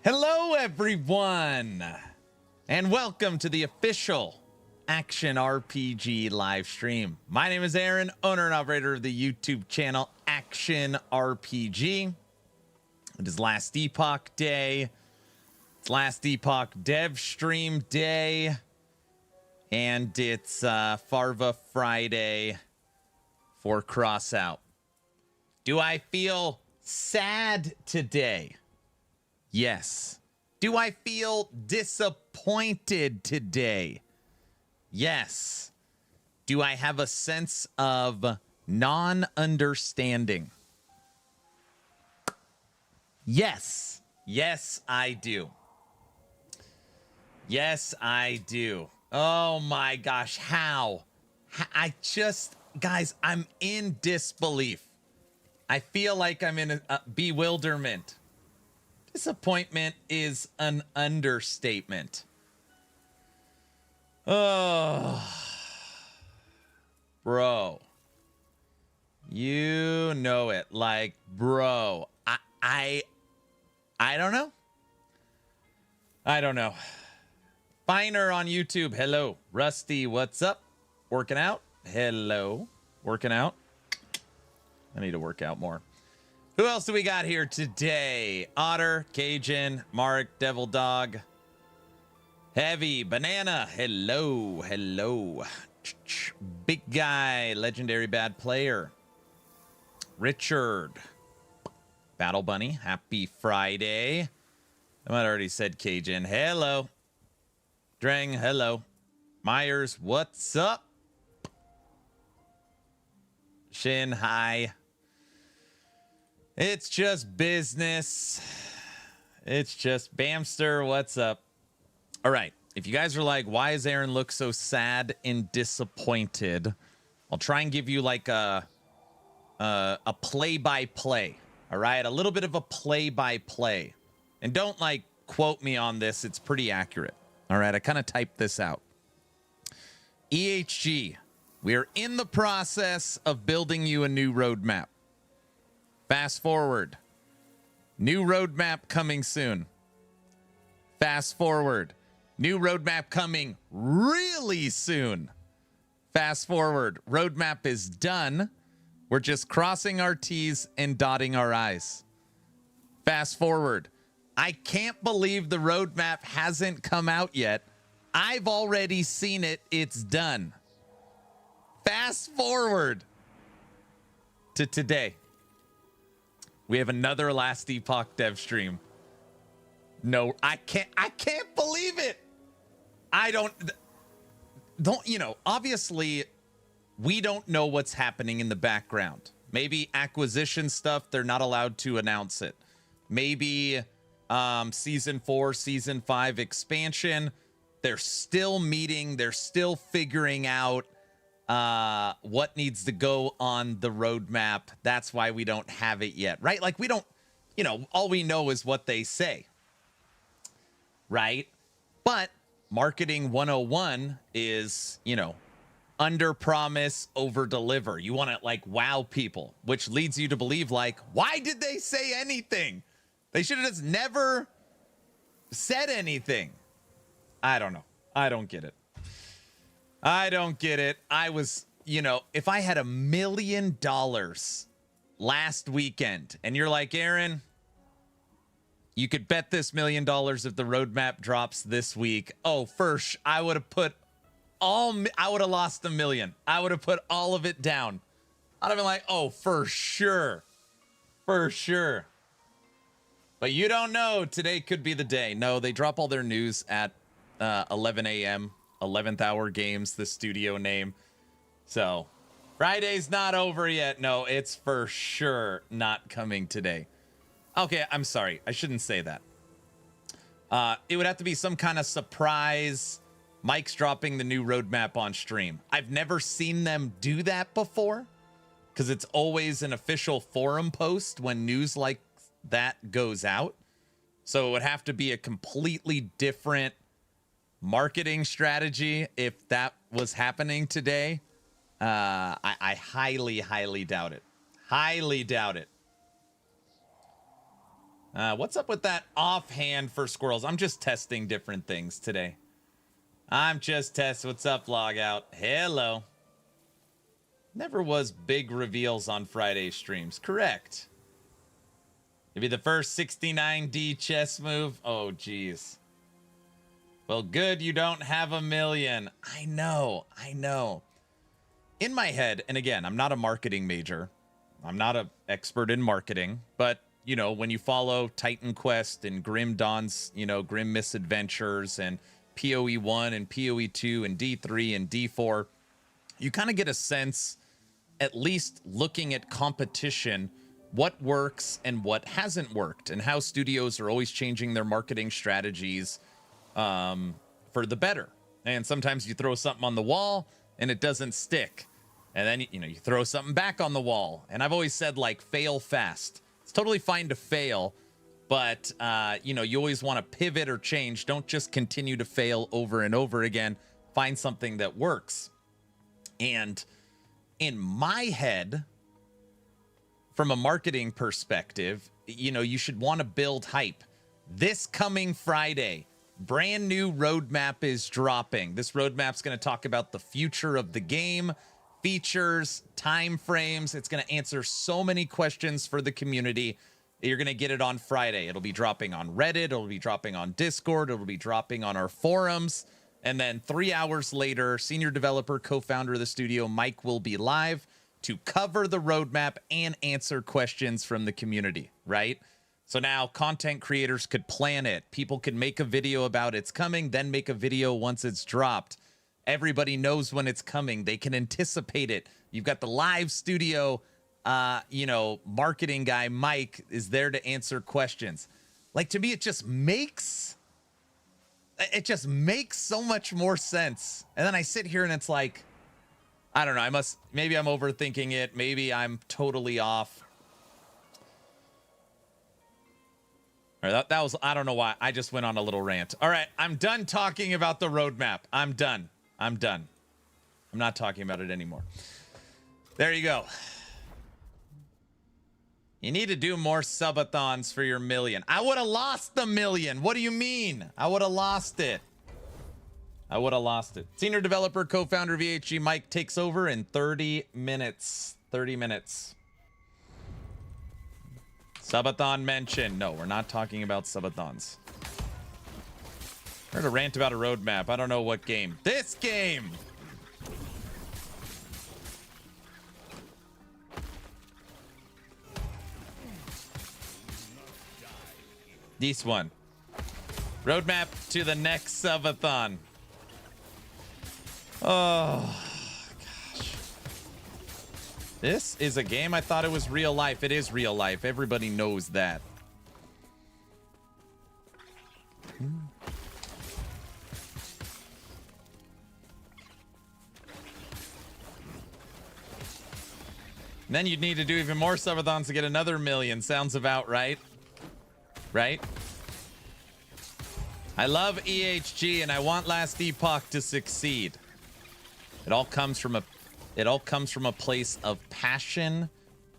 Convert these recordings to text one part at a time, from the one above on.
Hello, everyone, and welcome to the official Action RPG live stream. My name is Aaron, owner and operator of the YouTube channel Action RPG. It is last Epoch day. It's last Epoch dev stream day, and it's Farva Friday for Crossout. Do I feel sad today? Yes. Do I feel disappointed today? Yes. Do I have a sense of non-understanding? Yes. Yes, I do. Yes, I do. Oh my gosh, how? Guys, I'm in disbelief. I feel like I'm in a bewilderment. Disappointment is an understatement. Oh, bro. You know it. Like, bro, I don't know. I don't know. Finer on YouTube. Hello. Rusty, what's up? Working out? Hello. Working out? I need to work out more. Who else do we got here today? Otter, Cajun, Mark, Devil Dog, Heavy, Banana. Hello, hello. Big Guy, Legendary Bad Player. Richard, Battle Bunny. Happy Friday. I might already said Cajun. Hello. Drang, hello. Myers, what's up? Shin, hi. It's just business. It's just Bamster. What's up? All right. If you guys are like, why does Aaron look so sad and disappointed? I'll try and give you like a play-by-play. All right. A little bit of a play-by-play. And don't like quote me on this. It's pretty accurate. All right. I kind of typed this out. EHG. We are in the process of building you a new roadmap. Fast forward. New roadmap coming soon. Fast forward. New roadmap coming really soon. Fast forward. Roadmap is done. We're just crossing our T's and dotting our I's. Fast forward. I can't believe the roadmap hasn't come out yet. I've already seen it. It's done. Fast forward to today. We have another last Epoch dev stream. No, I can't believe it. I don't, you know, obviously we don't know what's happening in the background. Maybe acquisition stuff, they're not allowed to announce it. Maybe season 4, season 5 expansion, they're still meeting, they're still figuring out what needs to go on the roadmap. That's why we don't have it yet, right? Like we don't, you know, all we know is what they say, right? But marketing 101 is, you know, under promise, over deliver. You want to like wow people, which leads you to believe like, why did they say anything? They should have just never said anything. I don't know. I don't get it. I don't get it. I was, you know, if I had $1 million last weekend and you're like, Aaron, you could bet this $1 million if the roadmap drops this week. Oh, first, I would have lost $1 million. I would have put all of it down. I'd have been like, oh, for sure. For sure. But you don't know. Today could be the day. No, they drop all their news at 11 a.m. 11th Hour Games, the studio name. So Friday's not over yet. No, it's for sure not coming today. Okay, I'm sorry. I shouldn't say that. It would have to be some kind of surprise. Mike's dropping the new roadmap on stream. I've never seen them do that before because it's always an official forum post when news like that goes out. So it would have to be a completely different marketing strategy if that was happening today. I highly doubt it. Highly doubt it. What's up with that offhand for squirrels? I'm just testing different things today. I'm just testing. What's up, Logout? Hello. Never was big reveals on Friday streams. Correct. Maybe the first 69D chess move. Oh, geez. Well, good you don't have a million. I know. In my head, and again, I'm not a marketing major. I'm not an expert in marketing, but, you know, when you follow Titan Quest and Grim Dawn's, you know, Grim Misadventures and PoE 1 and PoE 2 and D3 and D4, you kind of get a sense, at least looking at competition, what works and what hasn't worked, and how studios are always changing their marketing strategies for the better. And sometimes you throw something on the wall and it doesn't stick. And then, you know, you throw something back on the wall. And I've always said, like, fail fast. It's totally fine to fail, but, you know, you always want to pivot or change. Don't just continue to fail over and over again. Find something that works. And in my head, from a marketing perspective, you know, you should want to build hype. This coming Friday, brand new roadmap is dropping. This roadmap's going to talk about the future of the game, features, time frames. It's going to answer so many questions for the community. You're going to get it on Friday. It'll be dropping on Reddit. It'll be dropping on Discord. It'll be dropping on our forums. And then 3 hours later, senior developer, co-founder of the studio, Mike, will be live to cover the roadmap and answer questions from the community, right? So now content creators could plan it. People could make a video about it's coming, then make a video once it's dropped. Everybody knows when it's coming. They can anticipate it. You've got the live studio, you know, marketing guy, Mike, is there to answer questions. Like, to me, it just makes so much more sense. And then I sit here and it's like, I don't know. Maybe I'm overthinking it. Maybe I'm totally off. All right, that was, I don't know why. I just went on a little rant. All right, I'm done talking about the roadmap. I'm done. I'm not talking about it anymore. There you go. You need to do more subathons for your million. I would have lost the million. What do you mean? I would have lost it. Senior developer, co-founder VHG Mike takes over in 30 minutes. 30 minutes. Subathon mention. No, we're not talking about subathons. I heard a rant about a roadmap. I don't know what game. This game! This one. Roadmap to the next subathon. Oh, gosh. This is a game. I thought it was real life. It is real life. Everybody knows that. Then you'd need to do even more subathons to get another million. Sounds about right. Right? I love EHG and I want Last Epoch to succeed. It all comes from a place of passion,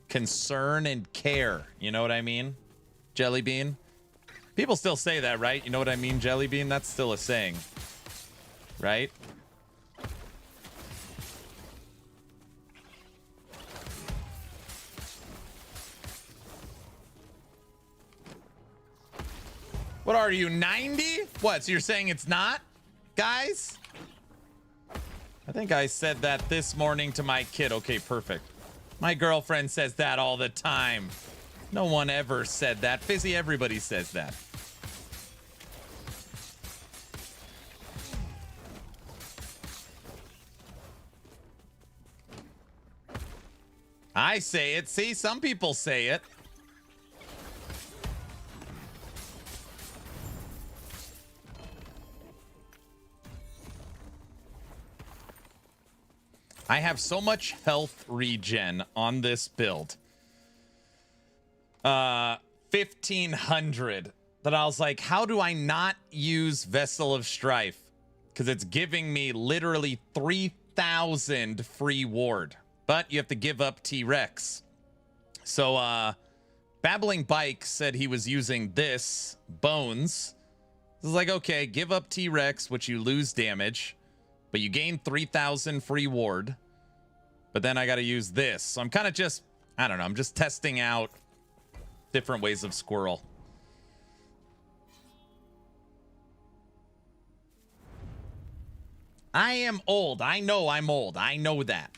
concern, and care. You know what I mean? Jelly Bean? People still say that, right? You know what I mean, Jelly Bean? That's still a saying. Right? What are you, 90? What, so you're saying it's not, guys? I think I said that this morning to my kid. Okay, perfect. My girlfriend says that all the time. No one ever said that. Fizzy, everybody says that. I say it. See, some people say it. I have so much health regen on this build. 1,500 that I was like, how do I not use Vessel of Strife? Because it's giving me literally 3,000 free ward. But you have to give up T-Rex. So Babbling Bike said he was using this, Bones. This is like, okay, give up T-Rex, which you lose damage, but you gain 3,000 free ward. But then I got to use this. So I'm kind of just, I don't know, I'm just testing out different ways of squirrel. I am old. I know I'm old. I know that.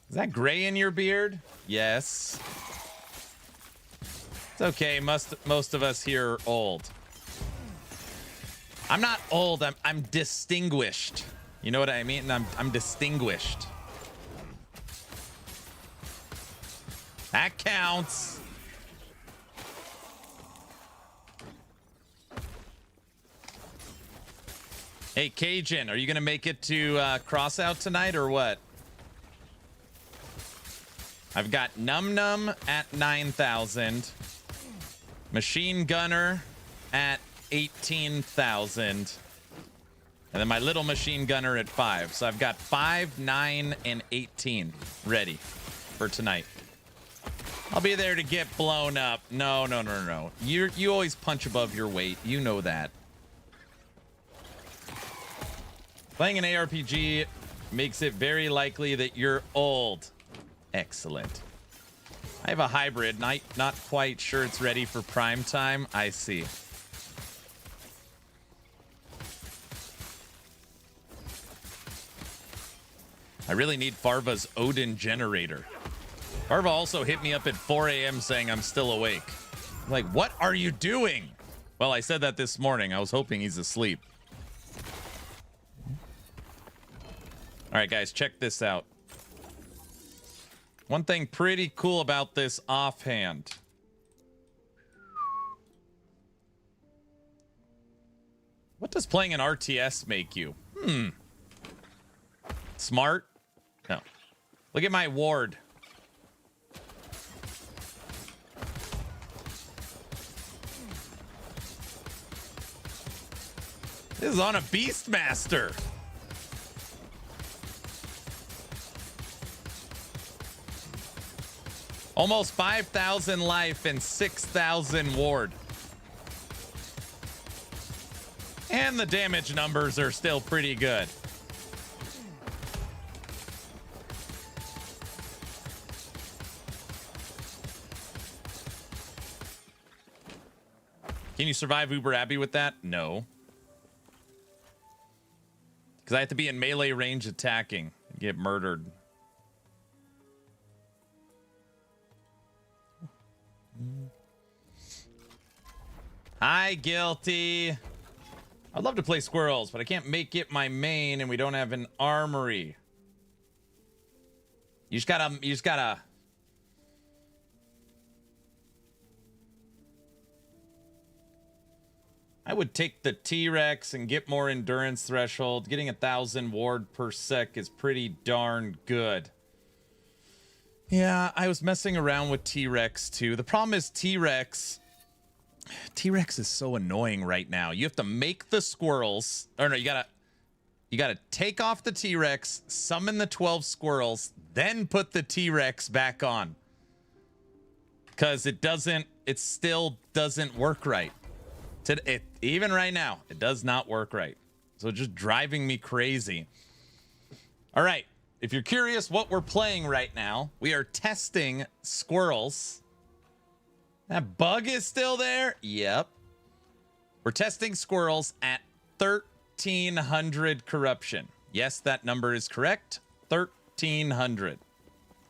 Is that gray in your beard? Yes. It's okay. Most of us here are old. I'm not old. I'm distinguished. You know what I mean? I'm distinguished. That counts. Hey, Cajun, are you gonna make it to Crossout tonight or what? I've got Num Num at 9,000. Machine Gunner at 18,000. And then my little machine gunner at 5. So I've got 5, 9, and 18 ready for tonight. I'll be there to get blown up. No. You always punch above your weight. You know that. Playing an ARPG makes it very likely that you're old. Excellent. I have a hybrid. Not quite sure it's ready for prime time. I see. I really need Farva's Odin generator. Farva also hit me up at 4 a.m. saying I'm still awake. I'm like, what are you doing? Well, I said that this morning. I was hoping he's asleep. All right, guys, check this out. One thing pretty cool about this offhand. What does playing an RTS make you? Smart? No. Look at my ward. This is on a Beastmaster. Almost 5,000 life and 6,000 ward. And the damage numbers are still pretty good. Can you survive Uber Abbey with that? No. Because I have to be in melee range attacking and get murdered. Hi, Guilty. I'd love to play squirrels, but I can't make it my main, and we don't have an armory. You just gotta. I would take the T-Rex and get more endurance threshold. Getting 1,000 ward per sec is pretty darn good. Yeah, I was messing around with T-Rex too. The problem is T-Rex is so annoying right now. You have to make the squirrels, or no, you gotta take off the T-Rex, summon the 12 squirrels, then put the T-Rex back on. Because it still doesn't work right. Even right now, it does not work right. So it's just driving me crazy. All right. If you're curious what we're playing right now, we are testing squirrels. That bug is still there? Yep. We're testing squirrels at 1,300 corruption. Yes, that number is correct. 1,300.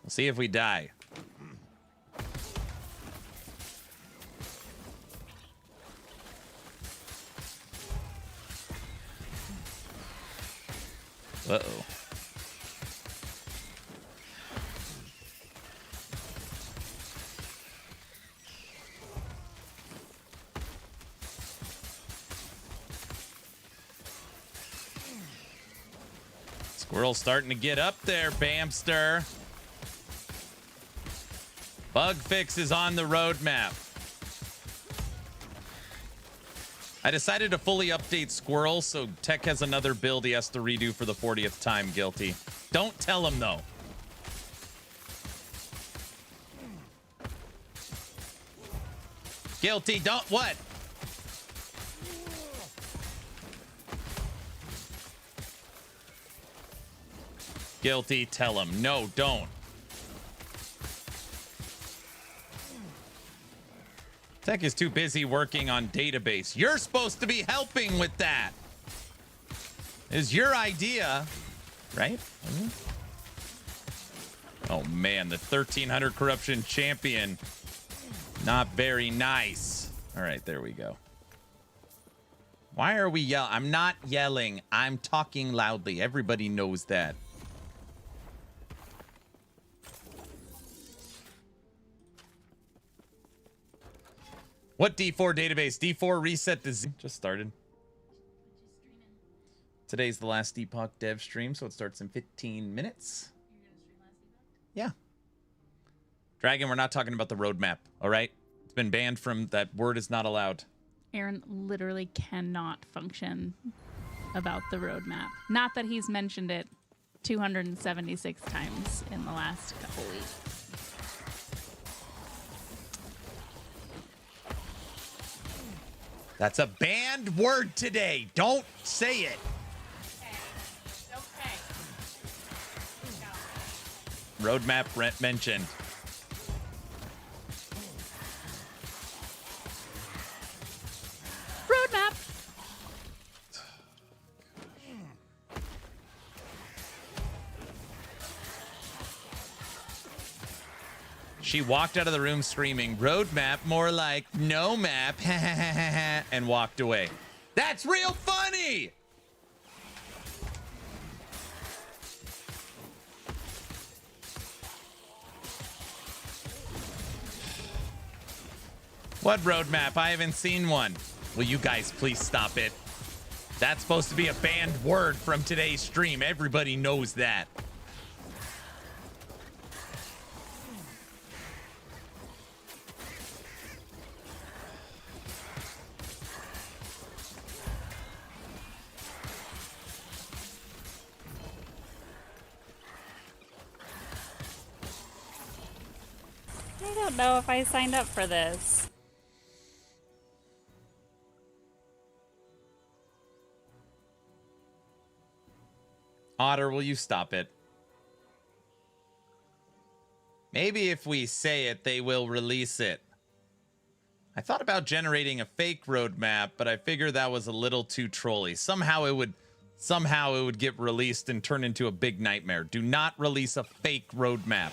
We'll see if we die. Uh-oh. Squirrel's starting to get up there, Bamster. Bug fix is on the roadmap. I decided to fully update Squirrel, so Tech has another build he has to redo for the 40th time, Guilty. Don't tell him, though. Guilty, don't... What? Guilty, tell him. No, don't. Tech is too busy working on database. You're supposed to be helping with that. It's your idea, right? Oh, man, the 1300 corruption champion. Not very nice. All right, there we go. Why are we yelling? I'm not yelling. I'm talking loudly. Everybody knows that. What D4 database? D4 reset to Z. Just started. Today's the last Epoch dev stream, so it starts in 15 minutes. Yeah. Dragon, we're not talking about the roadmap, all right? It's been banned from that word is not allowed. Aaron literally cannot function about the roadmap. Not that he's mentioned it 276 times in the last couple weeks. That's a banned word today. Don't say it. Okay. Roadmap mentioned. Roadmap. She walked out of the room screaming, roadmap, more like no map, and walked away. That's real funny! What roadmap? I haven't seen one. Will you guys please stop it? That's supposed to be a banned word from today's stream. Everybody knows that. I don't know if I signed up for this. Otter, will you stop it? Maybe if we say it, they will release it. I thought about generating a fake roadmap, but I figured that was a little too trolly. Somehow it would get released and turn into a big nightmare. Do not release a fake roadmap.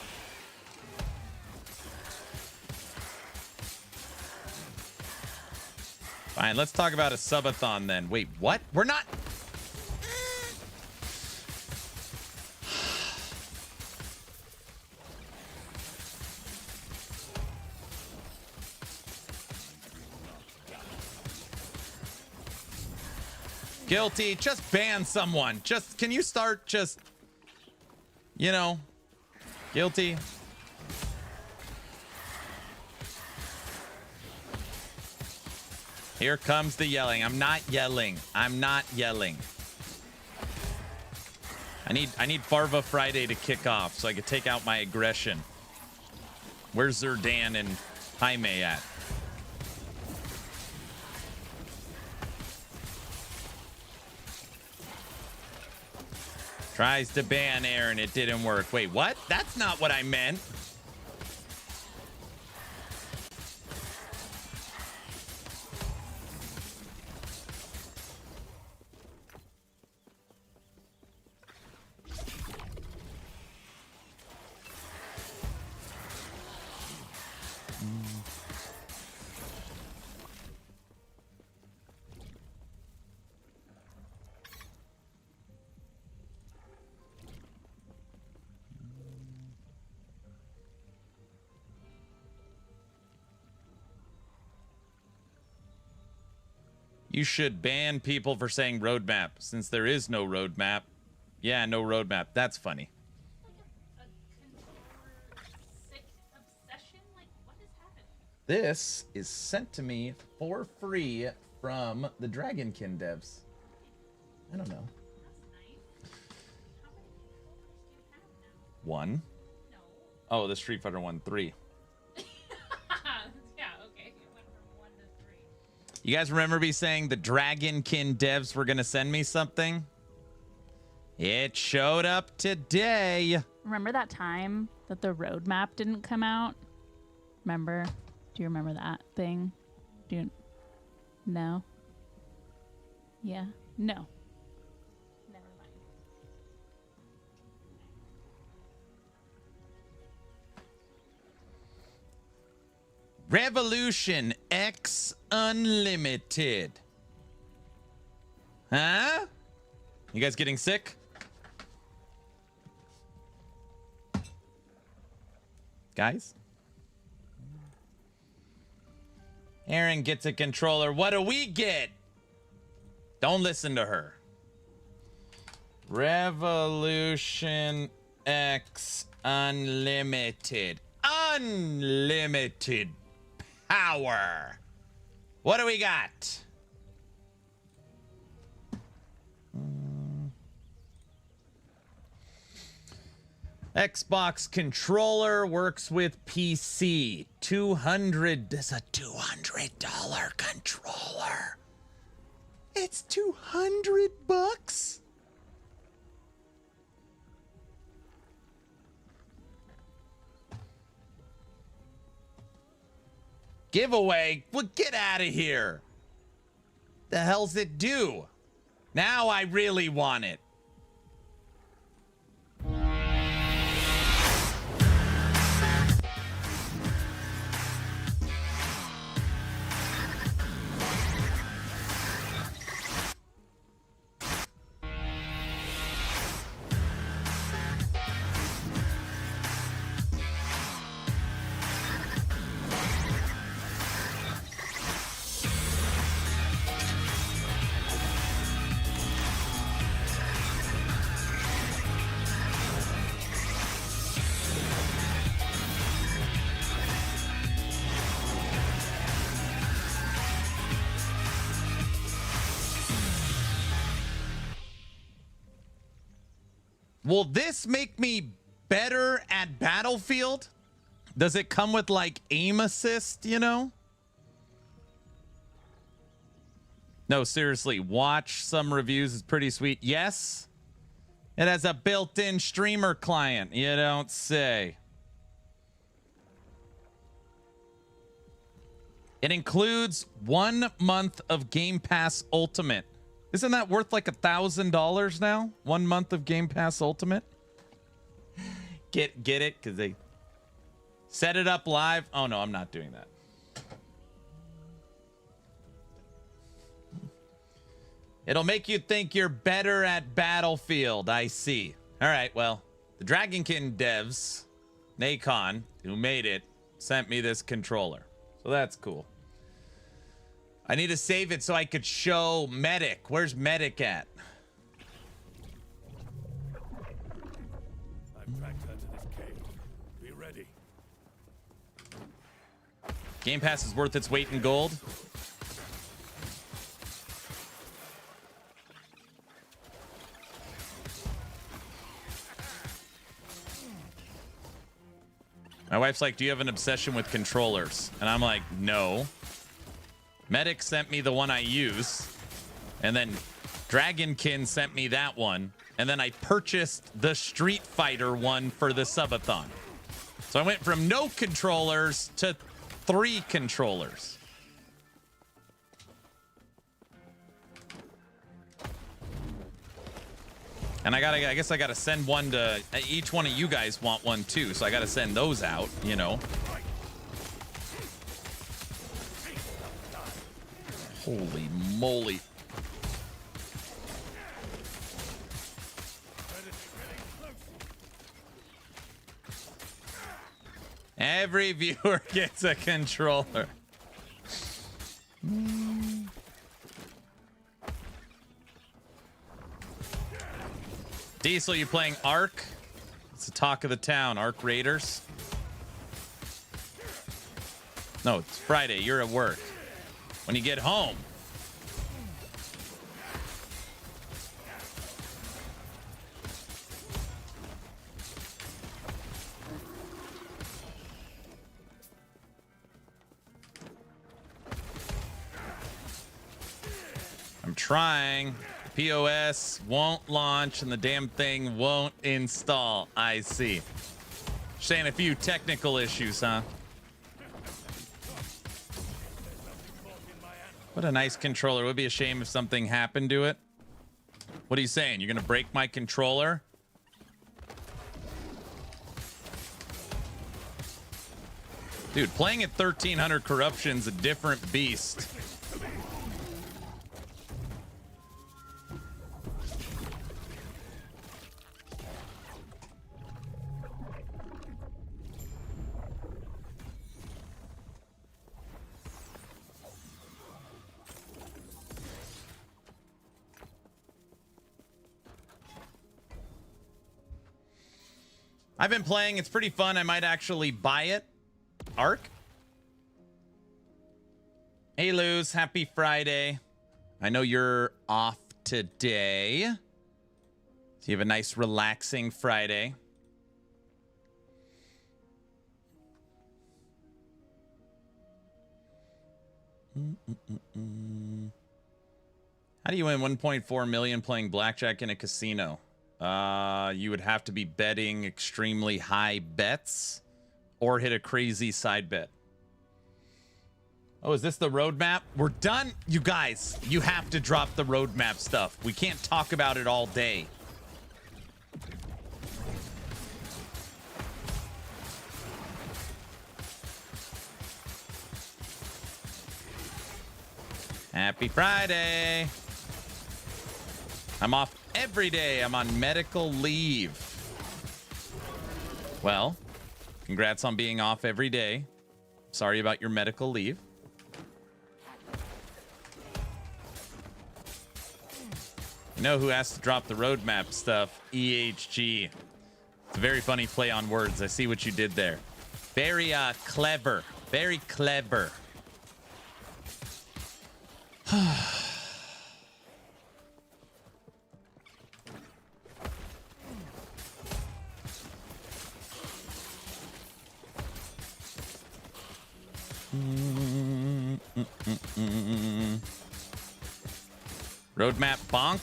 Fine, let's talk about a subathon then. Wait, what? We're not... Guilty, just ban someone. Just, can you start just, you know, Guilty? Here comes the yelling. I'm not yelling. I'm not yelling. I need Farva Friday to kick off so I can take out my aggression. Where's Zerdan and Jaime at? Tries to ban Aaron. It didn't work. Wait, what? That's not what I meant. You should ban people for saying roadmap, since there is no roadmap. Yeah, no roadmap. That's funny. Like a controller sick obsession? Like, This is sent to me for free from the Dragonkin devs. I don't know. One. Oh, the Street Fighter 1, 3. Yeah, okay. It went from 1 to 3. You guys remember me saying the Dragonkin devs were going to send me something? It showed up today. Remember that time that the roadmap didn't come out? Remember? Do you remember that thing? Do you... No? Yeah? No. Never mind. Revolution X Unlimited. Huh? You guys getting sick? Guys? Aaron gets a controller. What do we get? Don't listen to her. Revolution X Unlimited. Unlimited power. What do we got? Xbox controller works with PC. 200. This is a $200 controller. It's $200. Giveaway? Well, get out of here. The hell's it do? Now I really want it. Will this make me better at Battlefield? Does it come with like aim assist, you know? No, seriously, watch some reviews. It's pretty sweet. Yes, it has a built-in streamer client. You don't say. It includes 1 month of Game Pass Ultimate. Isn't that worth like $1,000 now? 1 month of Game Pass Ultimate. Get it? Because they set it up live. Oh no, I'm not doing that. It'll make you think you're better at Battlefield. I see. All right, well, the Dragonkin devs, Nacon, who made it, sent me this controller. So that's cool. I need to save it so I could show Medic. Where's Medic at? I've tracked her to this cave. Be ready. Game Pass is worth its weight in gold. My wife's like, do you have an obsession with controllers? And I'm like, no. Medic sent me the one I use, and then Dragonkin sent me that one, and then I purchased the Street Fighter one for the subathon. So I went from no controllers to 3 controllers. And I guess I gotta send one to each one of you guys. Want one too, so I gotta send those out, you know. Holy moly. Every viewer gets a controller. Diesel, you playing Ark? It's the talk of the town, Ark Raiders. No, it's Friday. You're at work. When you get home. I'm trying. POS won't launch and the damn thing won't install. I see. Saying a few technical issues, huh? What a nice controller. It would be a shame if something happened to it. What are you saying? You're going to break my controller? Dude, playing at 1300 corruption's a different beast. I've been playing. It's pretty fun. I might actually buy it. Arc. Hey, Luz. Happy Friday. I know you're off today. So you have a nice, relaxing Friday. How do you win 1.4 million playing blackjack in a casino? You would have to be betting extremely high bets or hit a crazy side bet. Oh, is this the roadmap? We're done. You guys, you have to drop the roadmap stuff. We can't talk about it all day. Happy Friday. I'm off every day. I'm on medical leave. Well, congrats on being off every day. Sorry about your medical leave. You know who has to drop the roadmap stuff? EHG. It's a very funny play on words. I see what you did there. Very clever. Very clever. Roadmap bonk.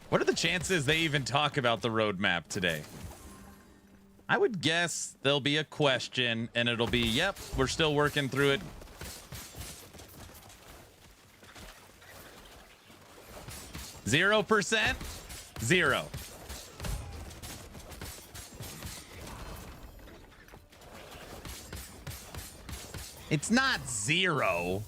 What are the chances they even talk about the roadmap today? I would guess there'll be a question and it'll be, yep, we're still working through it. %? Zero. It's not zero.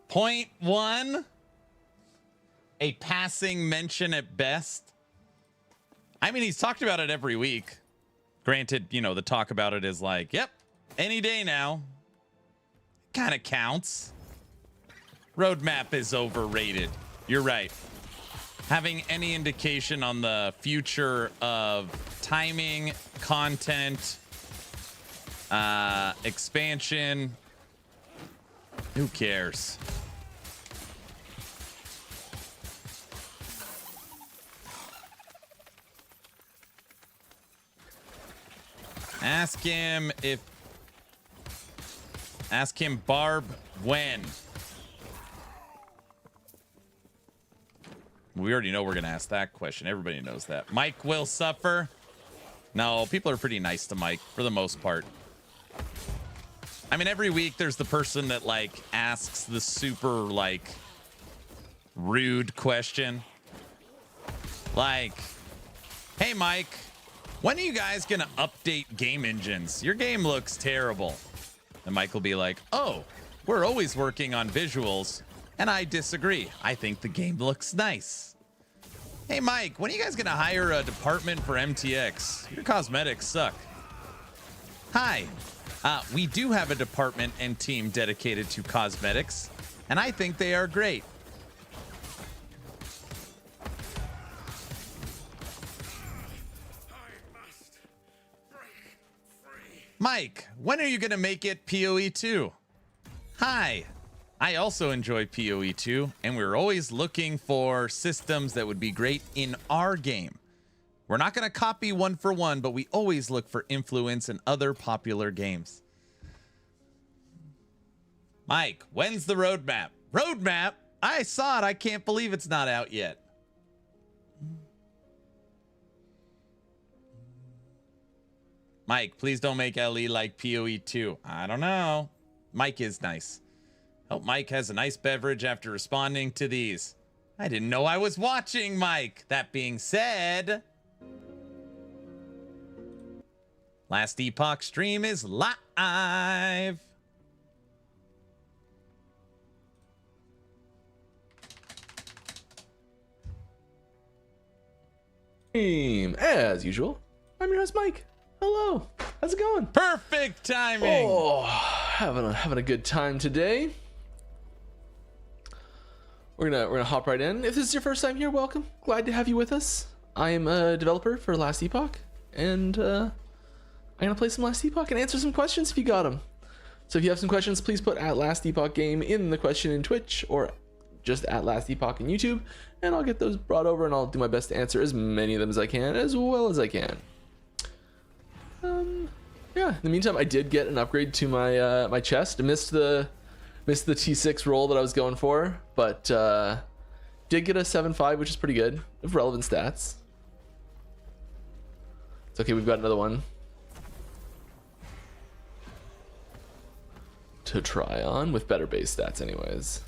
Point one, a passing mention at best. I mean, he's talked about it every week. Granted, you know, the talk about it is like, yep, any day now. Kind of counts. Roadmap is overrated. You're right. Having any indication on the future of timing, content, expansion, who cares? Ask him Barb when. We already know we're going to ask that question. Everybody knows that. Mike will suffer. No, people are pretty nice to Mike for the most part. I mean, every week there's the person that like asks the super like rude question. Like, hey, Mike, when are you guys going to update game engines? Your game looks terrible. And Mike will be like, oh, we're always working on visuals. And I disagree. I think the game looks nice. Hey, Mike, when are you guys going to hire a department for MTX? Your cosmetics suck. Hi. We do have a department and team dedicated to cosmetics, and I think they are great. Mike, when are you going to make it PoE 2? Hi. I also enjoy PoE 2, and we're always looking for systems that would be great in our game. We're not going to copy one for one, but we always look for influence in other popular games. Mike, when's the roadmap? Roadmap? I saw it. I can't believe it's not out yet. Mike, please don't make LE like PoE 2. I don't know. Mike is nice. Hope Mike has a nice beverage after responding to these. I didn't know I was watching, Mike. That being said, Last Epoch stream is live. As usual, I'm your host, Mike. Hello. How's it going? Perfect timing. Oh, having a good time today. We're gonna hop right in. If this is your first time here, welcome. Glad to have you with us. I am a developer for Last Epoch, and I'm gonna play some Last Epoch and answer some questions if you got them. So if you have some questions, please put at Last Epoch Game in the question in Twitch, or just at Last Epoch in YouTube, and I'll get those brought over, and I'll do my best to answer as many of them as I can, as well as I can. Yeah. In the meantime, I did get an upgrade to my my chest. I missed the T6 roll that I was going for, but did get a 7.5, which is pretty good of relevant stats. It's okay. We've got another one to try on with better base stats, anyways.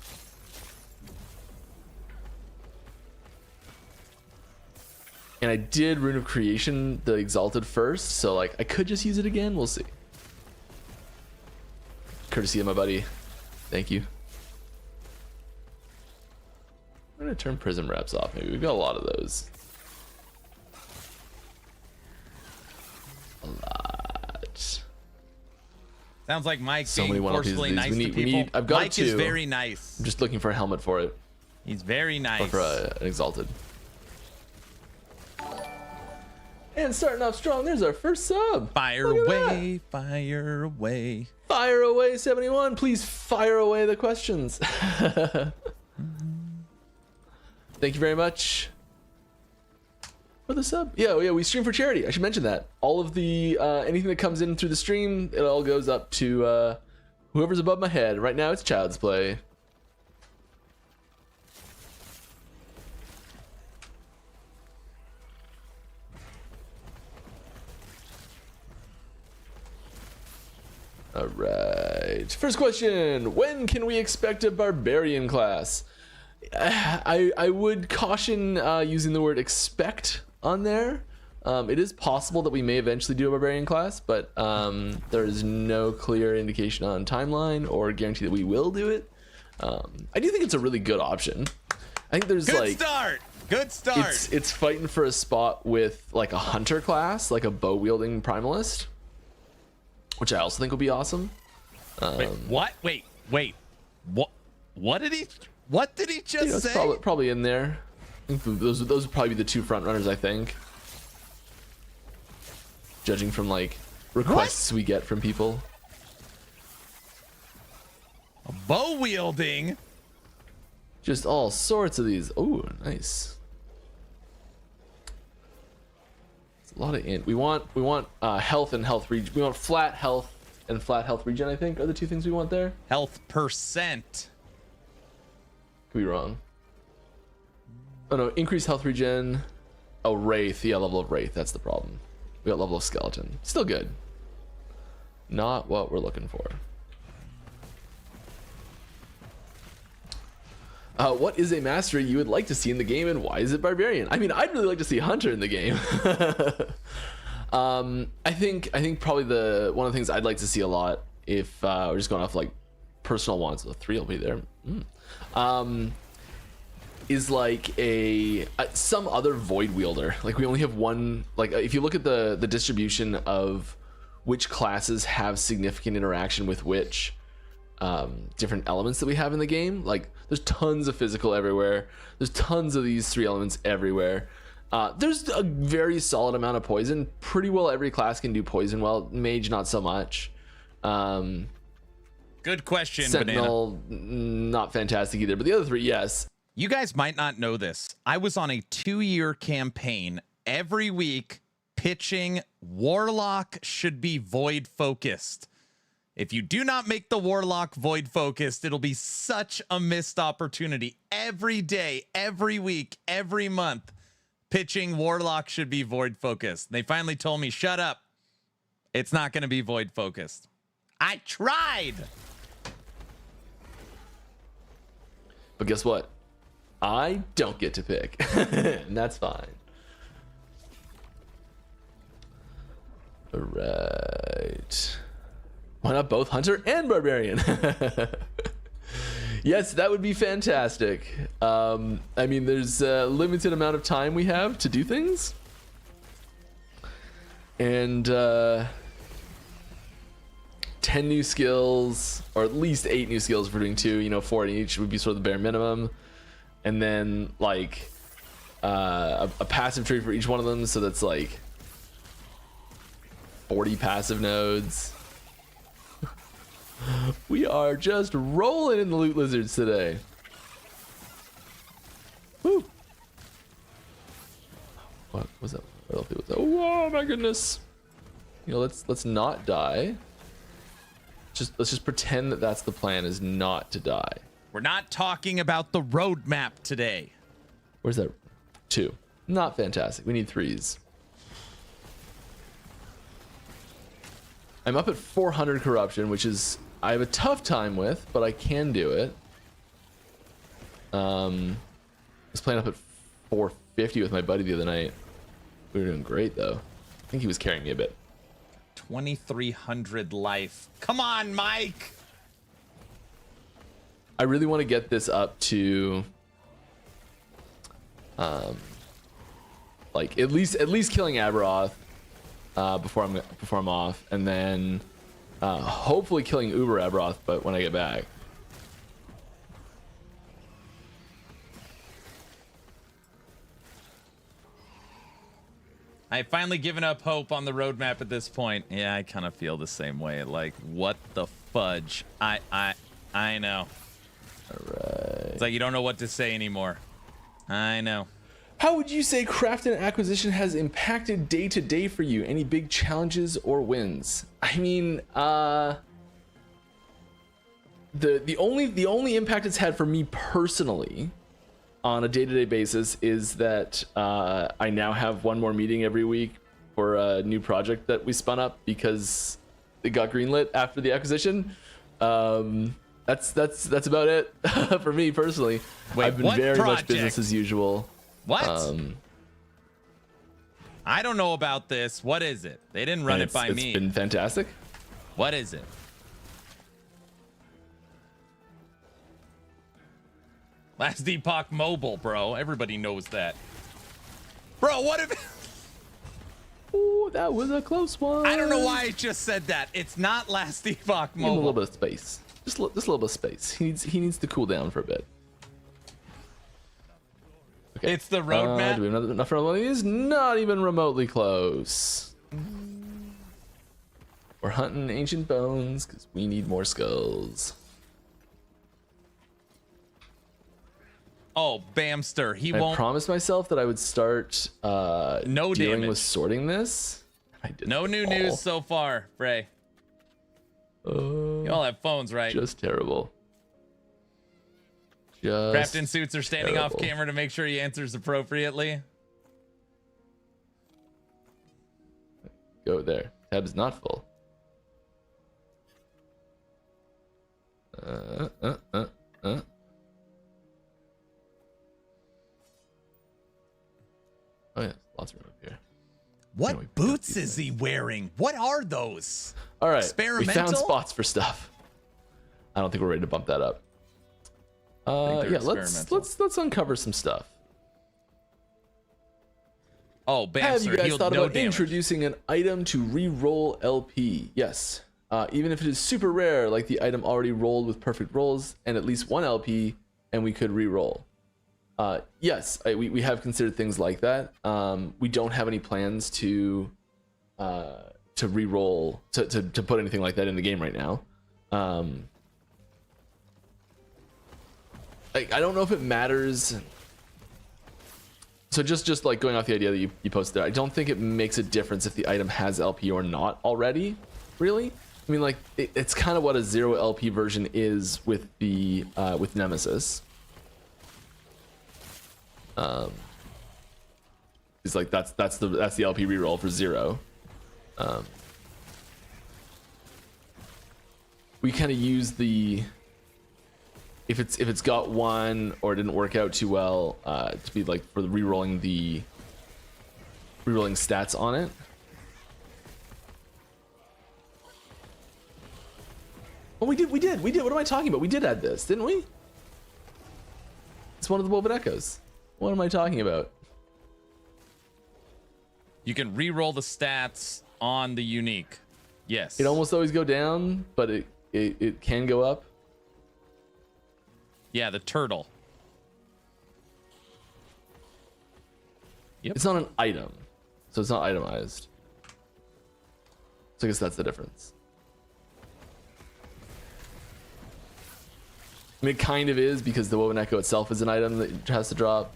And I did Rune of Creation, the Exalted first, so like I could just use it again. We'll see. Courtesy of my buddy. Thank you. I'm gonna turn Prism Wraps off. Maybe we've got a lot of those. A lot. Sounds like Mike So being many one forcefully nice to people. I've got Mike is two. very nice. I'm just looking for a helmet for it. He's very nice. Or for an Exalted. And starting off strong, there's our first sub. Fire away, fire away. Fire away, 71. Please fire away the questions. Thank you very much for the sub. Yeah, we stream for charity. I should mention that. All of the anything that comes in through the stream, it all goes up to whoever's above my head. Right now, it's Child's Play. All right. First question. When can we expect a barbarian class? I would caution using the word expect on there. It is possible that we may eventually do a barbarian class, but there is no clear indication on timeline or guarantee that we will do it. I do think it's a really good option. I think there's Good start. Good start. It's fighting for a spot with like a hunter class, like a bow wielding primalist, which I also think will be awesome. Wait, what? Wait. What did he just It's say? probably in there. I think those would probably be the two front runners, I think. Judging from like requests we get from people. A bow wielding. Just all sorts of these. Oh, nice. It's a lot of int. We want health and health regen. We want flat health and flat health regen, I think, are the two things we want there. Health percent. Could be wrong. Oh no, increase health regen. Oh, Wraith. Yeah, level of Wraith. That's the problem. We got level of Skeleton. Still good. Not what we're looking for. What is a mastery you would like to see in the game, and why is it Barbarian? I mean, I'd really like to see Hunter in the game. I think probably one of the things I'd like to see a lot, if we're just going off like personal wants, the 3 will be there. is like some other void wielder. Like we only have one. Like if you look at the distribution of which classes have significant interaction with which different elements that we have in the game, like there's tons of physical everywhere. There's tons of these 3 elements everywhere. There's a very solid amount of poison. Pretty well every class can do poison well. Mage not so much. Good question, Sentinel, Banana. not fantastic either, but the other 3, yes. You guys might not know this. I was on a 2-year campaign every week pitching Warlock should be void focused. If you do not make the Warlock void focused, it'll be such a missed opportunity. Every day, every week, every month, pitching Warlock should be void focused. They finally told me, shut up. It's not going to be void focused. I tried. But guess what? I don't get to pick. And that's fine. All right. Why not both Hunter and Barbarian? Yes, that would be fantastic. I mean, there's a limited amount of time we have to do things. And 10 new skills, or at least 8 new skills if we're doing 2, you know, 4 in each would be sort of the bare minimum. And then like a passive tree for each one of them, so that's like 40 passive nodes. We are just rolling in the loot lizards today. Woo! What was that? What was that? Oh my goodness! You know, let's not die. Let's just pretend that that's the plan, is not to die. We're not talking about the roadmap today. Where's that? 2. Not fantastic. We need 3s. I'm up at 400 corruption, which is I have a tough time with, but I can do it. I was playing up at 450 with my buddy the other night. We were doing great though. I think he was carrying me a bit. 2,300 life. Come on, Mike. I really want to get this up to like at least killing Aberoth before I'm off, and then hopefully killing Uber Aberoth, but when I get back. I've finally given up hope on the roadmap at this point. Yeah, I kind of feel the same way. Like, what the fudge? I know. All right. It's like you don't know what to say anymore. I know. How would you say craft and acquisition has impacted day to day for you? Any big challenges or wins? I mean, the only impact it's had for me personally on a day-to-day basis is that I now have one more meeting every week for a new project that we spun up because it got greenlit after the acquisition. That's about it for me personally. Wait, I've been what very project? much business as usual. What? I don't know about this. What is it? They didn't run it by me. It's been fantastic. What is it? Last Epoch Mobile, bro. Everybody knows that. Bro, what if... Oh, that was a close one. I don't know why I just said that. It's not Last Epoch Give him a little Mobile. bit of space. Just a little bit of space. He needs to cool down for a bit. Okay. It's the roadmap. Do we have enough for one of these? Not even remotely close. We're hunting ancient bones because we need more skulls. Oh, Bamster. He I won't... promised myself that I would start No dealing damage. with sorting this. I did No new news so far, Bray. You all have phones, right? Just terrible. Just Captain suits are standing off terrible. camera to make sure he answers appropriately. Go there. Tab is not full. Oh yeah, lots of room up here. What Anyway, boots is he wearing? What are those? All right, we Experimental? found spots for stuff. I don't think we're ready to bump that up. they're Yeah, experimental. let's uncover some stuff. Oh, Have you Bamster guys healed thought no about damage. introducing an item to re-roll LP? Yes. Even if it is super rare, like the item already rolled with perfect rolls and at least one LP, and we could re-roll. Yes, we have considered things like that. We don't have any plans to re-roll, to put anything like that in the game right now. Like, I don't know if it matters. So just like going off the idea that you posted there, I don't think it makes a difference if the item has LP or not already, really. I mean, like, it's kind of what a 0 LP version is with the with Nemesis. It's like that's the LP reroll for 0. We kind of use the if it's got 1 or it didn't work out too well to be like for the rerolling stats on it. Oh, we did. What am I talking about? We did add this, didn't we? It's one of the Woven Echoes. What am I talking about? You can re-roll the stats on the unique. Yes. It almost always go down, but it can go up. Yeah, the turtle. Yep. It's not an item, so it's not itemized. So I guess that's the difference. I mean, it kind of is because the Woven Echo itself is an item that has to drop.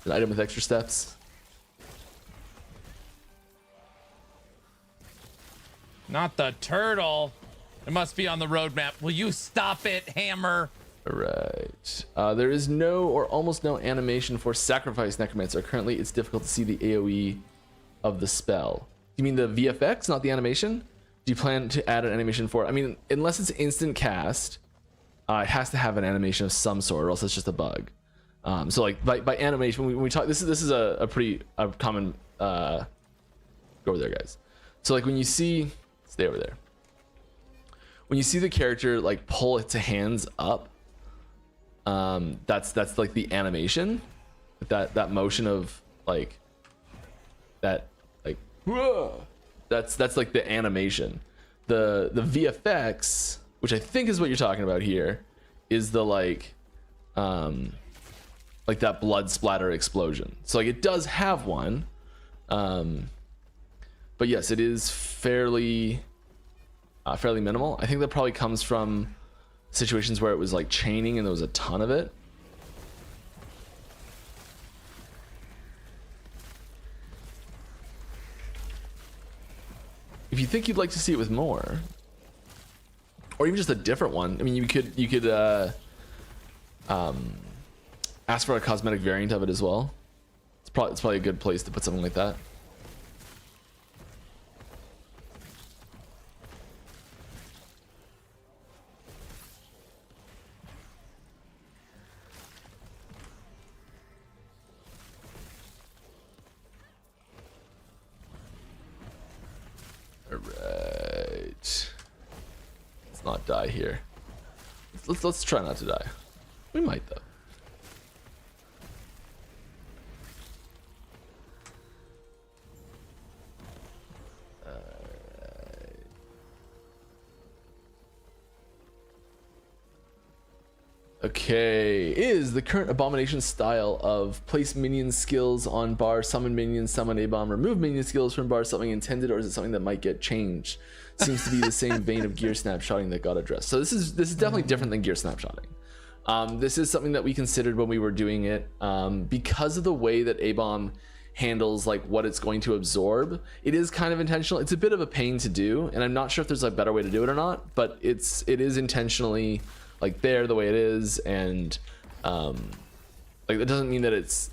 An item with extra steps. Not the turtle. It must be on the roadmap. Will you stop it, Hammer? All right. There is no or almost no animation for Sacrifice Necromancer. Currently, it's difficult to see the AoE of the spell. You mean the VFX, not the animation? Do you plan to add an animation for it? I mean, unless it's instant cast, it has to have an animation of some sort, or else it's just a bug. So like by animation, when we talk, this is a pretty common. Go over there, guys. So like when you see, stay over there. When you see the character like pull its hands up, that's like the animation, that motion of like that, like that's like the animation. The VFX, which I think is what you're talking about here, is the like that blood splatter explosion. So like it does have one, but yes, it is fairly minimal. I think that probably comes from situations where it was like chaining and there was a ton of it. If you think you'd like to see it with more, or even just a different one, I mean, you could ask for a cosmetic variant of it as well. It's probably a good place to put something like that. Alright. Let's not die here. Let's try not to die. We might though. Okay, is the current Abomination style of place minion skills on bar, summon minions, summon a bomb, remove minion skills from bar something intended, or is it something that might get changed? Seems to be the same vein of gear snapshotting that got addressed. So this is definitely different than gear snapshotting. This is something that we considered when we were doing it, because of the way that A-bomb handles like what it's going to absorb. It is kind of intentional. It's a bit of a pain to do, and I'm not sure if there's a better way to do it or not, but it is intentionally like there the way it is, and like that doesn't mean that it's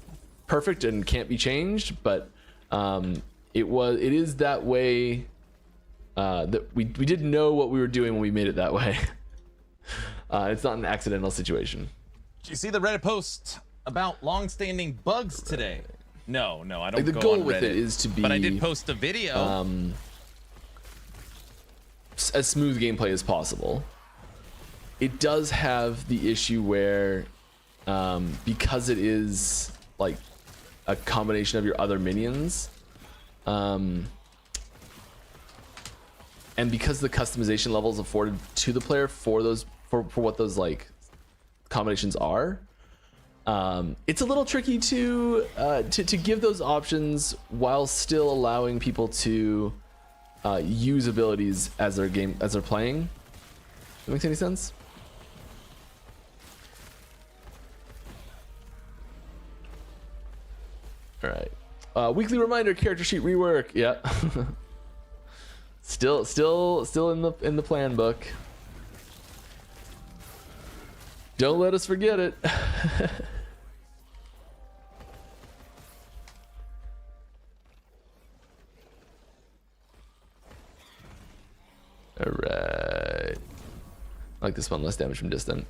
perfect and can't be changed, but it is that way, that we did know what we were doing when we made it that way. It's not an accidental situation. Did you see the Reddit post about long-standing bugs today? No, I don't. Like the go goal on with Reddit, it is to be, but I did post a video. as smooth gameplay as possible. it does have the issue where because it is like a combination of your other minions, and because the customization levels afforded to the player for those for what those like combinations are, it's a little tricky to give those options while still allowing people to use abilities as they're playing. That makes any sense? All right. Weekly reminder: character sheet rework. Yeah. still in the plan book. Don't let us forget it. All right. I like this one, less damage from distant.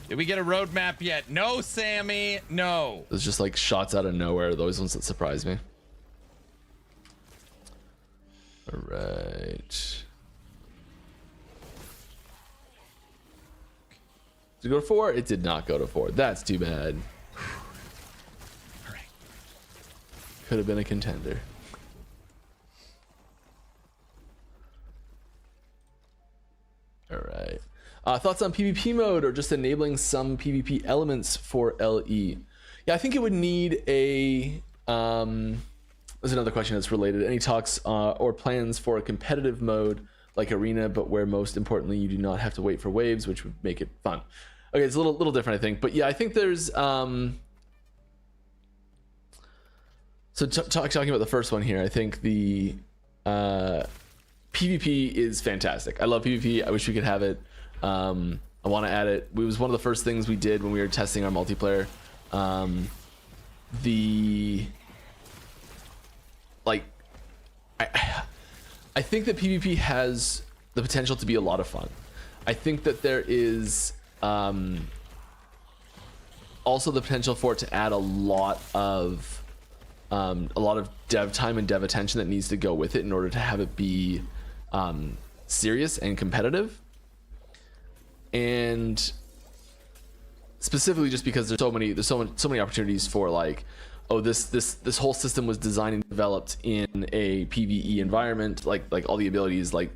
Did we get a roadmap yet? No, Sammy. No. There's just like shots out of nowhere. Those ones that surprise me. All right. Did it go to 4? It did not go to 4. That's too bad. All right. Could have been a contender. All right. Thoughts on PvP mode or just enabling some PvP elements for LE? Yeah, I think it would need a... there's another question that's related. Any talks or plans for a competitive mode like Arena, but where most importantly you do not have to wait for waves, which would make it fun? Okay, it's a little different, I think. But yeah, I think there's... So talking about the first one here, I think the PvP is fantastic. I love PvP. I wish we could have it. I want to add it. It was one of the first things we did when we were testing our multiplayer. I think that PvP has the potential to be a lot of fun. I think that there is also the potential for it to add a lot of dev time and dev attention that needs to go with it in order to have it be serious and competitive. And specifically just because there's so many opportunities for like, oh, this whole system was designed and developed in a PvE environment, like all the abilities, like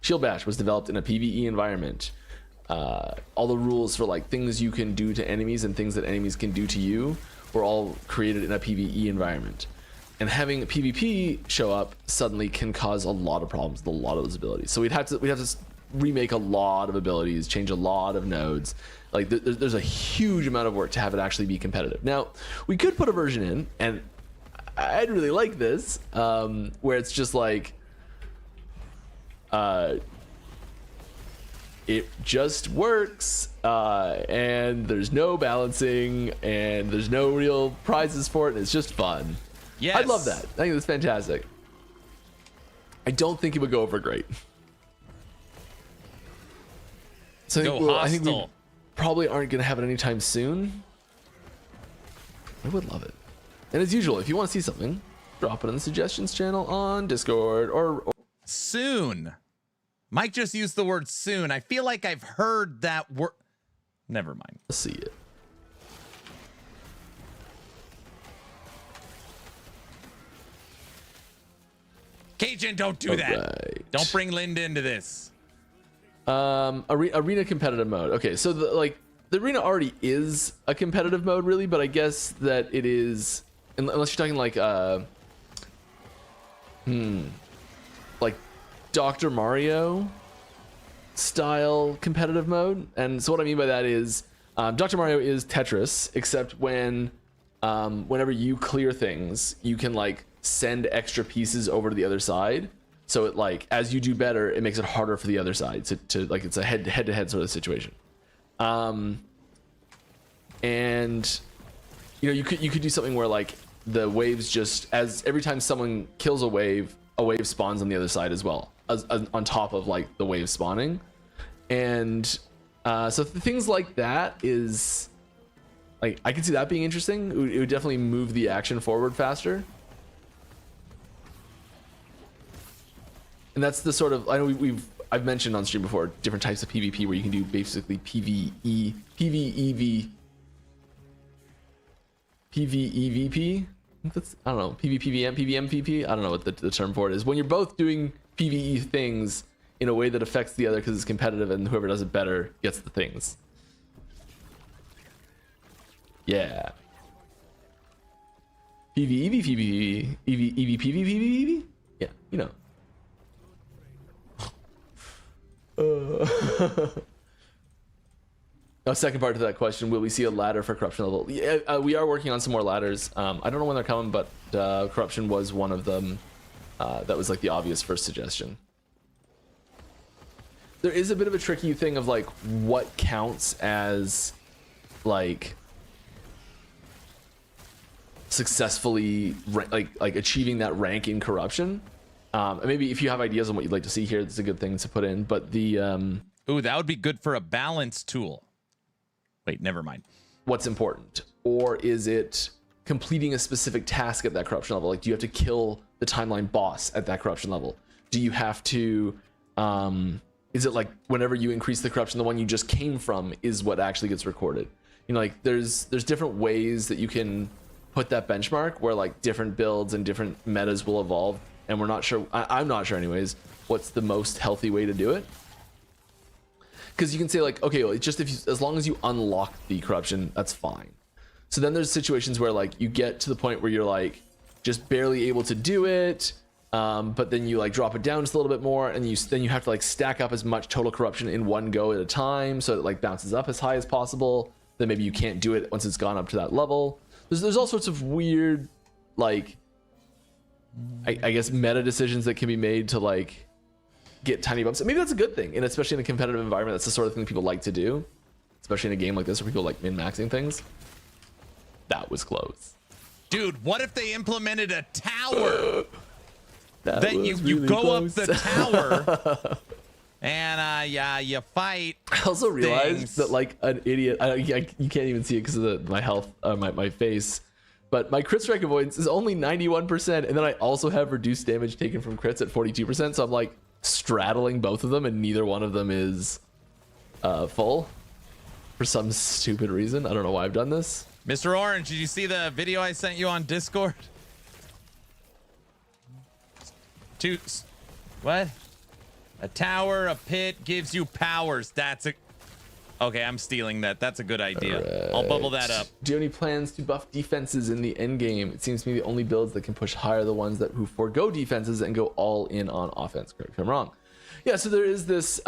Shield Bash was developed in a PvE environment. All the rules for like things you can do to enemies and things that enemies can do to you were all created in a PvE environment. And having PvP show up suddenly can cause a lot of problems with a lot of those abilities. So we'd have to remake a lot of abilities, change a lot of nodes. Like there's a huge amount of work to have it actually be competitive. Now we could put a version in, and I'd really like this, where it's just like it just works, and there's no balancing and there's no real prizes for it, and it's just fun. Yes. I'd love that. I think that's fantastic. I don't think it would go over great. So I think we probably aren't going to have it anytime soon. I would love it. And as usual, if you want to see something, drop it in the suggestions channel on Discord or soon. Mike just used the word soon. I feel like I've heard that word. Never mind. Let's see it. Cajun, don't do that. Right. Don't bring Linda into this. Arena competitive mode. Okay, so the arena already is a competitive mode, really, but I guess that it is, unless you're talking like like Dr. Mario style competitive mode. And so what I mean by that is Dr. Mario is Tetris, except whenever you clear things, you can like send extra pieces over to the other side. So it like, as you do better, it makes it harder for the other side to like, it's a head to head sort of situation. And you know, you could do something where like the waves just, as every time someone kills a wave spawns on the other side as well, as on top of like the wave spawning. And so things like that is like, I could see that being interesting. It would definitely move the action forward faster. And that's the sort of, I know I've mentioned on stream before different types of PvP where you can do basically PvEVP. I don't know, PvPVM, PvMPP. I don't know what the term for it is. When you're both doing PvE things in a way that affects the other because it's competitive, and whoever does it better gets the things. Yeah. PvEVP, EVPVP. Yeah, you know. Now, second part to that question, will we see a ladder for corruption level? Yeah, we are working on some more ladders. I don't know when they're coming, but corruption was one of them. That was like the obvious first suggestion. There is a bit of a tricky thing of like what counts as like successfully like achieving that rank in corruption. And maybe if you have ideas on what you'd like to see here, that's a good thing to put in. But the ooh, that would be good for a balance tool. Wait, never mind. What's important, or is it completing a specific task at that corruption level? Like, do you have to kill the timeline boss at that corruption level? Do you have to? Is it like whenever you increase the corruption, the one you just came from is what actually gets recorded? You know, like there's different ways that you can put that benchmark where like different builds and different metas will evolve, and we're not sure. I'm not sure, anyways. What's the most healthy way to do it? Because you can say like, okay, well, it's just as long as you unlock the corruption, that's fine. So then there's situations where like you get to the point where you're like just barely able to do it, but then you like drop it down just a little bit more, and then you have to like stack up as much total corruption in one go at a time, so it like bounces up as high as possible. Then maybe you can't do it once it's gone up to that level. There's all sorts of weird like I guess meta decisions that can be made to like get tiny bumps. Maybe that's a good thing, and especially in a competitive environment, that's the sort of thing people like to do, especially in a game like this where people like min-maxing things. That was close. Dude, what if they implemented a tower that you really go close. up the tower and yeah, you fight. I also realized things. that like an idiot, you can't even see it because of my health, my face, but my crit strike avoidance is only 91%, and then I also have reduced damage taken from crits at 42%, so I'm like straddling both of them, and neither one of them is full for some stupid reason. I don't know why I've done this. Mr. Orange, did you see the video I sent you on Discord? What? A tower, a pit gives you powers. That's a... Okay, I'm stealing that. That's a good idea. Right. I'll bubble that up. Do you have any plans to buff defenses in the end game? It seems to me the only builds that can push higher are the ones who forego defenses and go all in on offense. Correct if I'm wrong. Yeah, so there is this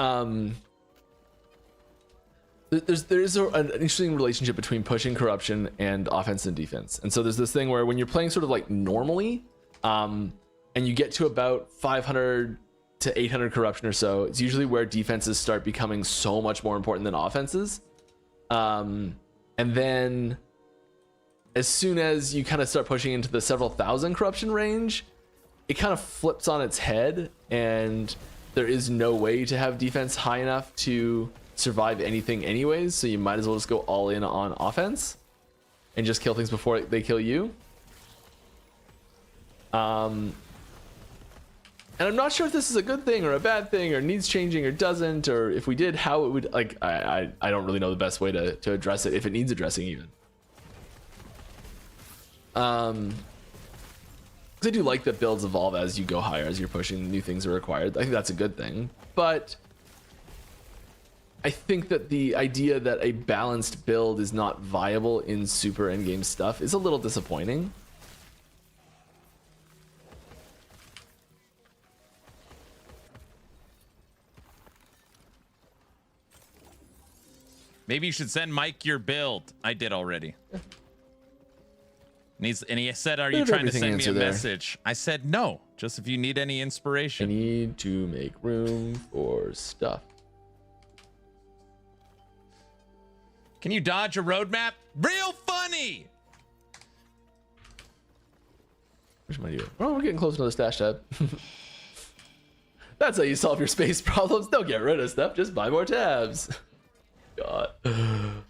there is an interesting relationship between pushing corruption and offense and defense. And so there's this thing where when you're playing sort of like normally, and you get to about 500 to 800 corruption or so, it's usually where defenses start becoming so much more important than offenses. And then as soon as you kind of start pushing into the several thousand corruption range, it kind of flips on its head, and there is no way to have defense high enough to survive anything anyways, so you might as well just go all in on offense and just kill things before they kill you. And I'm not sure if this is a good thing or a bad thing or needs changing or doesn't, or if we did, how it would, like, I don't really know the best way to address it, if it needs addressing even. Because I do like that builds evolve as you go higher, as you're pushing, new things are required. I think that's a good thing, but I think that the idea that a balanced build is not viable in super endgame stuff is a little disappointing. Maybe you should send Mike your build. I did already. And he said, are you trying to send me a message? I said, no, just if you need any I inspiration. need to make room for stuff. Can you dodge a roadmap? Real funny. Where's my deal? Oh, we're getting close to the stash tab. That's how you solve your space problems. Don't get rid of stuff, just buy more tabs. God.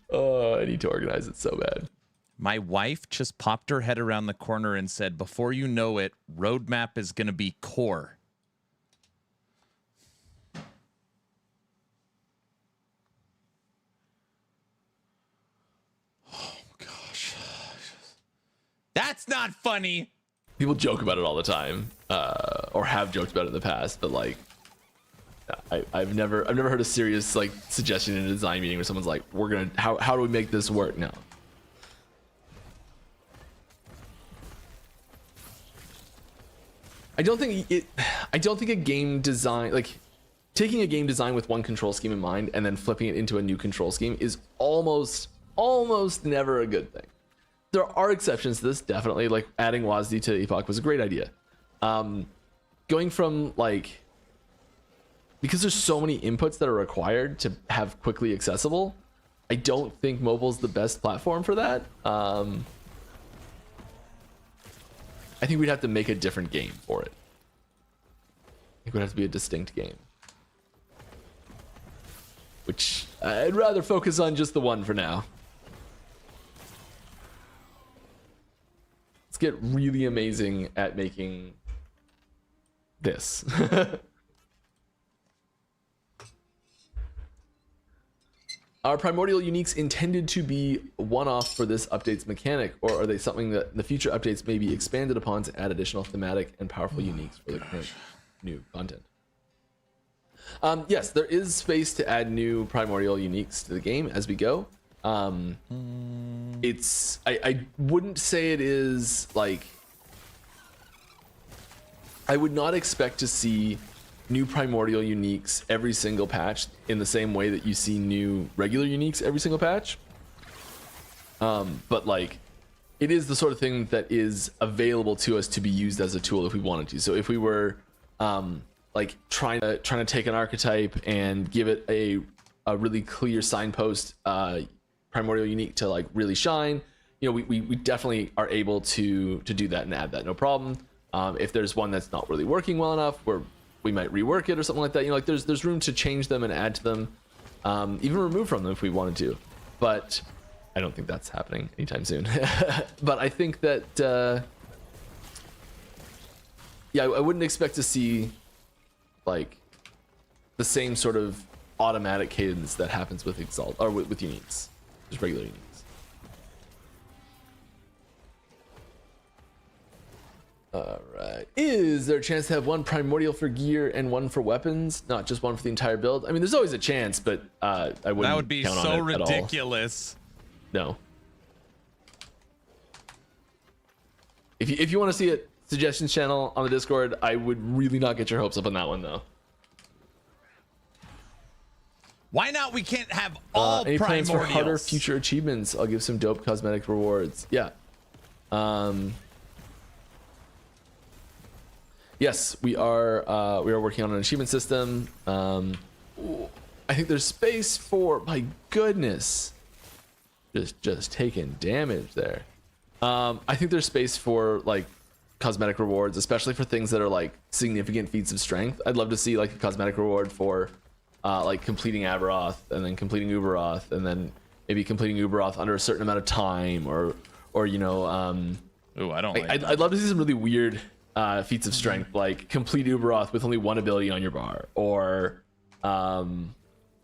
Oh, I need to organize it so bad. My wife just popped her head around the corner and said, before you know it, roadmap is going to be core. That's not funny. People joke about it all the time, or have joked about it in the past, but like, I've never heard a serious like suggestion in a design meeting where someone's like, "We're gonna how do we make this work?" No. I don't think a game design, like taking a game design with one control scheme in mind and then flipping it into a new control scheme is almost never a good thing. There are exceptions to this, definitely. Like adding WASD to Epoch was a great idea. Going from like, because there's so many inputs that are required to have quickly accessible, I don't think mobile's the best platform for that. I think we'd have to make a different game for it. I think it would have to be a distinct game. Which I'd rather focus on just the one for now. Let's get really amazing at making this. Are primordial uniques intended to be one-off for this update's mechanic, or are they something that in the future updates may be expanded upon to add additional thematic and powerful uniques for the current new content? Yes, there is space to add new primordial uniques to the game as we go. It's I wouldn't say it is like, I would not expect to see new primordial uniques every single patch in the same way that you see new regular uniques every single patch. But like, it is the sort of thing that is available to us to be used as a tool if we wanted to. So if we were like trying to take an archetype and give it a really clear signpost primordial unique to like really shine, you know, we definitely are able to do that and add that, no problem. If there's one that's not really working well enough, we might rework it or something like that. You know, like there's room to change them and add to them, even remove from them if we wanted to. But I don't think that's happening anytime soon. But I think that yeah, I wouldn't expect to see like the same sort of automatic cadence that happens with Exalt or with uniques, just regular uniques. All right. Is there a chance to have one primordial for gear and one for weapons, not just one for the entire build? I mean, there's always a chance, but I wouldn't. That would be count so on it ridiculous. At all. No. If you want to see it, suggestions channel on the Discord. I would really not get your hopes up on that one though. Why not? We can't have all any plans for harder primordials. future achievements? I'll give some dope cosmetic rewards. Yeah. Yes, we are working on an achievement system. I think there's space for, my goodness, just taking damage there. I think there's space for like cosmetic rewards, especially for things that are like significant feats of strength. I'd love to see like a cosmetic reward for like completing Aberoth and then completing Uberoth and then maybe completing Uberoth under a certain amount of time, or you know, Ooh, I don't like I'd love to see some really weird feats of strength, like complete Uberoth with only one ability on your bar, or I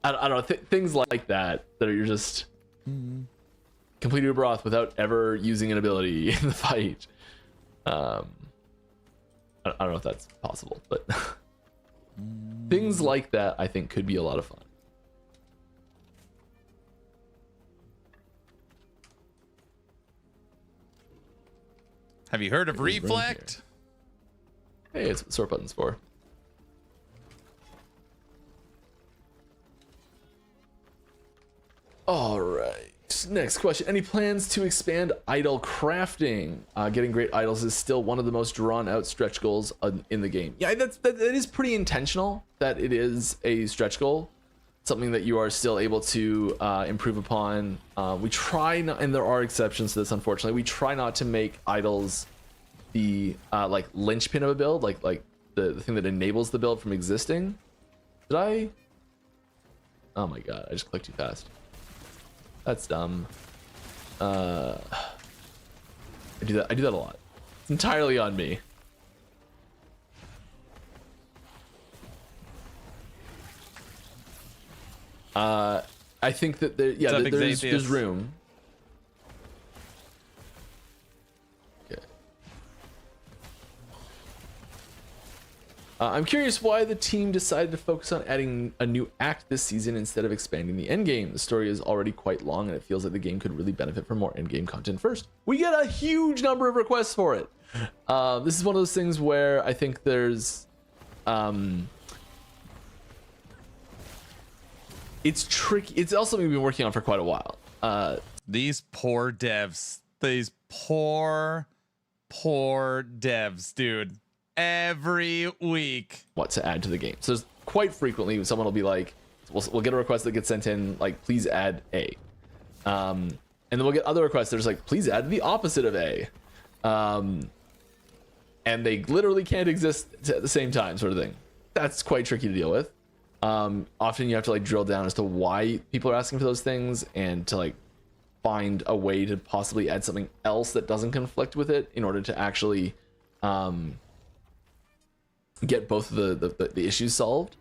don't know, things like that are you're just complete Uberoth without ever using an ability in the fight. I don't know if that's possible, but things like that I think could be a lot of fun. Have you heard of Reflect? Hey, it's what sort button's for. All right. Next question. Any plans to expand idol crafting? Getting great idols is still one of the most drawn out stretch goals in the game. Yeah, that is pretty intentional that it is a stretch goal. Something that you are still able to improve upon. We try not, and there are exceptions to this, unfortunately. We try not to make idols the like linchpin of a build, like the thing that enables the build from existing. Did I? Oh my god, I just clicked too fast. That's dumb. I do that a lot. It's entirely on me. I think that there's room. I'm curious why the team decided to focus on adding a new act this season instead of expanding the endgame. The story is already quite long, and it feels like the game could really benefit from more endgame content first. We get a huge number of requests for it. This is one of those things where I think there's... it's tricky. It's also something we've been working on for quite a while. These poor devs. These poor devs, dude. Every week. What to add to the game. So there's quite frequently someone will be like, we'll get a request that gets sent in, like, please add A. And then we'll get other requests that are just like, please add the opposite of A. And they literally can't exist at the same time, sort of thing. That's quite tricky to deal with. Often you have to like drill down as to why people are asking for those things, and to like find a way to possibly add something else that doesn't conflict with it in order to actually get both of the issues solved.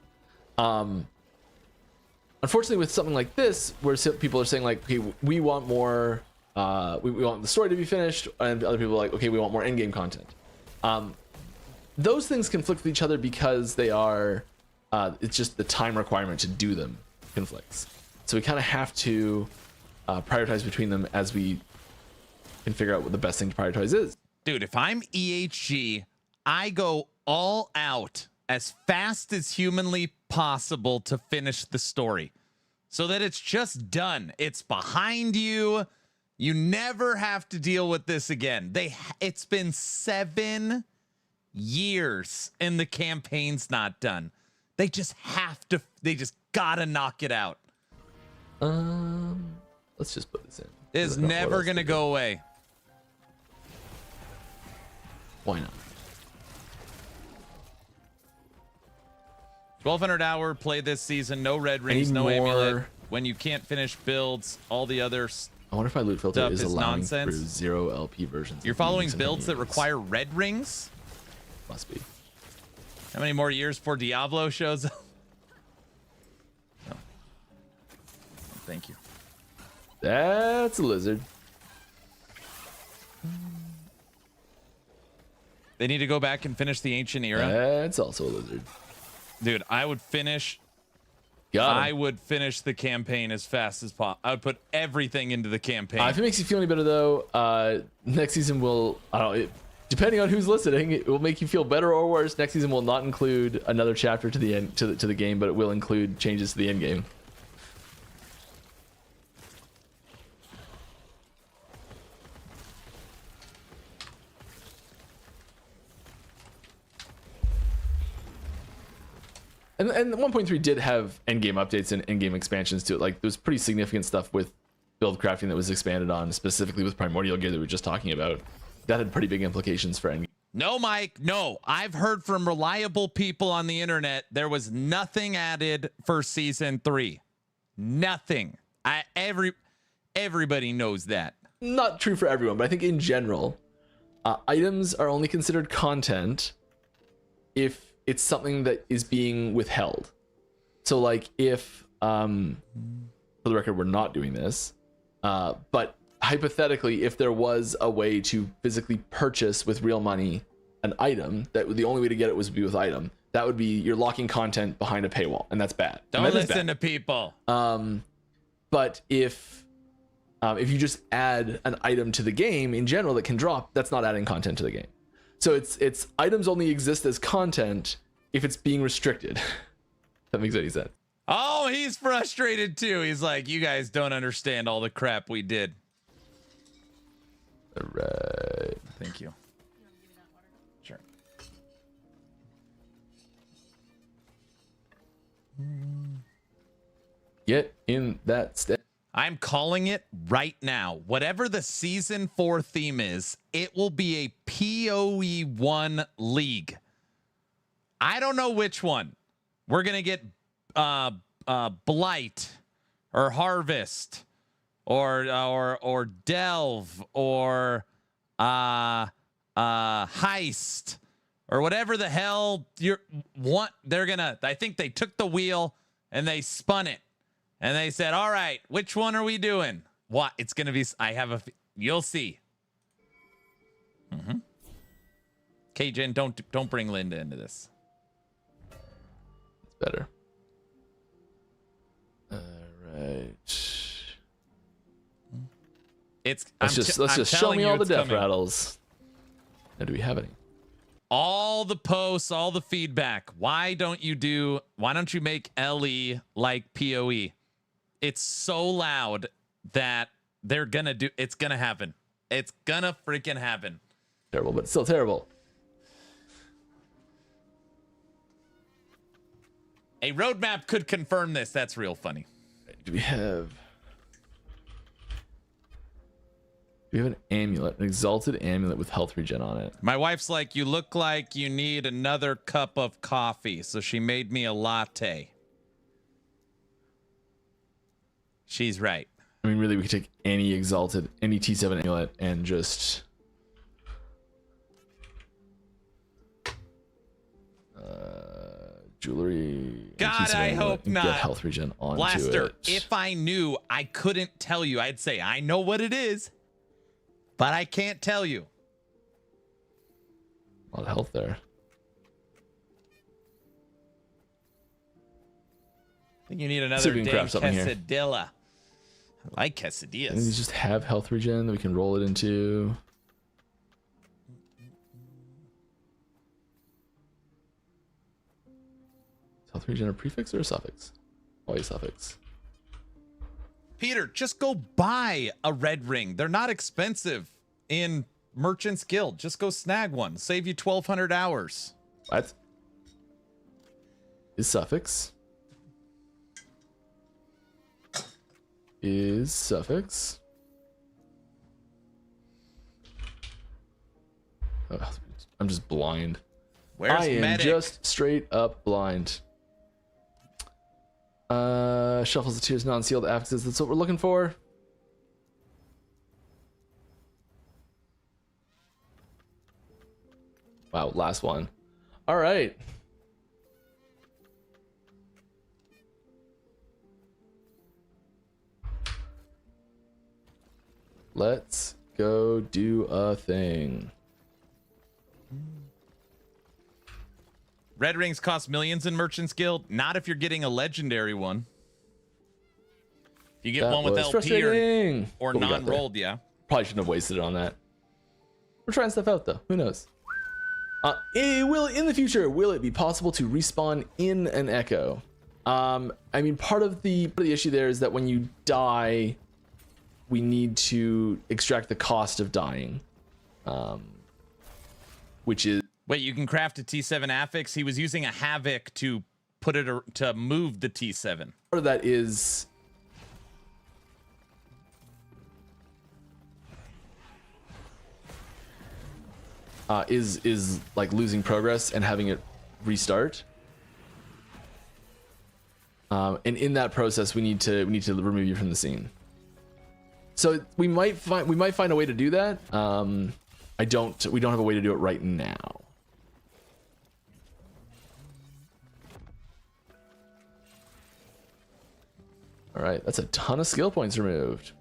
Unfortunately, with something like this, where people are saying like, okay, we want more, we want the story to be finished, and other people are like, okay, we want more endgame content. Those things conflict with each other because they are, it's just the time requirement to do them conflicts. So we kind of have to prioritize between them as we can figure out what the best thing to prioritize is. Dude, if I'm EHG, I go all out as fast as humanly possible to finish the story so that it's just done. It's behind you. You never have to deal with this again. It's been 7 years and the campaign's not done. They just gotta knock it out. Let's just put this in. It's never gonna go away. Why not? 1,200 hour play this season. No red rings, no amulet. When you can't finish builds, all the other I wonder if my loot filter stuff is is allowing nonsense. through 0 LP versions. You're following builds that require red rings? Must be. How many more years before Diablo shows up? No. Thank you. That's a lizard. They need to go back and finish the ancient era. That's also a lizard. Dude, I would finish the campaign as fast as possible. I would put everything into the campaign. If it makes you feel any better, though, next season will, I don't know, depending on who's listening, it will make you feel better or worse. Next season will not include another chapter to the end to the game, but it will include changes to the end game. And 1.3 did have endgame updates and endgame expansions to it. Like, there was pretty significant stuff with build crafting that was expanded on, specifically with primordial gear that we were just talking about. That had pretty big implications for endgame. No, Mike, no. I've heard from reliable people on the internet there was nothing added for season 3. Nothing. Everybody knows that. Not true for everyone, but I think in general, items are only considered content if it's something that is being withheld. So like if, for the record, we're not doing this, but hypothetically, if there was a way to physically purchase with real money an item, that the only way to get it was to be with item, that would be you're locking content behind a paywall, and that's bad. Don't listen to people. But if you just add an item to the game in general that can drop, that's not adding content to the game. So it's items only exist as content if it's being restricted. That makes any sense. Oh, he's frustrated too. He's like, you guys don't understand all the crap we did. All right. Thank you. Sure. Get in that state. I'm calling it right now. Whatever the season 4 theme is, it will be a PoE1 league. I don't know which one. We're going to get Blight or Harvest or Delve or Heist or whatever the hell you want. I think they took the wheel and they spun it. And they said, all right, which one are we doing? What? It's going to be, you'll see. Okay, Jen, don't bring Linda into this. Let's just show me all the death rattles. Now, do we have any? All the posts, all the feedback. Why don't you make LE like PoE? It's so loud that it's gonna happen. It's gonna freaking happen. Terrible, but still terrible. A roadmap could confirm this. That's real funny. Do we have an amulet, an exalted amulet with health regen on it? My wife's like, you look like you need another cup of coffee, so she made me a latte. She's right. I mean, really, we could take any T7 amulet and just jewelry. God, I hope not. Get health regen onto Blaster, it. if I knew, I couldn't tell you. I'd say I know what it is, but I can't tell you. A lot of health there. I think you need another damn quesadilla. I like quesadillas. And these just have health regen that we can roll it into. Health regen a prefix or a suffix? Always suffix. Peter, just go buy a red ring. They're not expensive in Merchant's Guild. Just go snag one. Save you 1,200 hours. What? Is suffix? Is suffix? Ugh, I'm just blind. Where's I am medic? just straight up blind. Shuffles the tiers, non-sealed affixes. That's what we're looking for. Wow, last one. All right. Let's go do a thing. Red rings cost millions in Merchant's Guild. Not if you're getting a legendary one. If you get one with LP or non-rolled, yeah. Probably shouldn't have wasted it on that. We're trying stuff out though. Who knows? In the future, will it be possible to respawn in an echo? I mean, part of the issue there is that when you die, we need to extract the cost of dying, which is. Wait, you can craft a T7 affix? He was using a Havoc to put it to move the T7. Part of that is like losing progress and having it restart. And in that process, we need to remove you from the scene. So we might find a way to do that. We don't have a way to do it right now. All right, that's a ton of skill points removed.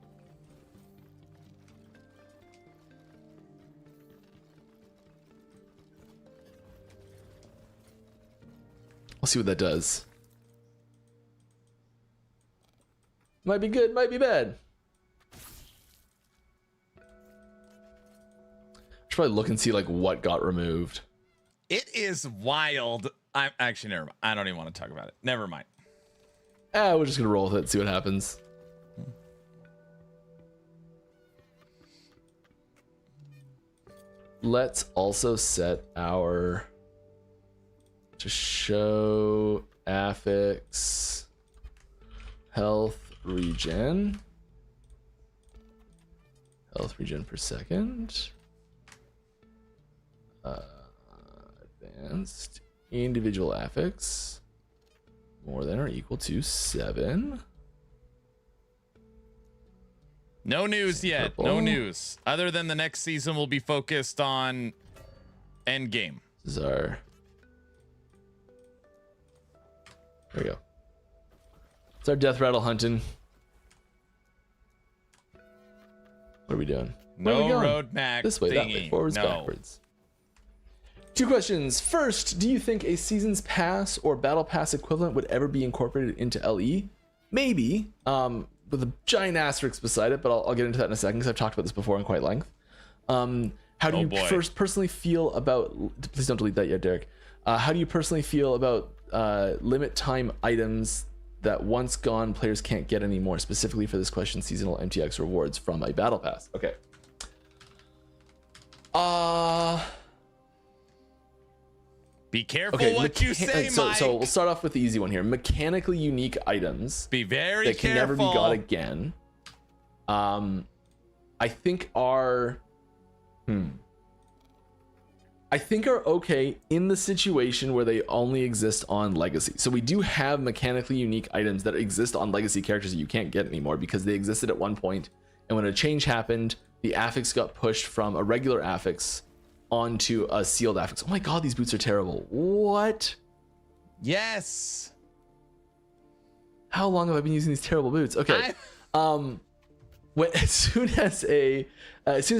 We'll see what that does. Might be good, might be bad. Should probably look and see like what got removed. It is wild. I'm actually never mind. I don't even want to talk about it. Never mind. We're just gonna roll with it, see what happens. Let's also set our to show affix health regen per second. Advanced individual affix more than or equal to 7. No news yet. Purple. No news. Other than the next season will be focused on endgame. This is our. There we go. It's our death rattle hunting. What are we doing? No roadmap. This way, that way, forwards, backwards. 2 questions. First, do you think a season's pass or battle pass equivalent would ever be incorporated into LE? Maybe. with a giant asterisk beside it, but I'll get into that in a second because I've talked about this before in quite length. How do you personally feel about? Please don't delete that yet, Derek. How do you personally feel about limit time items that once gone players can't get anymore? Specifically for this question, seasonal MTX rewards from a battle pass. Okay. Be careful what you say, Mike. So we'll start off with the easy one here. Mechanically unique items. Be very that can never be got again. I think are okay in the situation where they only exist on Legacy. So we do have mechanically unique items that exist on Legacy characters that you can't get anymore because they existed at one point, and when a change happened, the affix got pushed from a regular affix onto a sealed affix. Oh my god, these boots are terrible. What? Yes. How long have I been using these terrible boots? Okay. As soon as an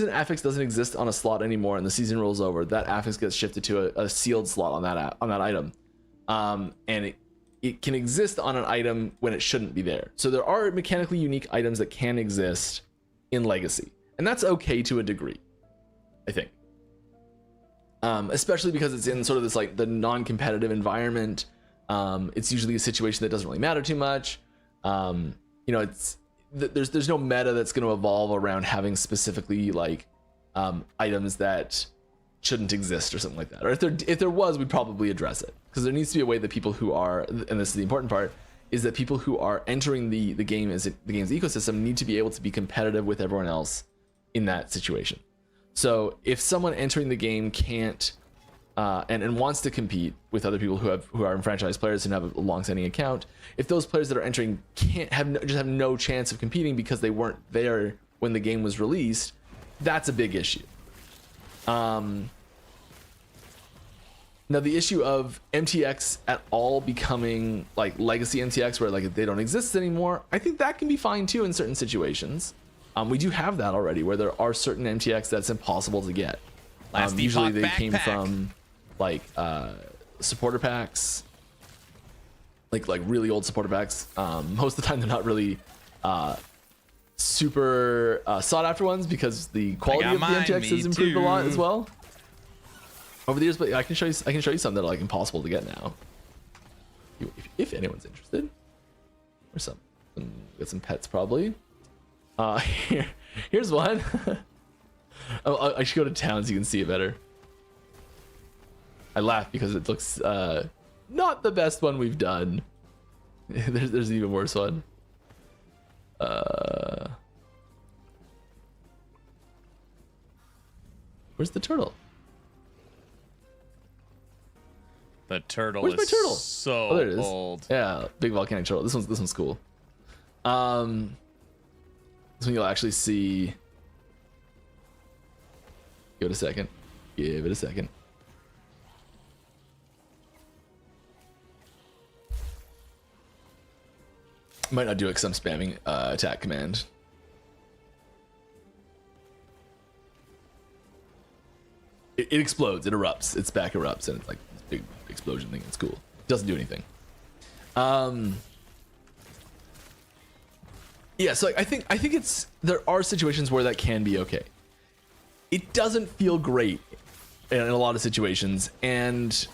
affix doesn't exist on a slot anymore and the season rolls over, that affix gets shifted to a sealed slot on that item, and it can exist on an item when it shouldn't be there. So there are mechanically unique items that can exist in Legacy, and that's okay to a degree, I think. Especially because it's in sort of this like the non-competitive environment. It's usually a situation that doesn't really matter too much. There's no meta that's going to evolve around having specifically like items that shouldn't exist or something like that. Or if there was, we'd probably address it, because there needs to be a way that people who are, and this is the important part, is that people who are entering the game as the game's ecosystem need to be able to be competitive with everyone else in that situation. So if someone entering the game can't and wants to compete with other people who are enfranchised players and have a long-standing account, if those players that are entering can't have no chance of competing because they weren't there when the game was released, that's a big issue. Now the issue of MTX at all becoming like Legacy MTX, where like they don't exist anymore, I think that can be fine too in certain situations. We do have that already, where there are certain MTX that's impossible to get. Usually they came from like supporter packs, like really old supporter packs. Most of the time they're not really super sought after ones because the quality of the MTX has improved a lot as well over the years. But I can show you some that are like impossible to get now, if anyone's interested. Or some get some pets probably. Here's one. Oh, I should go to town so you can see it better. I laugh because it looks not the best one we've done. There's an even worse one. Where's the turtle? The turtle. Where's my turtle? So there it is. old. Yeah, big volcanic turtle. This one's cool. This one you'll actually see. Give it a second. Might not do it because I'm spamming attack command. It explodes. It erupts. Its back erupts, and it's like this big explosion thing. It's cool. It doesn't do anything. Yeah, so I think there are situations where that can be okay. It doesn't feel great in a lot of situations, and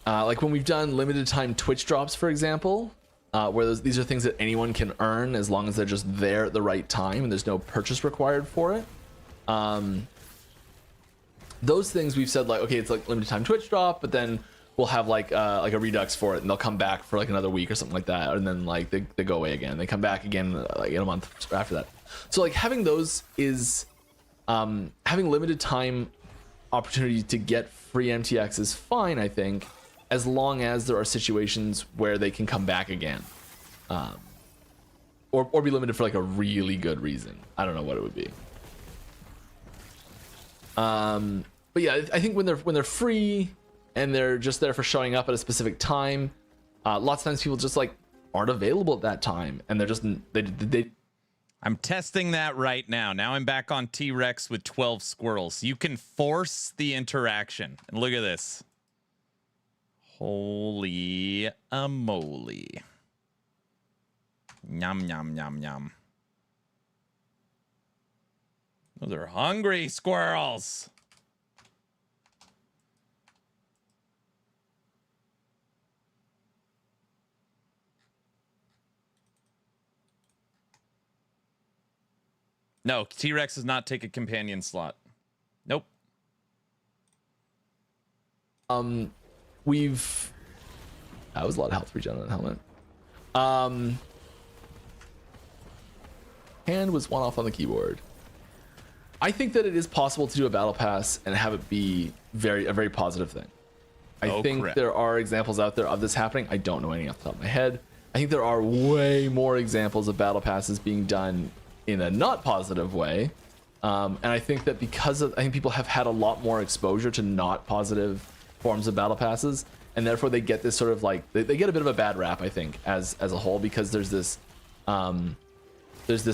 like when we've done limited time Twitch drops, for example, where these are things that anyone can earn as long as they're just there at the right time and there's no purchase required for it. Those things we've said like, okay, it's like limited time Twitch drop, but then we'll have like a redux for it, and they'll come back for like another week or something like that, and then like they go away again. They come back again like in a month after that. So like having those is having limited time opportunity to get free MTX is fine, I think, as long as there are situations where they can come back again, or be limited for like a really good reason. I don't know what it would be. But yeah, I think when they're free and they're just there for showing up at a specific time, lots of times people just like aren't available at that time, and they're just they I'm testing that right now. Now I'm back on T-Rex with 12 squirrels. You can force the interaction. And look at this. Holy moly. Yum, yum, yum, yum. Those are hungry squirrels. No, T-Rex does not take a companion slot. Nope. We've... That was a lot of health regen on that helmet. Hand was one off on the keyboard. I think that it is possible to do a battle pass and have it be a very positive thing. I think crap. there are examples out there of this happening. I don't know any off the top of my head. I think there are way more examples of battle passes being done in a not positive way. And I think that I think people have had a lot more exposure to not positive forms of battle passes, and therefore they get this sort of like, they get a bit of a bad rap, I think, as a whole, because there's this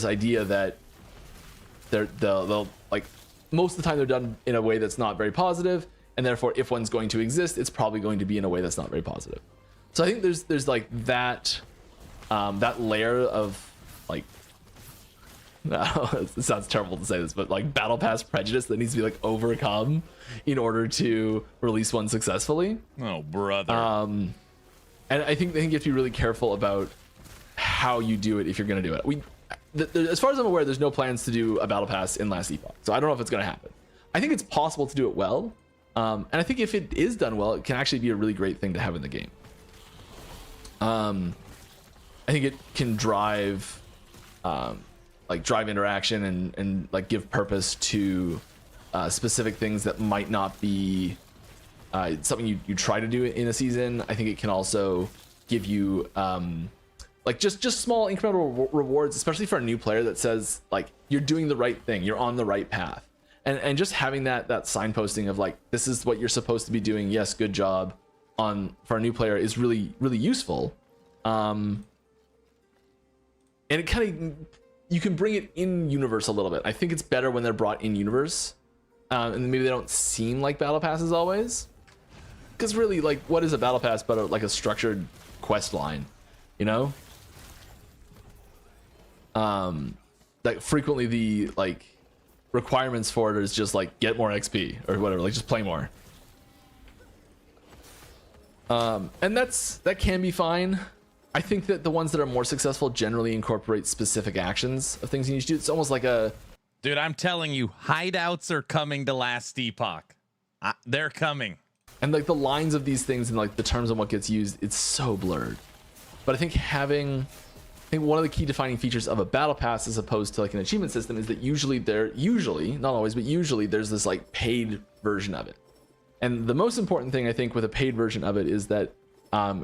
idea that they'll like, most of the time they're done in a way that's not very positive, and therefore if one's going to exist, it's probably going to be in a way that's not very positive. So I think there's like that layer of like, it sounds terrible to say this, but like battle pass prejudice that needs to be like overcome in order to release one successfully. Oh, brother. And I think you have to be really careful about how you do it if you're going to do it. As far as I'm aware, there's no plans to do a battle pass in Last Epoch, so I don't know if it's going to happen. I think it's possible to do it well, and I think if it is done well, it can actually be a really great thing to have in the game. I think it can drive interaction and like give purpose to specific things that might not be something you try to do in a season. I think it can also give you like just small incremental rewards, especially for a new player, that says like you're doing the right thing, you're on the right path, and just having that signposting of like, this is what you're supposed to be doing, yes, good job, for a new player is really useful. And it kind of, you can bring it in universe a little bit. I think it's better when they're brought in universe, and maybe they don't seem like battle passes always, because really, like, what is a battle pass but like a structured quest line, you know? Like frequently the like requirements for it is just like get more XP or whatever, like just play more. And that can be fine. I think that the ones that are more successful generally incorporate specific actions of things you need to do. It's almost like a... Dude, I'm telling you, hideouts are coming to Last Epoch. They're coming. And like the lines of these things and like the terms on what gets used, it's so blurred. But I think one of the key defining features of a battle pass as opposed to like an achievement system is that usually, not always, but usually there's this like paid version of it. And the most important thing I think with a paid version of it is that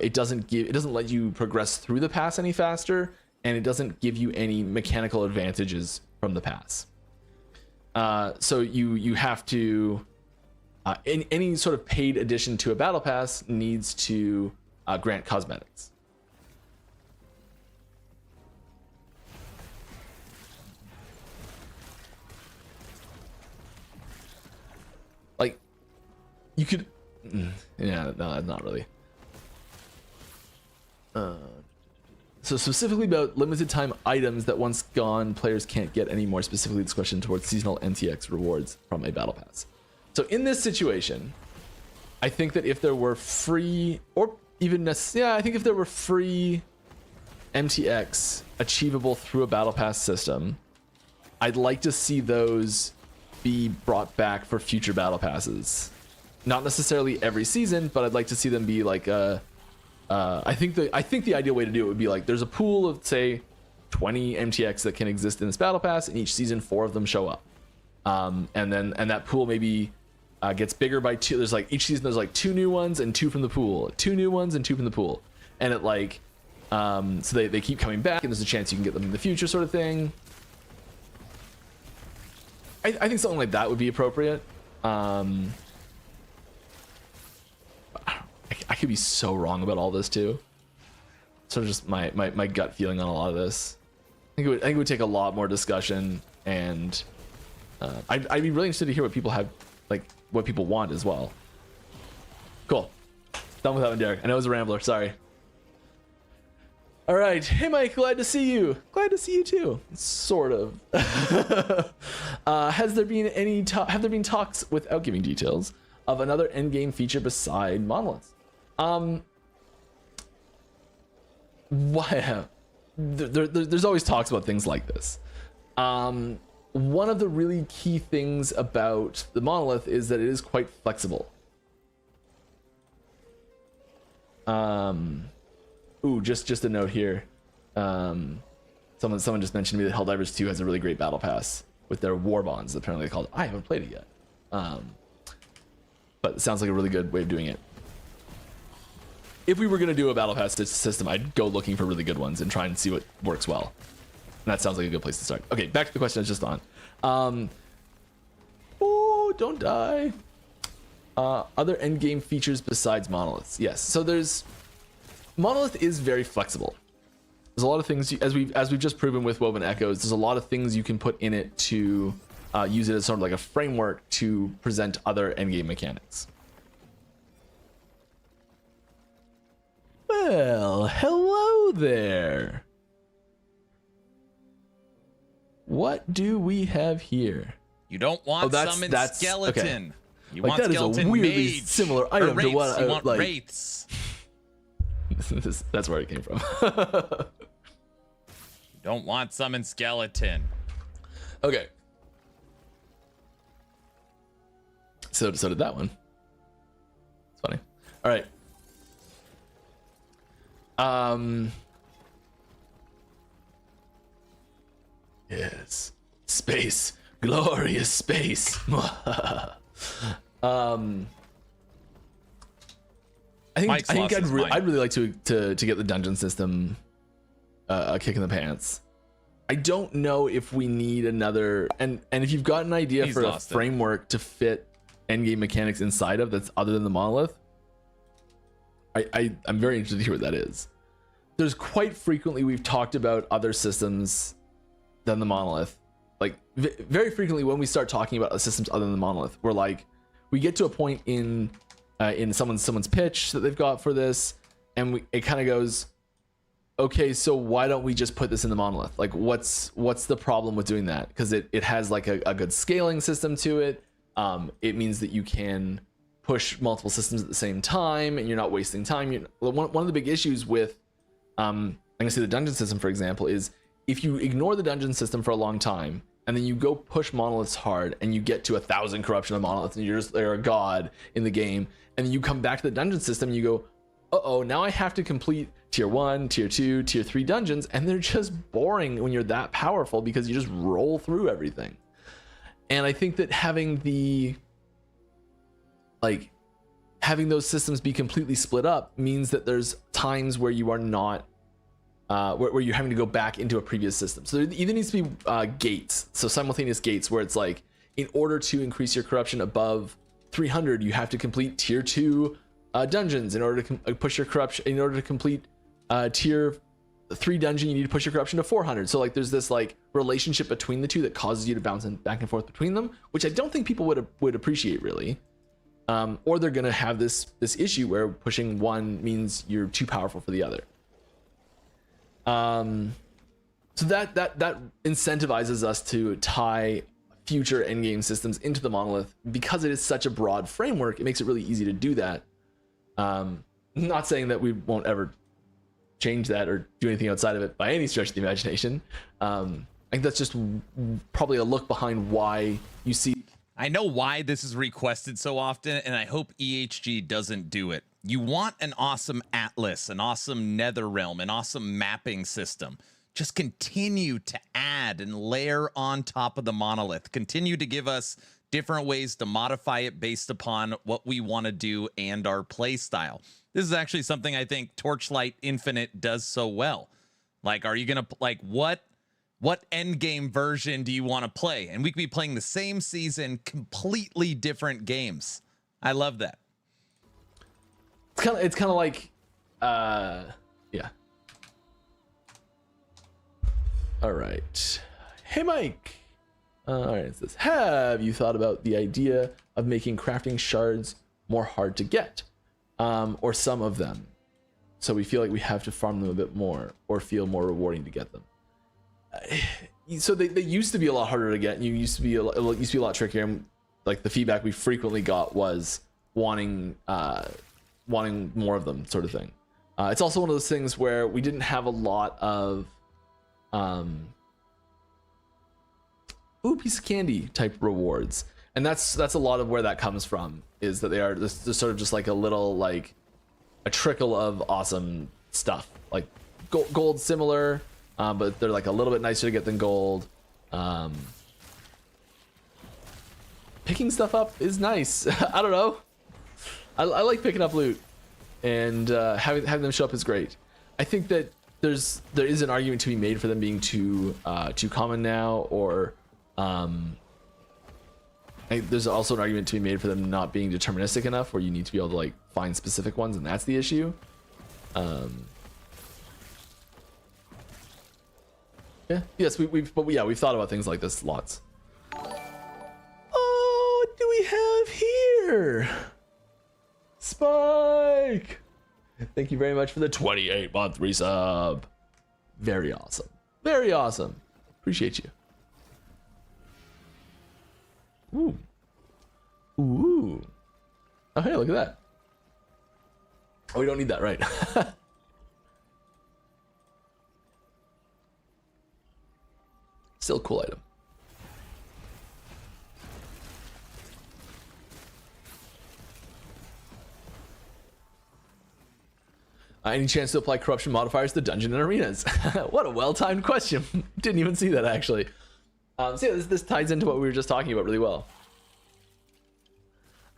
it doesn't let you progress through the pass any faster, and it doesn't give you any mechanical advantages from the pass. So you have to in any sort of paid addition to a battle pass needs to grant cosmetics. Like you could, yeah, no, not really. So specifically about limited time items that once gone, players can't get any more. Specifically this question towards seasonal MTX rewards from a battle pass. So in this situation, I think that if there were free, or even I think if there were free MTX achievable through a battle pass system, I'd like to see those be brought back for future battle passes. Not necessarily every season, but I'd like to see them be like a I think the ideal way to do it would be like there's a pool of say 20 MTX that can exist in this battle pass, and each season 4 of them show up, and that pool maybe gets bigger by 2. There's like each season there's like 2 new ones and 2 from the pool, 2 new ones and 2 from the pool, and it like so they keep coming back, and there's a chance you can get them in the future, sort of thing. I think something like that would be appropriate. I could be so wrong about all this too. Sort of just my gut feeling on a lot of this. I think it would take a lot more discussion, and I'd be really interested to hear what people have, like what people want as well. Cool. Done with that one, Derek. I know it was a rambler. Sorry. All right. Hey, Mike. Glad to see you. Glad to see you too. Sort of. Has there been have there been talks, without giving details, of another endgame feature beside monoliths? Why? There's always talks about things like this. One of the really key things about the monolith is that it is quite flexible. Ooh, just a note here. Someone just mentioned to me that Helldivers 2 has a really great battle pass with their war bonds. Apparently they called it. I haven't played it yet. But it sounds like a really good way of doing it. If we were going to do a battle pass system, I'd go looking for really good ones and try and see what works well. And that sounds like a good place to start. Okay, back to the question I was just on. Oh, don't die. Other endgame features besides monoliths. Yes, so monolith is very flexible. There's a lot of things, as we've just proven with Woven Echoes, there's a lot of things you can put in it to use it as sort of like a framework to present other endgame mechanics. Well, hello there. What do we have here? You don't want summon skeleton. Okay. You like, want that skeleton is a weirdly mage, similar item wraiths. to what you want like. wraiths. That's where it came from. You don't want summon skeleton. Okay. So did that one. It's funny. All right. Yes. Space. Glorious space. I think I'd really like to get the dungeon system a kick in the pants. I don't know if we need another, and if you've got an idea for a framework to fit endgame mechanics inside of that's other than the monolith, I'm very interested to hear what that is. There's quite frequently we've talked about other systems than the monolith. Like very frequently when we start talking about systems other than the monolith, we're like, we get to a point in someone's pitch that they've got for this, and it kind of goes, okay, so why don't we just put this in the monolith? Like, what's the problem with doing that? Because it has like a good scaling system to it. It means that you can push multiple systems at the same time, and you're not wasting time. One of the big issues with, I'm gonna say the dungeon system, for example, is if you ignore the dungeon system for a long time, and then you go push monoliths hard, and you get to 1,000 corruption of monoliths, and you're a god in the game, and then you come back to the dungeon system, and you go, uh-oh, now I have to complete tier 1, tier 2, tier 3 dungeons, and they're just boring when you're that powerful because you just roll through everything. And I think that having those systems be completely split up means that there's times where you are not where you're having to go back into a previous system. So there either needs to be gates, so simultaneous gates, where it's like, in order to increase your corruption above 300, you have to complete tier 2 dungeons. In order to push your corruption, in order to complete tier 3 dungeon, you need to push your corruption to 400. So like there's this like relationship between the two that causes you to bounce back and forth between them, which I don't think people would appreciate really. Or they're gonna have this issue where pushing one means you're too powerful for the other. So that incentivizes us to tie future endgame systems into the monolith. Because it is such a broad framework, it makes it really easy to do that. Not saying that we won't ever change that or do anything outside of it by any stretch of the imagination. I think that's just probably a look behind why you see. I know why this is requested so often, and I hope EHG doesn't do it. You want an awesome atlas, an awesome nether realm, an awesome mapping system. Just continue to add and layer on top of the monolith. Continue to give us different ways to modify it based upon what we want to do and our play style. This is actually something I think Torchlight Infinite does so well. Like, are you going to, like, what endgame version do you want to play? And we could be playing the same season, completely different games. I love that. It's kind of like, yeah. All right. Hey, Mike. All right, it says, have you thought about the idea of making crafting shards more hard to get? Or some of them? so we feel like we have to farm them a bit more or feel more rewarding to get them. So they used to be a lot harder to get. You used to be a lot trickier. And like the feedback we frequently got was wanting more of them, sort of thing. It's also one of those things where we didn't have a lot of piece of candy type rewards, and that's a lot of where that comes from, is that they're sort of just like a little, like a trickle of awesome stuff, like gold similar, but they're like a little bit nicer to get than gold. Picking stuff up is nice. I don't know, I like picking up loot, and having them show up is great. I think that there is an argument to be made for them being too common now, or there's also an argument to be made for them not being deterministic enough, where you need to be able to like find specific ones, and that's the issue. Yes, we've thought about things like this lots. Oh, what do we have here? Spike! Thank you very much for the 28-month resub. Very awesome. Very awesome. Appreciate you. Ooh. Ooh. Oh, hey, look at that. Oh, we don't need that, right? Still a cool item. Any chance to apply corruption modifiers to dungeon and arenas? What a well-timed question. Didn't even see that, actually. So yeah, this ties into what we were just talking about really well.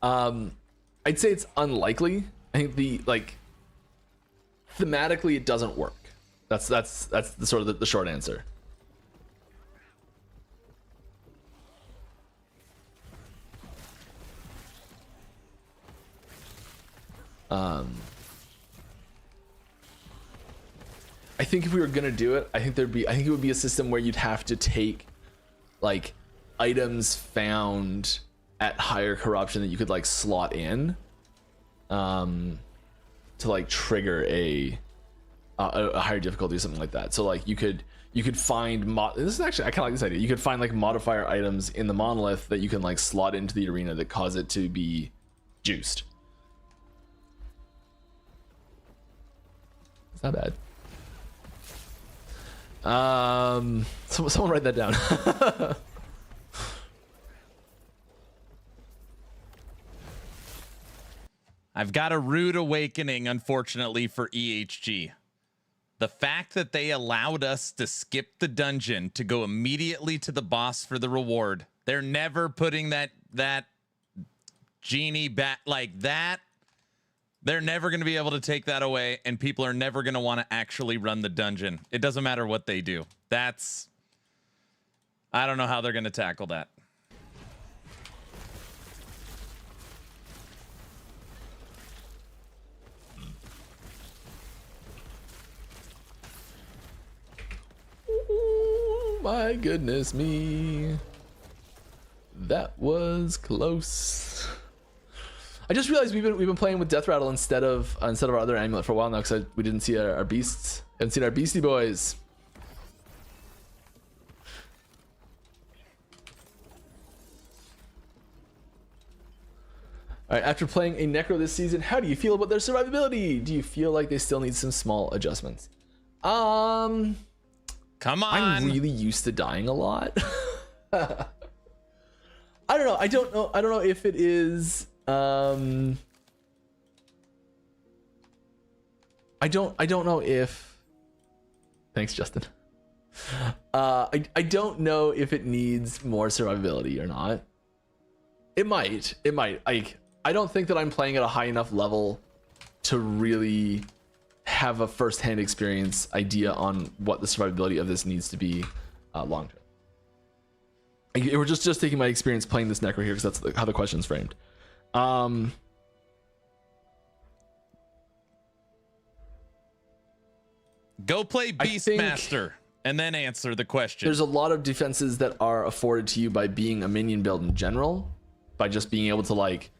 I'd say it's unlikely. I think thematically it doesn't work. That's the sort of the short answer. I think if we were gonna do it, I think it would be a system where you'd have to take like items found at higher corruption that you could like slot in to like trigger a higher difficulty or something like that. So like you could find this is actually, I kind of like this idea. You could find like modifier items in the monolith that you can like slot into the arena that cause it to be juiced. It's not bad. Someone write that down. I've got a rude awakening, unfortunately, for EHG. The fact that they allowed us to skip the dungeon to go immediately to the boss for the reward. They're never putting that genie back like that. They're never going to be able to take that away, and people are never going to want to actually run the dungeon. It doesn't matter what they do. I don't know how they're going to tackle that. Oh, my goodness me. That was close. I just realized we've been playing with Death Rattle instead of our other amulet for a while now, because we didn't see our beasts. Haven't seen our beastie boys. All right, after playing a Necro this season, how do you feel about their survivability? Do you feel like they still need some small adjustments? Come on. I'm really used to dying a lot. I don't know. I don't know if it is. I don't know if. Thanks, Justin. I don't know if it needs more survivability or not. It might. I don't think that I'm playing at a high enough level to really have a first-hand experience idea on what the survivability of this needs to be long term. We're just taking my experience playing this Necro here, because that's how the question's framed. Go play Beastmaster and then answer the question. There's a lot of defenses that are afforded to you by being a minion build in general, by just being able to like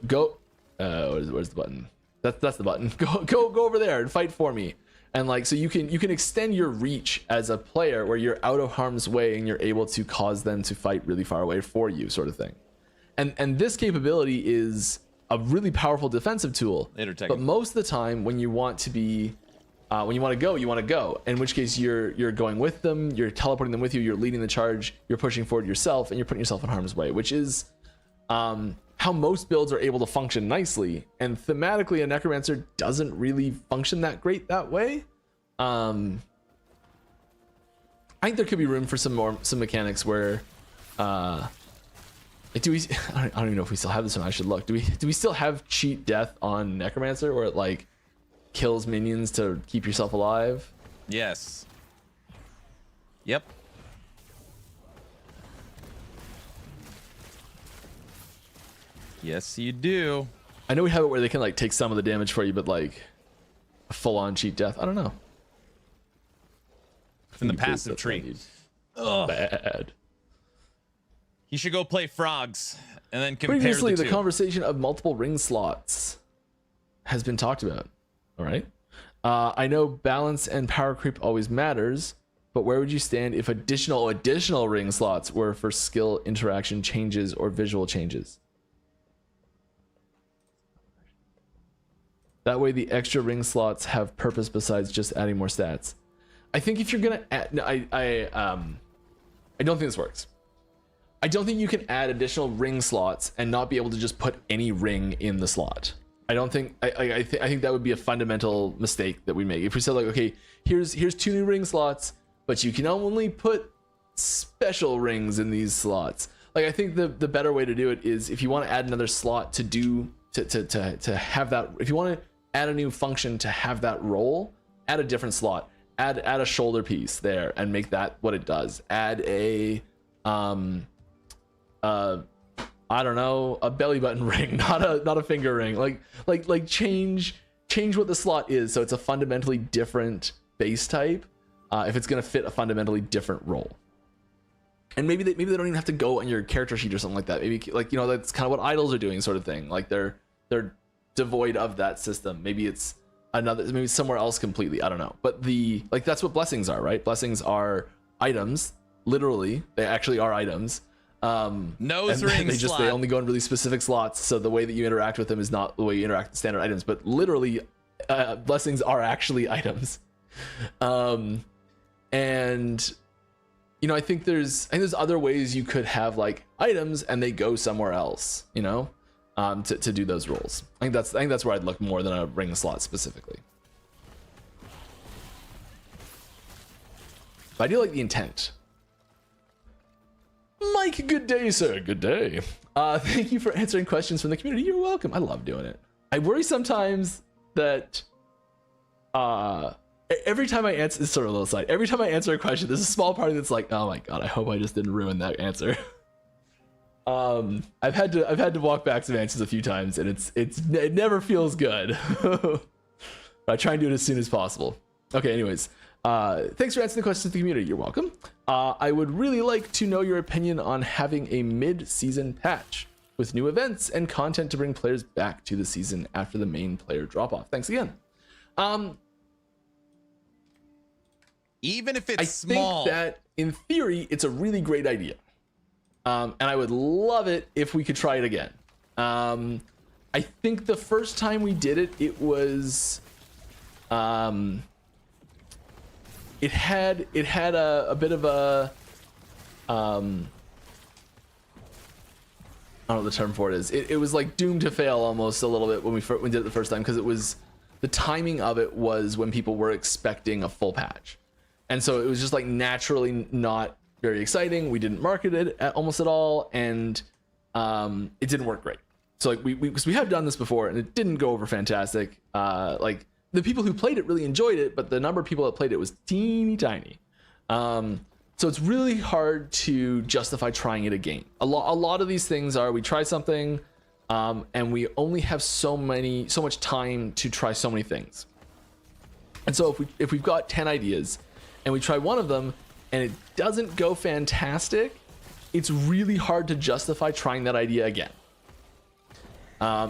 go where's the button? That's the button. Go over there and fight for me. And like, so you can extend your reach as a player where you're out of harm's way and you're able to cause them to fight really far away for you, sort of thing. And this capability is a really powerful defensive tool. But most of the time, when you want to be, when you want to go. In which case, you're going with them, you're teleporting them with you, you're leading the charge, you're pushing forward yourself, and you're putting yourself in harm's way, which is how most builds are able to function nicely. And thematically, a Necromancer doesn't really function that great that way. I think there could be room for some mechanics where, do we? I don't even know if we still have this one. I should look. Do we still have cheat death on Necromancer, where it like kills minions to keep yourself alive? Yes. Yep. Yes, you do. I know we have it where they can like take some of the damage for you, but like a full-on cheat death, I don't know. In the passive tree. Oh, bad. You should go play frogs and then compare Previously, the the two. conversation of multiple ring slots has been talked about. All right. I know balance and power creep always matters, but where would you stand if additional ring slots were for skill interaction changes or visual changes? That way, the extra ring slots have purpose besides just adding more stats. I think if you're gonna add, no, I don't think this works. I don't think you can add additional ring slots and not be able to just put any ring in the slot. I don't think. I think that would be a fundamental mistake that we make if we said like, okay, here's 2 new ring slots, but you can only put special rings in these slots. Like, I think the better way to do it is if you want to add another slot to do to have that. If you want to add a new function to have that role, add a different slot. Add a shoulder piece there and make that what it does. Add a I don't know, a belly button ring, not a finger ring. Like change what the slot is so it's a fundamentally different base type. If it's gonna fit a fundamentally different role. And maybe they don't even have to go on your character sheet or something like that. Maybe like, you know, that's kind of what idols are doing, sort of thing. Like they're devoid of that system. Maybe it's maybe somewhere else completely. I don't know. But that's what blessings are, right? Blessings are items. Literally, they actually are items. Nose ring slot. They only go in really specific slots. So the way that you interact with them is not the way you interact with standard items. But literally, blessings are actually items. And you know, I think there's other ways you could have like items and they go somewhere else. You know. To do those roles. I think that's where I'd look more than a ring slot specifically. But I do like the intent. Mike, good day, sir. Good day. Thank you for answering questions from the community. You're welcome. I love doing it. I worry sometimes that every time I answer, this is sort of a little side. Every time I answer a question, there's a small part that's like, oh my god, I hope I just didn't ruin that answer. I've had to walk back some answers a few times, and it never feels good. But I try and do it as soon as possible. Okay, anyways, thanks for answering the questions to the community. You're welcome. I would really like to know your opinion on having a mid-season patch with new events and content to bring players back to the season after the main player drop-off. Thanks again. Even if it's I small. think that in theory, it's a really great idea. And I would love it if we could try it again. I think the first time we did it, it was, it had a bit of a, I don't know what the term for it is. It was like doomed to fail almost a little bit when we did it the first time, because it was, the timing of it was when people were expecting a full patch. And so it was just like naturally not very exciting. We didn't market it almost at all, and it didn't work great. So like because we have done this before and it didn't go over fantastic. Like the people who played it really enjoyed it, but the number of people that played it was teeny tiny. So it's really hard to justify trying it again. A lot of these things are, we try something and we only have so much time to try so many things. And so if we've got 10 ideas and we try one of them and it doesn't go fantastic, it's really hard to justify trying that idea again.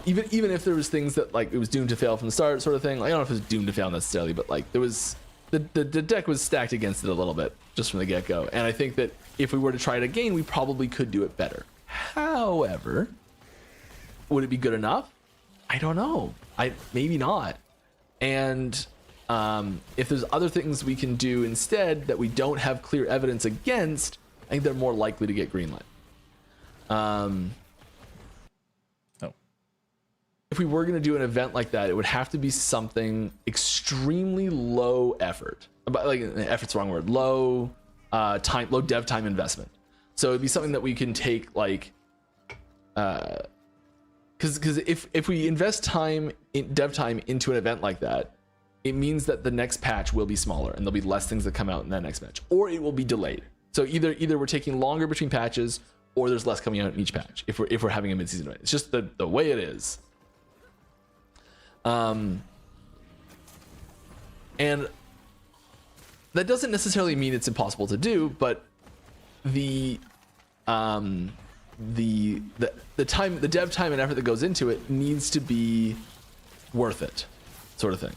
Even if there was things that like it was doomed to fail from the start, sort of thing. Like, I don't know if it was doomed to fail necessarily, but like there was the deck was stacked against it a little bit just from the get go. And I think that if we were to try it again, we probably could do it better. However, would it be good enough? I don't know. Maybe not. And if there's other things we can do instead that we don't have clear evidence against, I think they're more likely to get greenlit. If we were going to do an event like that, it would have to be something extremely low effort. Like, effort's the wrong word. Low dev time investment. So it'd be something that we can take like, because if we invest dev time into an event like that, it means that the next patch will be smaller and there'll be less things that come out in that next patch, or it will be delayed. So either we're taking longer between patches, or there's less coming out in each patch if we're having a mid-season event. It's just the way it is. And that doesn't necessarily mean it's impossible to do, but the time, the dev time and effort that goes into it needs to be worth it, sort of thing.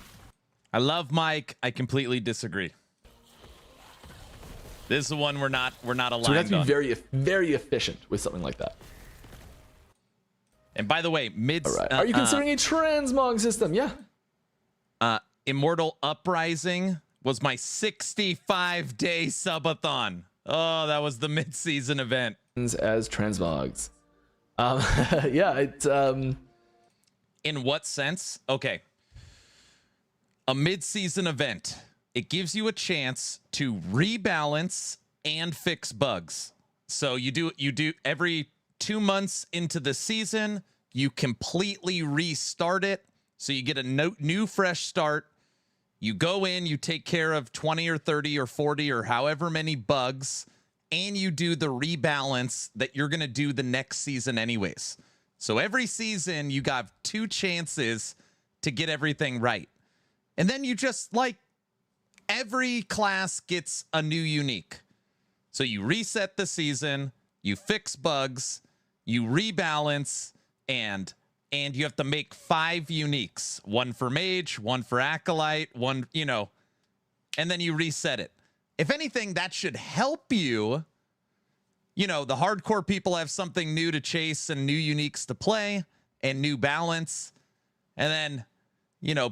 I love Mike. I completely disagree. This is the one we're not aligned So we have to be on. very, very efficient with something like that. And by the way, All right. Are you considering a transmog system? Yeah. Immortal Uprising was my 65-day subathon. Oh, that was the mid-season event. As transmogs. Yeah, it's In what sense? Okay. A mid-season event. It gives you a chance to rebalance and fix bugs. So you do every 2 months into the season, you completely restart it. So you get a new fresh start. You go in, you take care of 20 or 30 or 40 or however many bugs, and you do the rebalance that you're going to do the next season anyways. So every season you got 2 chances to get everything right. And then you just like every class gets a new unique. So you reset the season, you fix bugs, you rebalance, and you have to make 5 uniques. 1 for Mage, 1 for Acolyte, 1, and then you reset it. If anything, that should help you. The hardcore people have something new to chase and new uniques to play and new balance. And then,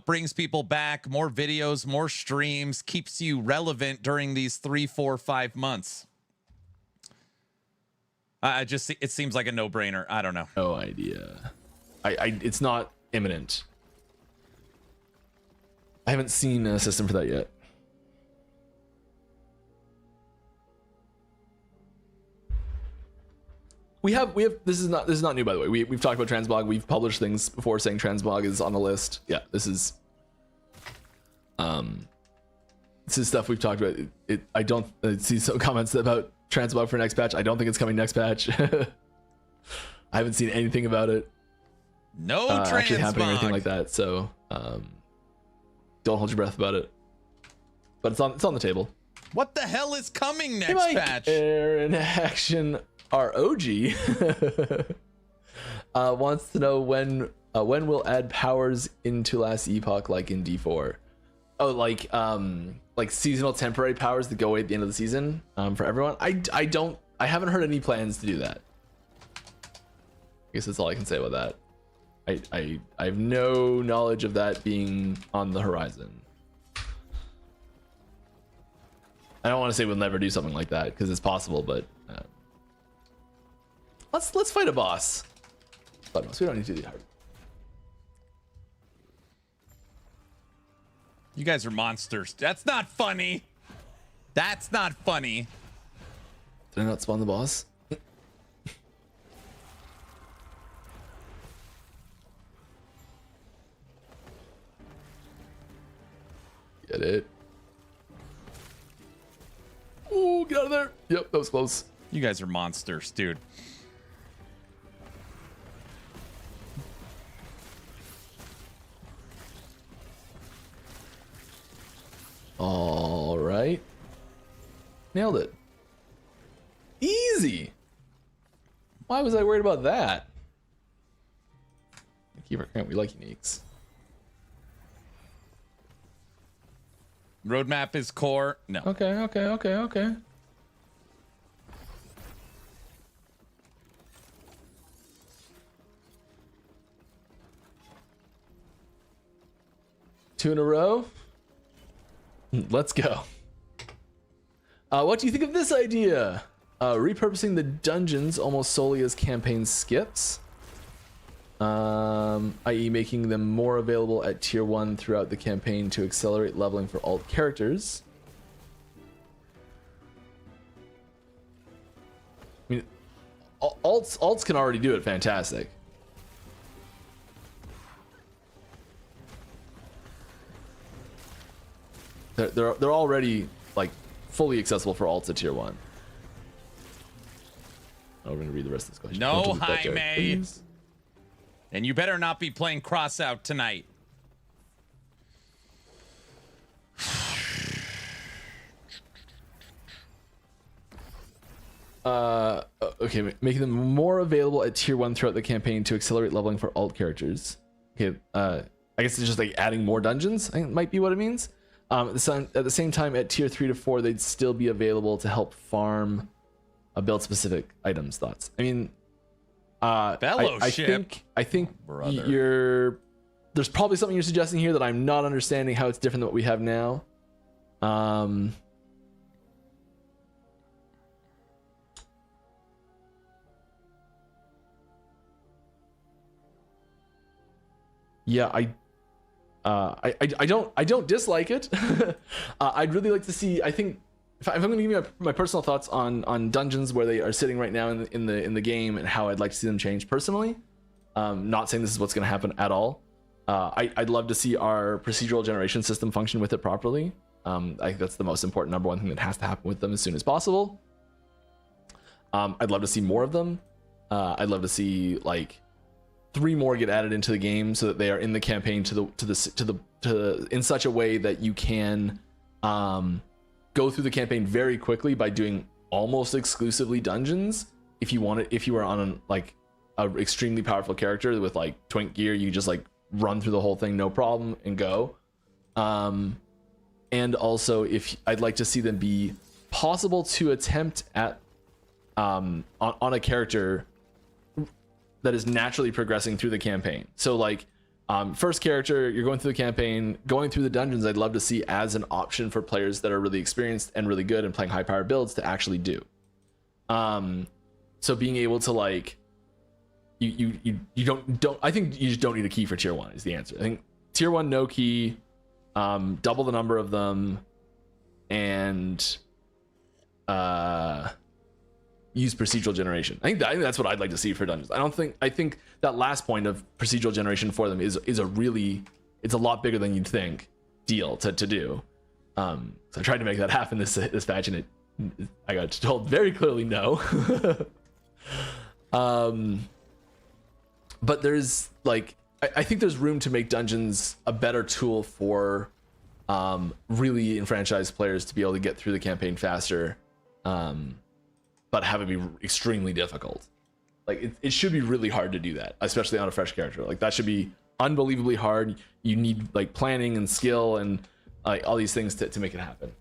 brings people back, more videos, more streams, keeps you relevant during these 3, 4, 5 months. It seems like a no-brainer. I don't know. no idea. It's not imminent. I haven't seen a system for that yet. We have this is not new, by the way. We've talked about transmog. We've published things before saying transmog is on the list. Yeah, this is stuff we've talked about. I don't see some comments about transmog for next patch. I don't think it's coming next patch. I haven't seen anything about it actually happening or anything like that. So don't hold your breath about it. But it's on the table. What the hell is coming next patch? Air in action. Our OG wants to know when we'll add powers into last epoch, like in D4. Oh, like seasonal temporary powers that go away at the end of the season for everyone. I haven't heard any plans to do that. I guess that's all I can say about that. I have no knowledge of that being on the horizon. I don't want to say we'll never do something like that because it's possible, but let's fight a boss. We don't need to do the hard. You guys are monsters. That's not funny. That's not funny. Did I not spawn the boss? Get it. Oh, get out of there. Yep, that was close. You guys are monsters, dude. All right. Nailed it. Easy. Why was I worried about that? Keeper Grant, we like uniques. Roadmap is core. No. Okay. Two in a row. Let's go. What do you think of this idea? Repurposing the dungeons almost solely as campaign skips, i.e. making them more available at tier 1 throughout the campaign to accelerate leveling for alt characters. I mean, alts can already do it fantastic. They're already like fully accessible for alts at tier 1. Oh, we're gonna read the rest of this question. No, Don't delete that, Jaime. Jared, please. And you better not be playing Crossout tonight. Okay, making them more available at tier 1 throughout the campaign to accelerate leveling for alt characters. Okay, I guess it's just like adding more dungeons. I think it might be what it means. At the same time, at tier 3 to 4, they'd still be available to help farm build specific items. Thoughts? I mean, Fellowship. I think Brother. there's probably something you're suggesting here that I'm not understanding how it's different than what we have now. Yeah, I don't dislike it. I'd really like to see. I think if I'm going to give you my personal thoughts on dungeons where they are sitting right now in the game and how I'd like to see them change personally. Not saying this is what's going to happen at all. I'd love to see our procedural generation system function with it properly. I think that's the most important number one thing that has to happen with them as soon as possible. I'd love to see more of them. I'd love to see like 3 more get added into the game so that they are in the campaign in such a way that you can go through the campaign very quickly by doing almost exclusively dungeons. If you were on a extremely powerful character with like twink gear, you just like run through the whole thing no problem and go. And also, if I'd like to see them be possible to attempt at on a character that is naturally progressing through the campaign. So like first character, you're going through the campaign, going through the dungeons, I'd love to see as an option for players that are really experienced and really good and playing high power builds to actually do. So being able to like you don't I think you just don't need a key for tier 1 is the answer. I think tier 1 no key, double the number of them, and use procedural generation. I think that's what I'd like to see for dungeons. I think that last point of procedural generation for them is it's a lot bigger than you'd think deal to do. So I tried to make that happen this patch, and I got told very clearly no. But there's like I think there's room to make dungeons a better tool for really enfranchised players to be able to get through the campaign faster. But have it be extremely difficult. Like it should be really hard to do that, especially on a fresh character. Like that should be unbelievably hard. You need like planning and skill and like all these things to make it happen.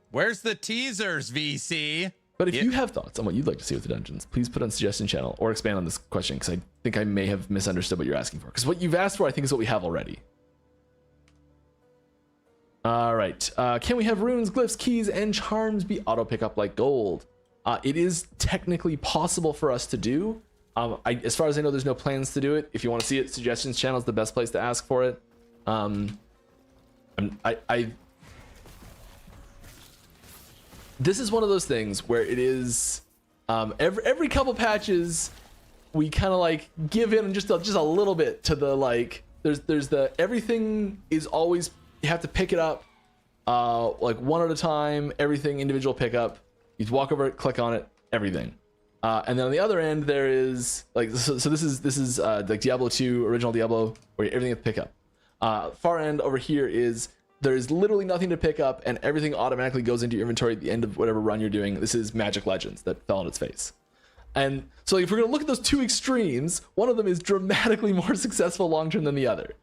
Where's the teasers, VC? But if you have thoughts on what you'd like to see with the dungeons, please put on suggestion channel or expand on this question, because I think I may have misunderstood what you're asking for. Because what you've asked for, I think, is what we have already. All right. Can we have runes, glyphs, keys, and charms be auto pickup like gold? It is technically possible for us to do. As far as I know, there's no plans to do it. If you want to see it, suggestions channel is the best place to ask for it. This is one of those things where it is every couple patches we kind of like give in just a little bit to the like. There's the everything is always. You have to pick it up like one at a time, everything individual pickup. You walk over it, click on it, everything. And then on the other end, there is like, so this is like Diablo 2, original Diablo, where everything you have to pick up. Far end over here is there's literally nothing to pick up and everything automatically goes into your inventory at the end of whatever run you're doing. This is Magic Legends that fell on its face. And so if we're gonna look at those two extremes, one of them is dramatically more successful long term than the other.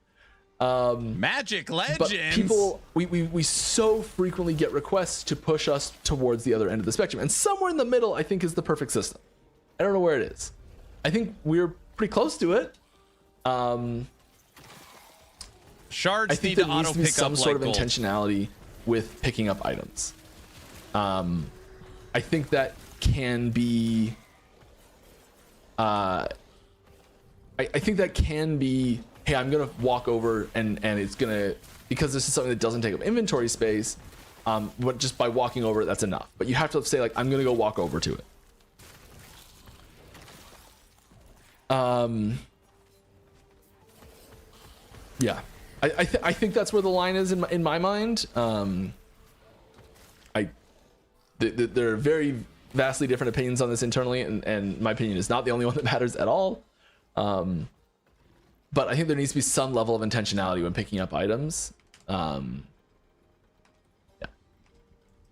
Magic Legends. But people, we so frequently get requests to push us towards the other end of the spectrum, and somewhere in the middle, I think, is the perfect system. I don't know where it is. I think we're pretty close to it. Shards I think need there to needs auto to be pick some up sort like of gold. intentionality with picking up items. I think that can be. I think that can be. Hey, I'm gonna walk over and it's gonna, because this is something that doesn't take up inventory space. But just by walking over it, that's enough. But you have to say like, I'm gonna go walk over to it. Yeah, I think that's where the line is in my mind. There are very vastly different opinions on this internally, and my opinion is not the only one that matters at all. But I think there needs to be some level of intentionality when picking up items. Yeah.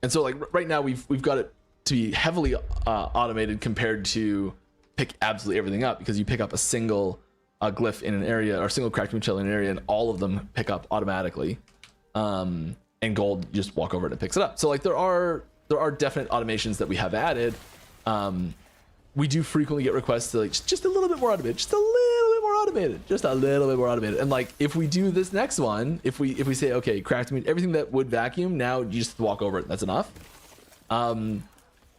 And so like right now we've got it to be heavily automated compared to pick absolutely everything up, because you pick up a single glyph in an area or a single cracked material in an area and all of them pick up automatically. And gold, you just walk over it and picks it up. So like there are definite automations that we have added. We do frequently get requests to like just a little bit more automated, just a little bit more automated, just a little bit more automated. And like if we do this next one, if we say okay, cracked meat, everything that would vacuum, now you just walk over it, that's enough.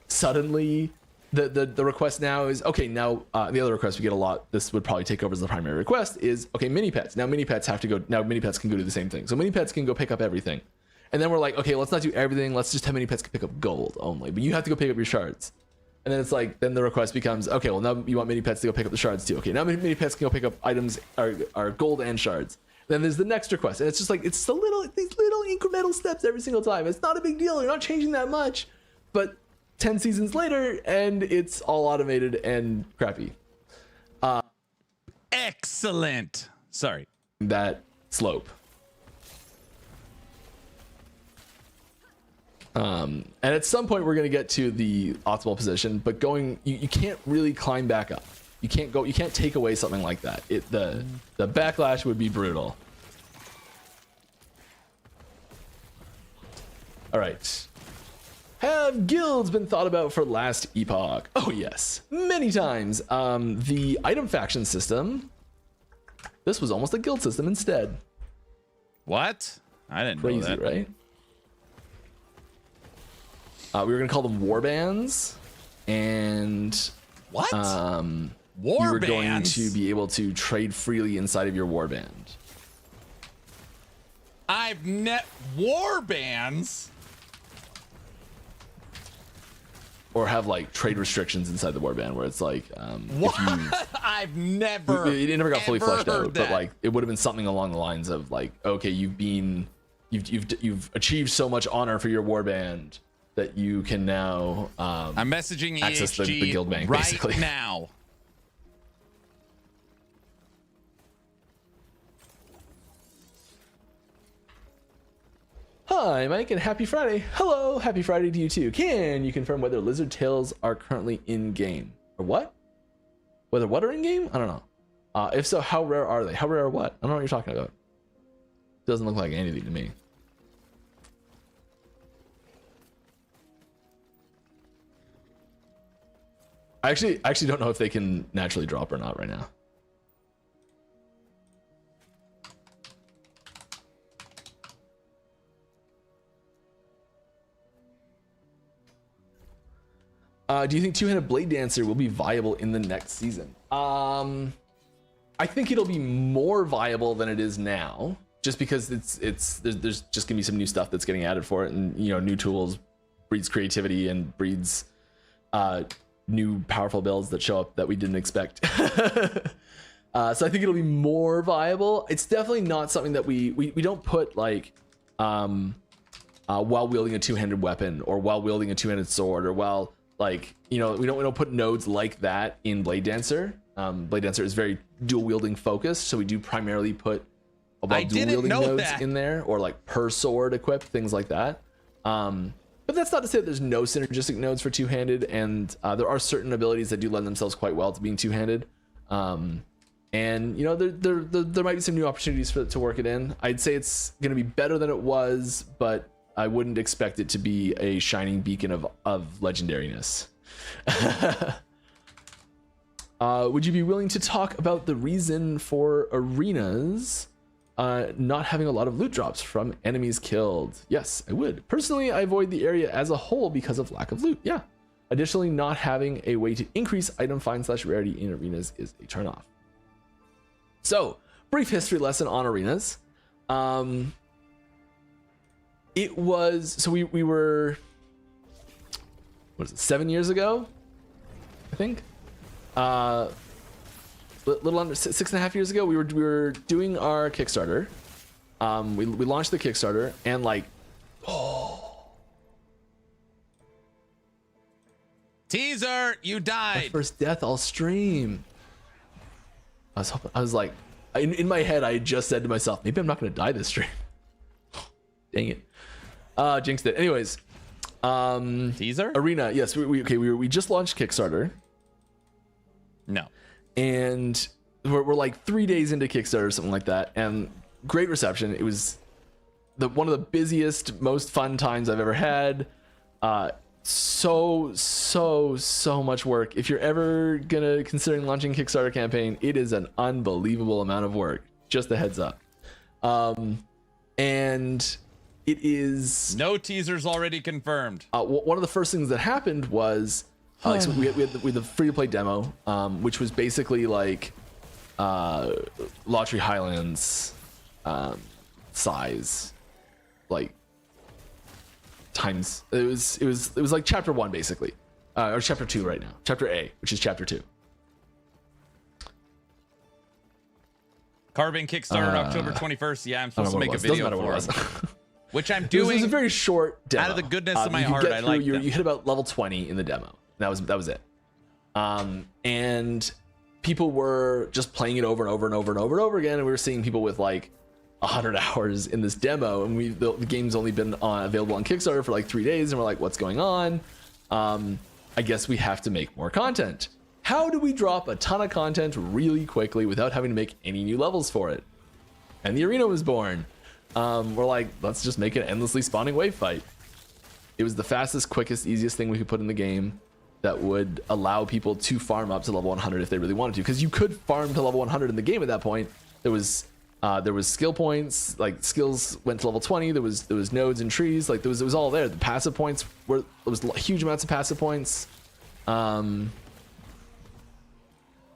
Suddenly the request now is okay. Now the other request we get a lot, this would probably take over as the primary request, is okay, mini pets. Now mini pets have to go. Now mini pets can go do the same thing. So mini pets can go pick up everything. And then we're like, okay, let's not do everything. Let's just have mini pets can pick up gold only, but you have to go pick up your shards. And then it's like, then the request becomes, okay, well now you want mini pets to go pick up the shards too. Okay, now mini pets can go pick up items, are gold and shards. Then there's the next request, and it's just like, it's these little incremental steps every single time. It's not a big deal. You're not changing that much, but 10 seasons later, and it's all automated and crappy. Excellent. Sorry. That slope. And at some point we're going to get to the optimal position, but you can't really climb back up. You can't take away something like that. The backlash would be brutal. All right. Have guilds been thought about for last epoch? Oh yes, many times. The item faction system, this was almost a guild system instead. What? I didn't know Crazy, that. right? We were gonna call them warbands, and What? you War were going bands? to be able to trade freely inside of your warband. War bands? Or have like trade restrictions inside the warband where it's like, What? if you, I've never. it never got fully ever fleshed heard out, but that. like it would have been something along the lines of like, okay, you've achieved so much honor for your warband that you can now I'm messaging access EHG the guild bank, right basically. now. Hi, Mike, and happy Friday. Hello, happy Friday to you too. Can you confirm whether lizard tails are currently in game? Or what? Whether what are in game? I don't know. If so, how rare are they? How rare are what? I don't know what you're talking about. Doesn't look like anything to me. I actually don't know if they can naturally drop or not right now. Do you think two-handed blade dancer will be viable in the next season? I think it'll be more viable than it is now, just because there's just gonna be some new stuff that's getting added for it, and new tools breeds creativity and breeds new powerful builds that show up that we didn't expect. So I think it'll be more viable. It's definitely not something that we don't put like while wielding a two-handed weapon, or while wielding a two-handed sword, or while like we don't put nodes like that in Blade Dancer. Blade Dancer is very dual wielding focused, so we do primarily put dual wielding nodes in there, or like per sword equipped, things like that. But that's not to say that there's no synergistic nodes for two-handed, and there are certain abilities that do lend themselves quite well to being two-handed. And you know, there might be some new opportunities for it to work it in. I'd say it's going to be better than it was, but I wouldn't expect it to be a shining beacon of legendariness. Would you be willing to talk about the reason for arenas not having a lot of loot drops from enemies killed? Yes, I would. Personally, I avoid the area as a whole because of lack of loot. Yeah. Additionally, not having a way to increase item find / rarity in arenas is a turnoff. So, brief history lesson on arenas. It was, so we were, what is it, 7 years ago, I think? Little under 6.5 years ago, we were doing our Kickstarter. We launched the Kickstarter, and like, Teaser, you my died. first death all stream. I was hoping, I was like, in my head, I had just said to myself, maybe I'm not going to die this stream. Dang it. Jinxed it. Anyways, Teaser? Arena. Yes, we just launched Kickstarter, No. and we're like 3 days into Kickstarter or something like that, and great reception. It was one of the busiest, most fun times I've ever had. So much work. If you're ever gonna considering launching a Kickstarter campaign, it is an unbelievable amount of work. Just a heads up. And it is No teasers already confirmed. one of the first things that happened was so we had the free-to-play demo, which was basically like Lottery Highlands size, like times. It was like chapter 1 basically, or chapter 2 right now. Chapter A, which is chapter 2. Carving Kickstarter October 21st. Yeah, I'm I don't supposed to know make a what it was. Doesn't video matter what for it it. was. Which I'm It was doing a very short demo. out of the goodness of my you heart. get I through- like you them. hit about level 20 in the demo. That was it. And people were just playing it over and over and over and over and over again, and we were seeing people with like 100 hours in this demo, and the game's only been available on Kickstarter for like 3 days, and we're like, what's going on? I guess we have to make more content. How do we drop a ton of content really quickly without having to make any new levels for it? And the arena was born. We're like, let's just make an endlessly spawning wave fight. It was the fastest, quickest, easiest thing we could put in the game that would allow people to farm up to level 100 if they really wanted to, because you could farm to level 100 in the game at that point. There was skill points, like skills went to level 20. There was nodes and trees, like it was all there. The passive points there was huge amounts of passive points.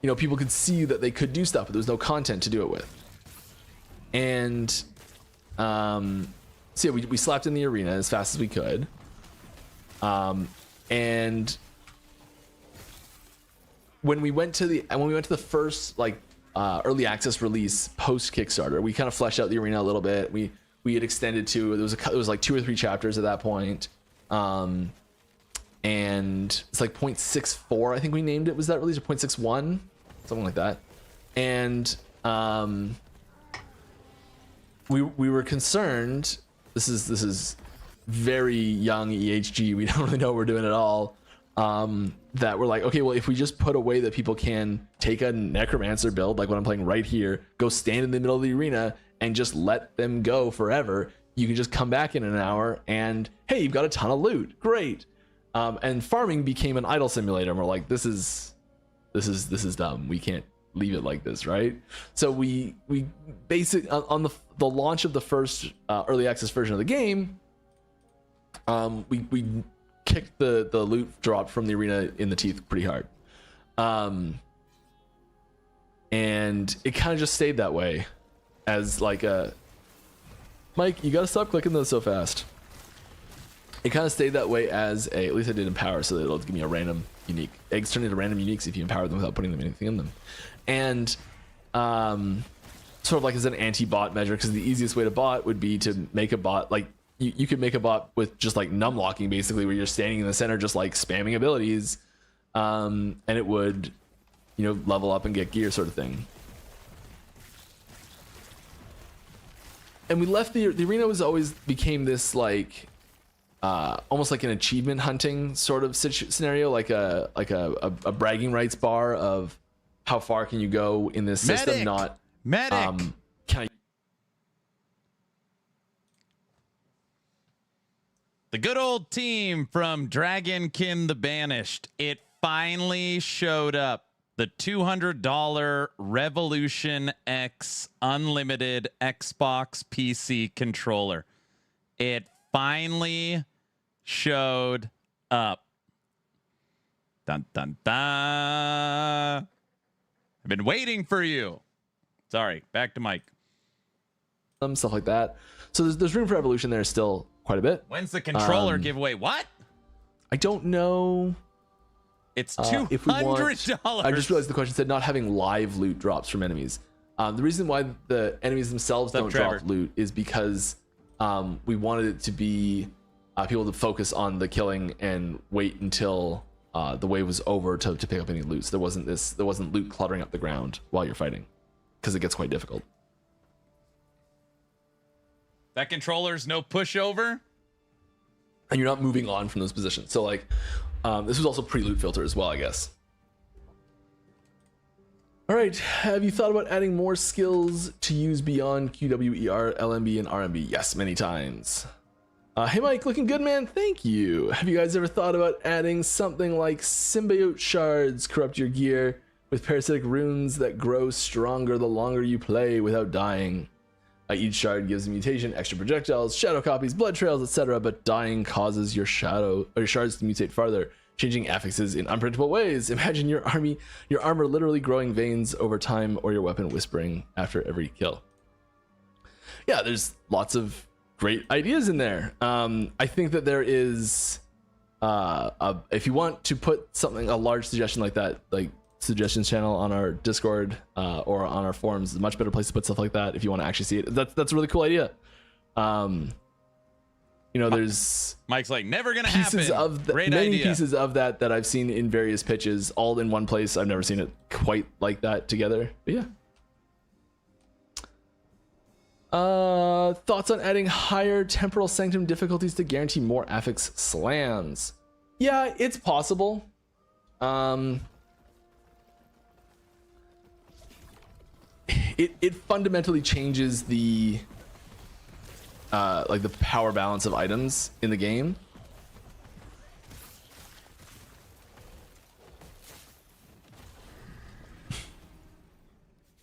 You know, people could see that they could do stuff, but there was no content to do it with. And so yeah, we slapped in the arena as fast as we could. And when we went to the first like early access release post Kickstarter, we kind of fleshed out the arena a little bit. We had extended to it was like 2 or 3 chapters at that point. And it's like 0.64, I think we named it. Was that released, or 0.61, something like that? And we were concerned. This is very young EHG. We don't really know what we're doing at all. That we're like, okay, well, if we just put a way that people can take a necromancer build, like what I'm playing right here, go stand in the middle of the arena and just let them go forever. You can just come back in an hour and hey, you've got a ton of loot. Great. And farming became an idle simulator. And we're like, this is dumb. We can't leave it like this, right? So we basically on the launch of the first early access version of the game, we kicked the loot drop from the arena in the teeth pretty hard. And it kind of just stayed that way as like a Mike, you gotta stop clicking those so fast. It kind of stayed that way as at least I did empower, so that it'll give me a random unique. Eggs turn into random uniques if you empower them without putting anything in them. And sort of like as an anti-bot measure, because the easiest way to bot would be to make a bot like you could make a bot with just like numlocking, basically, where you're standing in the center just like spamming abilities, and it would, you know, level up and get gear sort of thing. And we left the arena was always became this like almost like an achievement hunting sort of scenario, like a bragging rights bar of how far can you go in this system. Medic! Not Medic. can I The good old team from Dragonkin the Banished. It finally showed up. The $200 Revolution X Unlimited Xbox PC controller. It finally showed up. Dun dun dun. I've been waiting for you. Sorry, back to Mike. stuff like that. So there's room for evolution there still quite a bit. When's the controller giveaway? What? I don't know. It's If we want, $200. I just realized the question said not having live loot drops from enemies. The reason why the enemies themselves don't Trevor? drop loot is because we wanted it to be people to focus on the killing and wait until the wave was over to pick up any loot. So there wasn't loot cluttering up the ground while you're fighting, because it gets quite difficult. That controller's no pushover. And you're not moving on from those positions. So like, this was also pre-loot filter as well, I guess. All right, have you thought about adding more skills to use beyond QWER, LMB, and RMB? Yes, many times. Hey Mike, looking good, man. Thank you. Have you guys ever thought about adding something like symbiote shards corrupt your gear with parasitic runes that grow stronger the longer you play without dying? Each shard gives a mutation, extra projectiles, shadow copies, blood trails, etc. But dying causes your shards to mutate farther, changing affixes in unpredictable ways. Imagine your armor literally growing veins over time, or your weapon whispering after every kill. Yeah, there's lots of great ideas in there. I think that there is, if you want to put something, a large suggestion like that, like suggestions channel on our Discord or on our forums is a much better place to put stuff like that if you want to actually see it. That's a really cool idea. There's Mike's like, never gonna pieces happen. of Great many idea. pieces of that I've seen in various pitches, all in one place. I've never seen it quite like that together, but yeah. Thoughts on adding higher temporal sanctum difficulties to guarantee more affix slams? Yeah, it's possible. It fundamentally changes the like the power balance of items in the game.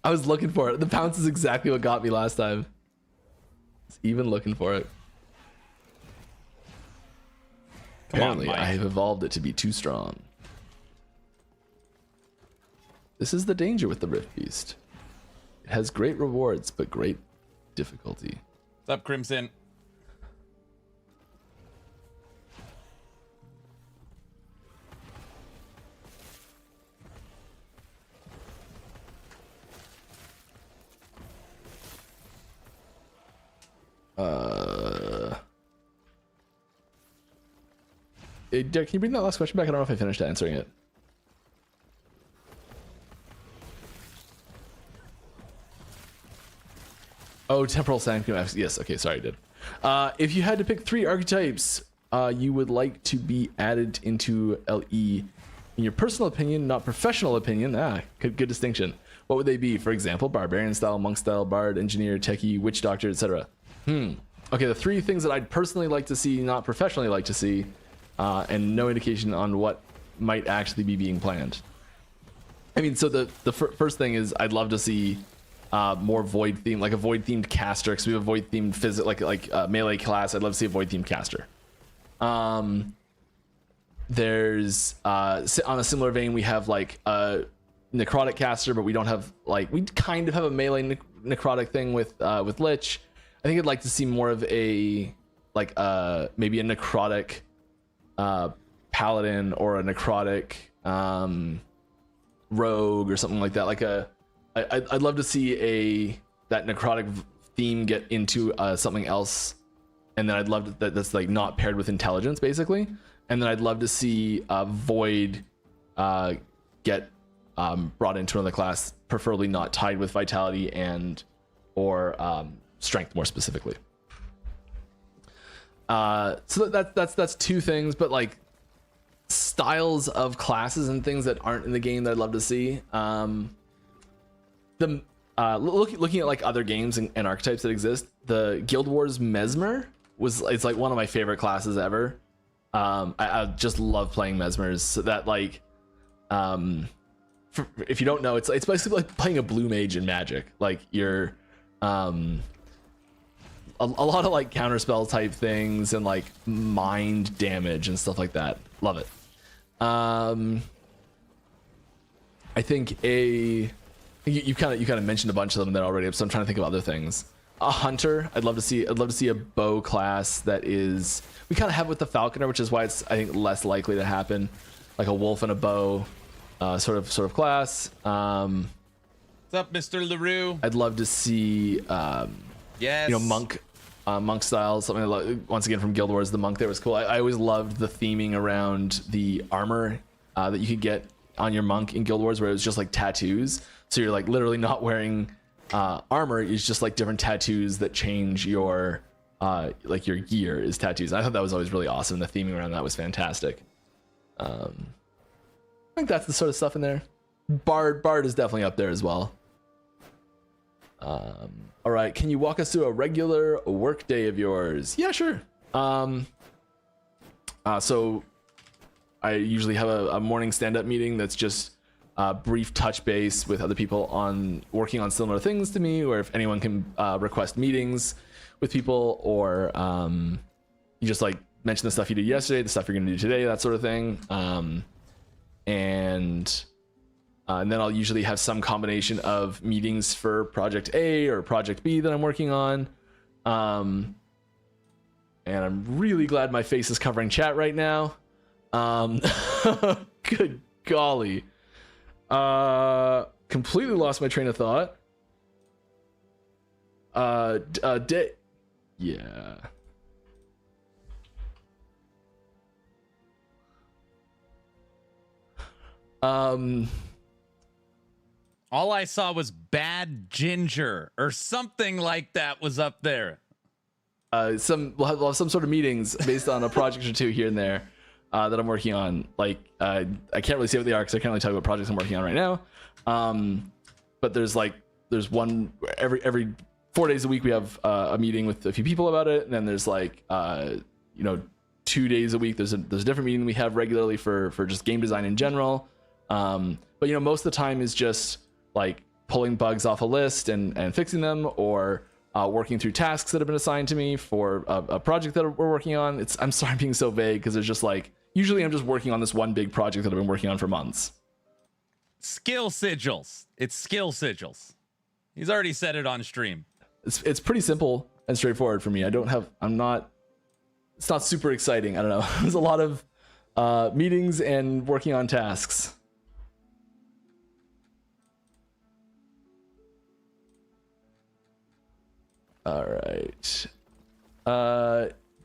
I was looking for it. The pounce is exactly what got me last time. I was even looking for it. Come on, Apparently, Mike. I have evolved it to be too strong. This is the danger with the Rift Beast. It has great rewards, but great difficulty. What's up, Crimson? Hey, Derek, can you bring that last question back? I don't know if I finished answering it. Oh, temporal sanctum. Yes, okay, sorry, I did. If you had to pick 3 archetypes you would like to be added into LE, in your personal opinion, not professional opinion, good distinction, what would they be? For example, barbarian style, monk style, bard, engineer, techie, witch doctor, etc. Okay, the 3 things that I'd personally like to see, not professionally like to see, and no indication on what might actually be being planned. I mean, so the first thing is I'd love to see more void theme, like a void themed caster, because we have a void themed like melee class. I'd love to see a void themed caster. There's on a similar vein, we have like a necrotic caster, but we don't have like, we kind of have a melee necrotic thing with Lich. I think I'd like to see more of a like maybe a necrotic paladin or a necrotic rogue or something like that. Like I'd love to see that necrotic theme get into something else, and then I'd love that's like not paired with intelligence, basically. And then I'd love to see void get brought into another class, preferably not tied with vitality or strength more specifically. So that's two things, but like styles of classes and things that aren't in the game that I'd love to see. Looking at like other games and archetypes that exist, the Guild Wars Mesmer it's like one of my favorite classes ever. I just love playing Mesmers. So that like, if you don't know, it's basically like playing a blue mage in Magic. Like you're a lot of like counterspell type things and like mind damage and stuff like that. Love it. I think you kind of mentioned a bunch of them there already, so I'm trying to think of other things. A hunter, I'd love to see a bow class that is, we kind of have with the falconer, which is why it's I think less likely to happen, like a wolf and a bow sort of class. What's up, Mr. LaRue? I'd love to see Yes. monk style, something like, once again from Guild Wars. The monk there was cool. I always loved the theming around the armor that you could get on your monk in Guild Wars, where it was just like tattoos. So you're like literally not wearing armor. It's just like different tattoos that change your like your gear is tattoos. I thought that was always really awesome. The theming around that was fantastic. I think that's the sort of stuff in there. Bard is definitely up there as well. All right, can you walk us through a regular work day of yours? Yeah, sure. So I usually have a morning stand-up meeting that's just brief touch base with other people on working on similar things to me, or if anyone can request meetings with people, or you just like mention the stuff you did yesterday, the stuff you're going to do today, that sort of thing. And then I'll usually have some combination of meetings for project A or project B that I'm working on. And I'm really glad my face is covering chat right now. Good golly. Completely lost my train of thought. Yeah. All I saw was bad ginger or something like that was up there. We'll have some sort of meetings based on a project or two here and there that I'm working on. Like I can't really say what they are because I can't really talk about projects I'm working on right now. But there's one every 4 days a week we have a meeting with a few people about it, and then there's like 2 days a week there's a different meeting we have regularly for just game design in general. But most of the time is just like pulling bugs off a list and fixing them, or working through tasks that have been assigned to me for a project that we're working on. I'm sorry I'm being so vague, because there's just like, usually I'm just working on this one big project that I've been working on for months. Skill sigils. It's skill sigils. He's already said it on stream. It's pretty simple and straightforward for me. it's not super exciting. I don't know. There's a lot of meetings and working on tasks. All right.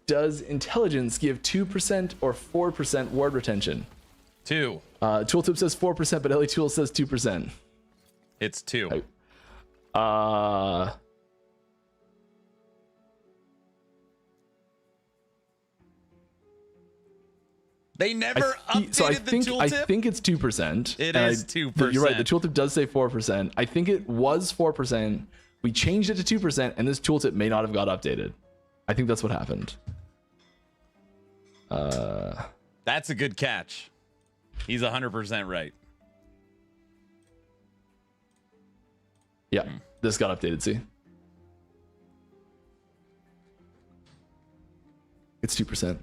Does intelligence give 2% or 4% ward retention? 2. Tooltip says 4%, but Ellie Tool says 2%. It's 2. They never updated the tooltip? I think it's 2%. It is 2%. You're right. The tooltip does say 4%. I think it was 4%. We changed it to 2%, and this tooltip may not have got updated. I think that's what happened. That's a good catch. He's 100% right. Yeah, this got updated, see? It's 2%.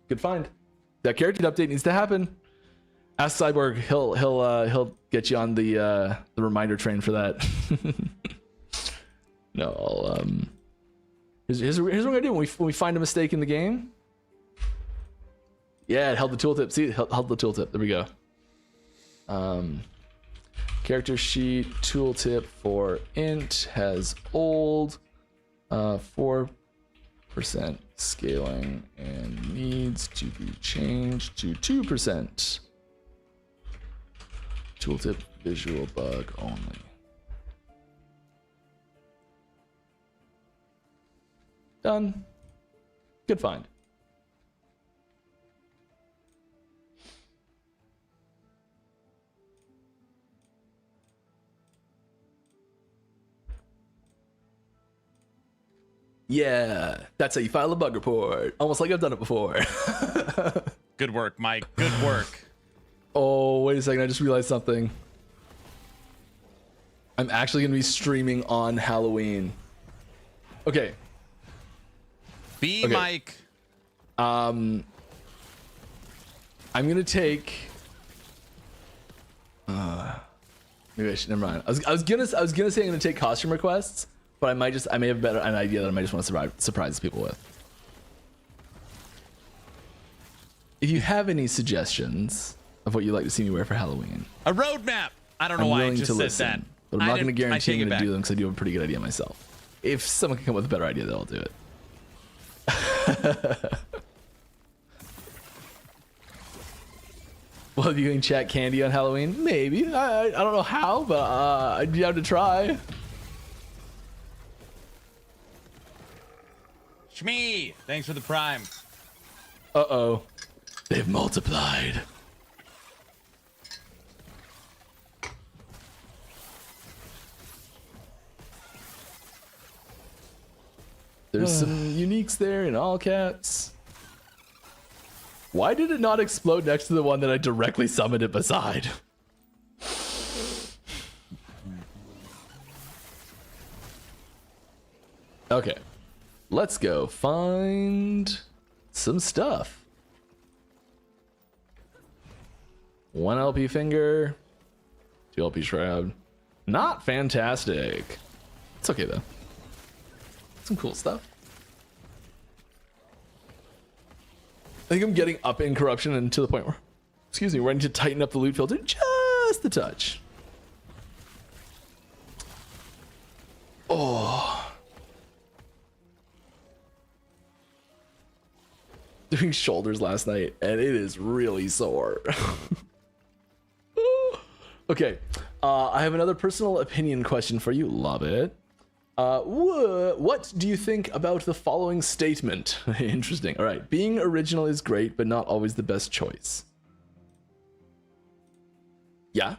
Good find. That character update needs to happen. Ask Cyborg. He'll get you on the reminder train for that. No, here's what we're gonna do when we find a mistake in the game. Yeah, it held the tooltip. See, it held the tooltip. There we go. Character sheet tooltip for int has old 4% scaling and needs to be changed to 2%. Tooltip visual bug only. Done. Good find. Yeah, that's how you file a bug report. Almost like I've done it before. Good work, Mike. Good work. Oh, wait a second. I just realized something. I'm actually going to be streaming on Halloween. Okay. B Mike. I'm going to take... maybe I should... Never mind. I was gonna say I'm going to take costume requests, but I may have an idea that I might just want to surprise people with. If you have any suggestions of what you'd like to see me wear for Halloween, A roadmap. I don't know why I just said that. but I'm not going to guarantee I'm it going to back. do them because I do have a pretty good idea myself. If someone can come up with a better idea, then I'll do it. Well, if you can chat candy on Halloween, maybe. I don't know how, but I'd be down to try. Shmee, thanks for the prime. Uh-oh. They've multiplied. There's some uniques there in all caps. Why did it not explode next to the one that I directly summoned it beside? Okay. Let's go find some stuff. 1 LP finger, 2 LP shroud. Not fantastic. It's okay though. Some cool stuff. I think I'm getting up in corruption and to the point where, excuse me, we're ready to tighten up the loot filter just a touch. Oh. Doing shoulders last night and it is really sore. Okay, I have another personal opinion question for you. Love it. What do you think about the following statement? Interesting. All right. Being original is great, but not always the best choice. Yeah,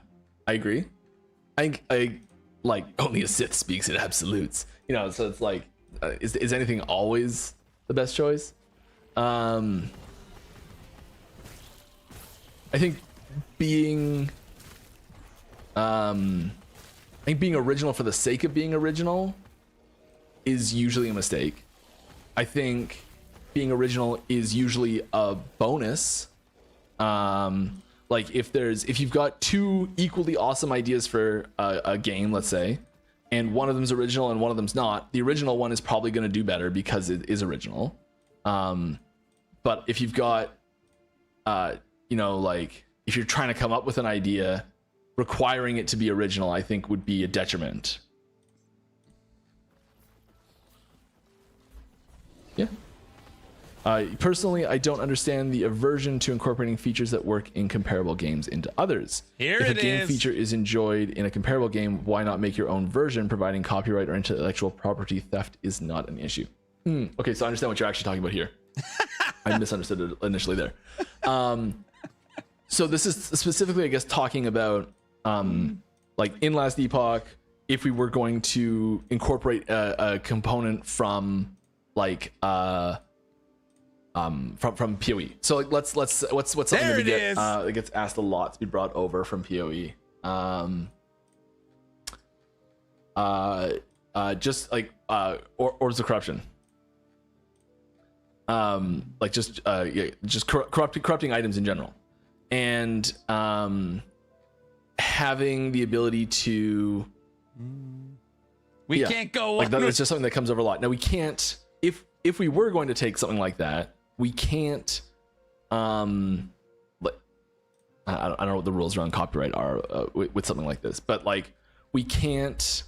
I agree. I like only a Sith speaks in absolutes. You know, so it's like, is anything always the best choice? I think being original for the sake of being original is usually a mistake. I think being original is usually a bonus. Like if you've got 2 equally awesome ideas for a game, let's say, and one of them's original and one of them's not, the original one is probably going to do better because it is original. But if you've got, you know, like if you're trying to come up with an idea, requiring it to be original, I think would be a detriment. Yeah. Personally, I don't understand the aversion to incorporating features that work in comparable games into others. Here if it a game is. feature is enjoyed in a comparable game, why not make your own version, providing copyright or intellectual property theft is not an issue? Okay, so I understand what you're actually talking about here. I misunderstood it initially there. So this is specifically, I guess, talking about like in Last Epoch, if we were going to incorporate a component from like from PoE. So like what's something There that we it get is. that gets asked a lot to be brought over from PoE. Just like Orders of Corruption. Like just corrupting items in general, and having the ability to We can't go like on that. with- It's just something that comes over a lot. Now we can't, if we were going to take something like that, we can't like I don't know what the rules around copyright are with something like this, but like we can't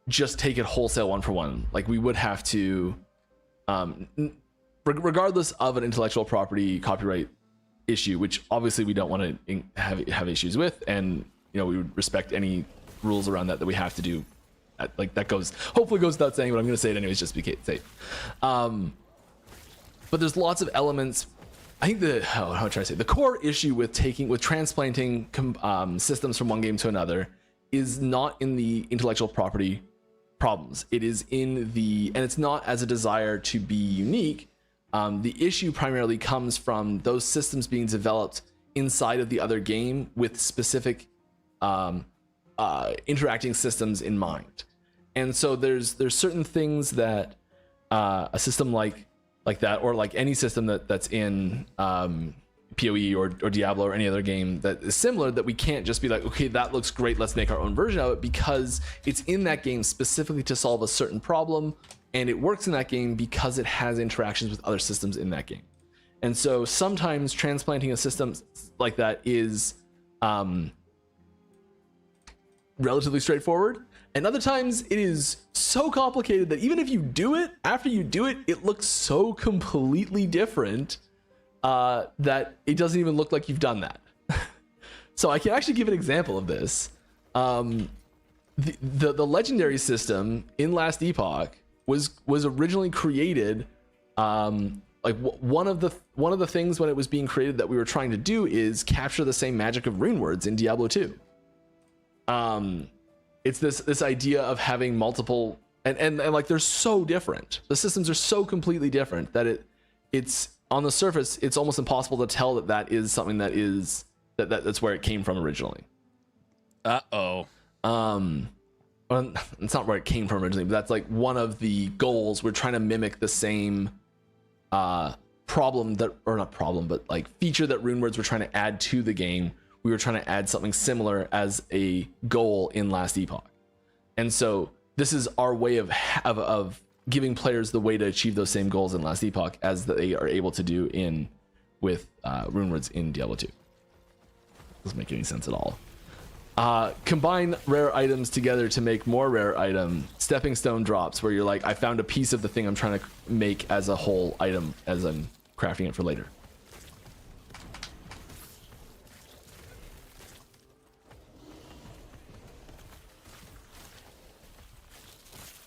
just take it wholesale one for one. Like we would have to regardless of an intellectual property copyright issue, which obviously we don't want to have issues with, and you know we would respect any rules around that we have to do like that hopefully goes without saying, but I'm going to say it anyways just to be safe. But there's lots of elements. I think the core issue with transplanting systems from one game to another is not in the intellectual property problems. It is in and it's not as a desire to be unique. The issue primarily comes from those systems being developed inside of the other game with specific interacting systems in mind. And so there's certain things that a system like that, or like any system that's in PoE or Diablo or any other game that is similar, that we can't just be like, okay, that looks great, let's make our own version of it, because it's in that game specifically to solve a certain problem, and it works in that game because it has interactions with other systems in that game. And so sometimes transplanting a system like that is relatively straightforward, and other times it is so complicated that even if you do it, after you do it, it looks so completely different that it doesn't even look like you've done that. So I can actually give an example of this. The legendary system in Last Epoch was originally created, like one of the things when it was being created that we were trying to do is capture the same magic of rune words in Diablo 2. It's this idea of having multiple, and like they're so different. The systems are so completely different that it's on the surface, it's almost impossible to tell that is something that's where it came from originally. Uh-oh. Well, it's not where it came from originally, but that's like one of the goals. We're trying to mimic the same feature that runewords were trying to add to the game. We were trying to add something similar as a goal in Last Epoch. And so this is our way of giving players the way to achieve those same goals in Last Epoch as they are able to do with runewords in Diablo 2. Doesn't make any sense at all. Combine rare items together to make more rare item. Stepping stone drops, where you're like, I found a piece of the thing I'm trying to make as a whole item as I'm crafting it for later.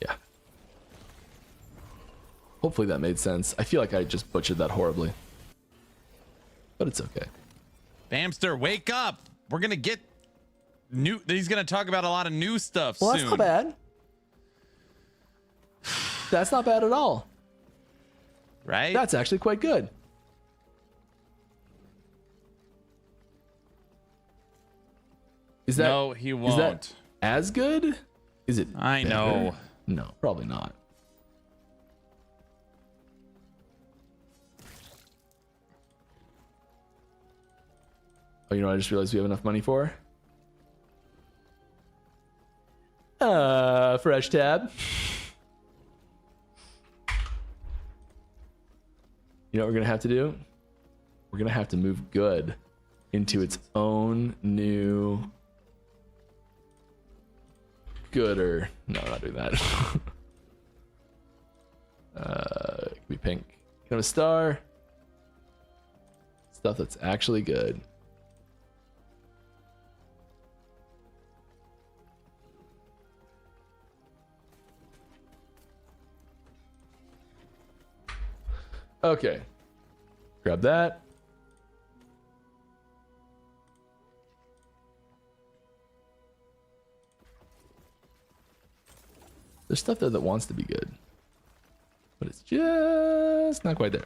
Yeah. Hopefully that made sense. I feel like I just butchered that horribly, but it's okay. Bamster, wake up! We're gonna get new. He's gonna talk about a lot of new stuff soon. Well, that's not bad. That's not bad at all. Right? That's actually quite good. No, he won't. Is that as good? Is it? I better? know. No, probably not. Oh, you know what I just realized we have enough money for? Fresh tab. You know what we're gonna have to do? We're gonna have to move good into its own new gooder. No, we're not doing that. It can be pink. Can have a star. Stuff that's actually good. Okay. Grab that. There's stuff there that wants to be good, but it's just not quite there.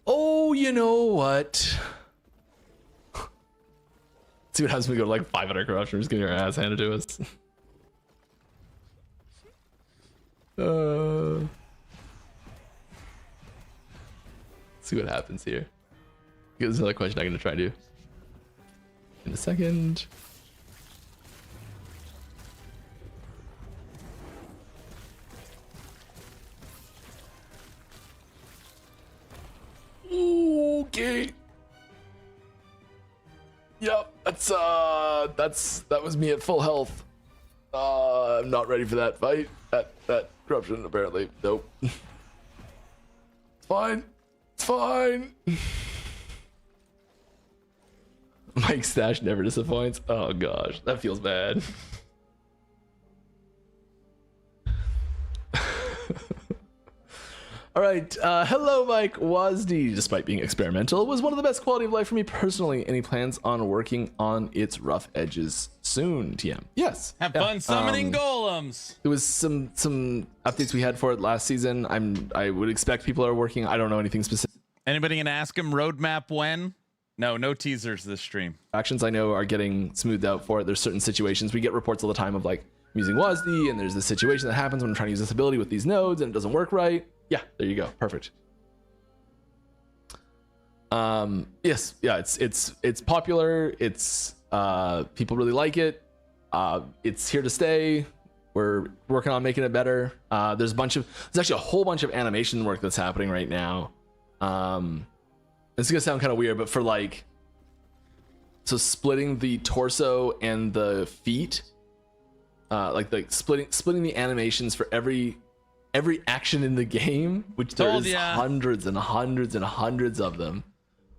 Oh, you know what? See what happens when we go to like 500 corruption. We're just getting our ass handed to us. See what happens here. There's another question I'm going to try to do in a second. Okay. Yep, that was me at full health. I'm not ready for that fight. That corruption apparently. Nope. It's fine. It's fine. Mike's stash never disappoints. Oh gosh, that feels bad. All right. Hello, Mike. WASD, despite being experimental, was one of the best quality of life for me personally. Any plans on working on its rough edges soon? TM. Yes. Have fun summoning golems. There was some updates we had for it last season. I would expect people are working. I don't know anything specific. Anybody gonna ask him roadmap when? No teasers this stream. Actions I know are getting smoothed out for it. There's certain situations we get reports all the time of like I'm using WASD and there's this situation that happens when I'm trying to use this ability with these nodes and it doesn't work right. Yeah, there you go. Perfect. Yes, yeah, it's popular. It's people really like it. It's here to stay. We're working on making it better. There's actually a whole bunch of animation work that's happening right now. This is gonna sound kind of weird, but for like, so splitting the torso and the feet, like splitting the animations for every action in the game, which there is hundreds and hundreds and hundreds of them.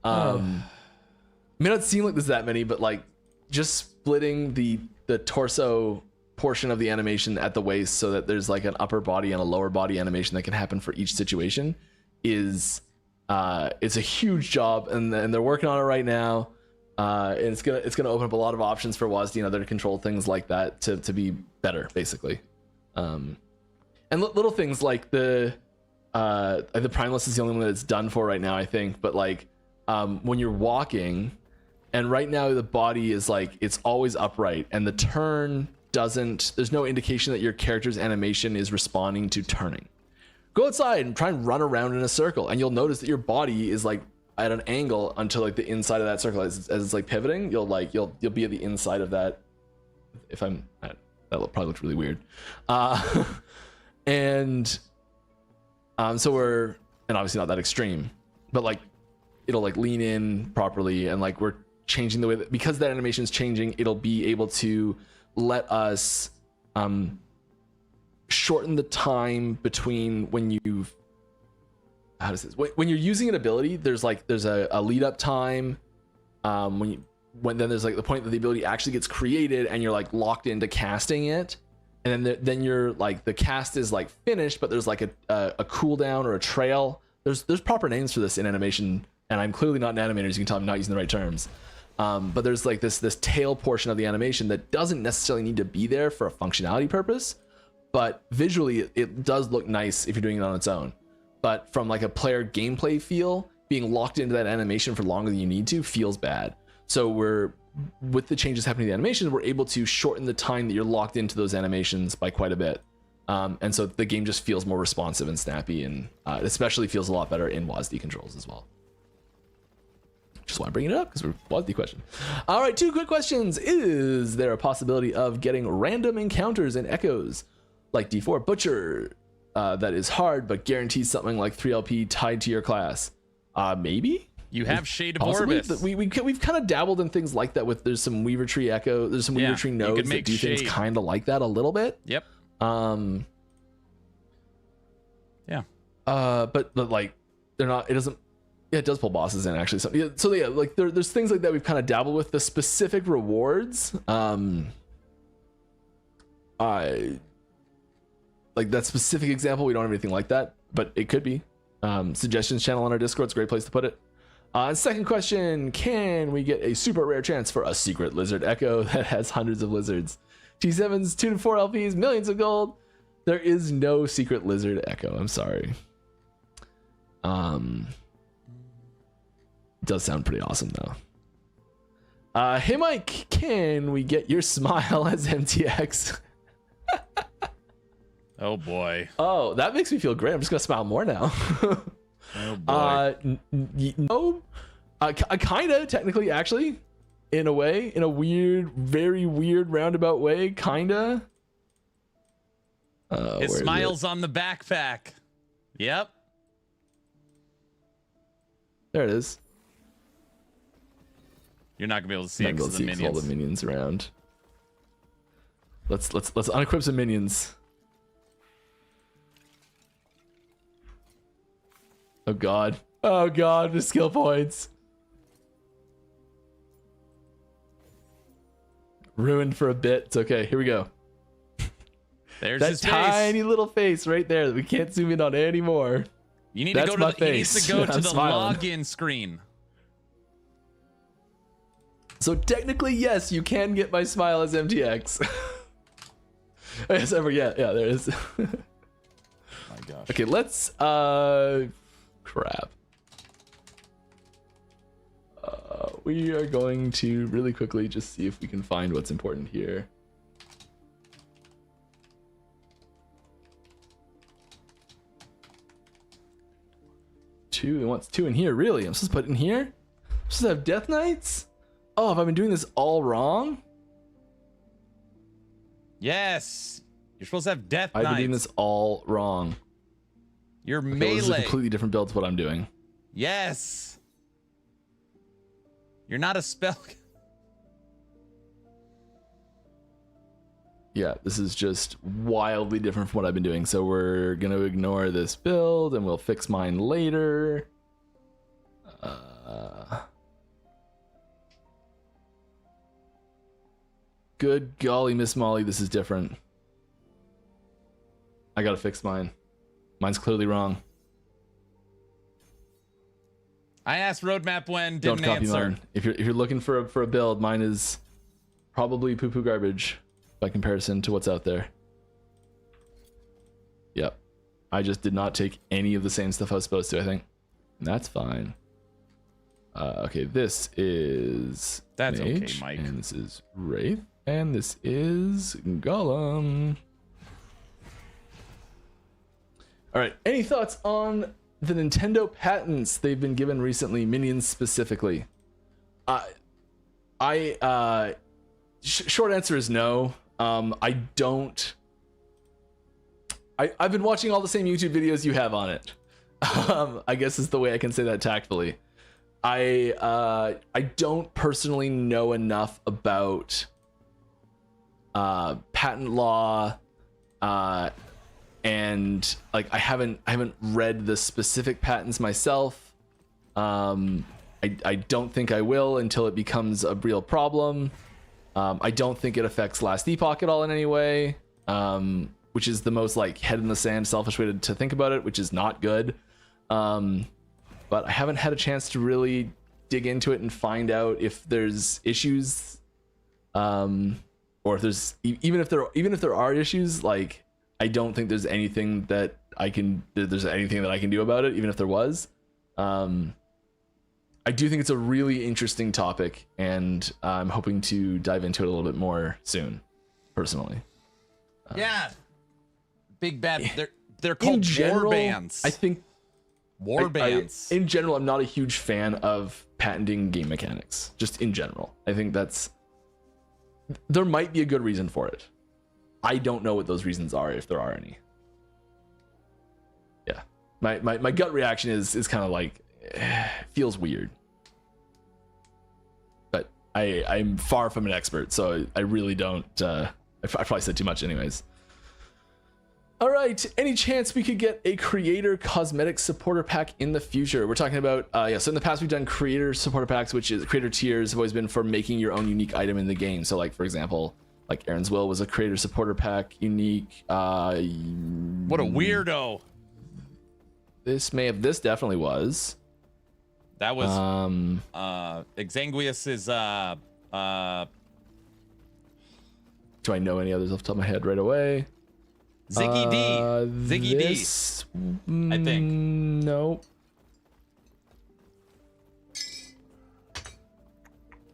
May not seem like there's that many, but like just splitting the torso portion of the animation at the waist so that there's like an upper body and a lower body animation that can happen for each situation is it's a huge job, and they're working on it right now. And it's gonna open up a lot of options for WASD and other control things like that to be better, basically. And little things like the Primalist is the only one that it's done for right now, I think. But like when you're walking, and right now the body is like it's always upright, and the turn doesn't. There's no indication that your character's animation is responding to turning. Go outside and try and run around in a circle, and you'll notice that your body is like at an angle until like the inside of that circle as it's like pivoting. You'll be at the inside of that. If I'm that probably looks really weird. And so we're, and obviously not that extreme, but like it'll like lean in properly, and like we're changing the way that, because that animation is changing, it'll be able to let us shorten the time between when you've, how does this, when you're using an ability, there's a lead up time, when then there's like the point that the ability actually gets created and you're like locked into casting it. And then you're like the cast is like finished, but there's like a cooldown or a trail. There's proper names for this in animation, and I'm clearly not an animator, as you can tell I'm not using the right terms. But there's like this tail portion of the animation that doesn't necessarily need to be there for a functionality purpose, but visually it does look nice if you're doing it on its own. But from like a player gameplay feel, being locked into that animation for longer than you need to feels bad. So with the changes happening to the animations, we're able to shorten the time that you're locked into those animations by quite a bit. And so the game just feels more responsive and snappy, and it especially feels a lot better in WASD controls as well. Just want to bring it up because we're WASD question. All right, 2 quick questions. Is there a possibility of getting random encounters in Echoes like D4 Butcher that is hard but guarantees something like 3LP tied to your class? Maybe. You have Shade of Possibly. Orbis. We've kind of dabbled in things like that with, there's some Weaver Tree Echo, there's some Weaver Tree nodes that do things kind of like that a little bit. Yep. Yeah. But like they're not, it doesn't, yeah, it does pull bosses in actually. So yeah, like there's things like that we've kind of dabbled with. The specific rewards, I like that specific example, we don't have anything like that, but it could be. Suggestions channel on our Discord, it's a great place to put it. Second question, can we get a super rare chance for a secret lizard echo that has hundreds of lizards? T7s, 2 to 4 LPs, millions of gold. There is no secret lizard echo, I'm sorry. It does sound pretty awesome though. Hey Mike, can we get your smile as MTX? Oh boy. Oh, that makes me feel great. I'm just gonna smile more now. Oh boy. No, kinda technically, actually, in a way, in a weird, very weird roundabout way, kinda. It smiles on the backpack. Yep. There it is. You're not gonna be able to see it because of all the minions around. Let's unequip some minions. Oh god. Oh god, the skill points. Ruined for a bit. It's okay. Here we go. There's that his face. tiny little face right there that we can't zoom in on anymore. You need That's to go my to the, he needs face. to go to I'm the smiling. login screen. So technically, yes, you can get my smile as MTX. Yes, yeah, there it is. My gosh. Okay, let's crap. We are going to really quickly just see if we can find what's important here. Two, it wants two in here, really? I'm supposed to put it in here? I'm supposed to have Death Knights? Oh, have I been doing this all wrong? Yes. You're supposed to have Death I've been doing Knights. this all wrong. You're Okay, well, this is a melee. completely different build to what I'm doing. Yes. You're not a spell. Yeah, this is just wildly different from what I've been doing. So we're going to ignore this build and we'll fix mine later. Good golly, Miss Molly, this is different. I got to fix mine. Mine's clearly wrong. I asked roadmap when, Don't didn't copy answer. mine. If you're looking for a build, mine is probably poo-poo garbage by comparison to what's out there. Yep. I just did not take any of the same stuff I was supposed to, I think. And that's fine. Okay, this is That's okay, Mage, Mike. and this is Wraith, and this is Golem. All right, any thoughts on the Nintendo patents they've been given recently, Minions specifically? Short answer is no. I don't. I've been watching all the same YouTube videos you have on it. I guess is the way I can say that tactfully. I don't personally know enough about patent law, and like I haven't read the specific patents myself. I don't think I will until it becomes a real problem. I don't think it affects Last Epoch at all in any way, which is the most like head in the sand, selfish way to think about it, which is not good. But I haven't had a chance to really dig into it and find out if there's issues, or if there's even if there are issues, like I don't think there's anything that there's anything that I can do about it, even if there was. I do think it's a really interesting topic, and I'm hoping to dive into it a little bit more soon, personally. Yeah. Big bad. They're called In general, war bands. I think war bands. in general, I'm not a huge fan of patenting game mechanics. Just in general, I think there might be a good reason for it. I don't know what those reasons are, if there are any. Yeah, my gut reaction is kind of like feels weird, but I'm far from an expert, so I really don't. I probably said too much, anyways. All right, any chance we could get a creator cosmetic supporter pack in the future? We're talking about, so in the past we've done creator supporter packs, which is creator tiers have always been for making your own unique item in the game. So like, for example, like Aaron's Will was a creator supporter pack, unique. What a weirdo. This definitely was. That was, Exanguius is, Do I know any others off the top of my head right away? Ziggy D. Ziggy this, D. I think. Nope.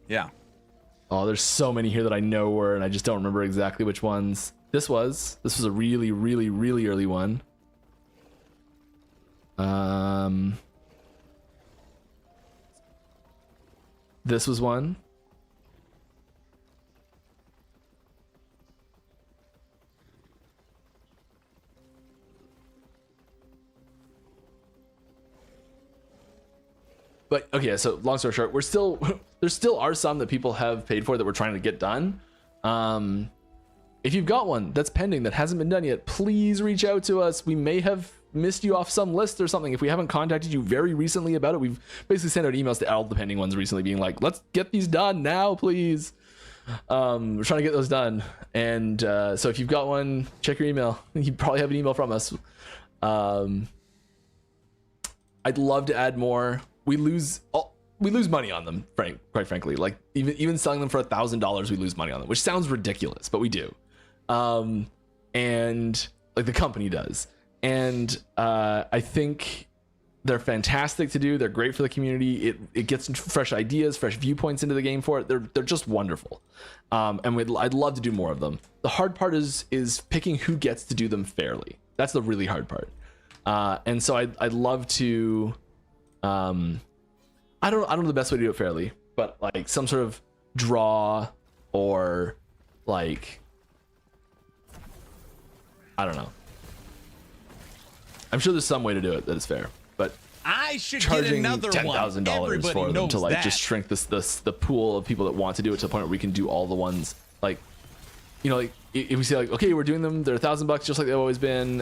Yeah. Oh, there's so many here that I know were, and I just don't remember exactly which ones. This was a really, really, really early one. This was one. But okay, so long story short, there still are some that people have paid for that we're trying to get done. If you've got one that's pending that hasn't been done yet, please reach out to us. We may have missed you off some list or something. If we haven't contacted you very recently about it, we've basically sent out emails to all the pending ones recently being like, let's get these done now, please. We're trying to get those done, and so if you've got one, check your email. You probably have an email from us. I'd love to add more. We lose money on them, quite frankly. Like even selling them for $1,000, we lose money on them, which sounds ridiculous, but we do. And like the company does. And I think they're fantastic to do. They're great for the community. It gets fresh ideas, fresh viewpoints into the game for it. They're just wonderful. And I'd love to do more of them. The hard part is picking who gets to do them fairly. That's the really hard part. And so I'd love to. I don't know the best way to do it fairly, but like some sort of draw or like I don't know. I'm sure there's some way to do it that is fair, but I should get charging $10,000 for them to like just shrink the pool of people that want to do it to the point where we can do all the ones like, you know, like if we say like, okay, we're doing them, they're $1,000 just like they've always been,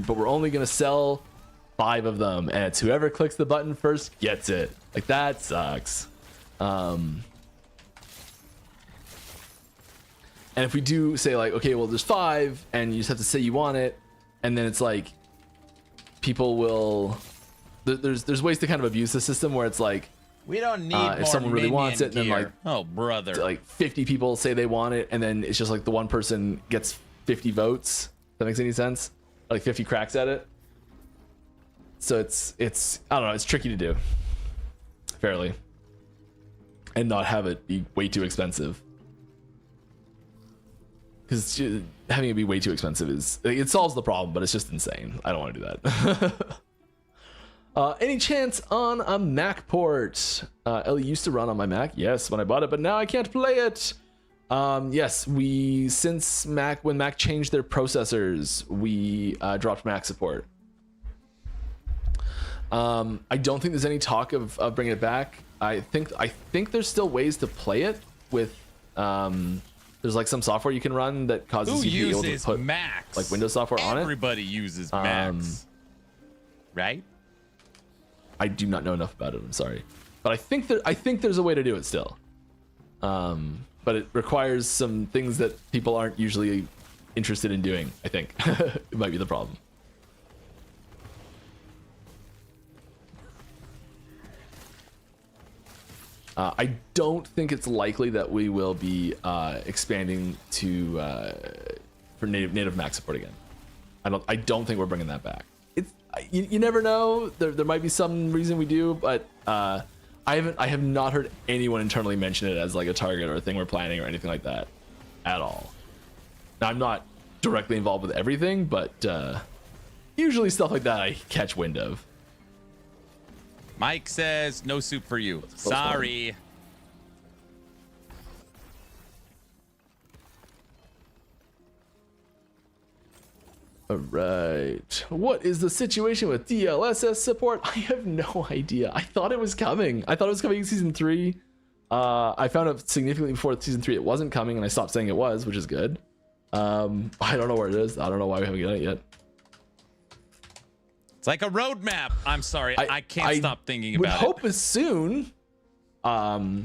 but we're only gonna sell 5 of them, and it's whoever clicks the button first gets it. Like that sucks. And if we do say like, okay, well there's 5 and you just have to say you want it, and then it's like people will there's ways to kind of abuse the system where it's like we don't need more if someone really wants it, and then like oh brother, like 50 people say they want it, and then it's just like the one person gets 50 votes. If that makes any sense? Like 50 cracks at it. So it's I don't know, it's tricky to do fairly and not have it be way too expensive, because having it be way too expensive it solves the problem, but it's just insane. I don't want to do that. Any chance on a Mac port? Ellie used to run on my Mac, yes, when I bought it, but now I can't play it. Yes, when Mac changed their processors, we dropped Mac support. I don't think there's any talk of bringing it back. I think there's still ways to play it with. There's like some software you can run that causes you to be able to put Macs? like Windows software on it. Everybody uses Macs, right? I do not know enough about it. I'm sorry, but I think there's a way to do it still. But it requires some things that people aren't usually interested in doing. I think it might be the problem. I don't think it's likely that we will be expanding to for native Mac support again. I don't think we're bringing that back. You never know. There might be some reason we do, but I have not heard anyone internally mention it as like a target or a thing we're planning or anything like that at all. Now, I'm not directly involved with everything, but usually stuff like that I catch wind of. Mike says no soup for you. Sorry. All right. What is the situation with DLSS support? I have no idea. I thought it was coming. I thought it was coming in season 3. I found out significantly before season 3 it wasn't coming, and I stopped saying it was, which is good. I don't know where it is. I don't know why we haven't gotten it yet. It's like a roadmap. I'm sorry. I can't stop thinking about it. I would hope as soon. I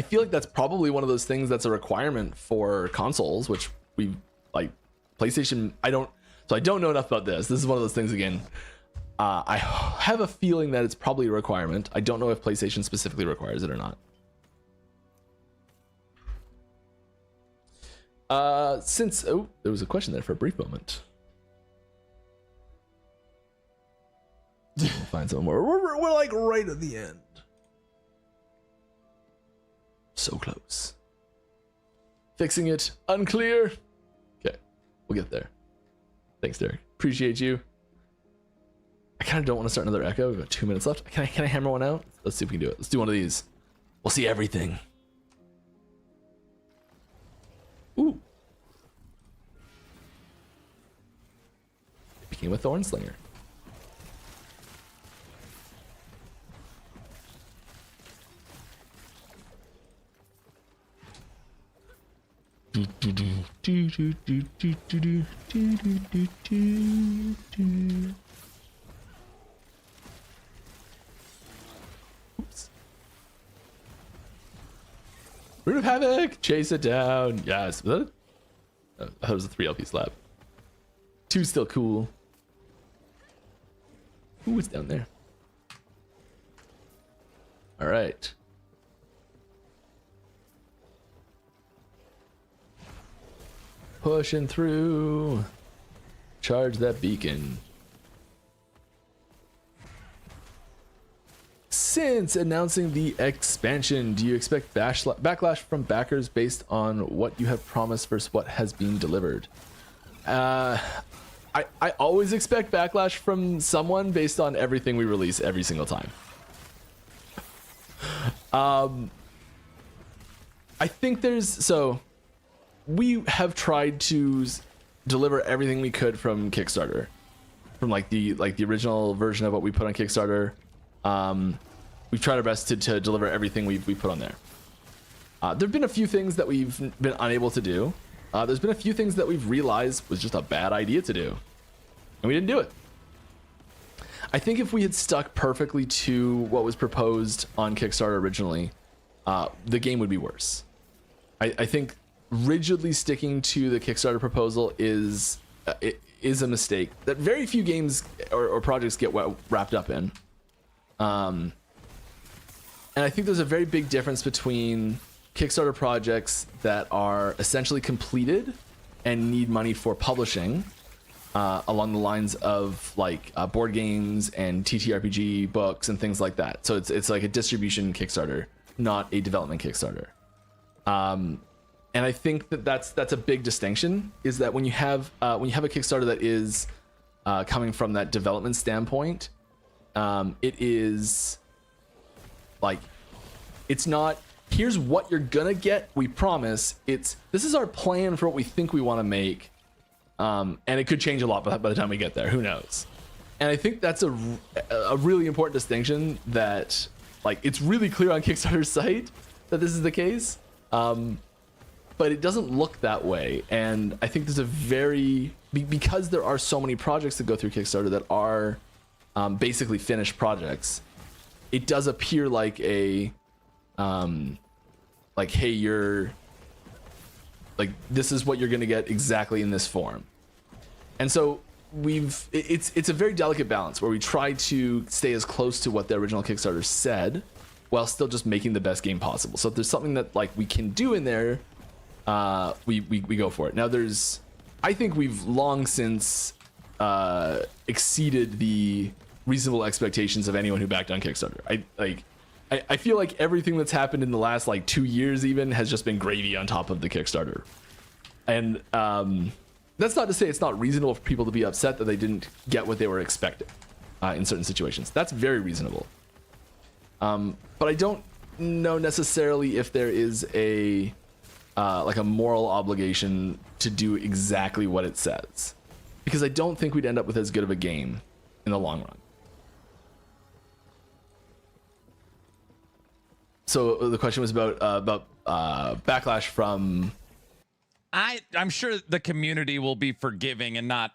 feel like that's probably one of those things that's a requirement for consoles, which we like PlayStation. I don't know enough about this. This is one of those things again. I have a feeling that it's probably a requirement. I don't know if PlayStation specifically requires it or not. There was a question there for a brief moment. We'll find somewhere. We're like right at the end. So close. Fixing it. Unclear. Okay. We'll get there. Thanks, Derek. Appreciate you. I kind of don't want to start another echo. We've got 2 minutes left. Can I hammer one out? Let's see if we can do it. Let's do one of these. We'll see everything. Ooh. Became a Thorn Slinger. Oops. of Havoc, chase it down. Yes. Was that that was a 3 LP slap. 2's still cool. Ooh, it's down there. All right. Pushing through. Charge that beacon. Since announcing the expansion, do you expect backlash from backers based on what you have promised versus what has been delivered? I always expect backlash from someone based on everything we release every single time. I think we have tried to deliver everything we could from Kickstarter, from like the original version of what we put on Kickstarter. We've tried our best to deliver everything we put on there. There've been a few things that we've been unable to do. There's been a few things that we've realized was just a bad idea to do, and we didn't do it. I think if we had stuck perfectly to what was proposed on Kickstarter originally, the game would be worse. I think rigidly sticking to the Kickstarter proposal is a mistake that very few games or projects get wrapped up in. And I think there's a very big difference between Kickstarter projects that are essentially completed and need money for publishing, along the lines of like board games and TTRPG books and things like that. So it's like a distribution Kickstarter, not a development Kickstarter. And I think that's a big distinction, is that when you have a Kickstarter that is coming from that development standpoint, it is like, it's not, here's what you're gonna get, we promise. This is our plan for what we think we want to make, and it could change a lot by the time we get there, who knows. And I think that's a really important distinction, that like, it's really clear on Kickstarter's site that this is the case, but it doesn't look that way. And I think there's because there are so many projects that go through Kickstarter that are basically finished projects, it does appear like like, hey, you're like, this is what you're gonna get exactly in this form. And so it's a very delicate balance where we try to stay as close to what the original Kickstarter said while still just making the best game possible. So if there's something that like we can do in there, we go for it. Now I think we've long since exceeded the reasonable expectations of anyone who backed on Kickstarter. I feel like everything that's happened in the last like 2 years even has just been gravy on top of the Kickstarter. And that's not to say it's not reasonable for people to be upset that they didn't get what they were expecting in certain situations. That's very reasonable. But I don't know necessarily if there is like a moral obligation to do exactly what it says, because I don't think we'd end up with as good of a game in the long run. So the question was about backlash from. I'm sure the community will be forgiving and not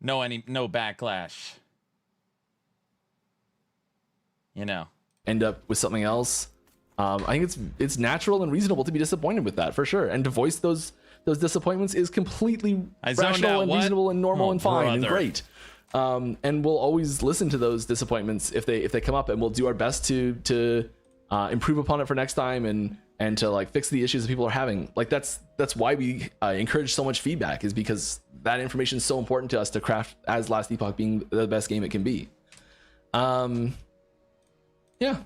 no backlash. You know, end up with something else. I think it's natural and reasonable to be disappointed with that, for sure, and to voice those disappointments is completely rational and reasonable and normal and fine and great. And we'll always listen to those disappointments if they come up, and we'll do our best to improve upon it for next time and to like fix the issues that people are having. Like that's why we encourage so much feedback, is because that information is so important to us to craft as Last Epoch being the best game it can be. Yeah.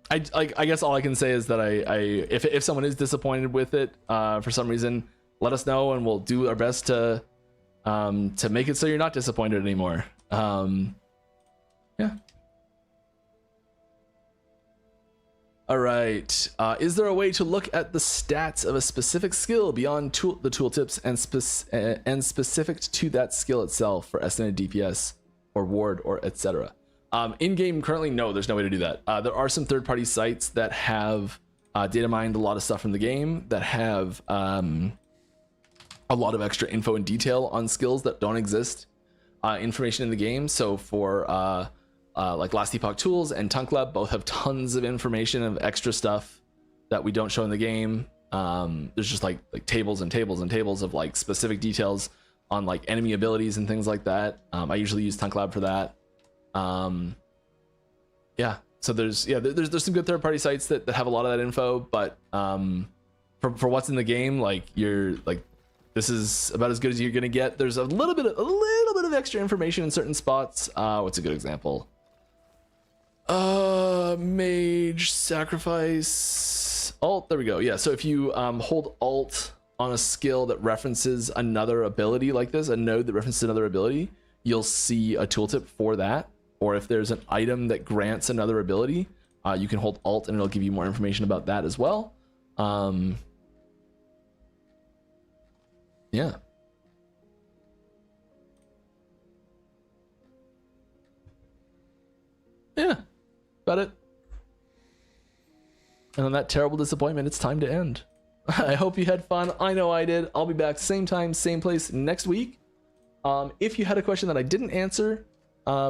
I guess all I can say is that if someone is disappointed with it for some reason, let us know and we'll do our best to make it so you're not disappointed anymore. Yeah. All right. Is there a way to look at the stats of a specific skill beyond the tooltips and specific to that skill itself for estimated DPS or ward or etc.? In game currently, no, there's no way to do that. There are some third-party sites that have data mined a lot of stuff from the game, that have a lot of extra info and detail on skills that don't exist, information in the game. So for like Last Epoch Tools and Tunk Lab both have tons of information of extra stuff that we don't show in the game. There's just like tables and tables and tables of like specific details on like enemy abilities and things like that. I usually use Tunk Lab for that. Yeah, so there's some good third-party sites that have a lot of that info, but for what's in the game, like you're like, this is about as good as you're gonna get. There's a little bit of extra information in certain spots. What's a good example? Mage sacrifice alt. There we go. Yeah, so if you hold alt on a skill that references another ability like this, a node that references another ability, you'll see a tooltip for that. Or if there's an item that grants another ability, you can hold alt and it'll give you more information about that as well. Yeah. Yeah, about it. And on that terrible disappointment, it's time to end. I hope you had fun. I know I did. I'll be back same time, same place next week. If you had a question that I didn't answer,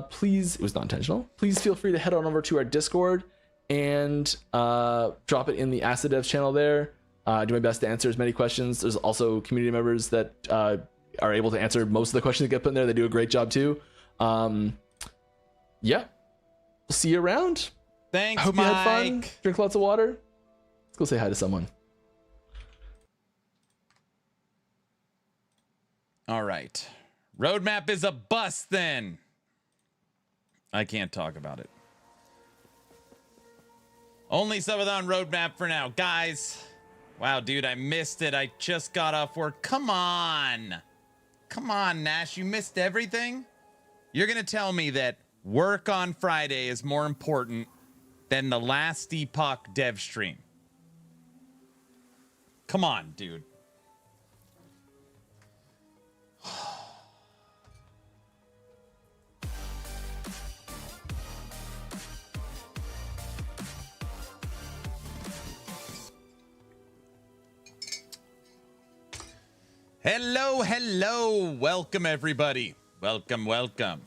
please, it was not intentional, please feel free to head on over to our Discord and drop it in the Acid Devs channel there. Do my best to answer as many questions. There's also community members that are able to answer most of the questions that get put in there. They do a great job too. Yeah, we'll see you around. Thanks, I hope Mike. you had fun. Drink lots of water. Let's go say hi to someone. All right. Roadmap is a bust then. I can't talk about it. Only Subathon roadmap for now. Guys. Wow, dude, I missed it. I just got off work. Come on. Come on, Nash. You missed everything? You're going to tell me that work on Friday is more important than the last Epoch dev stream. Come on, dude. Hello. Welcome, everybody. Welcome.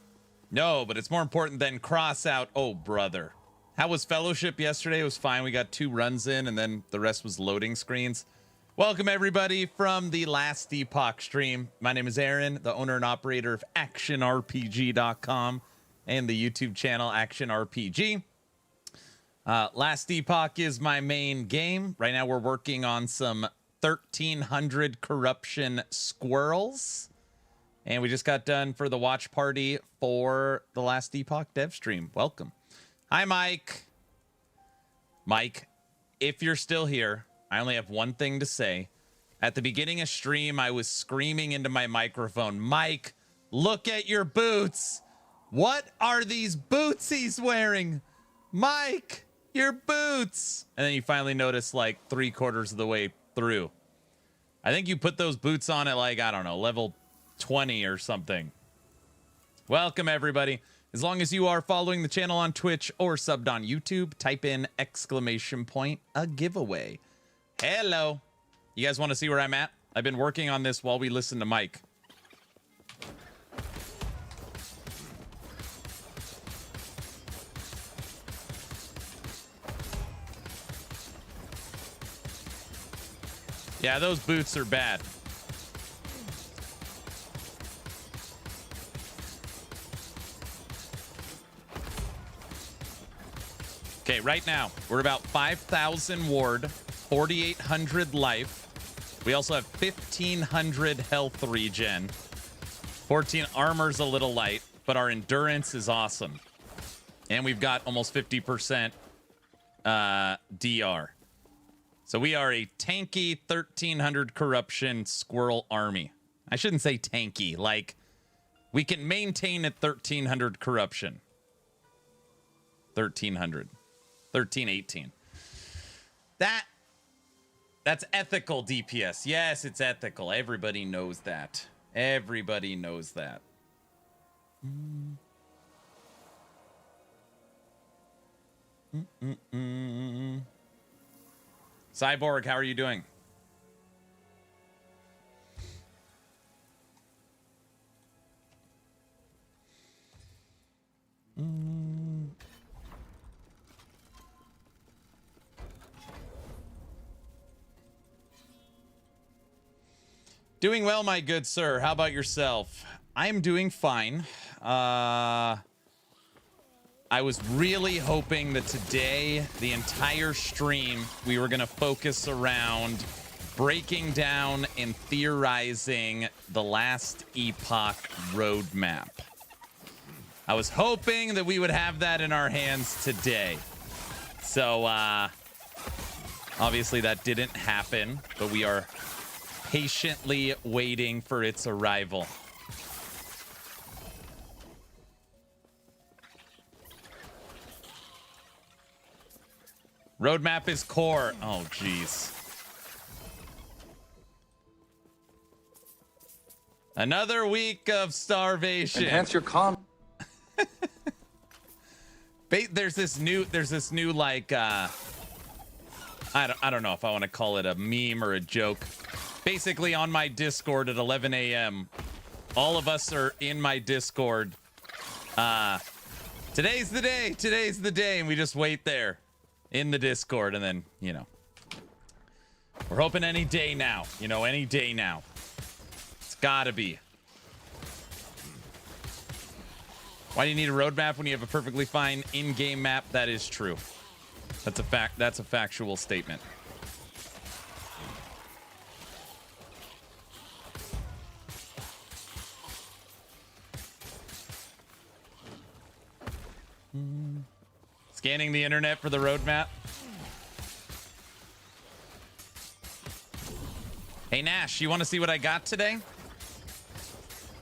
No, but it's more important than Crossout. Oh, brother. How was Fellowship yesterday? It was fine. We got 2 runs in, and then the rest was loading screens. Welcome, everybody, from the last Epoch stream. My name is Aaron, the owner and operator of ActionRPG.com and the YouTube channel Action RPG. Last Epoch is my main game. Right now, we're working on some 1,300 corruption squirrels. And we just got done for the watch party for the last Epoch dev stream. Welcome. Hi, Mike. Mike, if you're still here, I only have one thing to say. At the beginning of stream, I was screaming into my microphone, Mike, look at your boots. What are these boots he's wearing? Mike, your boots. And then you finally notice like 3/4 of the way through. I think you put those boots on at like, I don't know, level 20 or something. Welcome, everybody. As long as you are following the channel on Twitch or subbed on YouTube, type in !a giveaway. Hello. You guys want to see where I'm at? I've been working on this while we listen to Mike. Yeah, those boots are bad. Okay, right now, we're about 5,000 ward, 4,800 life. We also have 1,500 health regen. 14 armor's a little light, but our endurance is awesome. And we've got almost 50% DR. So we are a tanky 1,300 corruption squirrel army. I shouldn't say tanky, like we can maintain at 1,300 corruption. 1,300. 1318. That's ethical DPS. Yes, it's ethical. Everybody knows that. Everybody knows that. Cyborg, how are you doing? Doing well, my good sir. How about yourself? I'm doing fine. I was really hoping that today, the entire stream, we were going to focus around breaking down and theorizing the last Epoch roadmap. I was hoping that we would have that in our hands today. So, obviously that didn't happen, but we are patiently waiting for its arrival. Roadmap is core. Oh, jeez. Another week of starvation. Enhance your There's this new like I don't know if I want to call it a meme or a joke. Basically on my Discord at 11 a.m. all of us are in my Discord. Today's the day, and we just wait there in the Discord, and then, you know, we're hoping any day now. Any day now. It's gotta be. Why do you need a roadmap when you have a perfectly fine in-game map? That is true. That's a fact. That's a factual statement. Scanning the internet for the roadmap. Hey, Nash, you want to see what I got today?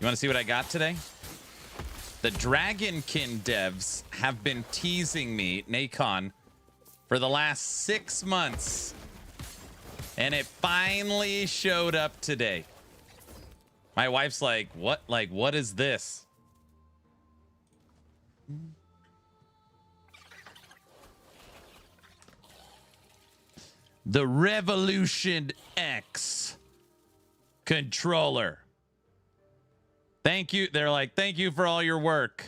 The Dragonkin devs have been teasing me, Nacon, for the last 6 months. And it finally showed up today. My wife's like, what? Like, what is this? The Revolution X controller. Thank you. They're like, thank you for all your work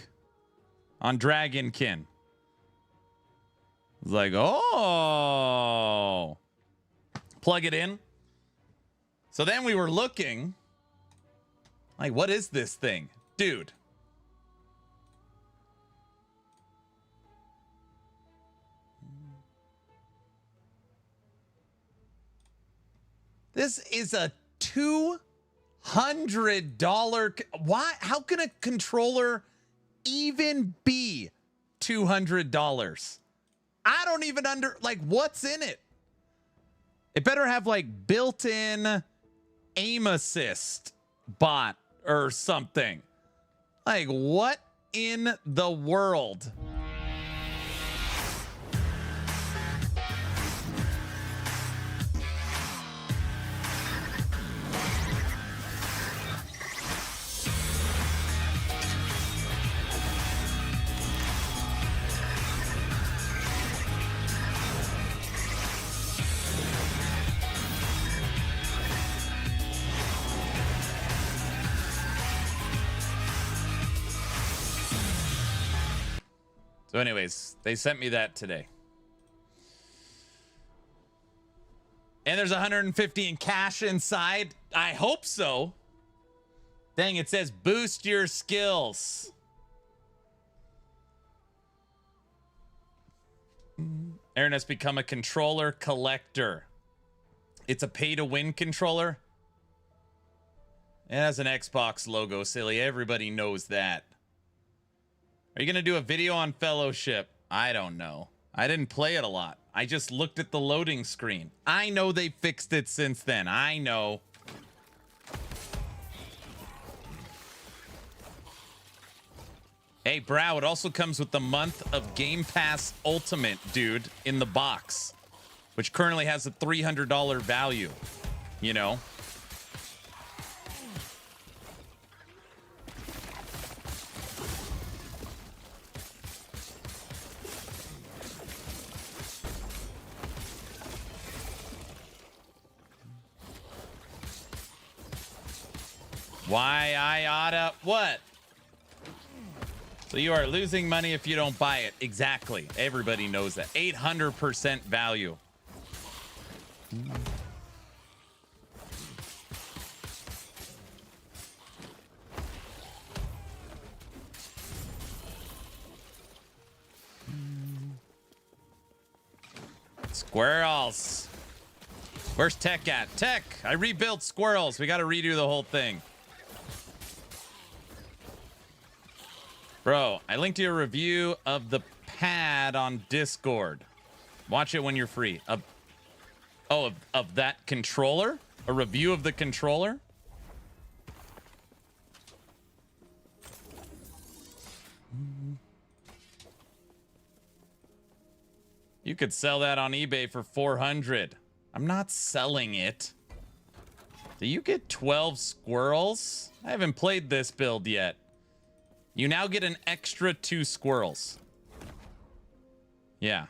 on Dragonkin. It's like, oh, plug it in. So then we were looking like, what is this thing? Dude. This is a $200. Why? How can a controller even be $200? I don't even what's in it? It better have like built-in aim assist bot or something. Like, what in the world? So anyways, they sent me that today. And there's 150 in cash inside. I hope so. Dang, it says boost your skills. Aaron has become a controller collector. It's a pay-to-win controller. It has an Xbox logo, silly. Everybody knows that. Are you going to do a video on Fellowship? I don't know. I didn't play it a lot. I just looked at the loading screen. I know they fixed it since then. I know. Hey, Brow, it also comes with the month of Game Pass Ultimate, dude, in the box, which currently has a $300 value, you know? Why I oughta what? So you are losing money if you don't buy it. Exactly. Everybody knows that. 800% value. Squirrels. Where's Tech at? Tech, I rebuilt squirrels. We got to redo the whole thing. Bro, I linked you a review of the pad on Discord. Watch it when you're free. Of that controller? A review of the controller? You could sell that on eBay for 400. I'm not selling it. Do you get 12 squirrels? I haven't played this build yet. You now get an extra 2 squirrels. Yeah.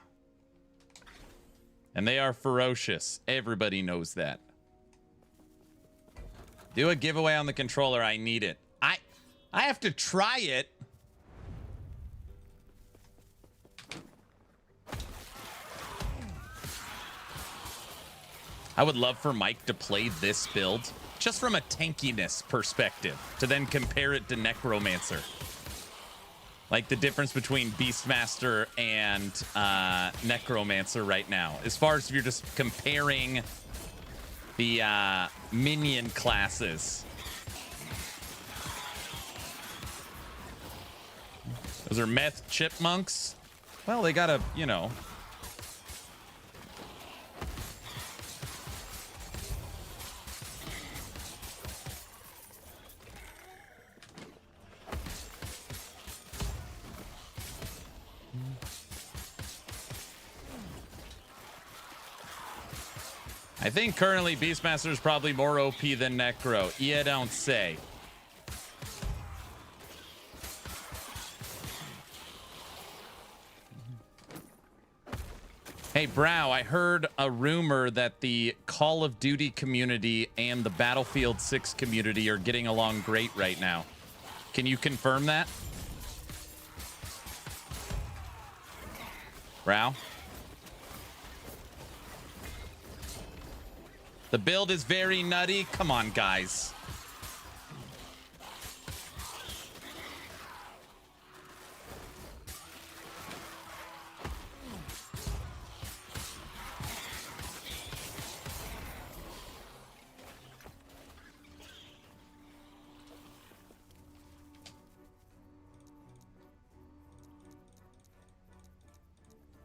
And they are ferocious. Everybody knows that. Do a giveaway on the controller. I need it. I have to try it. I would love for Mike to play this build just from a tankiness perspective to then compare it to Necromancer. Like the difference between Beastmaster and Necromancer right now. As far as if you're just comparing the minion classes. Those are meth chipmunks. Well, they gotta, you know. I think currently Beastmaster is probably more OP than Necro. Yeah, don't say. Hey, Brow, I heard a rumor that the Call of Duty community and the Battlefield 6 community are getting along great right now. Can you confirm that? Brow? The build is very nutty. Come on, guys.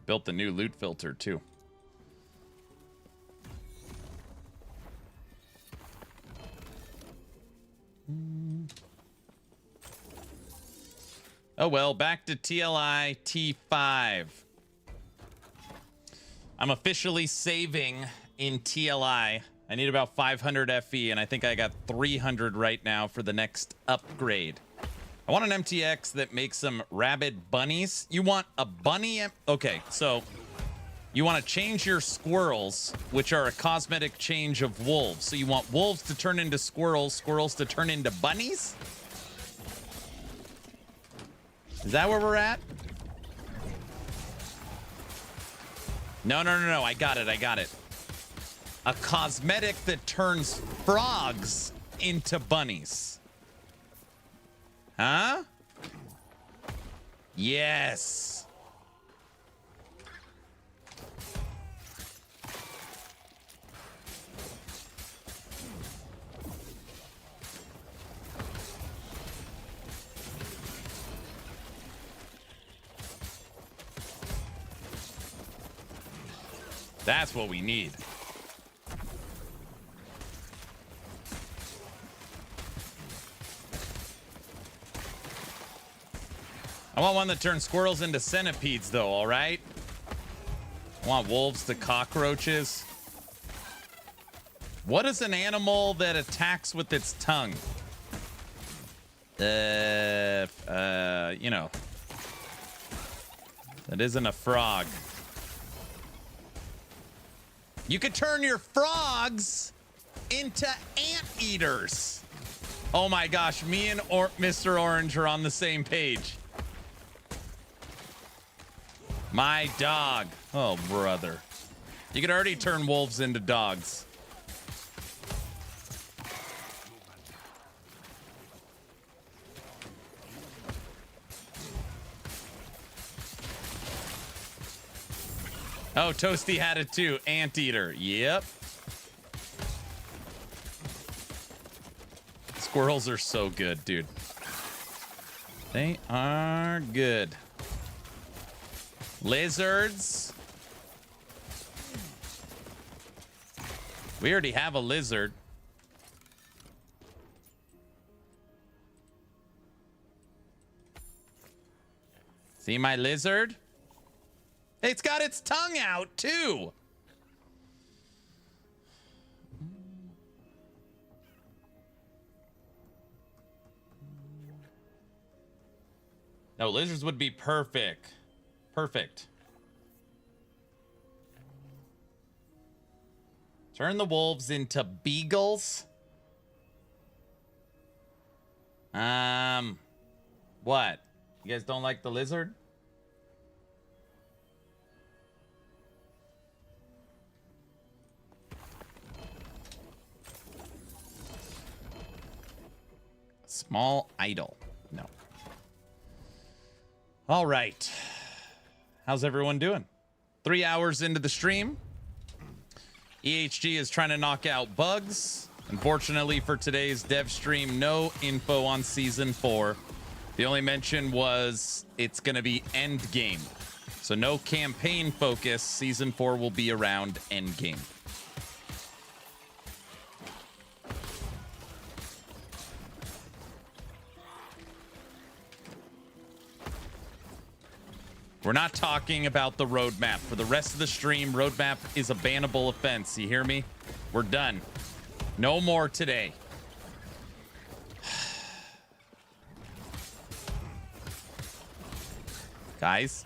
Built the new loot filter, too. Oh well, back to TLI T5. I'm officially saving in TLI. I need about 500 FE, and I think I got 300 right now for the next upgrade. I want an MTX that makes some rabid bunnies. You want a bunny? Okay, so you want to change your squirrels, which are a cosmetic change of wolves. So you want wolves to turn into squirrels, squirrels to turn into bunnies? Is that where we're at? No. I got it. A cosmetic that turns frogs into bunnies. Huh? Yes. That's what we need. I want one that turns squirrels into centipedes, though, all right? I want wolves to cockroaches. What is an animal that attacks with its tongue? You know. That isn't a frog. You could turn your frogs into anteaters. Oh my gosh, me and Mr. Orange are on the same page. My dog. Oh, brother. You could already turn wolves into dogs. Oh, Toasty had it too. Anteater. Yep. Squirrels are so good, dude. They are good. Lizards. We already have a lizard. See my lizard? It's got its tongue out, too. No, lizards would be perfect. Perfect. Turn the wolves into beagles. What? You guys don't like the lizard? Small idol. No. All right. How's everyone doing? 3 hours into the stream. EHG is trying to knock out bugs. Unfortunately for today's dev stream, no info on season 4. The only mention was it's going to be end game. So no campaign focus. Season 4 will be around end game. We're not talking about the roadmap. For the rest of the stream, roadmap is a bannable offense. You hear me? We're done. No more today. Guys.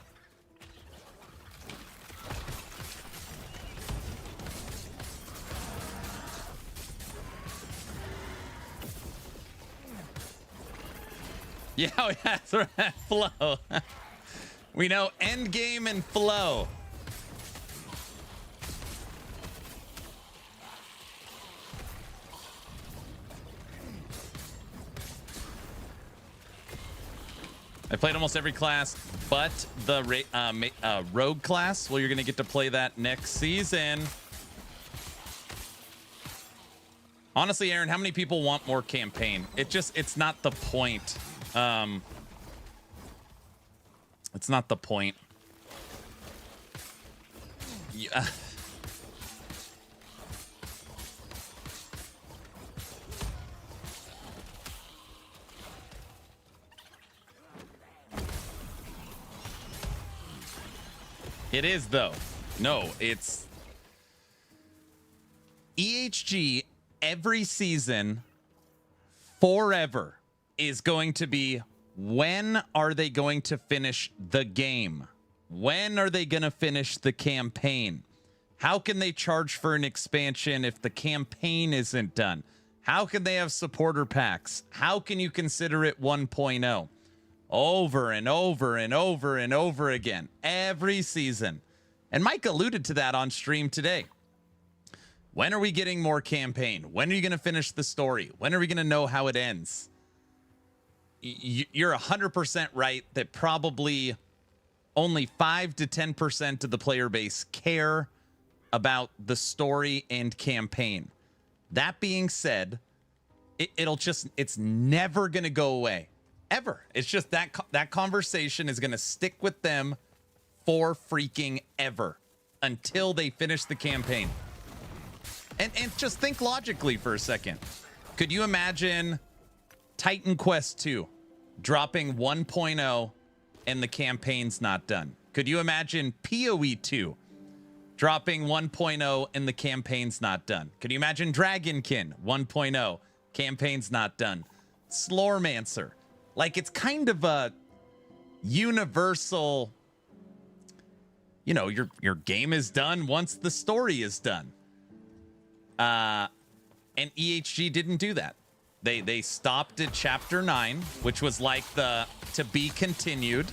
Yeah, that's right. Flow. We know end game and flow. I played almost every class but the rogue class. Well, you're going to get to play that next season. Honestly, Aaron, how many people want more campaign? It's not the point. It's not the point. Yeah. It is, though. No, it's EHG every season forever is going to be, when are they going to finish the game? When are they going to finish the campaign? How can they charge for an expansion if the campaign isn't done? How can they have supporter packs? How can you consider it 1.0? Over and over and over and over again, every season. And Mike alluded to that on stream today. When are we getting more campaign? When are you going to finish the story? When are we going to know how it ends? You're 100% right that probably only 5 to 10% of the player base care about the story and campaign. That being said, it's never going to go away. Ever. It's just that conversation is going to stick with them for freaking ever until they finish the campaign. And just think logically for a second. Could you imagine Titan Quest 2 dropping 1.0 and the campaign's not done? Could you imagine PoE 2 dropping 1.0 and the campaign's not done? Could you imagine Dragonkin 1.0, campaign's not done? Slormancer. Like, it's kind of a universal, you know, your game is done once the story is done. And EHG didn't do that. They stopped at chapter 9, which was like the to be continued.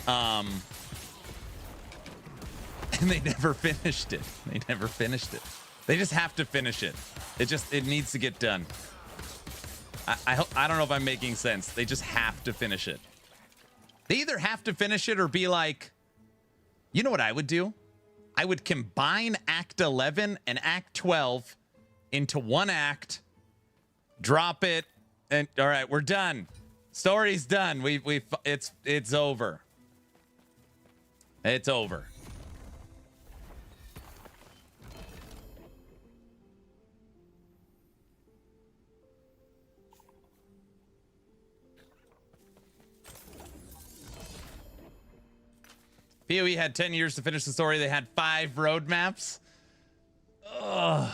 And they never finished it. They never finished it. They just have to finish it. It needs to get done. I don't know if I'm making sense. They just have to finish it. They either have to finish it or be like, You know what I would do? I would combine Act 11 and Act 12 into one act, drop it, and all right, we're done. Story's done. It's over. It's over. PoE had 10 years to finish the story. They had 5 roadmaps. Ugh.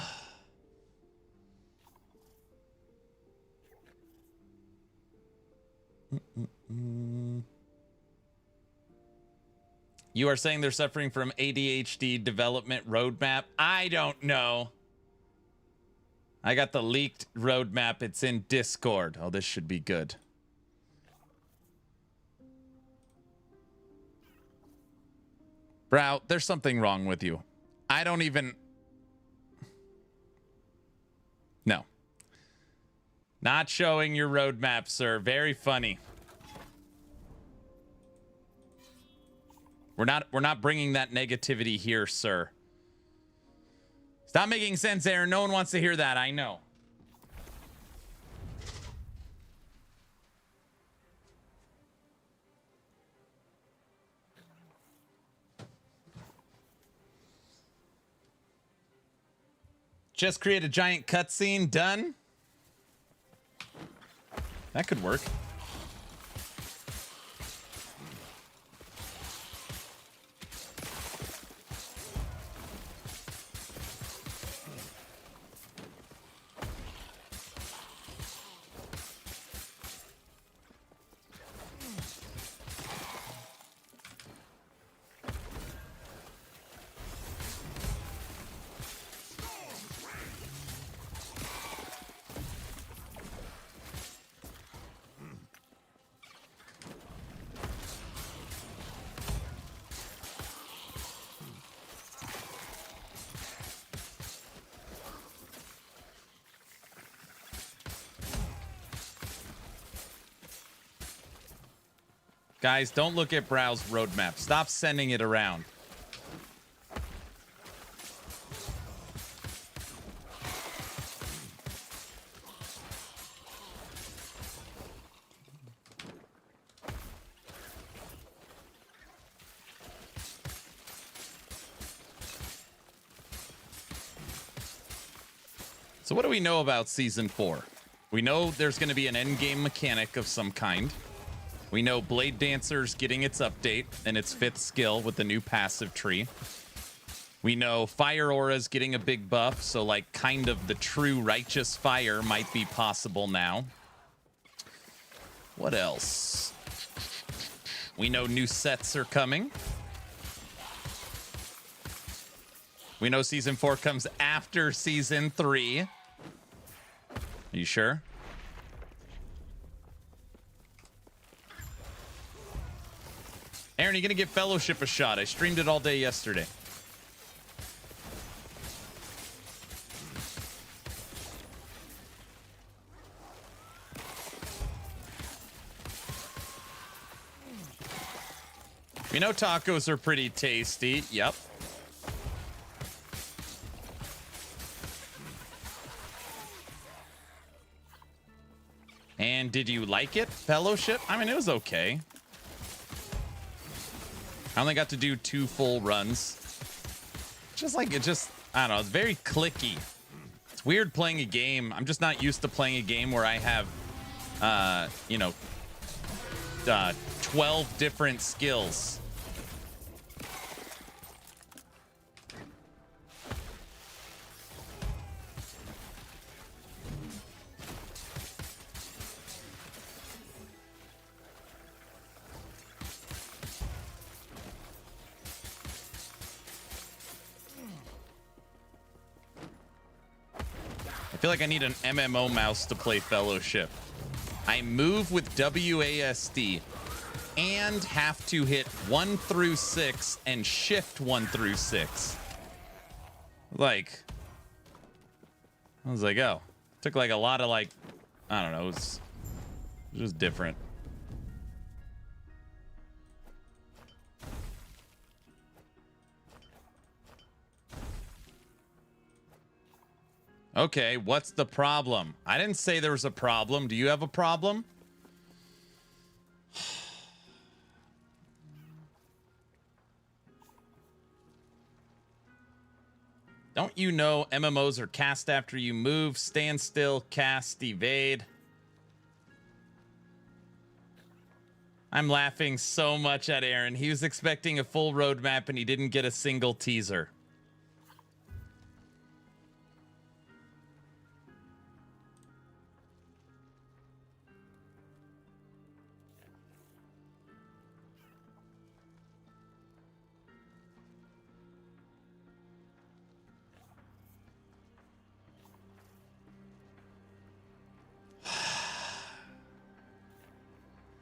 You are saying they're suffering from ADHD development roadmap? I don't know. I got the leaked roadmap. It's in Discord. Oh, this should be good. Brow, there's something wrong with you. I don't even... No. Not showing your roadmap, sir. Very funny. We're not bringing that negativity here, sir. Stop making sense, Aaron. No one wants to hear that. I know. Just create a giant cutscene. Done. That could work. Guys, don't look at Brow's roadmap. Stop sending it around. So what do we know about Season 4? We know there's going to be an endgame mechanic of some kind. We know Blade Dancer's getting its update and its 5th skill with the new passive tree. We know Fire Aura's getting a big buff, so like kind of the true righteous fire might be possible now. What else? We know new sets are coming. We know Season 4 comes after Season 3. Are you sure? Aaron, you gonna give Fellowship a shot? I streamed it all day yesterday. You know tacos are pretty tasty. Yep. And did you like it, Fellowship? I mean, it was okay. I only got to do 2 full runs. I don't know, it's very clicky. It's weird playing a game. I'm just not used to playing a game where I have, 12 different skills. I feel like I need an MMO mouse to play Fellowship. I move with WASD and have to hit 1 through 6 and shift 1 through 6. Like, I was like, oh, took like a lot of like, I don't know, it was just different. Okay, what's the problem? I didn't say there was a problem. Do you have a problem? Don't you know MMOs are cast after you move, stand still, cast, evade? I'm laughing so much at Aaron. He was expecting a full roadmap and he didn't get a single teaser.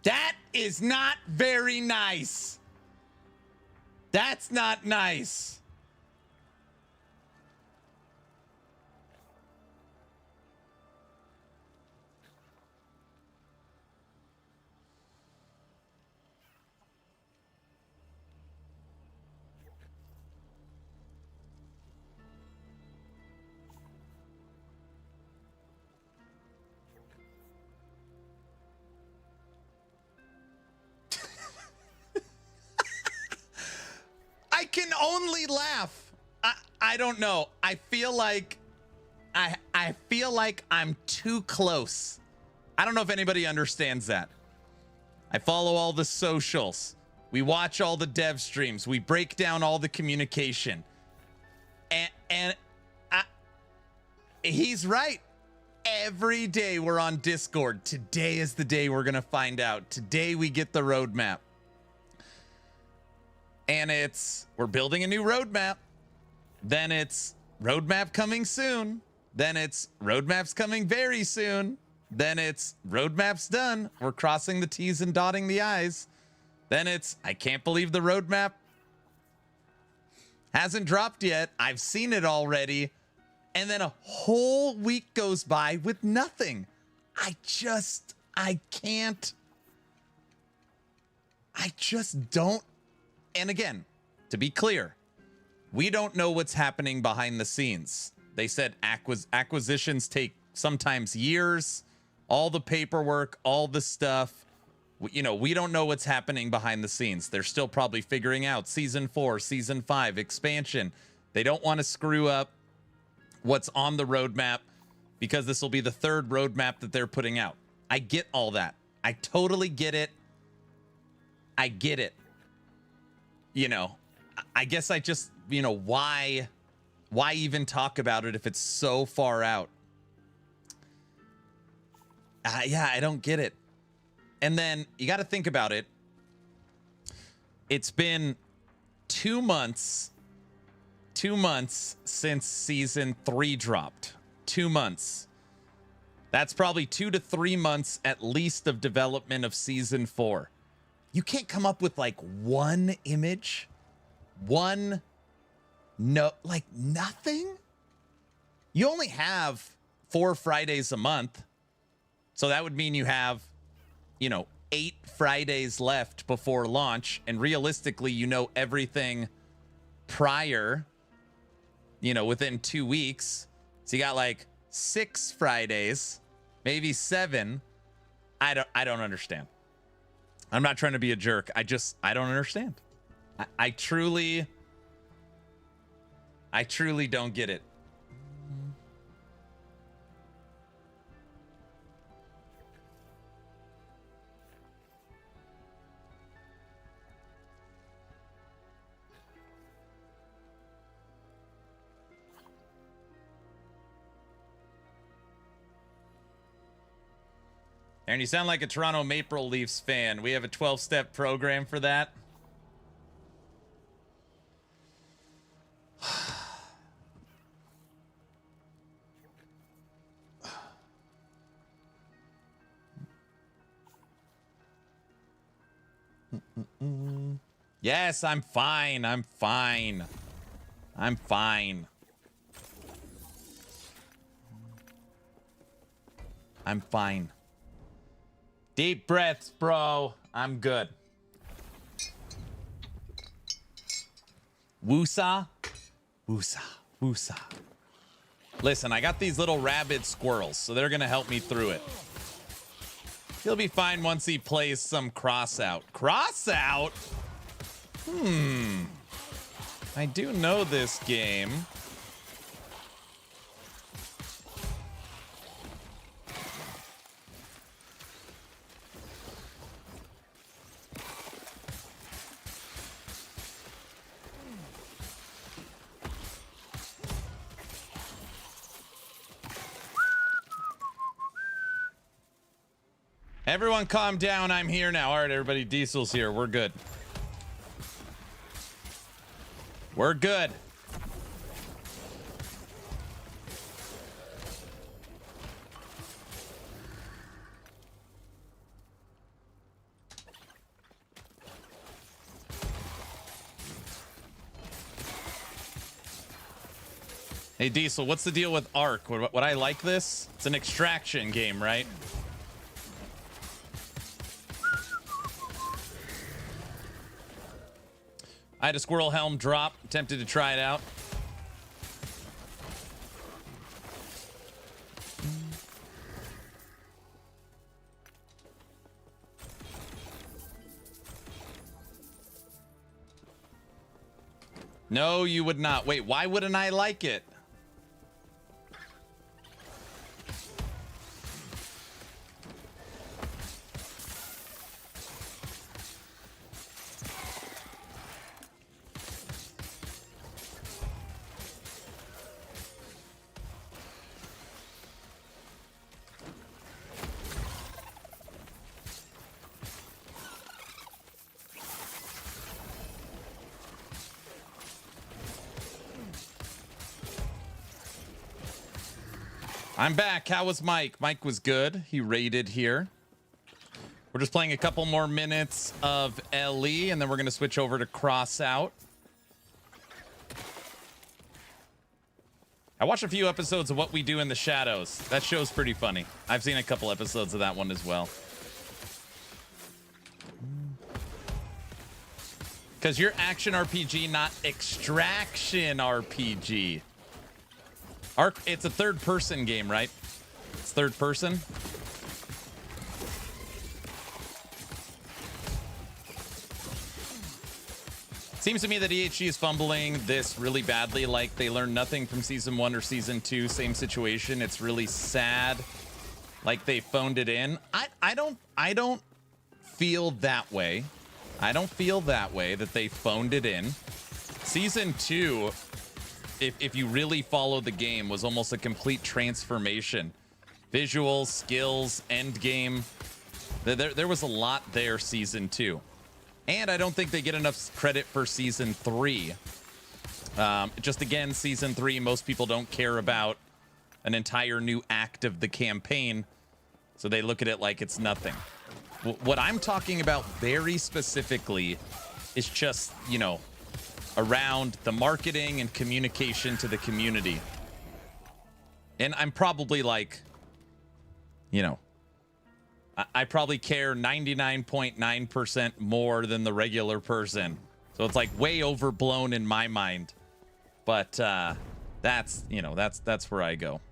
That is not very nice. That's not nice. I can only laugh. I don't know. I feel like I feel like I'm too close. I don't know if anybody understands that. I follow all the socials. We watch all the dev streams. We break down all the communication. And he's right. Every day we're on Discord. Today is the day we're going to find out. Today we get the roadmap. And we're building a new roadmap. Then it's roadmap coming soon. Then it's roadmap's coming very soon. Then it's roadmap's done. We're crossing the T's and dotting the I's. Then it's, I can't believe the roadmap hasn't dropped yet. I've seen it already. And then a whole week goes by with nothing. I can't. I just don't. And again, to be clear, we don't know what's happening behind the scenes. They said acquisitions take sometimes years, all the paperwork, all the stuff. We don't know what's happening behind the scenes. They're still probably figuring out season 4, season 5, expansion. They don't want to screw up what's on the roadmap because this will be the third roadmap that they're putting out. I get all that. I totally get it. I get it. I guess I just, why even talk about it if it's so far out? Yeah, I don't get it. And then you got to think about it. It's been 2 months since season 3 dropped. 2 months. That's probably 2 to 3 months at least of development of season 4. You can't come up with like one image, nothing. You only have 4 Fridays a month. So that would mean you have, 8 Fridays left before launch. And realistically, everything prior, within 2 weeks. So you got like 6 Fridays, maybe 7. I don't understand. I'm not trying to be a jerk. I don't understand. I truly don't get it. Aaron, you sound like a Toronto Maple Leafs fan. We have a 12-step program for that. Yes, I'm fine. I'm fine. I'm fine. I'm fine. Deep breaths, bro. I'm good. Woosa. Woosa. Woosa. Listen, I got these little rabid squirrels, so they're going to help me through it. He'll be fine once he plays some Crossout. Crossout? I do know this game. Everyone calm down. I'm here now. All right, everybody. Diesel's here. We're good. We're good. Hey, Diesel, what's the deal with Ark? Would I like this? It's an extraction game, right? I had a squirrel helm drop, attempted to try it out. No, you would not. Wait, why wouldn't I like it? I'm back. How was Mike? Mike was good. He raided here. We're just playing a couple more minutes of LE, and then we're going to switch over to Crossout. I watched a few episodes of What We Do in the Shadows. That show's pretty funny. I've seen a couple episodes of that one as well. Because you're action RPG, not extraction RPG. It's a third-person game, right? It's third person. Seems to me that EHG is fumbling this really badly, like they learned nothing from Season 1 or Season 2. Same situation. It's really sad. Like they phoned it in. I don't feel that way. I don't feel that way that they phoned it in. Season 2... If you really follow the game, was almost a complete transformation. Visuals, skills, end game. There was a lot there season 2. And I don't think they get enough credit for season 3. Just again, season 3, most people don't care about an entire new act of the campaign. So they look at it like it's nothing. What I'm talking about very specifically is just, you know, around the marketing and communication to the community. And I'm probably like, you know, I probably care 99.9% more than the regular person. So it's like way overblown in my mind. But that's, you know, that's where I go.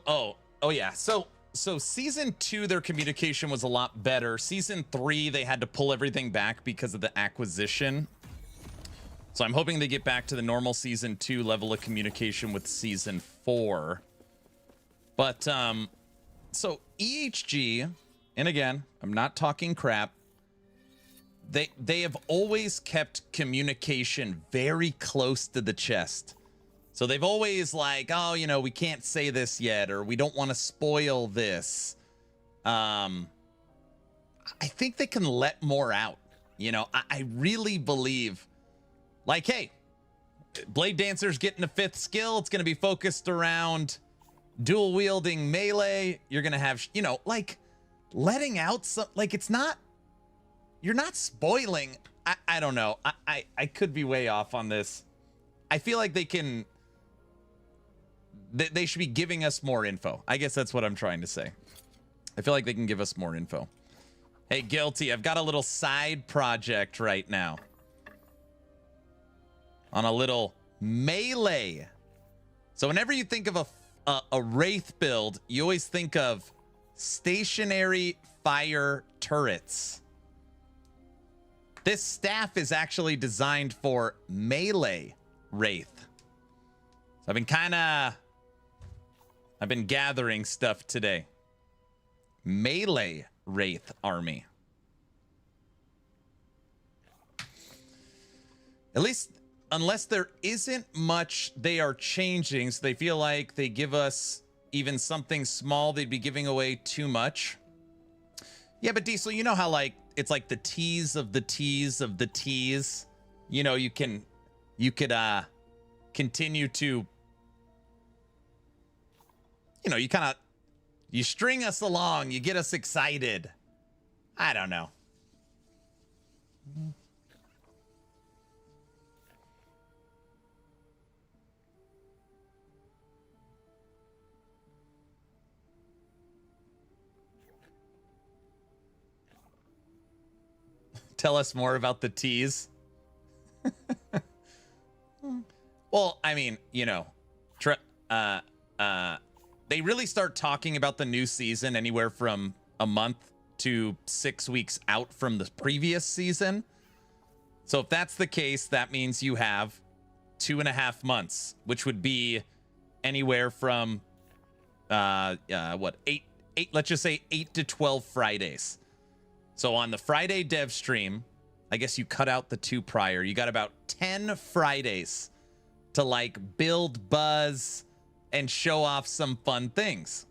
Oh, yeah. So season 2, their communication was a lot better. Season 3, they had to pull everything back because of the acquisition. So I'm hoping they get back to the normal season 2 level of communication with season 4. But so EHG, and again, I'm not talking crap. They have always kept communication very close to the chest. So they've always like, oh, you know, we can't say this yet, or we don't want to spoil this. I think they can let more out. You know, I really believe, like, hey, Blade Dancer's getting a 5th skill. It's going to be focused around dual wielding melee. You're going to have, you know, like letting out some, like it's not you're not spoiling. I don't know. I could be way off on this. I feel like they can. They should be giving us more info. I guess that's what I'm trying to say. I feel like they can give us more info. Hey, Guilty, I've got a little side project right now. On a little melee. So whenever you think of a Wraith build, you always think of stationary fire turrets. This staff is actually designed for melee Wraith. So I've been gathering stuff today. Melee Wraith army. At least, unless there isn't much they are changing, so they feel like they give us even something small, they'd be giving away too much. Yeah, but Diesel, you know how like it's like the tease of the tease of the tease. You know, you could continue to, you know, you string us along, you get us excited. I don't know. Tell us more about the tease. Well, I mean, you know, they really start talking about the new season anywhere from a month to 6 weeks out from the previous season. So if that's the case, that means you have 2.5 months, which would be anywhere from eight, let's just say 8 to 12 Fridays. So on the Friday dev stream, I guess you cut out the 2 prior. You got about 10 Fridays to like build buzz and show off some fun things.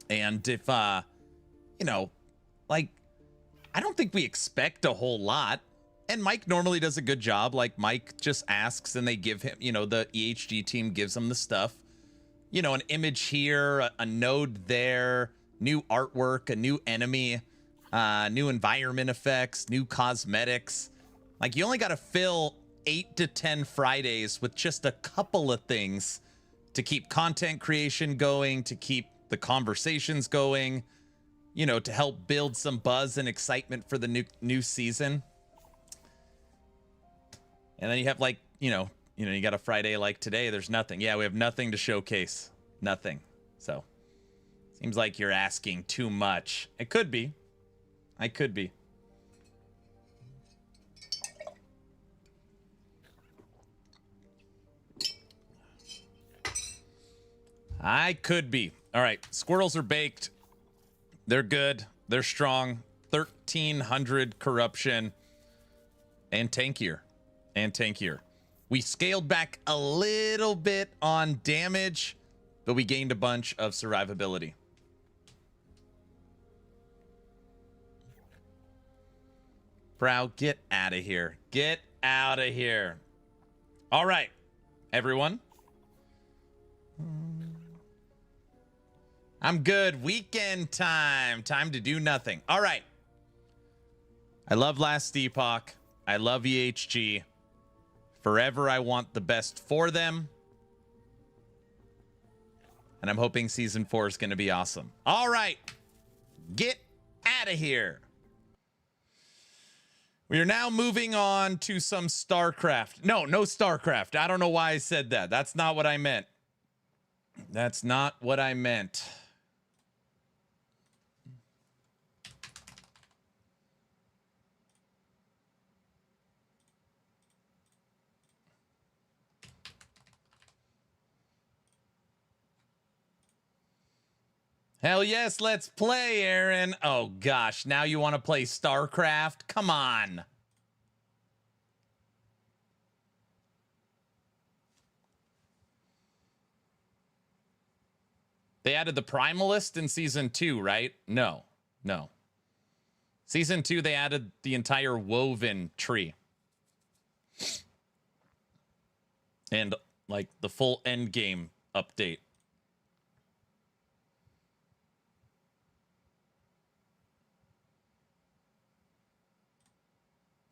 And if, you know, like, I don't think we expect a whole lot. And Mike normally does a good job. Like, Mike just asks and they give him, you know, the EHG team gives him the stuff. You know, an image here, a node there, new artwork, a new enemy, new environment effects, new cosmetics. Like, you only got to fill 8 to 10 Fridays with just a couple of things to keep content creation going, to keep the conversations going, you know, to help build some buzz and excitement for the new season. And then you have like, you know, you got a Friday like today, there's nothing. Yeah, we have nothing to showcase. Nothing. So seems like you're asking too much. It could be. I could be. I could be. All right. Squirrels are baked. They're good. They're strong. 1,300 corruption. And tankier. And tankier. We scaled back a little bit on damage, but we gained a bunch of survivability. Proud, get out of here. Get out of here. All right, everyone. I'm good. Weekend time. Time to do nothing. All right. I love last Epoch. I love EHG. Forever, I want the best for them. And I'm hoping season 4 is going to be awesome. All right. Get out of here. We are now moving on to some StarCraft. No StarCraft. I don't know why I said that. That's not what I meant. That's not what I meant. Hell yes, let's play, Aaron. Oh gosh, now you want to play StarCraft? Come on. They added the Primalist in season 2, right? No. Season 2, they added the entire woven tree. And like the full end game update.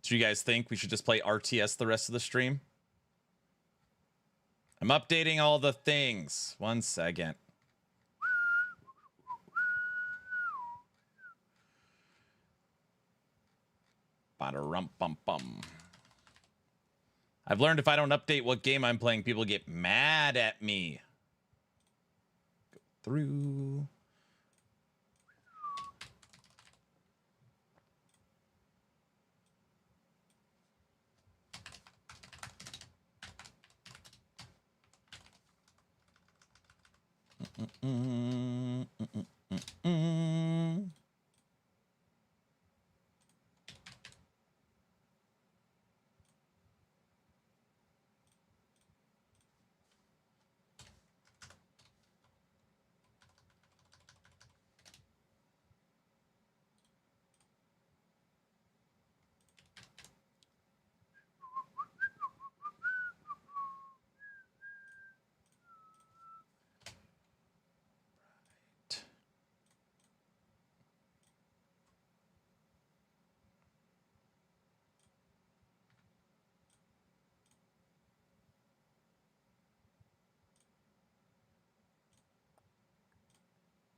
So you guys think we should just play RTS the rest of the stream? I'm updating all the things. 1 second. Ba-da-rum-bum-bum. I've learned if I don't update what game I'm playing, people get mad at me. Go through.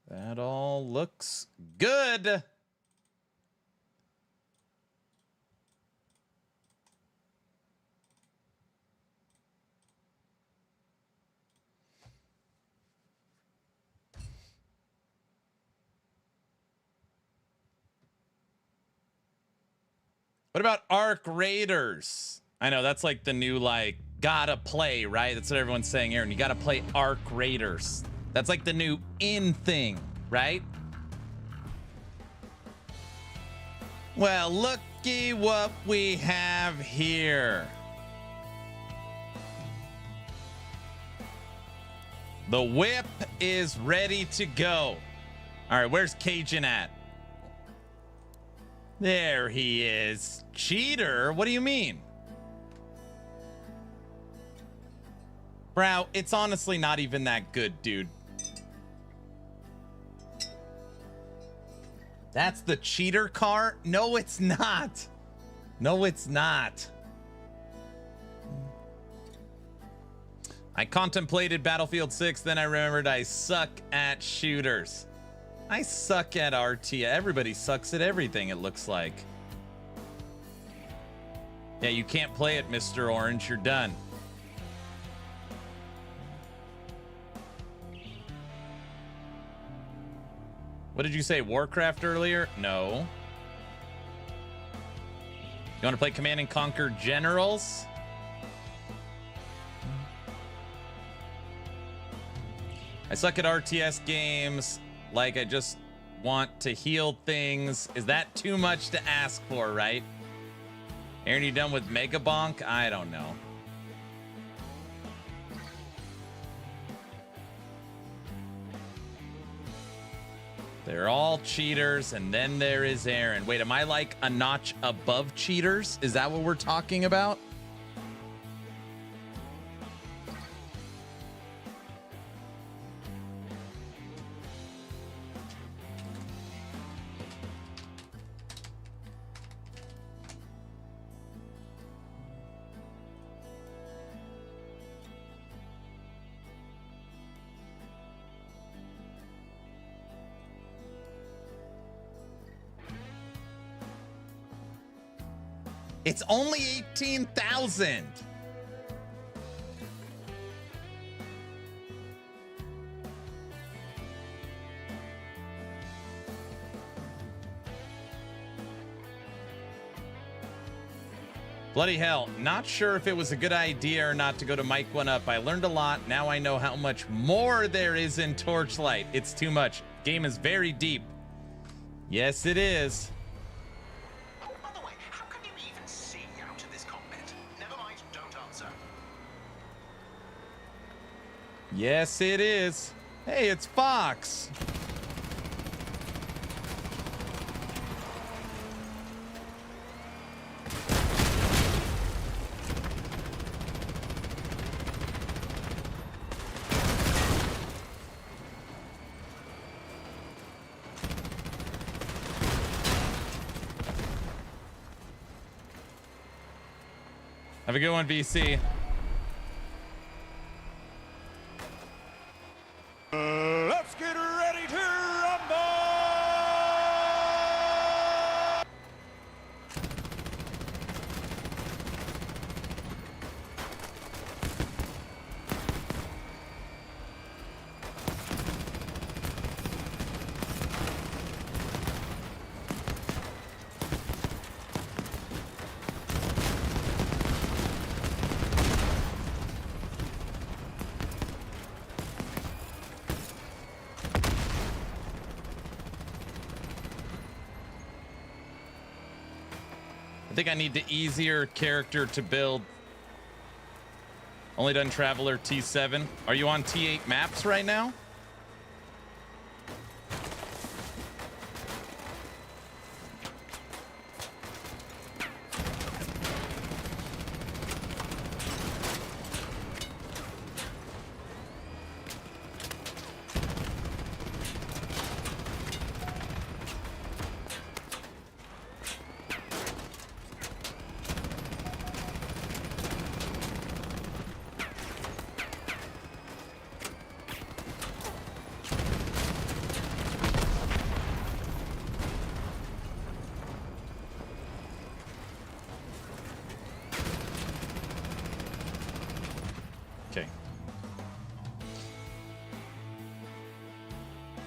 That all looks good. What about Arc Raiders? I know that's like the new, like, gotta play, right? That's what everyone's saying, Aaron. You gotta play Arc Raiders. That's like the new in thing, right? Well, looky what we have here. The whip is ready to go. All right, where's Cajun at? There he is. Cheater? What do you mean? Bro, it's honestly not even that good, dude. That's the cheater car? No, it's not. No, it's not. I contemplated Battlefield 6, then I remembered I suck at shooters. I suck at RT. Everybody sucks at everything, it looks like. Yeah, you can't play it, Mr. Orange. You're done. What did you say, Warcraft earlier? No. You want to play Command and Conquer Generals? I suck at RTS games. Like, I just want to heal things. Is that too much to ask for, right? Aaron, you done with Mega Bonk? I don't know. They're all cheaters, and then there is Aaron. Wait, am I like a notch above cheaters? Is that what we're talking about? It's only 18,000. Bloody hell. Not sure if it was a good idea or not to go to Mic 1 Up. I learned a lot. Now I know how much more there is in Torchlight. It's too much. Game is very deep. Yes, it is. Yes, it is. Hey, it's Fox. Have a good one, VC. Let's get ready to rumble! I think I need the easier character to build. Only done Traveler T7. Are you on T8 maps right now? Okay.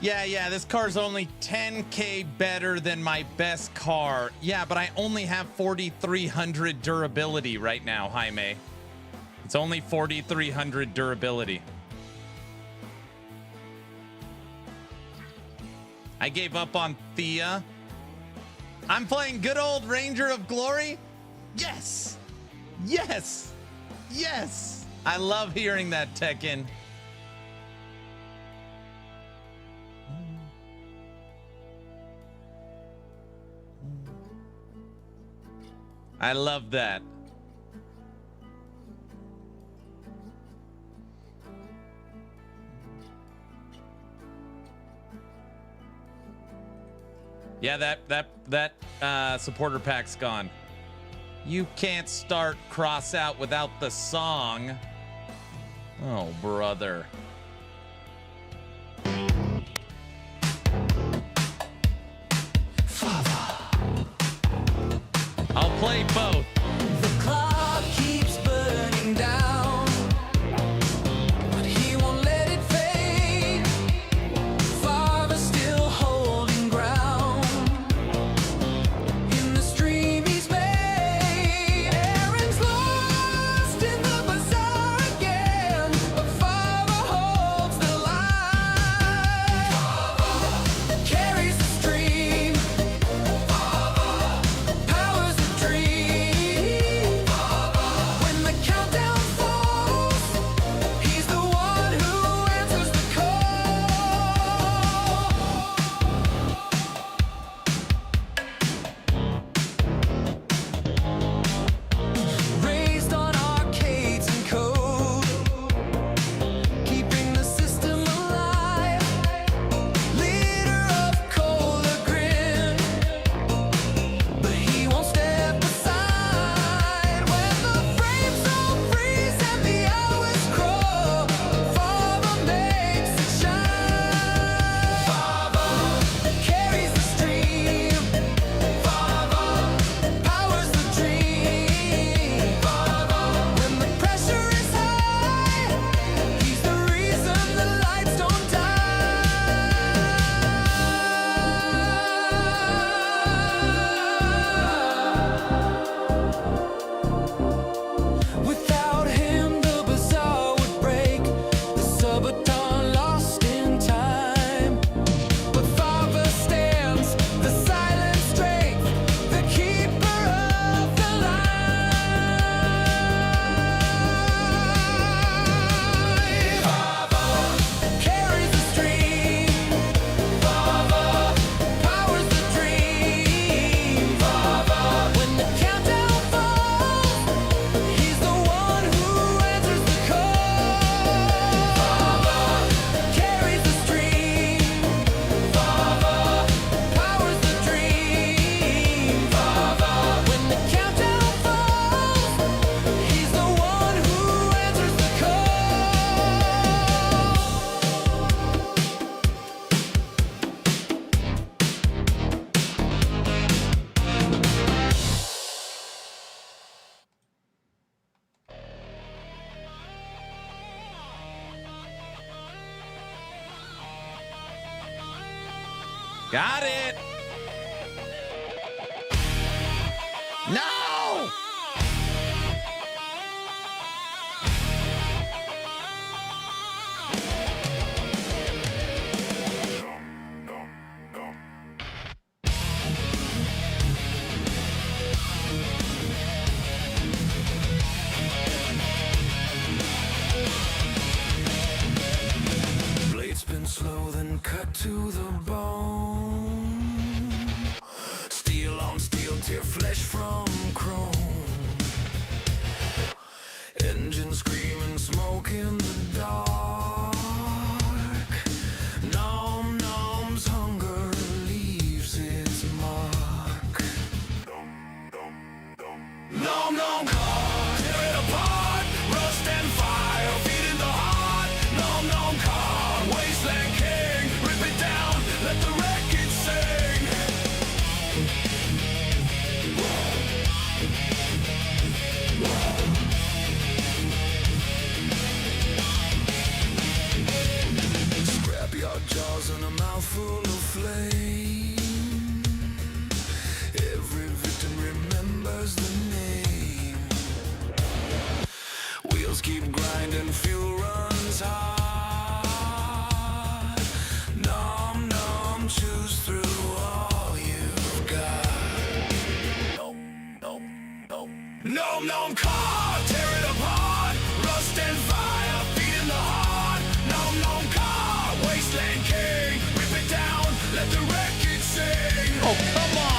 Yeah, this car's only 10K better than my best car. Yeah, but I only have 4,300 durability right now, Jaime. It's only 4,300 durability. I gave up on Thea. I'm playing good old Ranger of Glory. Yes! Yes! Yes! I love hearing that, Tekken. I love that. Yeah, that supporter pack's gone. You can't start Crossout without the song. Oh, brother. I'll play both. The clock keeps burning down, but he won't let it fade. Farva still holding ground in the stream he's made. Aaron's lost in the bazaar again, but Farva holds the line. Farva carries the stream. Farva powers the dream. Got it. No! Blade spin slow, then cut to the bone. Steel on steel, tear flesh from chrome. Engine screaming, smoke in the dark. Nom nom's hunger leaves its mark. Nom nom car, tear it apart. Rust and fire, feed in the heart. Nom nom car, wasteland king. Rip it down, let the wreckage sing. Scrapyard jaws and a mouthful of flame. Every victim remembers the name. Wheels keep grinding, fuel runs hot. Nom nom, choose through all you've got. Nom nom nom. Nom nom car, tear it apart. Rust and fire, feed in the heart. Nom nom car, wasteland king. Rip it down, let the wreckage sing. Oh, come on.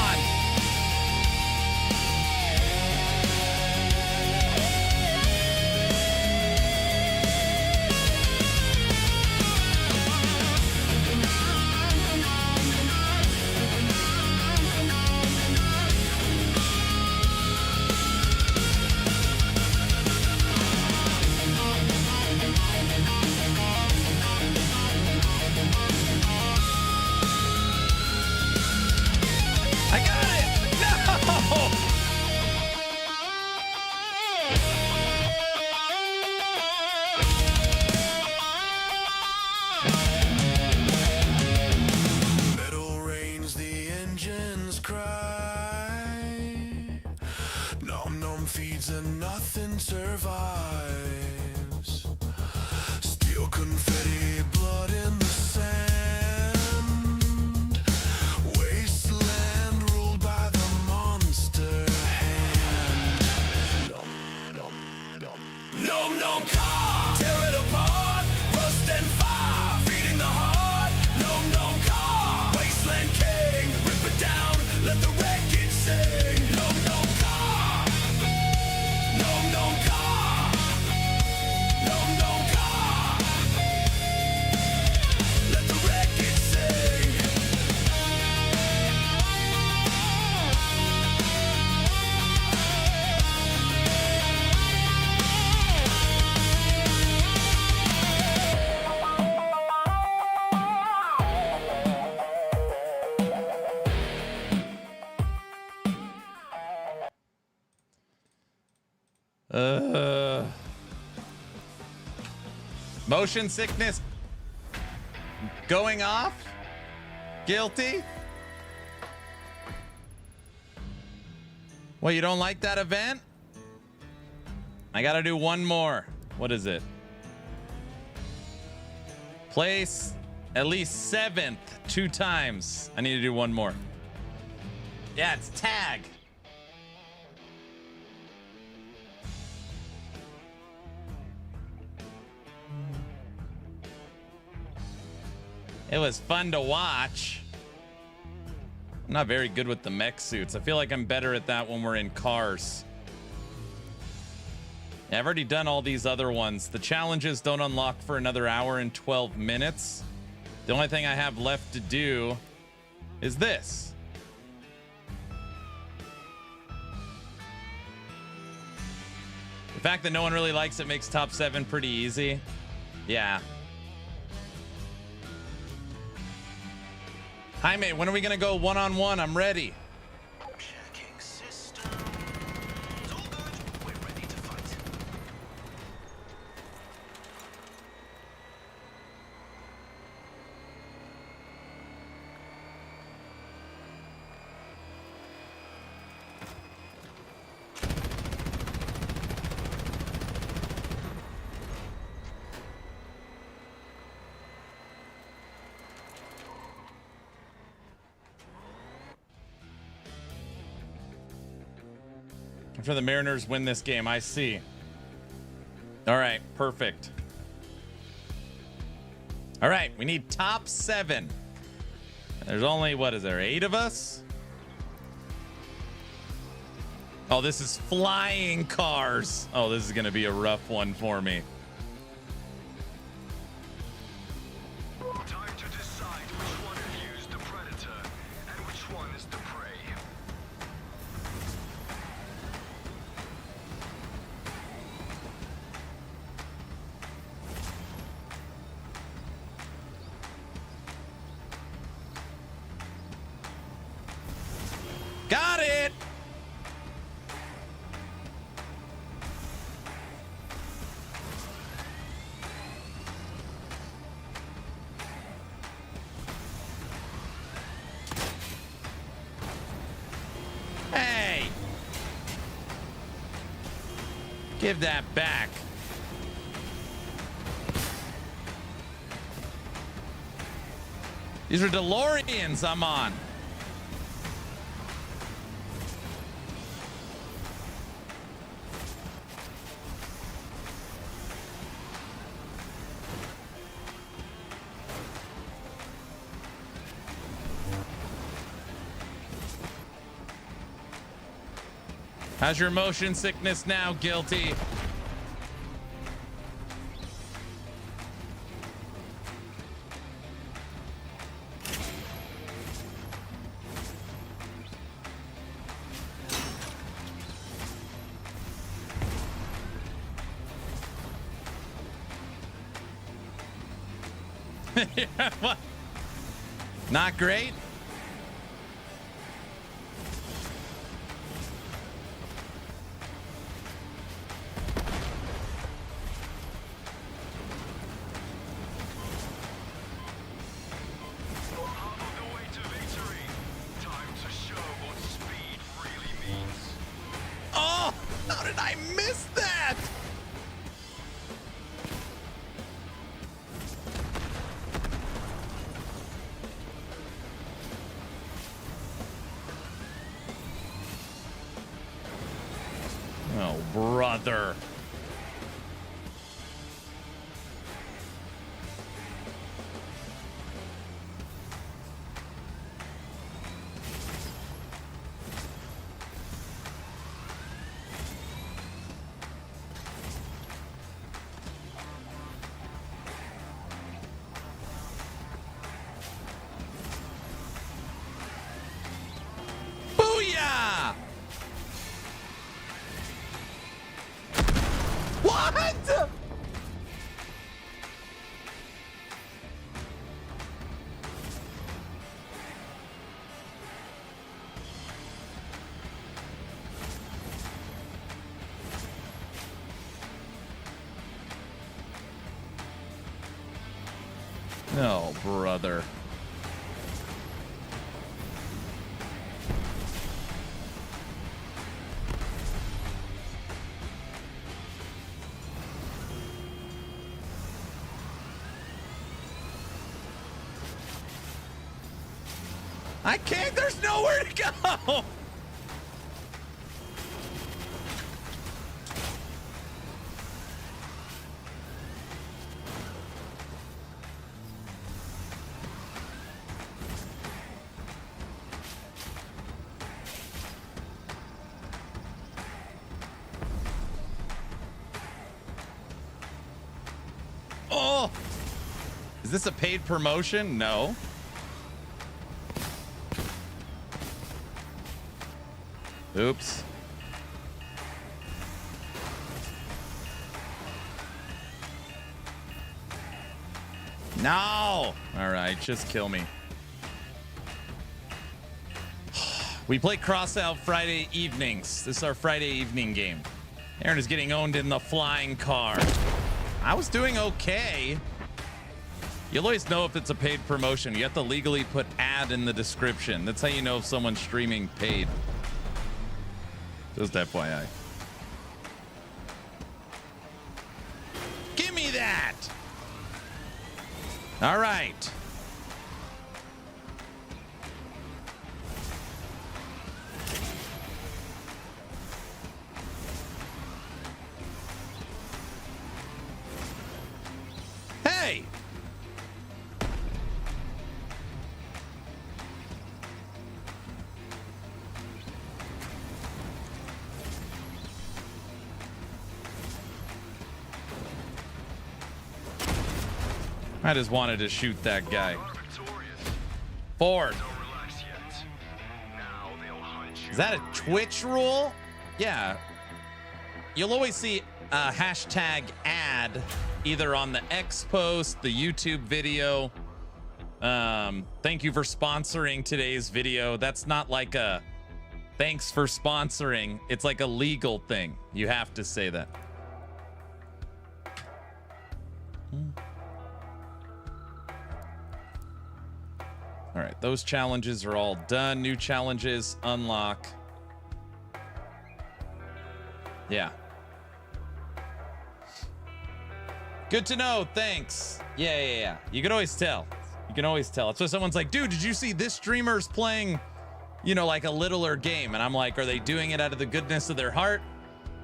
I got it. No. Metal rains, the engines cry. Nom nom feeds and nothing survives. Steel confetti, blood in the sand. Wasteland ruled by the monster hand. Nom nom nom. Nom nom car, tear it apart. Rust and fire, feeding the heart. Nom nom car, wasteland king. Rip it down, let the wreckage sing. Nom nom car. Nom nom car. Nom nom car. Let the wreckage sing. Motion sickness going off. Guilty. Well, you don't like that event? I gotta do one more. What is it? Place at least 7th 2 times. I need to do one more. Yeah, it's tag. It was fun to watch. I'm not very good with the mech suits. I feel like I'm better at that when we're in cars. Yeah, I've already done all these other ones. The challenges don't unlock for another hour and 12 minutes. The only thing I have left to do is this. The fact that no one really likes it makes top 7 pretty easy. Yeah. Hi, mate. When are we going to go one-on-one? I'm ready. Checking systems. All good. We're ready to fight. for the Mariners win this game. I see. All right, perfect. All right, we need top 7. There's only, what is there, 8 of us? Oh, this is flying cars. Oh, this is going to be a rough one for me. Time to decide which one of you is the predator and which one is the prey. Got it. Hey. Give that back. These are DeLoreans I'm on. How's your motion sickness now, Guilty? Yeah, what? Not great? Oh, how did I miss that? Oh, brother. Booyah! What? No, brother. I can't, there's nowhere to go. Oh, is this a paid promotion? No. Oops. No. All right, just kill me. We play Crossout Friday evenings. This is our Friday evening game. Aaron is getting owned in the flying car. I was doing okay. You'll always know if it's a paid promotion. You have to legally put ad in the description. That's how you know if someone's streaming paid. Just FYI. Give me that! All right. Hey! I just wanted to shoot that guy. Ford. Is that a Twitch rule? Yeah. You'll always see a hashtag ad either on the X post, the YouTube video. Thank you for sponsoring today's video. That's not like a thanks for sponsoring. It's like a legal thing. You have to say that. All right, those challenges are all done. New challenges unlock. Yeah. Good to know. Thanks. Yeah. You can always tell. You can always tell. It's so someone's like, dude, did you see this streamer's playing, you know, like a littler game? And I'm like, are they doing it out of the goodness of their heart?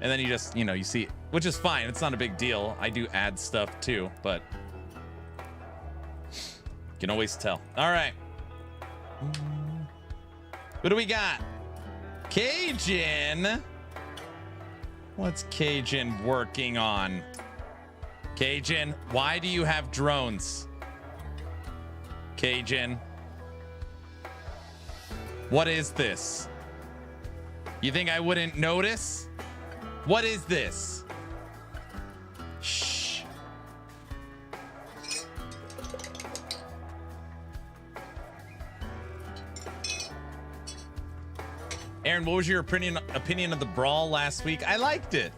And then you just, you know, you see it, which is fine. It's not a big deal. I do add stuff too, but you can always tell. All right. What do we got? Cajun. What's Cajun working on? Cajun, why do you have drones? Cajun. What is this? You think I wouldn't notice? What is this? Shh. Aaron, what was your opinion of the brawl last week? I liked it.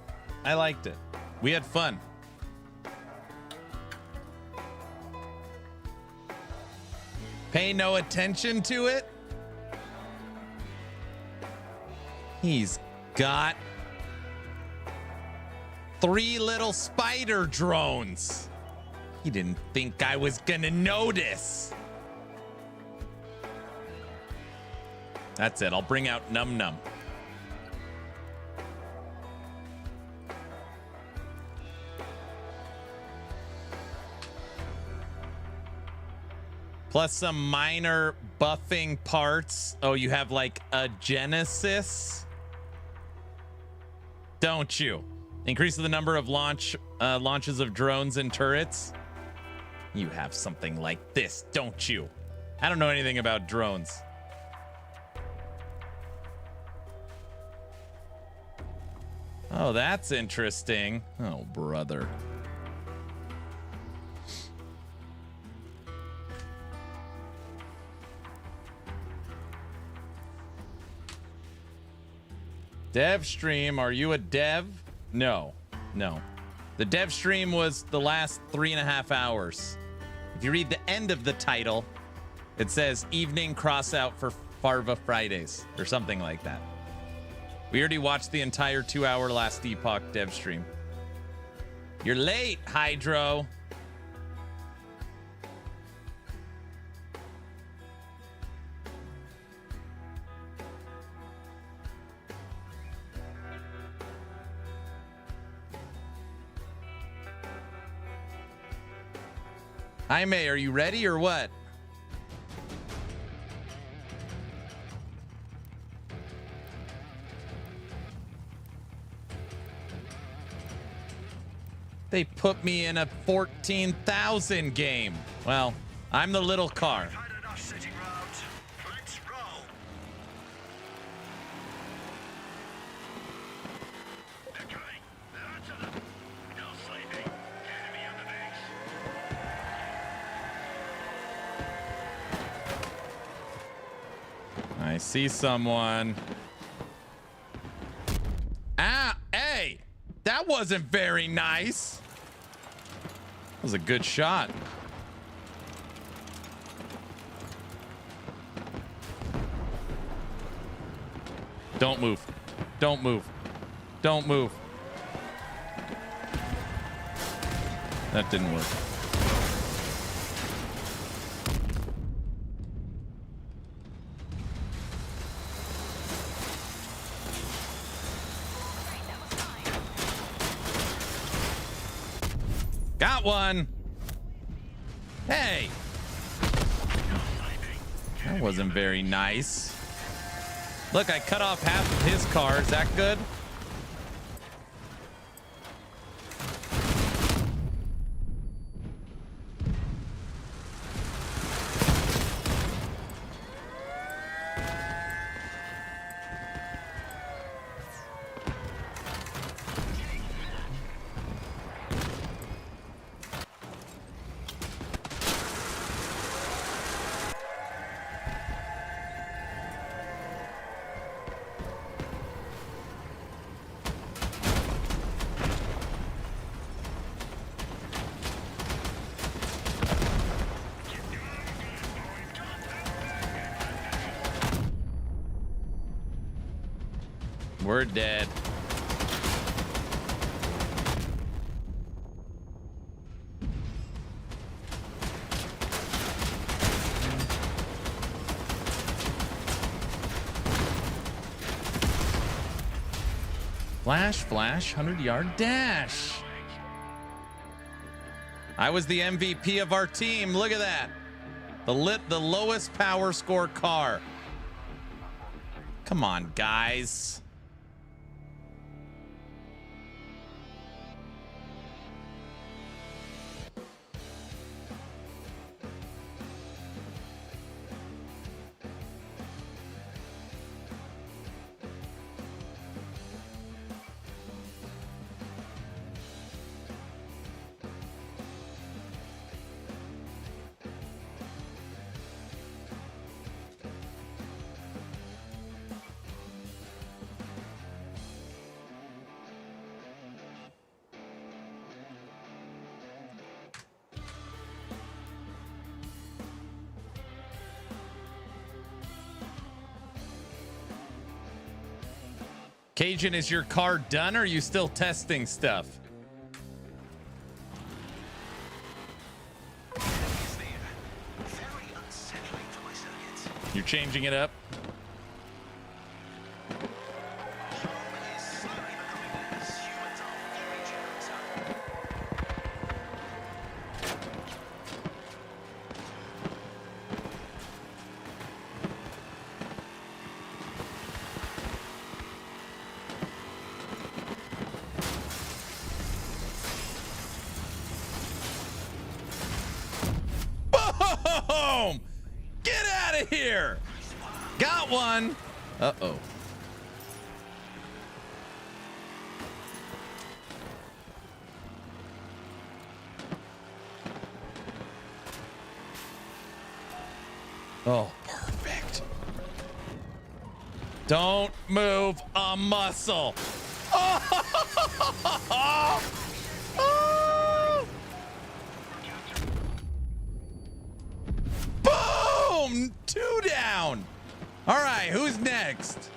We had fun. Pay no attention to it. He's got 3 little spider drones. He didn't think I was gonna notice. That's it. I'll bring out Num Num. Plus some minor buffing parts. Oh, you have like a Genesis? Don't you? Increase the number of launches of drones and turrets. You have something like this, don't you? I don't know anything about drones. Oh, that's interesting. Oh, brother. Dev stream, are you a dev? No. The dev stream was the last 3.5 hours. If you read the end of the title, it says evening crossout for Farva Fridays or something like that. We already watched the entire 2-hour last Epoch dev stream. You're late, Hydro. Jaime, are you ready or what? They put me in a 14,000 game. Well, I'm the little car. I see someone. Ah, hey, that wasn't very nice. That was a good shot. Don't move. Don't move. Don't move. That didn't work. Got one. Hey! That wasn't very nice. Look, I cut off half of his car. Is that good? We're dead. Flash, 100-yard dash. I was the MVP of our team. Look at that. The lowest power score car. Come on, guys. Cajun, is your car done or are you still testing stuff? You're changing it up? Boom! Get out of here! Got one! Uh-oh. Oh, perfect. Don't move a muscle. Oh! Oh! Boom! 2 down. All right, who's next?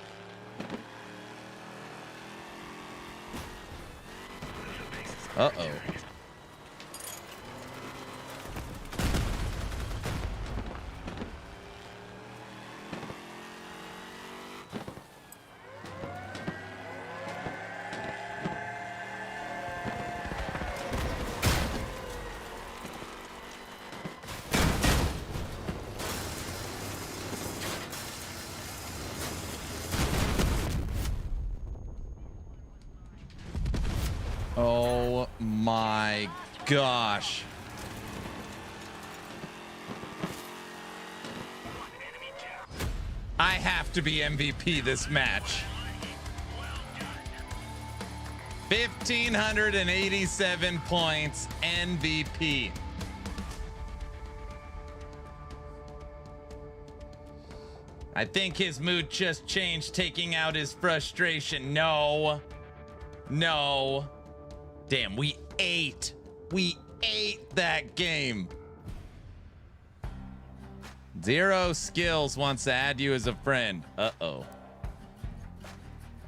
Uh-oh. Oh my gosh. I have to be MVP this match. 1,587 points, MVP. I think his mood just changed, taking out his frustration. No. No. Damn, we ate that game. Zero Skills wants to add you as a friend. Uh-oh.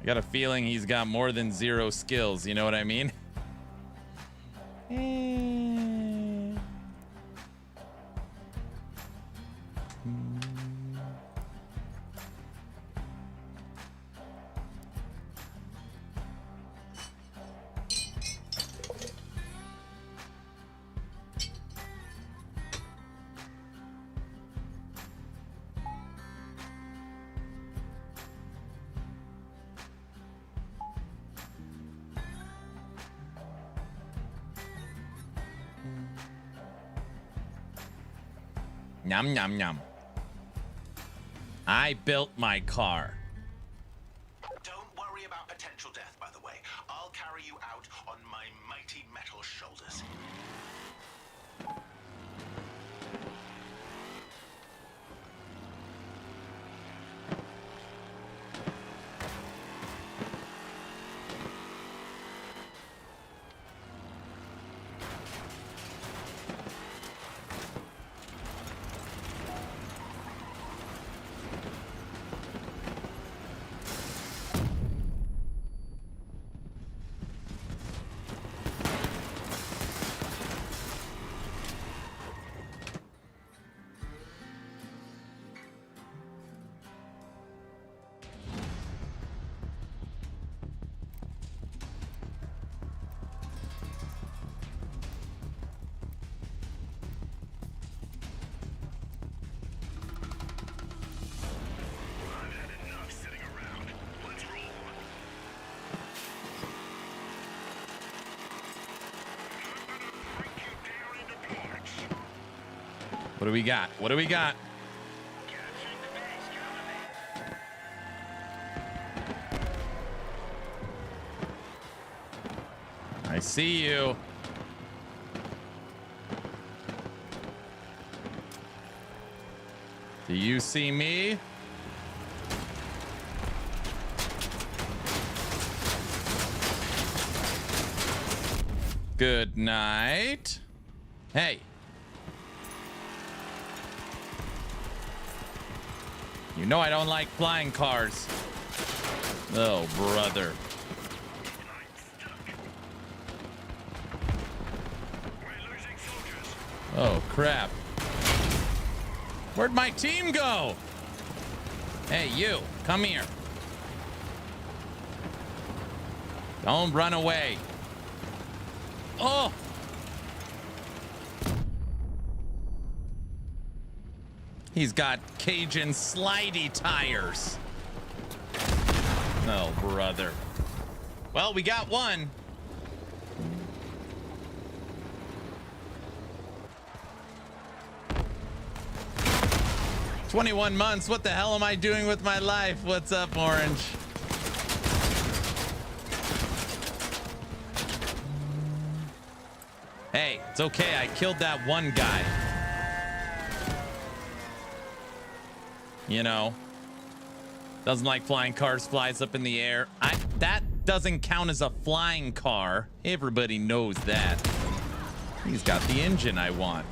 I got a feeling he's got more than 0 skills, you know what I mean? Yum, yum, yum. I built my car. Don't worry about potential death, by the way. I'll carry you out on my mighty metal shoulders. What do we got? What do we got? I see you. Do you see me? Good night. Hey. You know I don't like flying cars. Oh, brother. Oh, crap. Where'd my team go? Hey, you, come here. Don't run away. Oh! He's got Cajun slidey tires. Oh, brother. Well, we got one. "21 months. What the hell am I doing with my life?" What's up, Orange? Hey, it's okay. I killed that one guy. You know, doesn't like flying cars, flies up in the air. That doesn't count as a flying car. Everybody knows that. He's got the engine I want.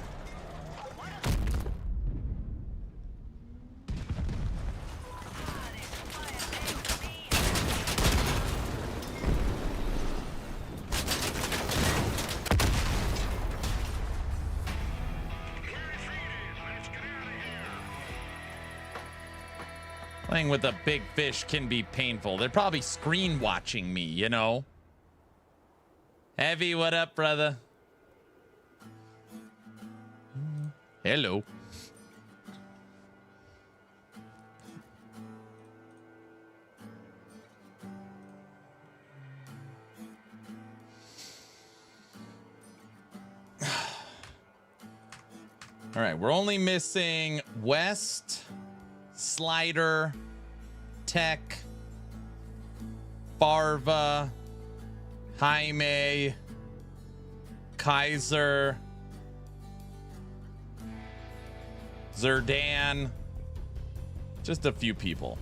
Playing with a big fish can be painful. They're probably screen watching me, you know? Heavy, what up, brother? Hello. All right, we're only missing West, Slider, Tech, Farva, Jaime, Kaiser, Zerdan. Just a few people.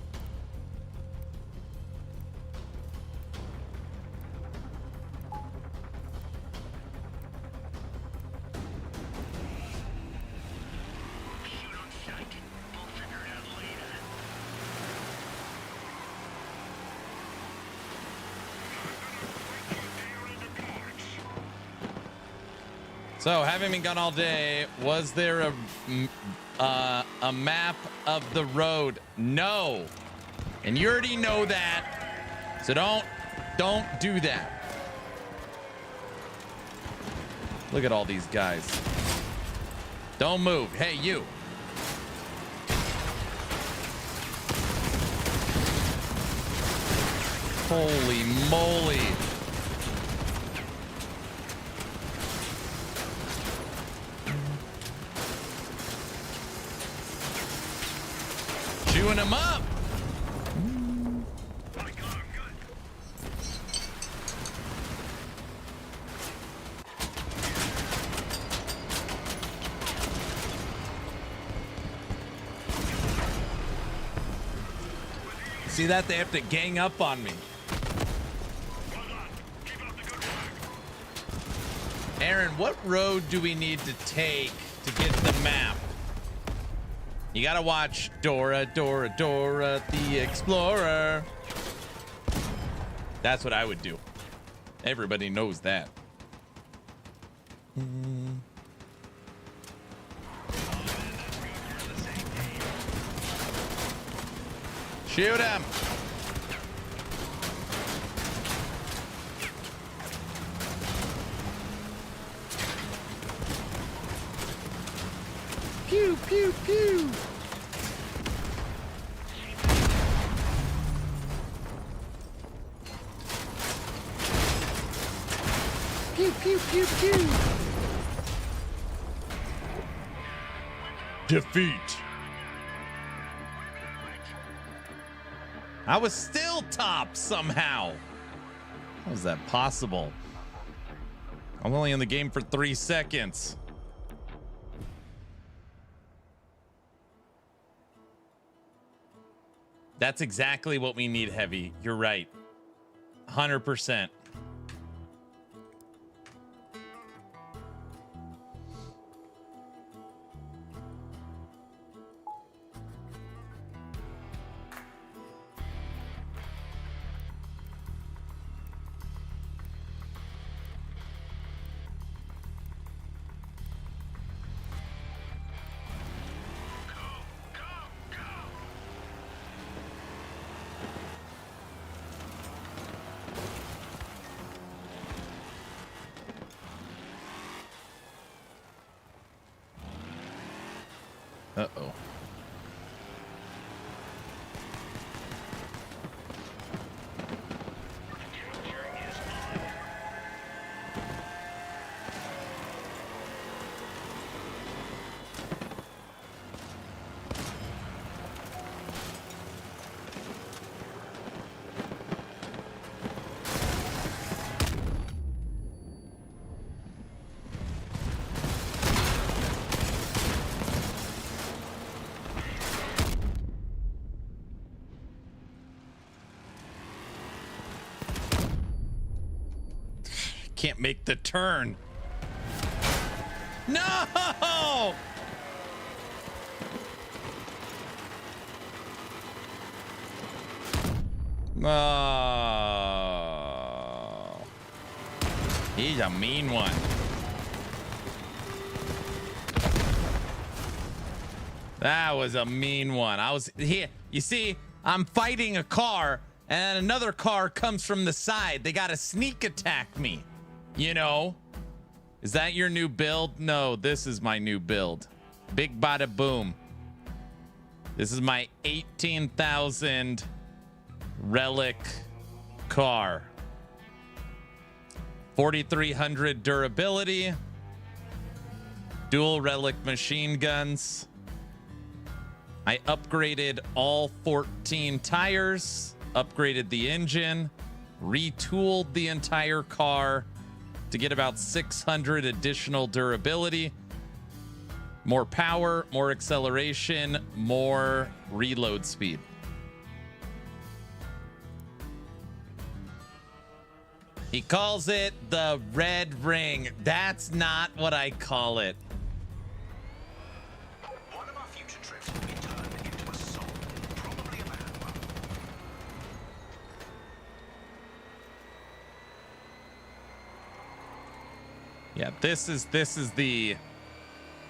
So, having been gone all day, was there a map of the road? No. And you already know that. So don't do that. Look at all these guys. Don't move. Hey, you. Holy moly. Chewing them up. See that? They have to gang up on me. Aaron, what road do we need to take to get the map? You gotta watch Dora, Dora, Dora the Explorer. That's what I would do. Everybody knows that. Shoot him. Pew, pew, pew. Pew, pew, pew, pew. Defeat. I was still top somehow. How is that possible? I'm only in the game for 3 seconds. That's exactly what we need, Heavy. You're right. 100%. Uh-oh. Can't make the turn. No! Oh. He's a mean one. That was a mean one. I was here. You see, I'm fighting a car and another car comes from the side. They got to sneak attack me. You know, is that your new build? No, this is my new build. Big bada boom. This is my 18,000 relic car. 4,300 durability. Dual relic machine guns. I upgraded all 14 tires. Upgraded the engine. Retooled the entire car to get about 600 additional durability, more power, more acceleration, more reload speed. He calls it the red ring. That's not what I call it. One of our future trips will be turned into a song, probably a bad one. Yeah, this is the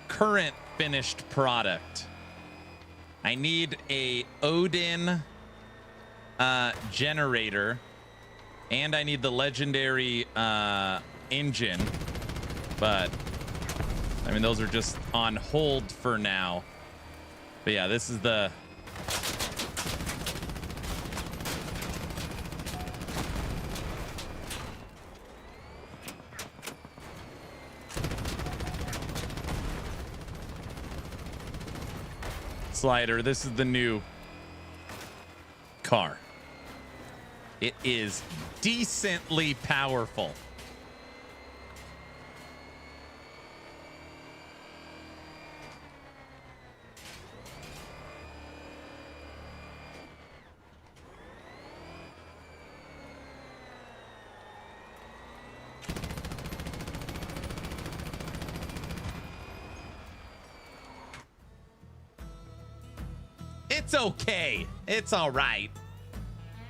current finished product. I need a Odin generator, and I need the legendary engine, but I mean those are just on hold for now. But yeah, this is the slider. This is the new car. It is decently powerful. It's okay. It's all right.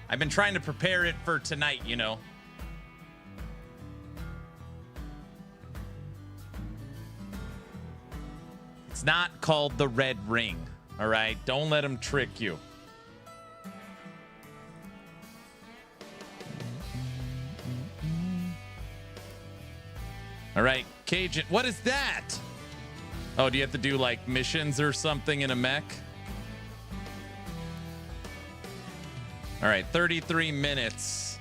I've been trying to prepare it for tonight, you know. It's not called the Red Ring, all right? Don't let them trick you. All right, Cajun, what is that? Oh, do you have to do like missions or something in a mech? All right, 33 minutes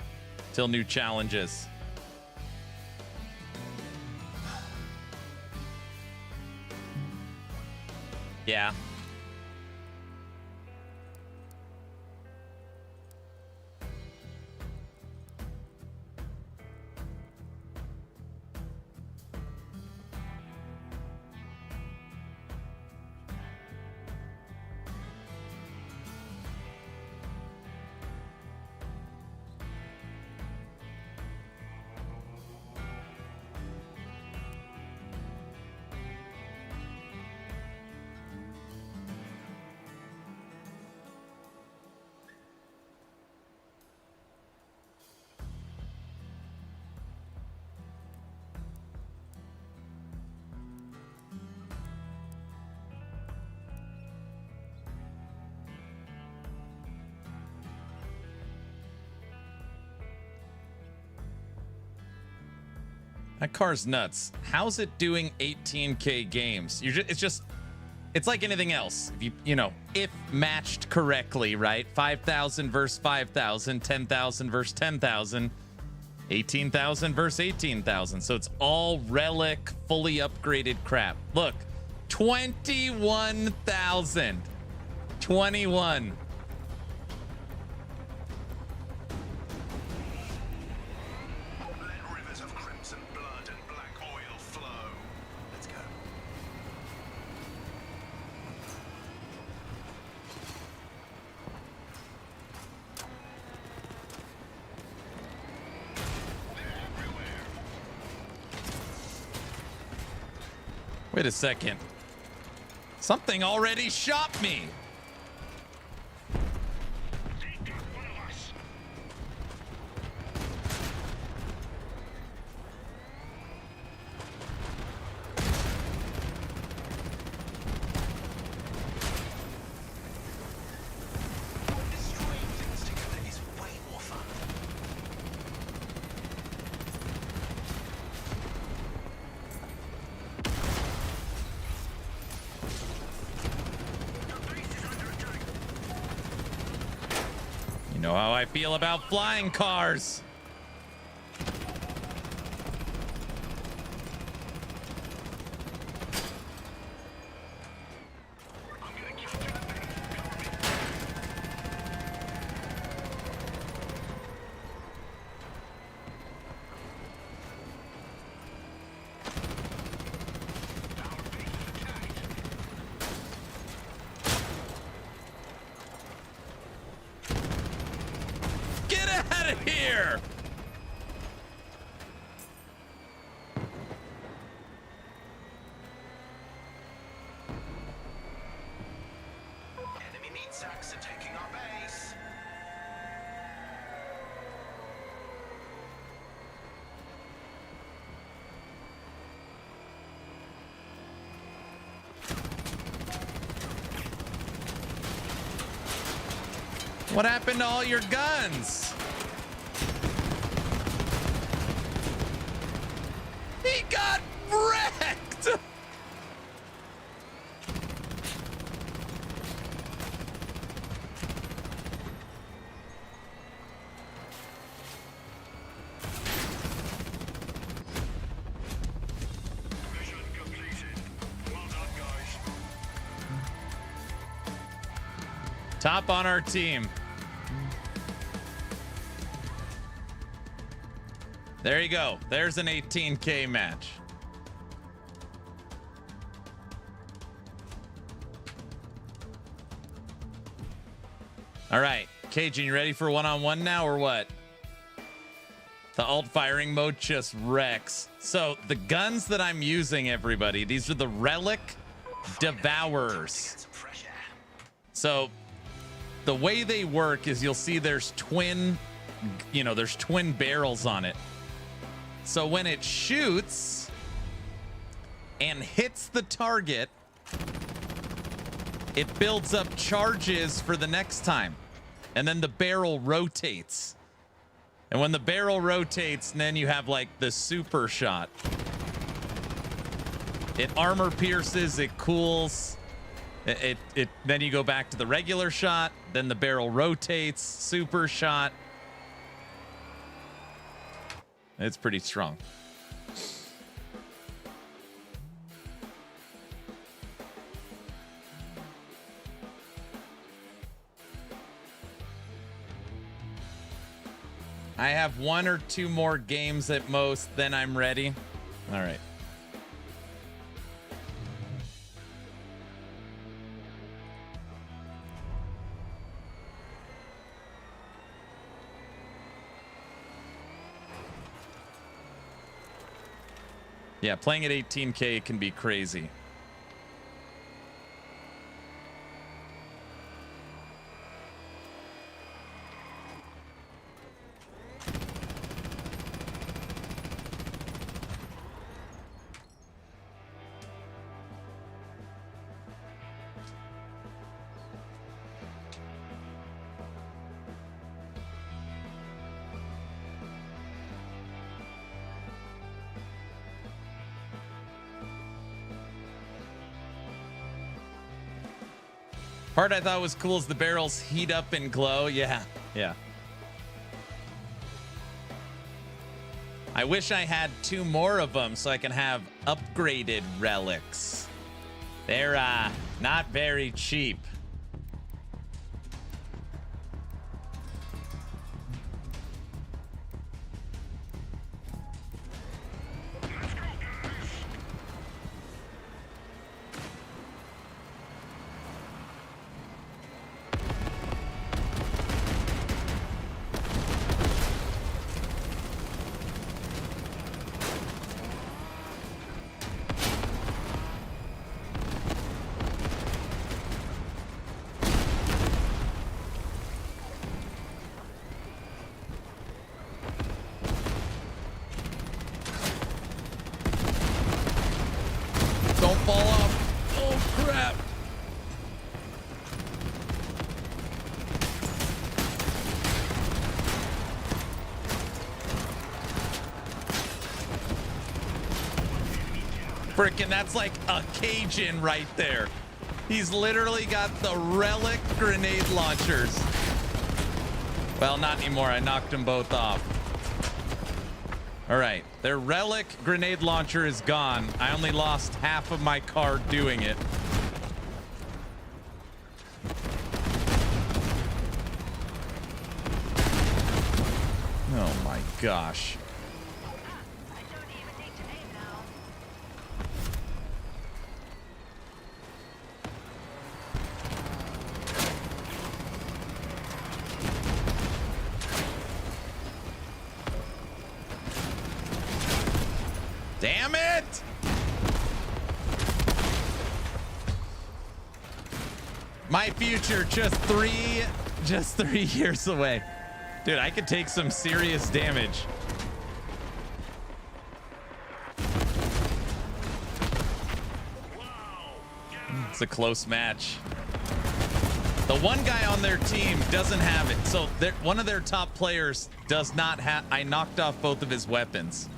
till new challenges. Yeah. That car's nuts. How's it doing 18K games? It's like anything else. If if matched correctly, right? 5,000 versus 5,000, 10,000 versus 10,000, 18,000 versus 18,000. So it's all relic, fully upgraded crap. Look, 21,000. 21. Wait a second. Something already shot me. You know how I feel about flying cars. What happened to all your guns? He got wrecked! Mission completed. Well done, guys. Top on our team. There you go. There's an 18K match. All right, Cajun, you ready for one-on-one now or what? The alt firing mode just wrecks. So the guns that I'm using, everybody, these are the Relic Devourers. So the way they work is you'll see there's twin barrels on it. So when it shoots and hits the target, it builds up charges for the next time. And then the barrel rotates. And when the barrel rotates, then you have like the super shot. It armor pierces, it cools. Then you go back to the regular shot, then the barrel rotates, super shot. It's pretty strong. I have 1 or 2 more games at most, then I'm ready. All right. Yeah, playing at 18K can be crazy. Part I thought was cool is the barrels heat up and glow. Yeah. I wish I had 2 more of them so I can have upgraded relics. They're not very cheap. Don't fall off. Oh, crap. Frickin', that's like a Cajun right there. He's literally got the relic grenade launchers. Well, not anymore. I knocked them both off. All right, their relic grenade launcher is gone. I only lost half of my card doing it. Oh my gosh. Damn it! My future just three years away. Dude, I could take some serious damage. It's a close match. The one guy on their team doesn't have it. So one of their top players does not have. I knocked off both of his weapons.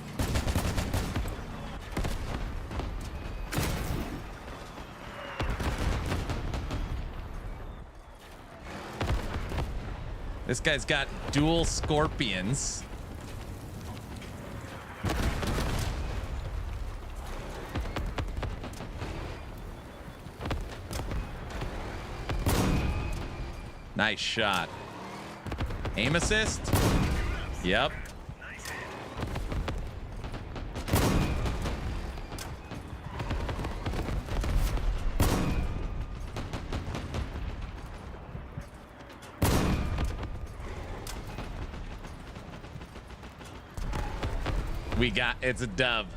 This guy's got dual scorpions. Nice shot. Aim assist? Yep. It's a dub.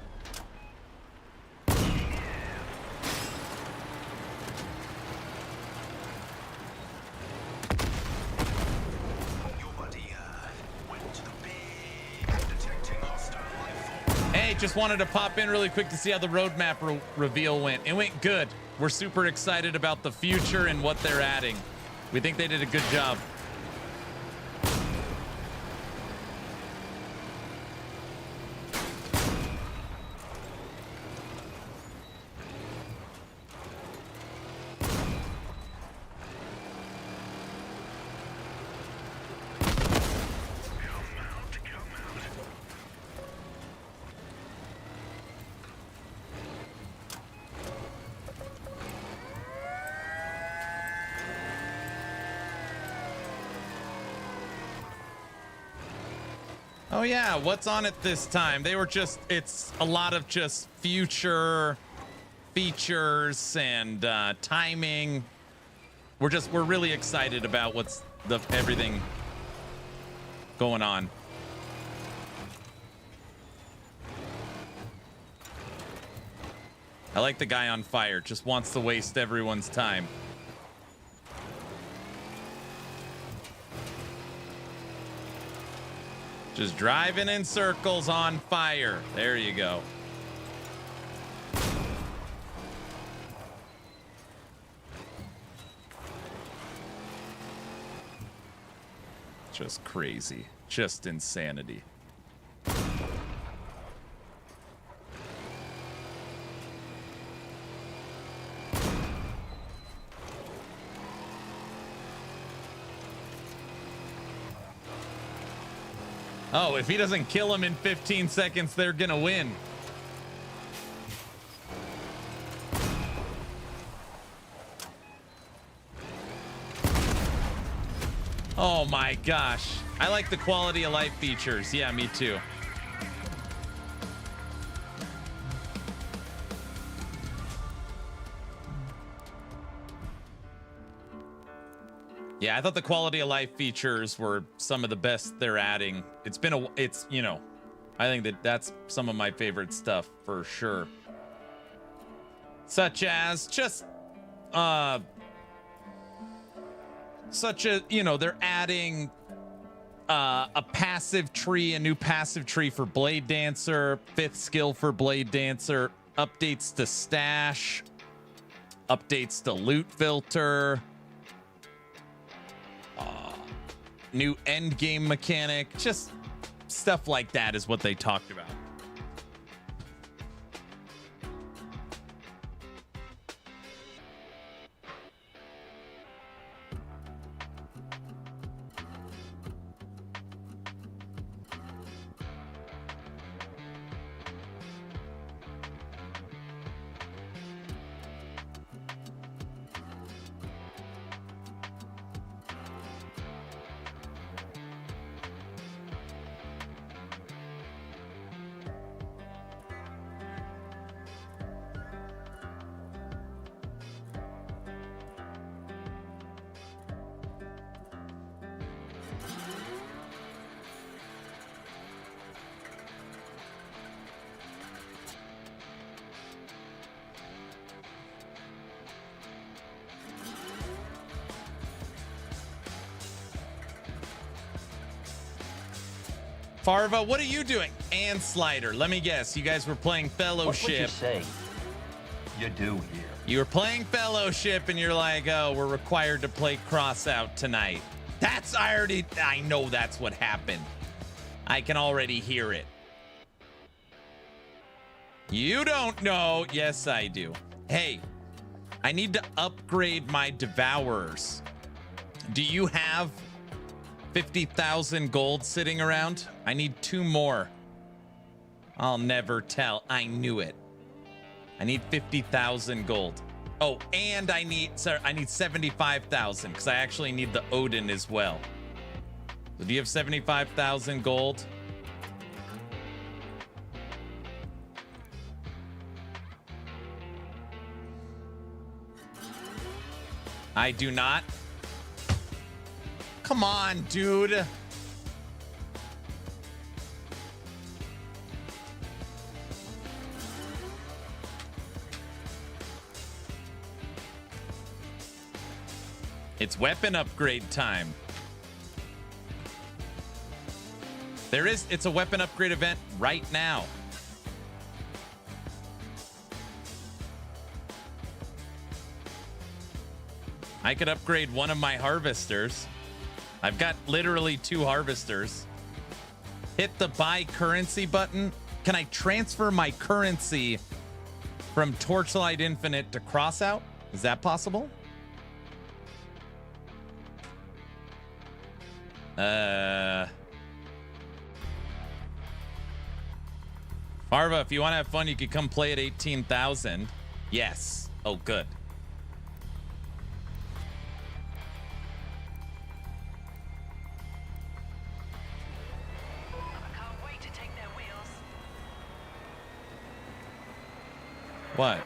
Hey, just wanted to pop in really quick to see how the roadmap reveal went. It went good. We're super excited about the future and what they're adding. We think they did a good job. Oh yeah, what's on it this time? It's a lot of just future features and timing. We're really excited about everything going on. I like the guy on fire, just wants to waste everyone's time. Just driving in circles on fire. There you go. Just crazy. Just insanity. Oh, if he doesn't kill him in 15 seconds, they're gonna win. Oh my gosh. I like the quality of life features. Yeah, me too. Yeah, I thought the quality of life features were some of the best they're adding. I think that's some of my favorite stuff for sure. Such as just, they're adding a passive tree, a new passive tree for Blade Dancer, 5th skill for Blade Dancer, updates to stash, updates to loot filter, new end game mechanic, just stuff like that is what they talked about. Farva, what are you doing? And Slider, let me guess. You guys were playing Fellowship. What would you say you do here? You were playing Fellowship, and you're like, oh, we're required to play Crossout tonight. I know that's what happened. I can already hear it. You don't know. Yes, I do. Hey, I need to upgrade my Devourers. Do you have 50,000 gold sitting around? I need 2 more. I'll never tell. I knew it. I need 50,000 gold. Oh, and I need 75,000 because I actually need the Odin as well. So do you have 75,000 gold? I do not. Come on, dude. It's weapon upgrade time. It's a weapon upgrade event right now. I could upgrade one of my harvesters. I've got literally 2 harvesters. Hit the buy currency button. Can I transfer my currency from Torchlight Infinite to Crossout? Is that possible? Farva, if you want to have fun, you could come play at 18,000. Yes. Oh, good. What?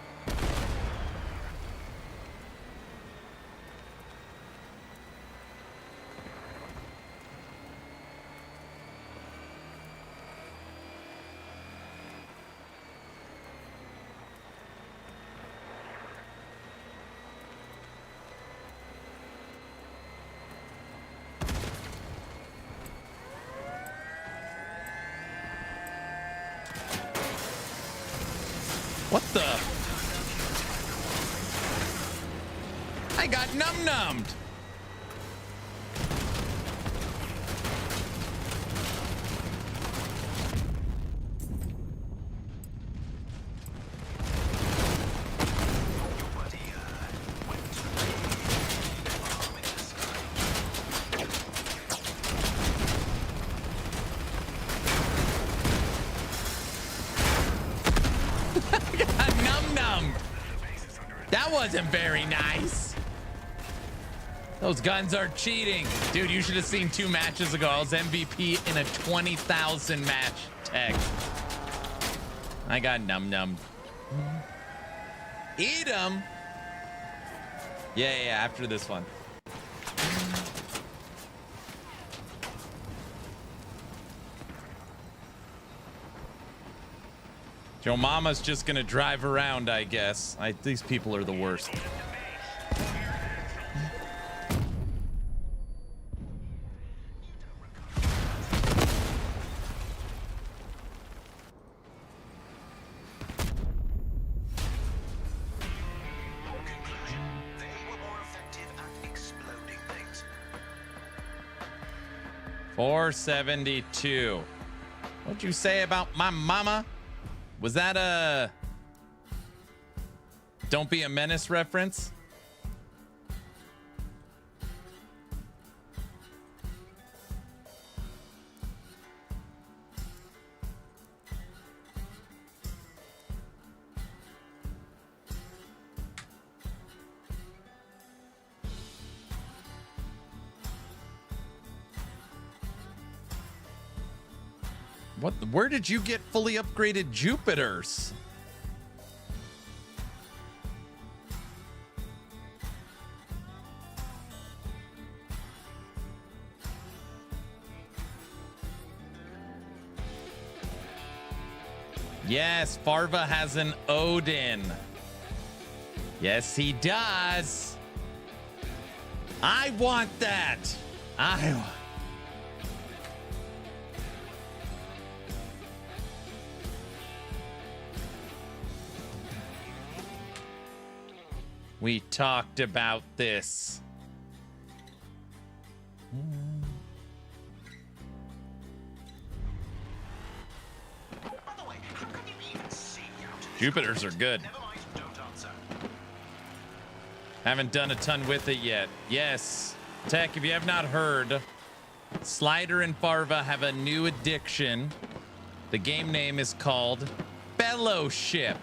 What the? I got num-nummed. That wasn't very nice. Those guns are cheating. Dude, you should have seen 2 matches ago. I was MVP in a 20,000 match tech. I got num-nummed. Eat 'em. Yeah, after this one. Joe Mama's just gonna drive around, I guess. These people are the worst. $472. What'd you say about my mama? Was that a Don't Be a Menace reference? Where did you get fully upgraded Jupiters? Yes, Farva has an Odin. Yes, he does. I want that. We talked about this. Jupiters are good. Haven't done a ton with it yet. Yes, Tech, if you have not heard, Slider and Farva have a new addiction. The game name is called Fellowship.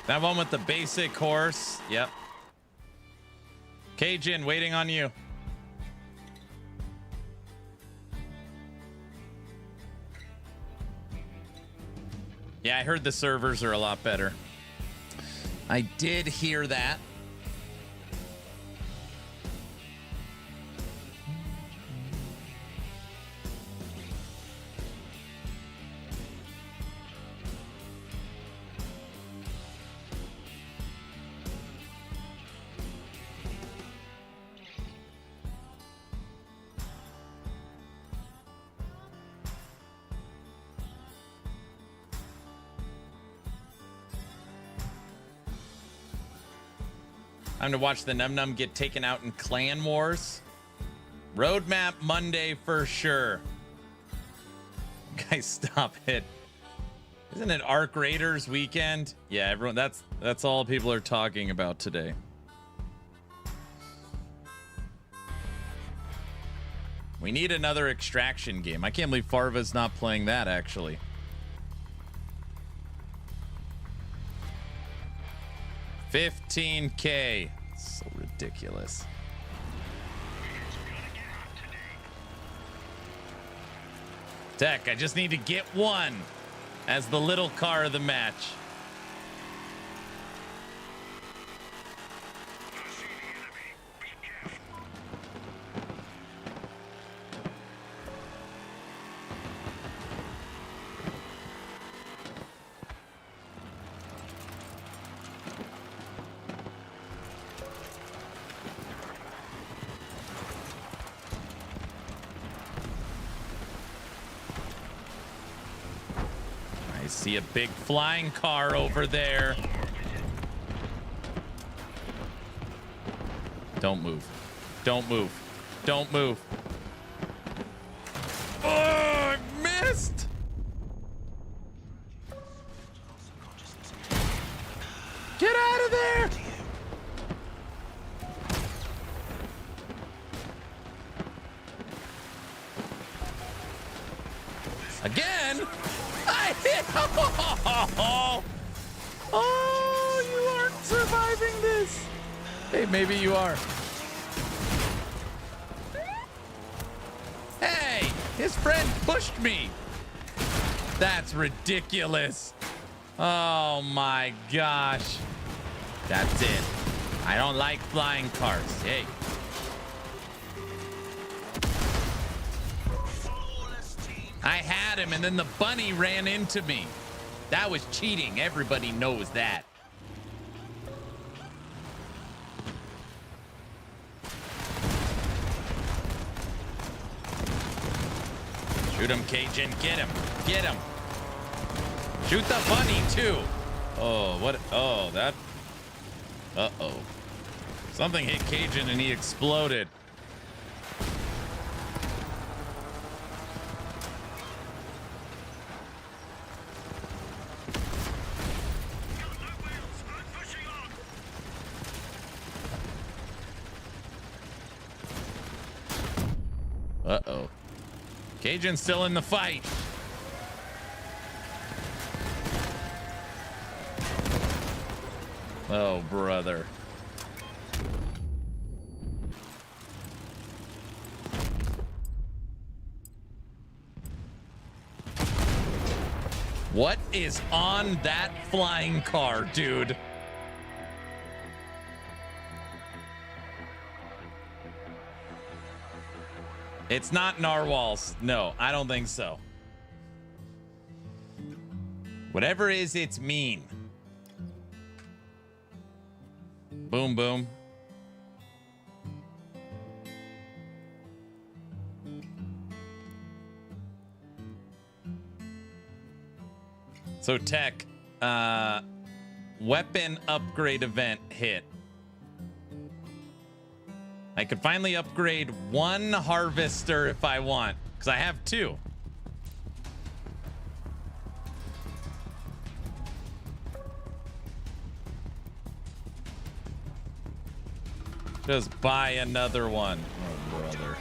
That one with the basic horse. Yep. Cajun, waiting on you. Yeah, I heard the servers are a lot better. I did hear that. Time to watch the Num Num get taken out in Clan Wars. Roadmap Monday for sure. Guys, stop it. Isn't it Arc Raiders weekend? Yeah, everyone, that's all people are talking about today. We need another extraction game. I can't believe Farva's not playing that, actually. $15K. So ridiculous. Tech, I just need to get one as the little car of the match. I see a big flying car over there. Don't move. Don't move. Don't move. Oh, I missed. Get out of there. Again? I hit. Oh, you aren't surviving this. Hey, maybe you are. Hey, his friend pushed me. That's ridiculous. Oh my gosh. That's it. I don't like flying cars. Hey. I had him and then the bunny ran into me. That was cheating. Everybody knows that. Shoot him, Cajun. Get him. Get him. Shoot the bunny, too. Oh, what? Oh, that. Uh-oh. Something hit Cajun and he exploded. Uh-oh. Cajun's still in the fight. Oh, brother. What is on that flying car, dude? It's not narwhals. No, I don't think so. Whatever it is, it's mean. Boom, boom. So tech, weapon upgrade event hit. I could finally upgrade one harvester if I want, because I have two. Just buy another one. Oh, brother.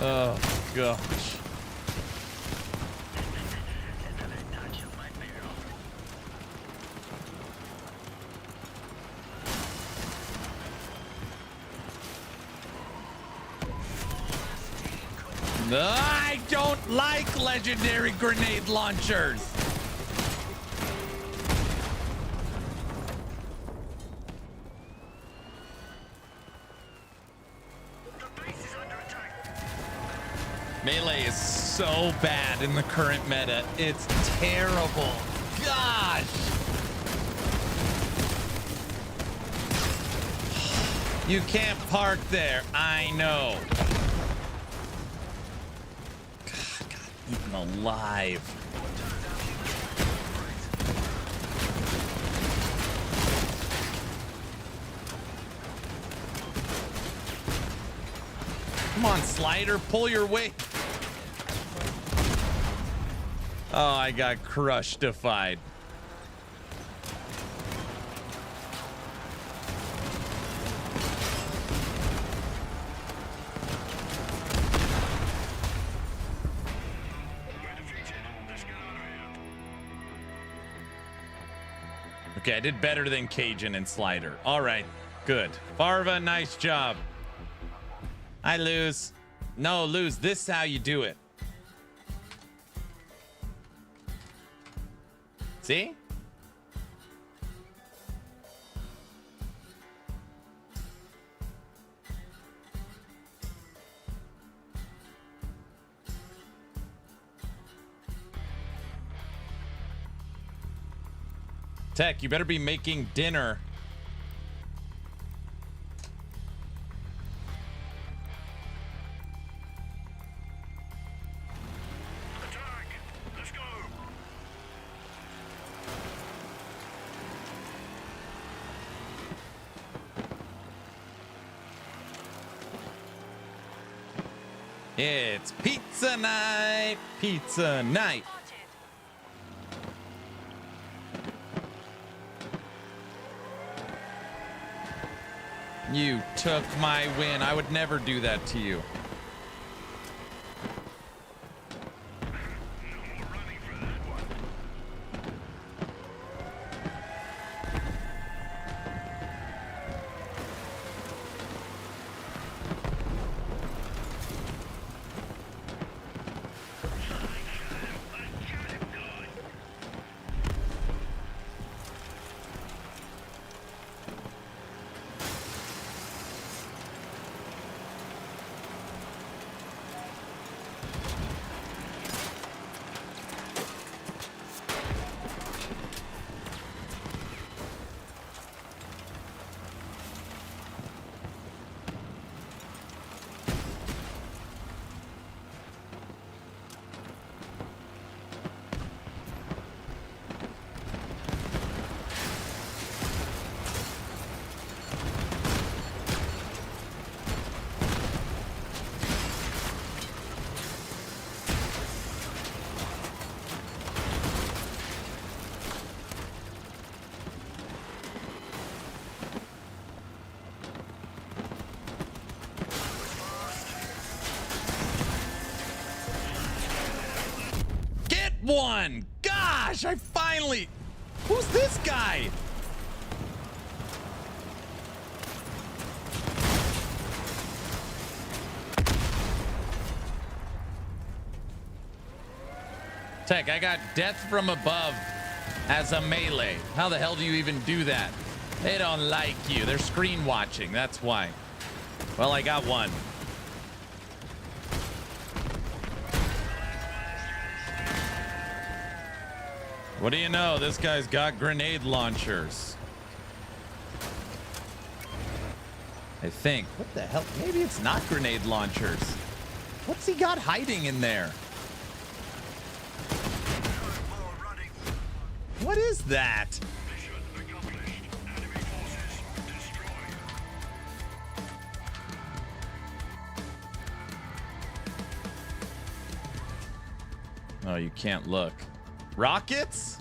Oh, gosh. I don't like legendary grenade launchers. Melee is so bad in the current meta. It's terrible. Gosh. You can't park there. I know. God, eaten alive. Come on, Slider, pull your weight. Oh, I got crushed-ified. Okay, I did better than Cajun and Slider. All right, good. Farva, nice job. I lose. No, lose. This is how you do it. See? Tech, you better be making dinner. It's pizza night, pizza night. You took my win. I would never do that to you. One. Gosh, I finally... Who's this guy? Tech, I got death from above as a melee. How the hell do you even do that? They don't like you. They're screen watching. That's why. Well, I got one. What do you know? This guy's got grenade launchers. I think. What the hell? Maybe it's not grenade launchers. What's he got hiding in there? What is that? Oh, you can't look. Rockets?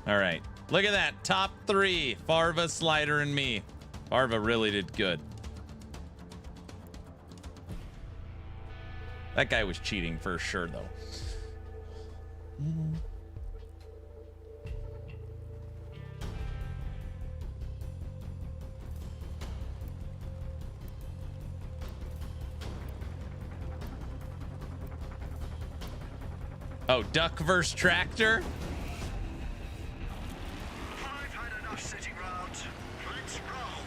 All right. Look at that. Top 3. Farva, Slider, and me. Farva really did good. That guy was cheating for sure, though. Oh, duck versus tractor? I've had enough sitting round. Let's roll.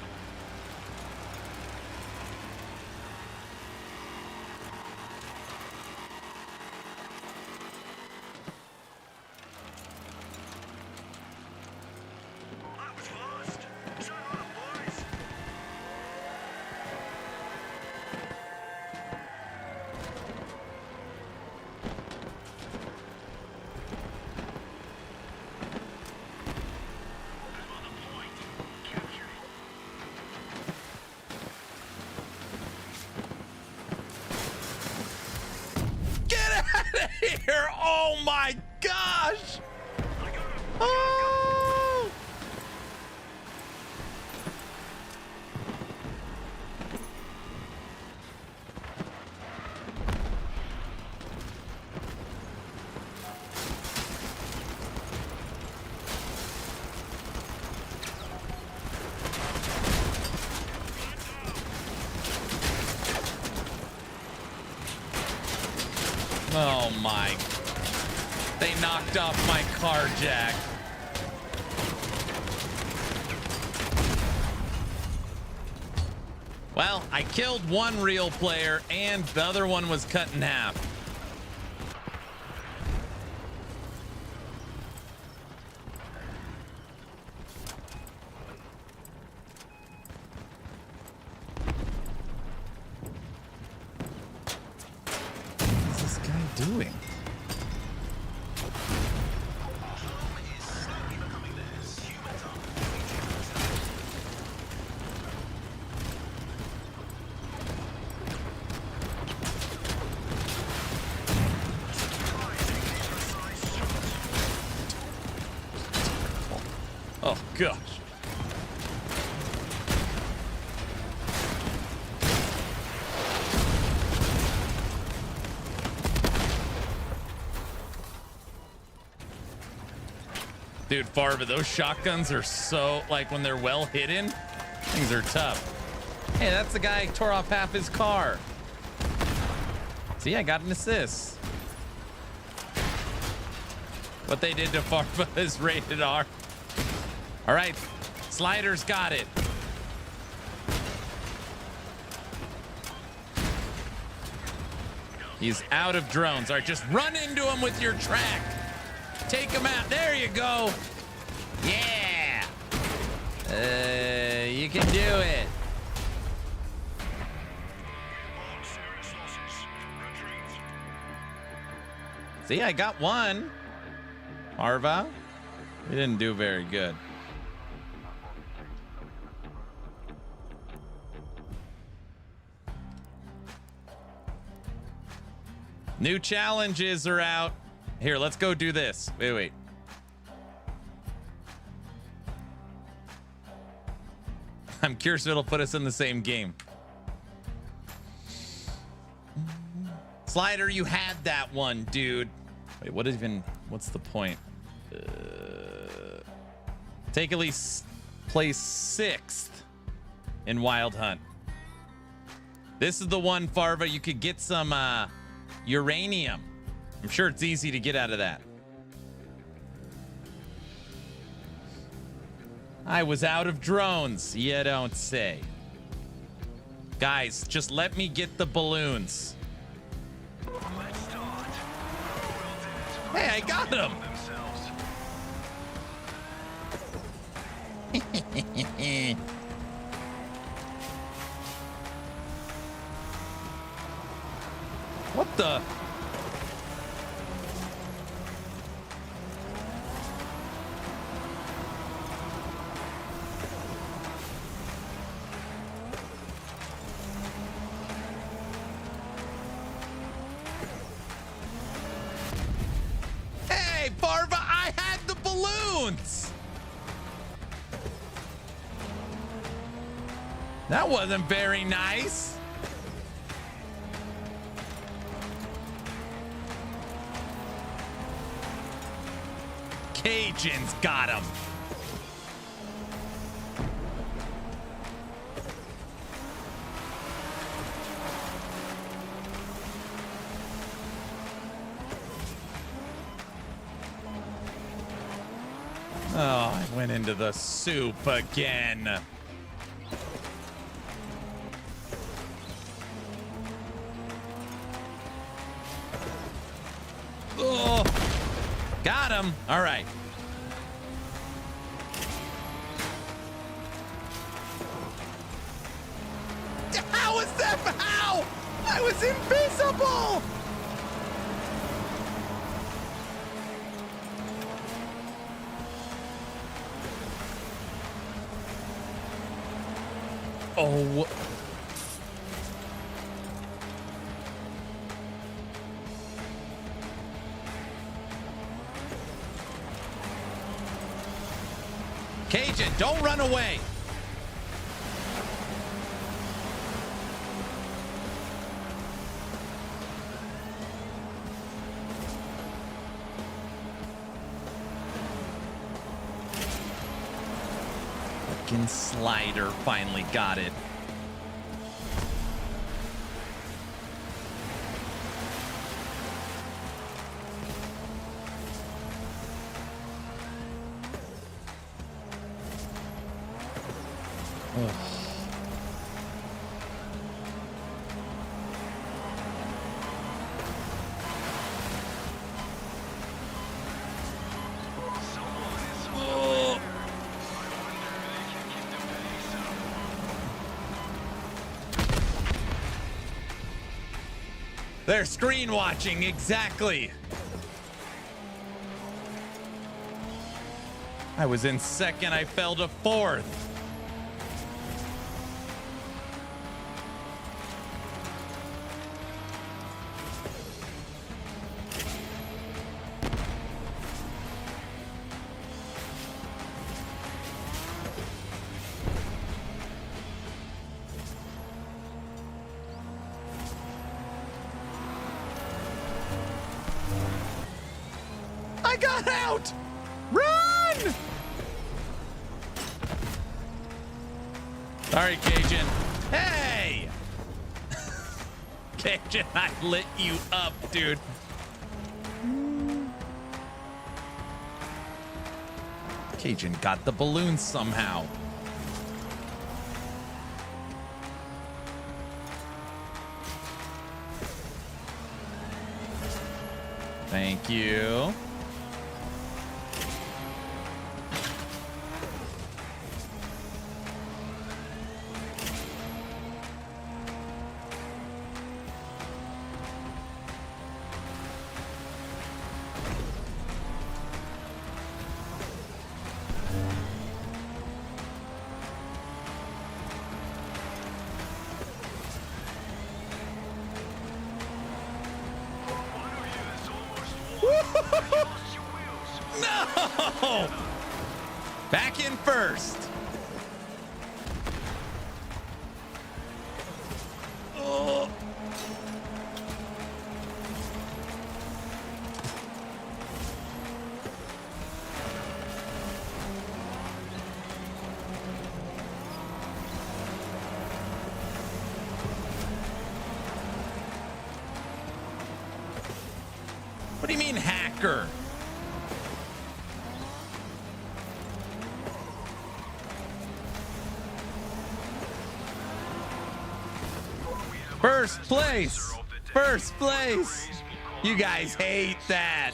That was fast. So long, boys. Get out of here! Oh my gosh! Oh! Oh my. They knocked off my car jack. Well, I killed one real player and the other one was cut in half. What's this guy doing? Oh gosh. Dude, Farva, those shotguns are so, like, when they're well hidden, things are tough. Hey, that's the guy who tore off half his car. See, I got an assist. What they did to Farva is rated R. All right, Slider's got it. He's out of drones. All right, just run into him with your track. Take him out. There you go. Yeah. You can do it. See, I got one. Farva, we didn't do very good. New challenges are out. Here, let's go do this. Wait. I'm curious if it'll put us in the same game. Slider, you had that one, dude. Wait, what's the point? Take at least place 6th in Wild Hunt. This is the one, Farva, you could get some uranium. I'm sure it's easy to get out of that. I was out of drones. You don't say. Guys, just let me get the balloons. Hey, I got him. What the? Hey, Farva, I had the balloons. That wasn't very nice. Cajun's got him. Oh, I went into the soup again. Oh, got him. All right. How was that? How? I was invisible. Oh. Cajun, don't run away. Fucking slider finally got it. They're screen watching, exactly. I was in second, I fell to fourth. I got out! Run! Sorry, Cajun. Hey! Cajun, I lit you up, dude. Cajun got the balloon somehow. Thank you. No! Back in first. Oh. What do you mean, hacker? First place! First place! You guys hate that.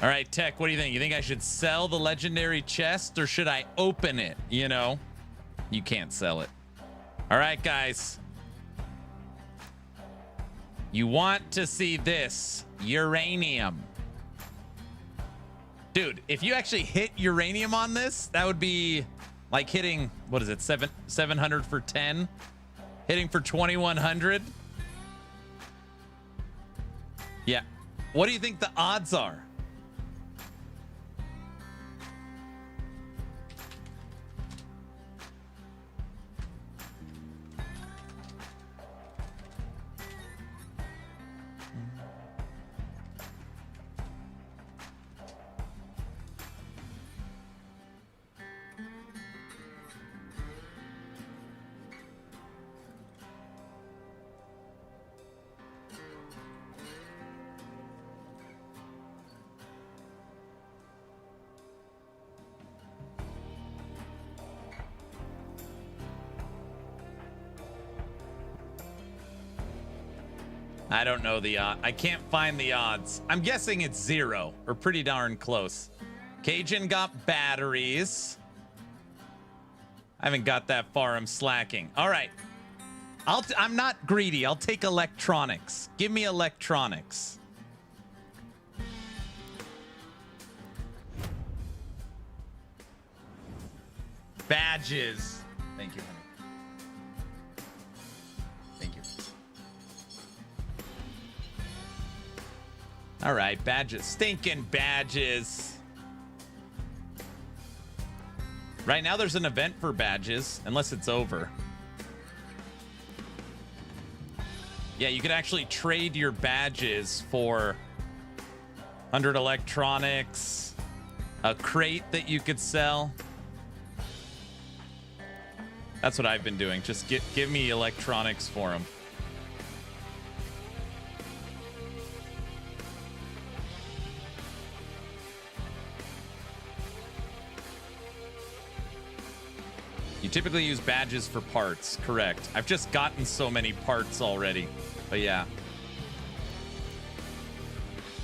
All right, Tech, what do you think? You think I should sell the legendary chest or should I open it? You know, you can't sell it. All right, guys. You want to see this uranium. Dude, if you actually hit uranium on this, that would be like hitting, what is it, 700 for 10? Hitting for 2100? Yeah. What do you think the odds are? I don't know the odd. I can't find the odds. I'm guessing it's 0 or pretty darn close. Cajun got batteries. I haven't got that far. I'm slacking. All right. I'm not greedy. I'll take electronics. Give me electronics. Badges. Thank you, honey. Thank you. All right, badges. Stinking badges. Right now, there's an event for badges, unless it's over. Yeah, you could actually trade your badges for 100 electronics, a crate that you could sell. That's what I've been doing. Just give me electronics for them. You typically use badges for parts, correct. I've just gotten so many parts already, but yeah.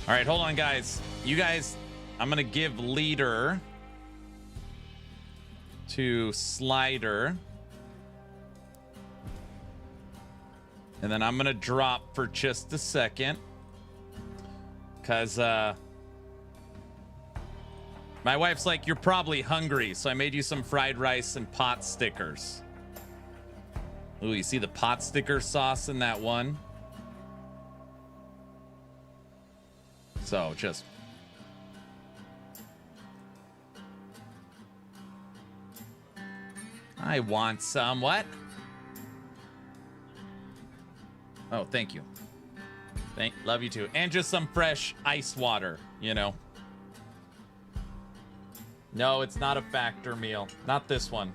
All right, hold on, guys. You guys, I'm going to give leader to slider. And then I'm going to drop for just a second. Because, my wife's like, you're probably hungry, so I made you some fried rice and pot stickers. Ooh, you see the pot sticker sauce in that one? So, just... I want some, what? Oh, thank you. Love you too. And just some fresh ice water, you know. No, it's not a factor meal. Not this one.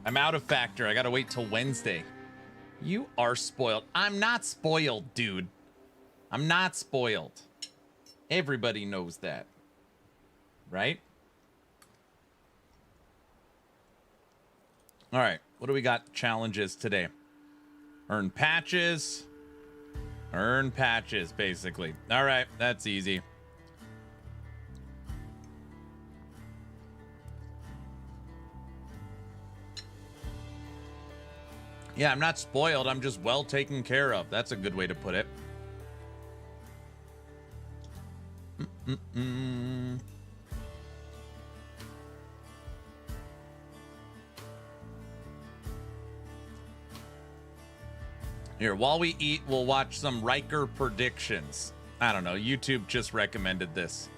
I'm out of factor. I gotta wait till Wednesday. You are spoiled. I'm not spoiled, dude. I'm not spoiled. Everybody knows that. Right? All right. What do we got challenges today? Earn patches. Earn patches, basically. All right. That's easy. Yeah, I'm not spoiled. I'm just well taken care of. That's a good way to put it. Here, while we eat, we'll watch some Riker predictions. I don't know. YouTube just recommended this.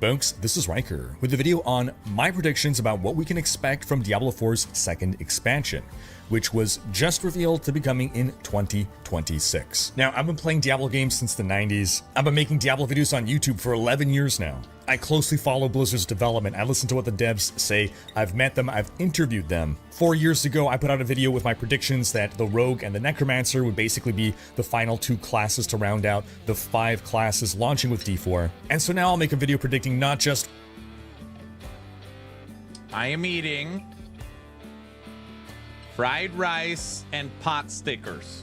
Folks, this is Riker with a video on my predictions about what we can expect from Diablo 4's second expansion, which was just revealed to be coming in 2026. Now, I've been playing Diablo games since the 90s. I've been making Diablo videos on YouTube for 11 years now. I closely follow Blizzard's development. I listen to what the devs say. I've met them. I've interviewed them. 4 years ago, I put out a video with my predictions that the Rogue and the Necromancer would basically be the final 2 classes to round out the 5 classes launching with D4. And so now I'll make a video predicting not just... I am eating fried rice and pot stickers.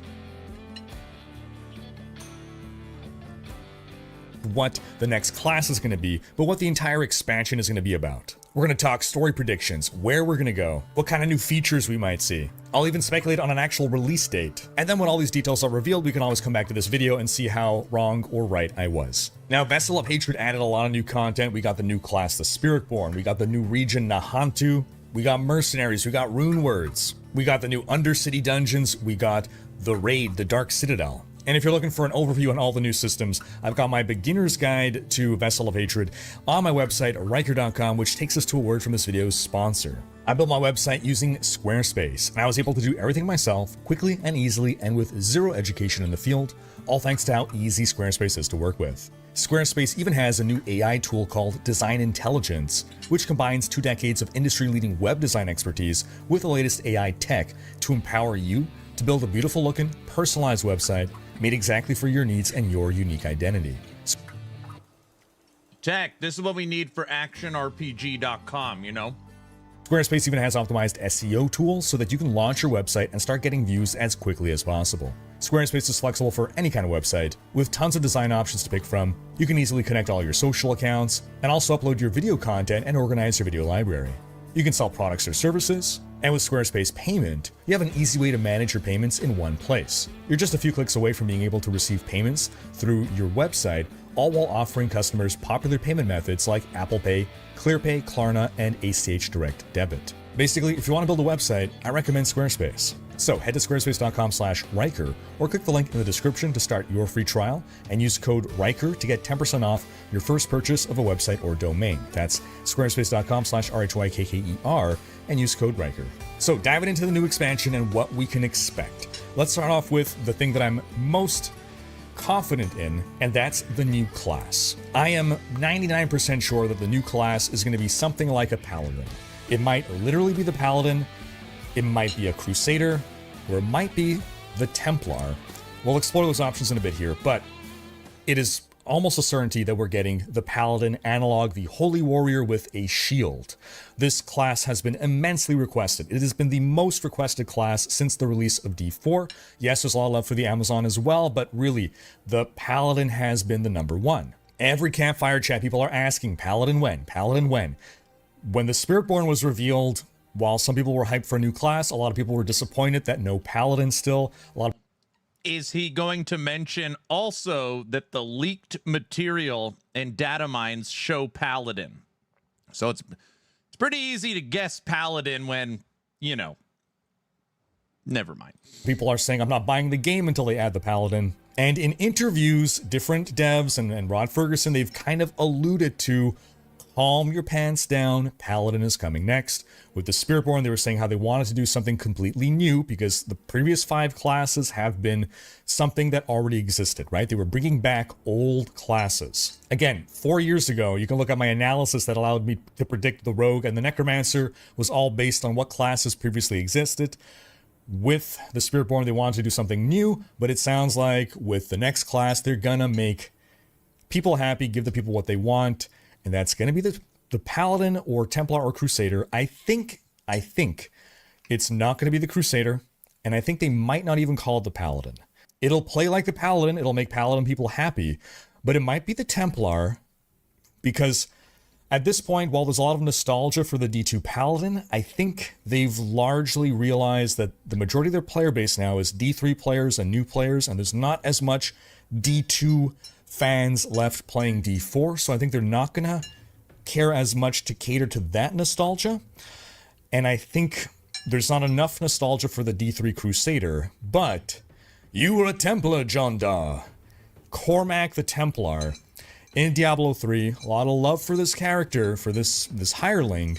What the next class is going to be, but what the entire expansion is going to be about. We're going to talk story predictions, where we're going to go, what kind of new features we might see. I'll even speculate on an actual release date. And then when all these details are revealed, we can always come back to this video and see how wrong or right I was. Now, Vessel of Hatred added a lot of new content. We got the new class, the Spiritborn. We got the new region, Nahantu. We got mercenaries. We got rune words. We got the new Undercity dungeons. We got the raid, the Dark Citadel. And if you're looking for an overview on all the new systems, I've got my beginner's guide to Vessel of Hatred on my website, Riker.com, which takes us to a word from this video's sponsor. I built my website using Squarespace, and I was able to do everything myself, quickly and easily, and with zero education in the field, all thanks to how easy Squarespace is to work with. Squarespace even has a new AI tool called Design Intelligence, which combines 2 decades of industry-leading web design expertise with the latest AI tech to empower you to build a beautiful-looking, personalized website made exactly for your needs and your unique identity. Tech, this is what we need for actionrpg.com, you know? Squarespace even has optimized SEO tools so that you can launch your website and start getting views as quickly as possible. Squarespace is flexible for any kind of website, with tons of design options to pick from. You can easily connect all your social accounts, and also upload your video content and organize your video library. You can sell products or services, and with Squarespace Payment, you have an easy way to manage your payments in one place. You're just a few clicks away from being able to receive payments through your website, all while offering customers popular payment methods like Apple Pay, ClearPay, Klarna, and ACH Direct Debit. Basically, if you want to build a website, I recommend Squarespace. So head to squarespace.com/Riker or click the link in the description to start your free trial and use code Riker to get 10% off your first purchase of a website or domain. That's squarespace.com/RHYKKER and use code Riker. So diving into the new expansion and what we can expect. Let's start off with the thing that I'm most confident in, and that's the new class. I am 99% sure that the new class is going to be something like a paladin. It might literally be the paladin, it might be a crusader, or it might be the Templar. We'll explore those options in a bit here, but it is almost a certainty that we're getting the paladin analog, the holy warrior with a shield. This class has been immensely requested. It has been the most requested class since the release of D4. Yes, there's a lot of love for the Amazon as well, but really, the paladin has been the number one. Every campfire chat, people are asking, paladin when? Paladin when? When the Spiritborn was revealed, while some people were hyped for a new class, a lot of people were disappointed that no paladin still. Is he going to mention also that the leaked material and data mines show paladin? So it's pretty easy to guess paladin when, you know, never mind. People are saying, I'm not buying the game until they add the paladin. And in interviews, different devs and Rod Ferguson, they've kind of alluded to, calm your pants down, paladin is coming next. With the Spiritborn, they were saying how they wanted to do something completely new because the previous 5 classes have been something that already existed, right? They were bringing back old classes. Again, 4 years ago, you can look at my analysis that allowed me to predict the Rogue and the Necromancer was all based on what classes previously existed. With the Spiritborn, they wanted to do something new, but it sounds like with the next class, they're gonna make people happy, give the people what they want, and that's gonna be the Paladin or Templar or Crusader. I think it's not going to be the Crusader, and I think they might not even call it the Paladin. It'll play like the Paladin, it'll make Paladin people happy, but it might be the Templar, because at this point, while there's a lot of nostalgia for the D2 Paladin, I think they've largely realized that the majority of their player base now is D3 players and new players, and there's not as much D2 fans left playing D4, so I think they're not going to care as much to cater to that nostalgia, and I think there's not enough nostalgia for the D3 Crusader, but you were a Templar, John Da. Cormac the Templar in Diablo 3, a lot of love for this character, for this hireling,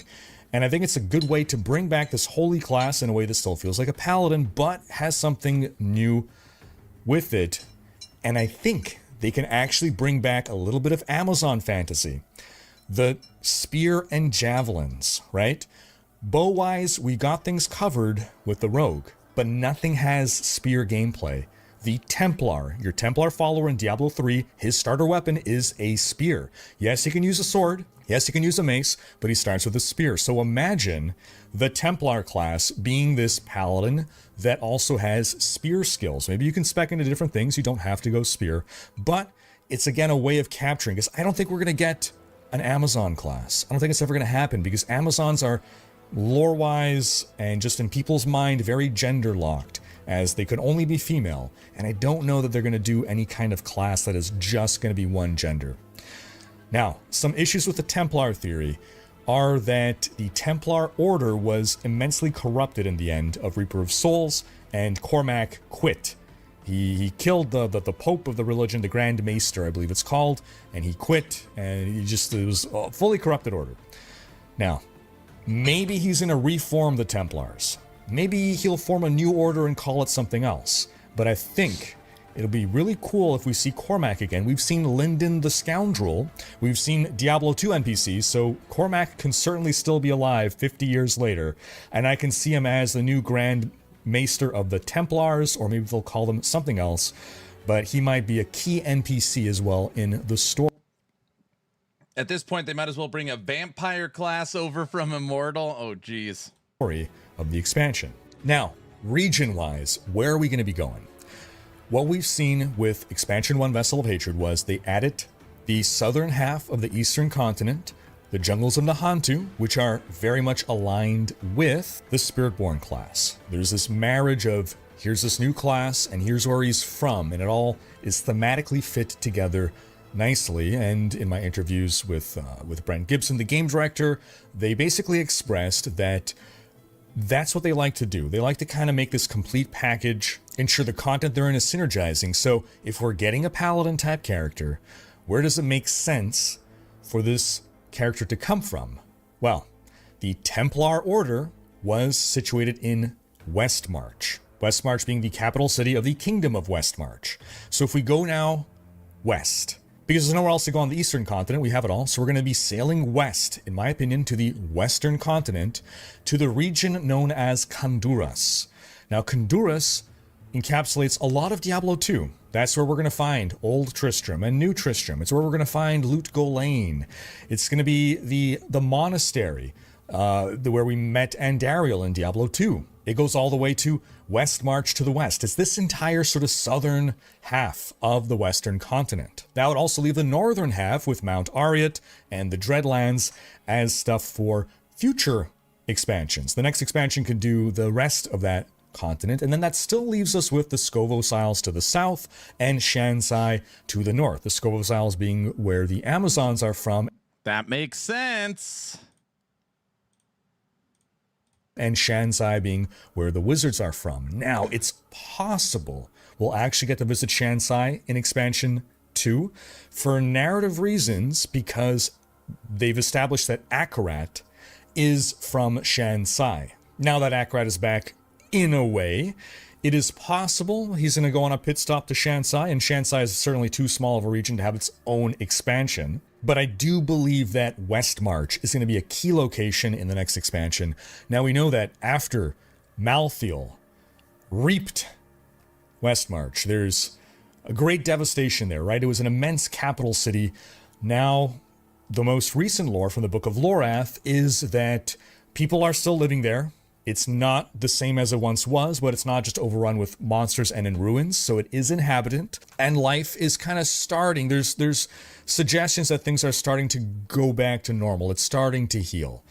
and I think it's a good way to bring back this holy class in a way that still feels like a paladin, but has something new with it, and I think they can actually bring back a little bit of Amazon fantasy. The spear and javelins, right? Bow-wise, we got things covered with the Rogue, but nothing has spear gameplay. The Templar, your Templar follower in Diablo 3, his starter weapon is a spear. Yes, he can use a sword. Yes, he can use a mace, but he starts with a spear. So imagine the Templar class being this paladin that also has spear skills. Maybe you can spec into different things. You don't have to go spear, but it's again a way of capturing, because I don't think we're going to get an Amazon class. I don't think it's ever going to happen, because Amazons are lore-wise and just in people's mind very gender-locked, as they could only be female, and I don't know that they're going to do any kind of class that is just going to be one gender. Now, some issues with the Templar theory are that the Templar Order was immensely corrupted in the end of Reaper of Souls, and Cormac quit. He killed the Pope of the religion, the Grand Maester, I believe it's called, and he quit, and it was a fully corrupted order. Now, maybe he's going to reform the Templars. Maybe he'll form a new order and call it something else. But I think it'll be really cool if we see Cormac again. We've seen Lyndon the Scoundrel. We've seen Diablo 2 NPCs, so Cormac can certainly still be alive 50 years later, and I can see him as the new Grand Maester of the Templars, or maybe they'll call them something else, but he might be a key NPC as well in the story. At this point, they might as well bring a vampire class over from Immortal. Oh, geez. Story of the expansion. Now, region-wise, where are we going to be going? What we've seen with Expansion 1 Vessel of Hatred was they added the southern half of the eastern continent, the jungles of Nahantu, which are very much aligned with the Spiritborn class. There's this marriage of here's this new class and here's where he's from, and it all is thematically fit together nicely. And in my interviews with Brent Gibson, the game director, they basically expressed that that's what they like to do. They like to kind of make this complete package, ensure the content they're in is synergizing. So if we're getting a paladin type character, where does it make sense for this character to come from? Well, the Templar Order was situated in Westmarch. Westmarch being the capital city of the Kingdom of Westmarch. So if we go now west, because there's nowhere else to go on the eastern continent, we have it all, so we're going to be sailing west, in my opinion, to the western continent, to the region known as Honduras. Now, Honduras encapsulates a lot of Diablo 2. That's where we're going to find Old Tristram and New Tristram. It's where we're going to find Lut Golain. It's going to be the monastery where we met Andariel in Diablo 2. It goes all the way to Westmarch to the west. It's this entire sort of southern half of the western continent. That would also leave the northern half with Mount Ariat and the Dreadlands as stuff for future expansions. The next expansion could do the rest of that continent, and then that still leaves us with the Scovos Isles to the south and Shansai to the north. The Scovos Isles being where the Amazons are from. That makes sense. And Shansai being where the wizards are from. Now, it's possible we'll actually get to visit Shansai in Expansion 2 for narrative reasons, because they've established that Acolyte is from Shansai. Now that Acolyte is back, in a way, it is possible he's going to go on a pit stop to Shansai, and Shansai is certainly too small of a region to have its own expansion. But I do believe that Westmarch is going to be a key location in the next expansion. Now, we know that after Malthael reaped Westmarch, there's a great devastation there, right? It was an immense capital city. Now, the most recent lore from the Book of Lorath is that people are still living there. It's not the same as it once was, but it's not just overrun with monsters and in ruins, so it is inhabitant, and life is kind of starting. There's suggestions that things are starting to go back to normal. It's starting to heal.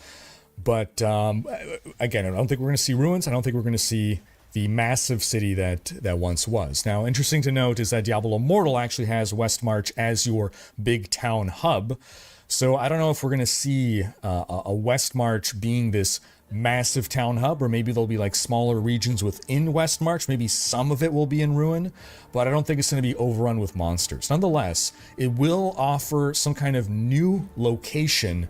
But again, I don't think we're going to see ruins. I don't think we're going to see the massive city that once was. Now, interesting to note is that Diablo Immortal actually has Westmarch as your big town hub. So I don't know if we're going to see a Westmarch being this massive town hub, or maybe there'll be like smaller regions within Westmarch. Maybe some of it will be in ruin, but I don't think it's going to be overrun with monsters. Nonetheless, it will offer some kind of new location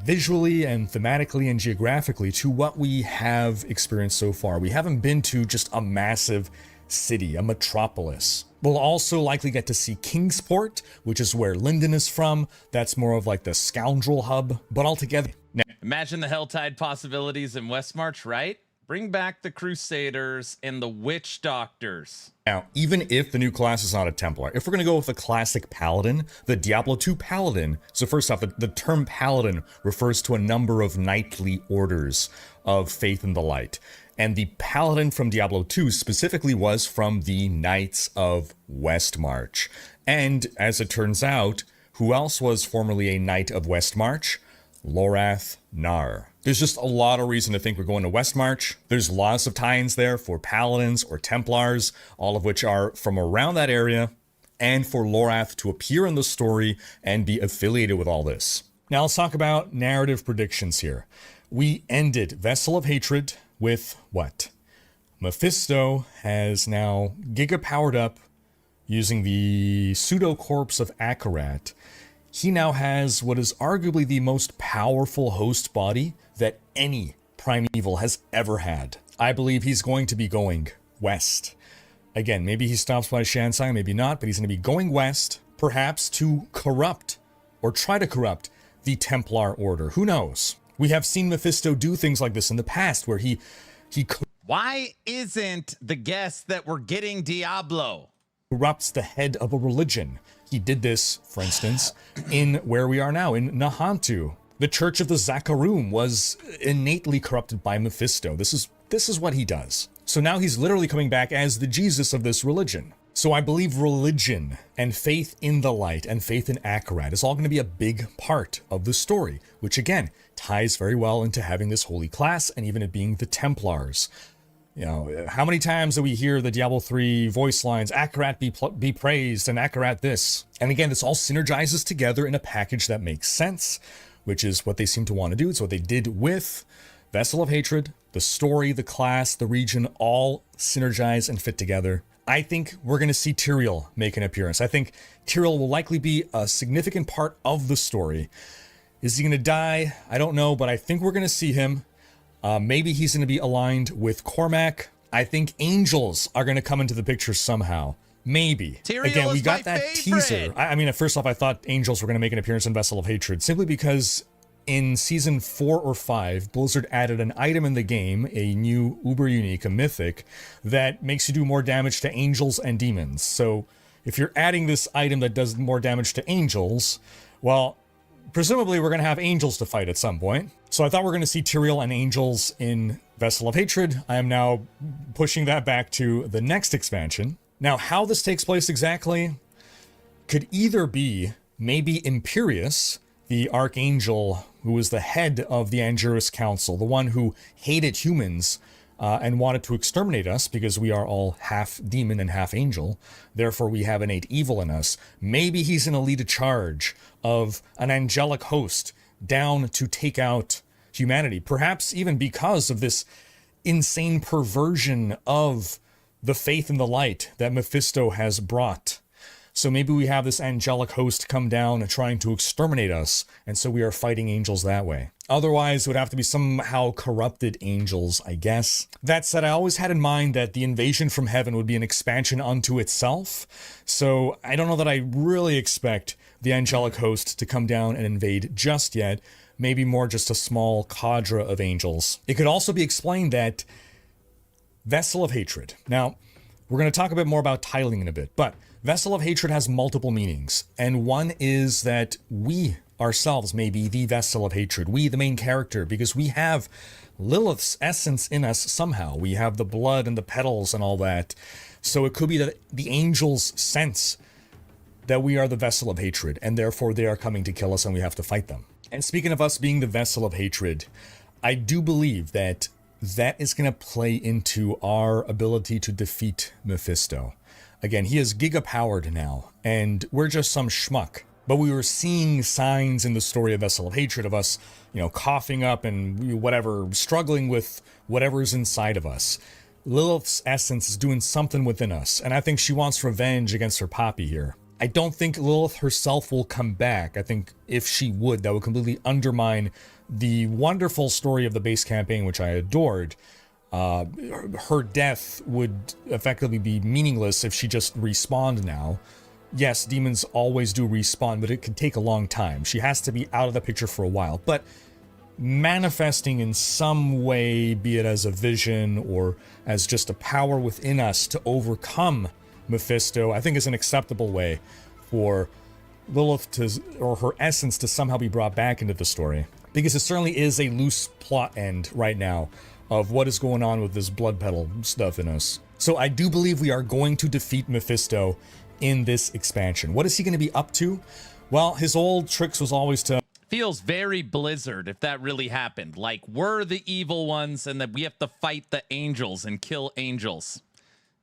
visually and thematically and geographically to what we have experienced so far. We haven't been to just a massive city, a metropolis. We'll also likely get to see Kingsport, which is where Linden is from. That's more of like the scoundrel hub, but altogether. Now, imagine the Helltide possibilities in Westmarch, right? Bring back the Crusaders and the Witch Doctors. Now, even if the new class is not a Templar, if we're going to go with the classic Paladin, the Diablo 2 Paladin, so first off, the term Paladin refers to a number of knightly orders of faith in the light. And the Paladin from Diablo 2 specifically was from the Knights of Westmarch. And as it turns out, who else was formerly a Knight of Westmarch? Lorath Nar. There's just a lot of reason to think we're going to Westmarch. There's lots of tie-ins there for Paladins or Templars, all of which are from around that area, and for Lorath to appear in the story and be affiliated with all this. Now let's talk about narrative predictions here. We ended Vessel of Hatred with what? Mephisto has now giga-powered up using the pseudo-corpse of Akarat. He now has what is arguably the most powerful host body that any primeval has ever had. I believe he's going to be going west. Again, maybe he stops by Shansai, maybe not, but he's going to be going west, perhaps to corrupt, or try to corrupt, the Templar Order. Who knows? We have seen Mephisto do things like this in the past, where he Why isn't the guess that we're getting Diablo? corrupts the head of a religion. He did this, for instance, in where we are now, in Nahantu. The Church of the Zakarum was innately corrupted by Mephisto. This is what he does. So now he's literally coming back as the Jesus of this religion. So I believe religion and faith in the light and faith in Acolyte is all going to be a big part of the story, which again ties very well into having this holy class and even it being the Templars. You know, how many times do we hear the Diablo 3 voice lines, Akarat be praised and Akarat this? And again, this all synergizes together in a package that makes sense, which is what they seem to want to do. It's what they did with Vessel of Hatred, the story, the class, the region, all synergize and fit together. I think we're going to see Tyrael make an appearance. I think Tyrael will likely be a significant part of the story. Is he going to die? I don't know, but I think we're going to see him. Maybe he's going to be aligned with Cormac. I think angels are going to come into the picture somehow. Maybe. Tyrael Again, we is got my that favorite. teaser. I mean, first off, I thought angels were going to make an appearance in Vessel of Hatred, simply because in season 4 or 5, Blizzard added an item in the game, a new uber unique, a mythic, that makes you do more damage to angels and demons. So if you're adding this item that does more damage to angels, well, presumably we're going to have angels to fight at some point. So I thought we're going to see Tyrael and angels in Vessel of Hatred. I am now pushing that back to the next expansion. Now, how this takes place exactly could either be maybe Imperius, the archangel who was the head of the Angerus Council, the one who hated humans and wanted to exterminate us because we are all half demon and half angel. Therefore, we have innate evil in us. Maybe he's going to lead a charge of an angelic host down to take out humanity, perhaps even because of this insane perversion of the faith in the light that Mephisto has brought. So maybe we have this angelic host come down and trying to exterminate us, and so we are fighting angels that way. Otherwise, it would have to be somehow corrupted angels, I guess. That said, I always had in mind that the invasion from heaven would be an expansion unto itself, so I don't know that I really expect the angelic host to come down and invade just yet. Maybe more just a small cadre of angels. It could also be explained that Vessel of Hatred. Now, we're going to talk a bit more about tiling in a bit, but Vessel of Hatred has multiple meanings, and one is that we ourselves may be the Vessel of Hatred, we the main character, because we have Lilith's essence in us somehow. We have the blood and the petals and all that. So it could be that the angels sense that we are the Vessel of Hatred, and therefore they are coming to kill us and we have to fight them. And speaking of us being the Vessel of Hatred, I do believe that is going to play into our ability to defeat Mephisto. Again, he is giga-powered now, and we're just some schmuck. But we were seeing signs in the story of Vessel of Hatred of us, coughing up and whatever, struggling with whatever's inside of us. Lilith's essence is doing something within us, and I think she wants revenge against her Poppy here. I don't think Lilith herself will come back. I think if she would, that would completely undermine the wonderful story of the base campaign, which I adored. Her death would effectively be meaningless if she just respawned now. Yes, demons always do respawn, but it could take a long time. She has to be out of the picture for a while. But manifesting in some way, be it as a vision or as just a power within us to overcome Mephisto, I think is an acceptable way for Lilith to, or her essence to somehow be brought back into the story. Because it certainly is a loose plot end right now of what is going on with this blood petal stuff in us. So I do believe we are going to defeat Mephisto in this expansion. What is he going to be up to? Well, his old tricks was always to... Feels very Blizzard if that really happened. Like, we're the evil ones and that we have to fight the angels and kill angels.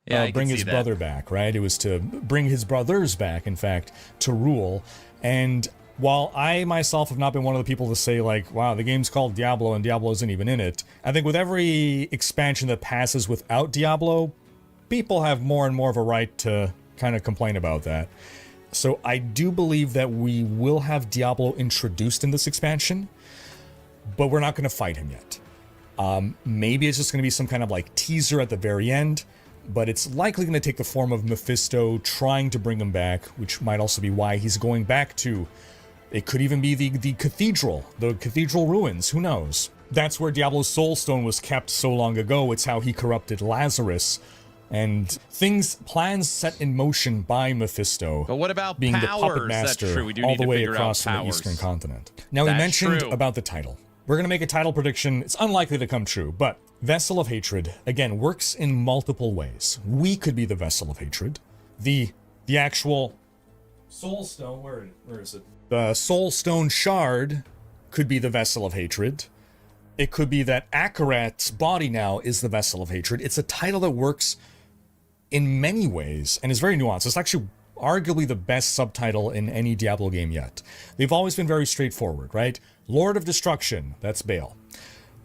Yeah, I bring can his see that. brother back, right? It was to bring his brothers back, in fact, to rule. And while I myself have not been one of the people to say, like, wow, the game's called Diablo and Diablo isn't even in it, I think with every expansion that passes without Diablo, people have more and more of a right to kind of complain about that. So I do believe that we will have Diablo introduced in this expansion, but we're not going to fight him yet. Maybe it's just going to be some kind of like teaser at the very end, but it's likely going to take the form of Mephisto trying to bring him back, which might also be why he's going back to... It could even be the cathedral ruins, who knows? That's where Diablo's soul stone was kept so long ago. It's how he corrupted Lazarus and plans set in motion by Mephisto. But what about being the powers? puppet That's master true. We do all need the to way figure across out from the powers. eastern continent. Now, we That's mentioned true. about the title. We're going to make a title prediction. It's unlikely to come true, but Vessel of Hatred, again, works in multiple ways. We could be the Vessel of Hatred. The actual Soul Stone, where is it? The Soul Stone Shard could be the Vessel of Hatred. It could be that Akarat's body now is the Vessel of Hatred. It's a title that works in many ways and is very nuanced. It's actually arguably the best subtitle in any Diablo game yet. They've always been very straightforward, right? Lord of Destruction, that's Baal.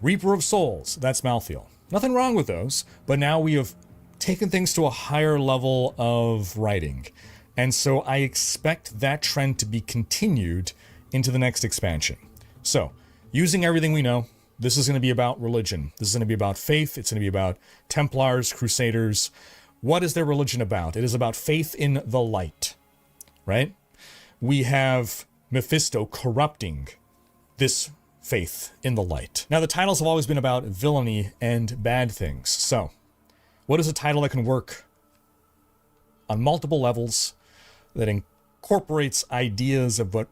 Reaper of Souls, that's Malthael. Nothing wrong with those, but now we have taken things to a higher level of writing. And so I expect that trend to be continued into the next expansion. So, using everything we know, this is going to be about religion. This is going to be about faith. It's going to be about Templars, Crusaders. What is their religion about? It is about faith in the light, right? We have Mephisto corrupting this faith in the light. Now, the titles have always been about villainy and bad things. So, what is a title that can work on multiple levels, that incorporates ideas of what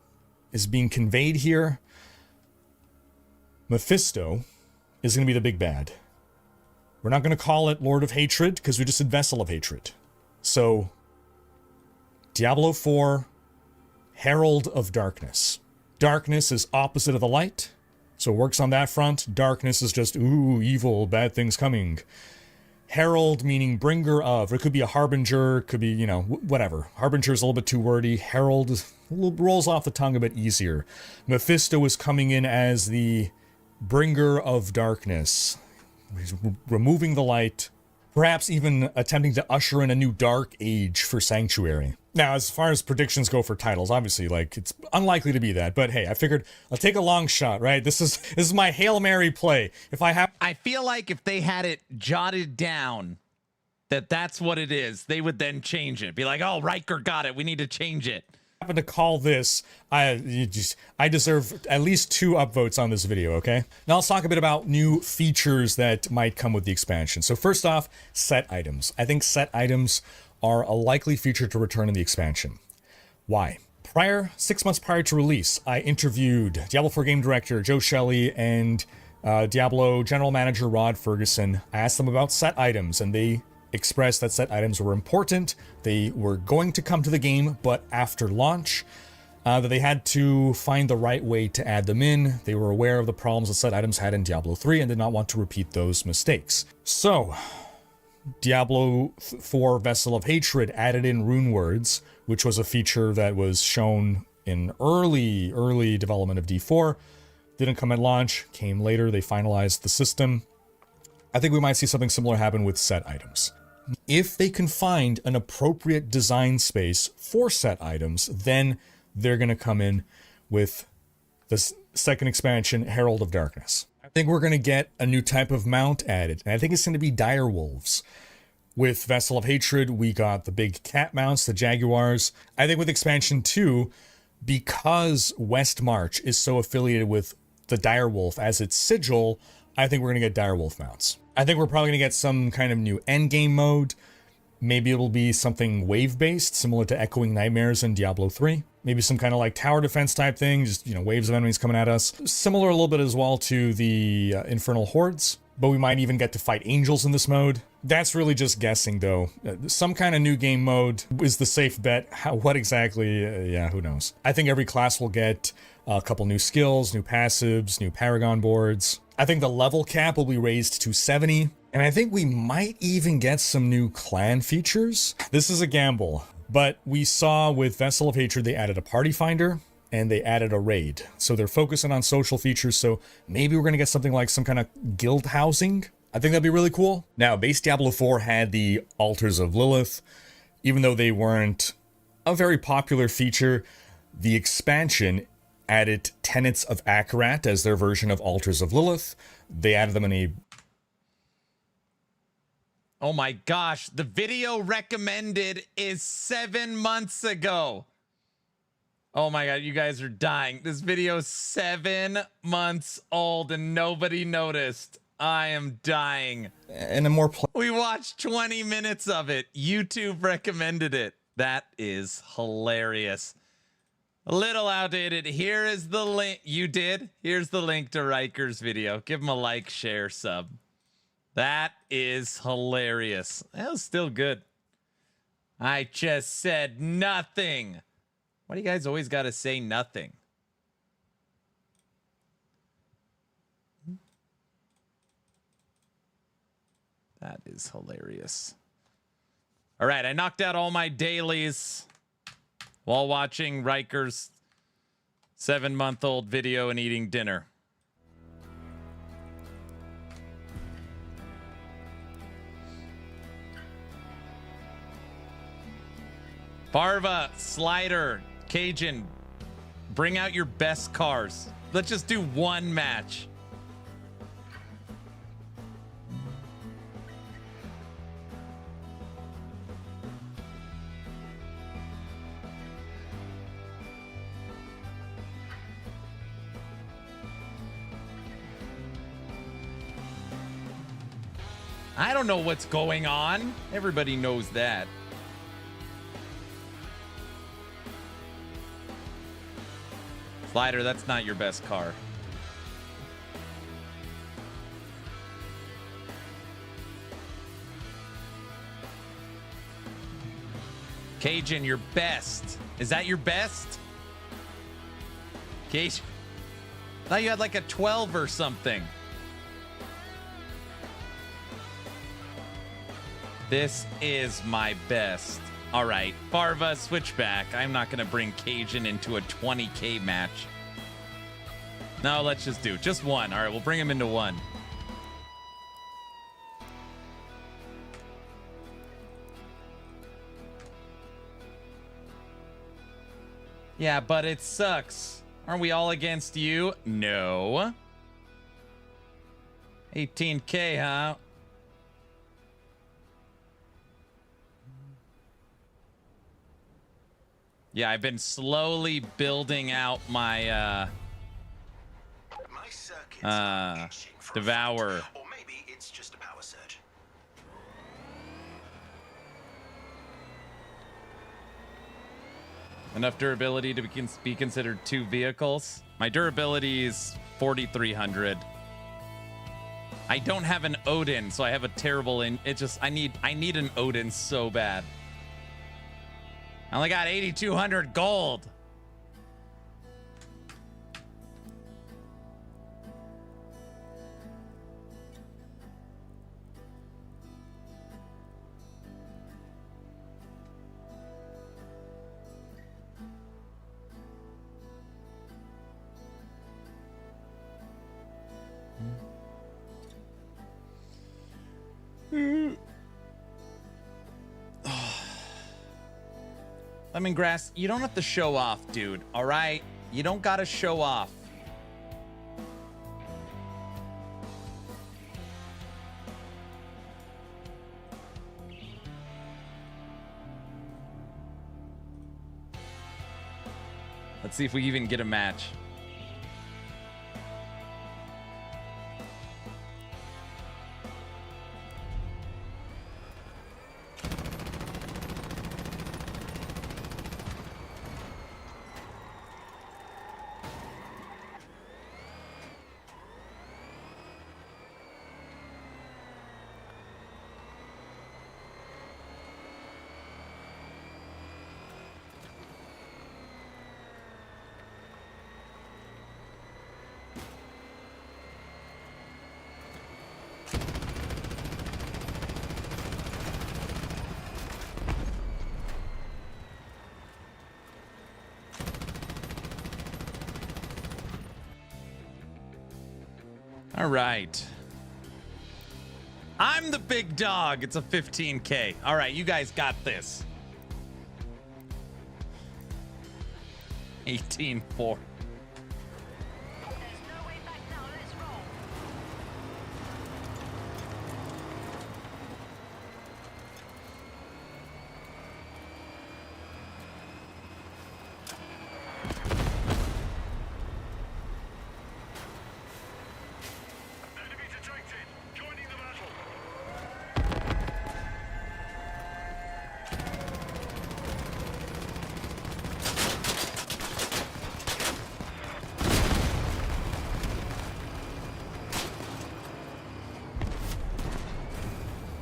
is being conveyed here? Mephisto is going to be the big bad. We're not going to call it Lord of Hatred because we just said Vessel of Hatred. So, Diablo 4, Herald of Darkness. Darkness is opposite of the light, so it works on that front. Darkness is just, ooh, evil, bad things coming. Herald meaning bringer of. It could be a harbinger, it could be, you know, whatever. Harbinger is a little bit too wordy. Herald rolls off the tongue a bit easier. Mephisto is coming in as the bringer of darkness. He's removing the light, perhaps even attempting to usher in a new dark age for Sanctuary. Now, as far as predictions go for titles, obviously, like, it's unlikely to be that, but hey, I figured I'll take a long shot, right? This is my Hail Mary play. I feel like if they had it jotted down that that's what it is, they would then change it. Be like, oh, Riker got it. We need to change it. Happen to call this, I deserve at least 2 upvotes on this video, okay? Now let's talk a bit about new features that might come with the expansion. So first off, set items. I think set items are a likely feature to return in the expansion. Why? 6 months prior to release, I interviewed Diablo 4 game director Joe Shelley and Diablo general manager Rod Ferguson. I asked them about set items, and they expressed that set items were important. They were going to come to the game, but after launch, that they had to find the right way to add them in. They were aware of the problems that set items had in Diablo 3 and did not want to repeat those mistakes. So, Diablo 4 Vessel of Hatred added in rune words, which was a feature that was shown in early development of D4. Didn't come at launch, came later. They finalized the system. I think we might see something similar happen with set items. If they can find an appropriate design space for set items, then they're going to come in with the second expansion, Herald of Darkness. I think we're going to get a new type of mount added, and I think it's going to be dire wolves. With Vessel of Hatred, we got the big cat mounts, the jaguars. I think with expansion 2, because West March is so affiliated with the dire wolf as its sigil, I think we're going to get dire wolf mounts. I think we're probably going to get some kind of new endgame mode. Maybe it'll be something wave-based, similar to Echoing Nightmares in Diablo 3. Maybe some kind of like tower defense type thing, just, you know, waves of enemies coming at us. Similar a little bit as well to the Infernal Hordes, but we might even get to fight angels in this mode. That's really just guessing, though. Some kind of new game mode is the safe bet. What exactly? Yeah, who knows? I think every class will get a couple new skills, new passives, new Paragon boards. I think the level cap will be raised to 70, and I think we might even get some new clan features. This is a gamble, but we saw with Vessel of Hatred, they added a party finder, and they added a raid. So they're focusing on social features, so maybe we're going to get something like some kind of guild housing. I think that'd be really cool. Now, base Diablo 4 had the Altars of Lilith. Even though they weren't a very popular feature, the expansion added Tenets of Akarat as their version of Altars of Lilith. They added them in a... Oh my gosh, the video recommended is 7 months ago. Oh my god, you guys are dying. This video is 7 months old and nobody noticed. I am dying. And a more We watched 20 minutes of it. YouTube recommended it. That is hilarious. A little outdated. Here is the link. You did? Here's the link to Riker's video. Give him a like, share, sub. That is hilarious. That was still good. I just said nothing. Why do you guys always got to say nothing? That is hilarious. All right, I knocked out all my dailies while watching Riker's 7-month-old video and eating dinner. Farva, Slider, Cajun, bring out your best cars. Let's just do one match. I don't know what's going on. Everybody knows that. Slider, that's not your best car. Cajun, your best. Is that your best? Cajun, I thought you had like a 12 or something. This is my best. All right, Farva, switch back. I'm not going to bring Cajun into a 20K match. No, let's just do just one. All right, we'll bring him into one. Yeah, but it sucks. Aren't we all against you? No. 18K, huh? Yeah, I've been slowly building out my Devour. Or maybe it's just a power surge. Enough durability to be considered 2 vehicles. My durability is 4,300. I don't have an Odin, so I have a terrible I need an Odin so bad. I only got 8,200 gold. Lemongrass, you don't have to show off, dude. All right? You don't got to show off. Let's see if we even get a match. All right. I'm the big dog. It's a 15K. All right, you guys got this. 18-4.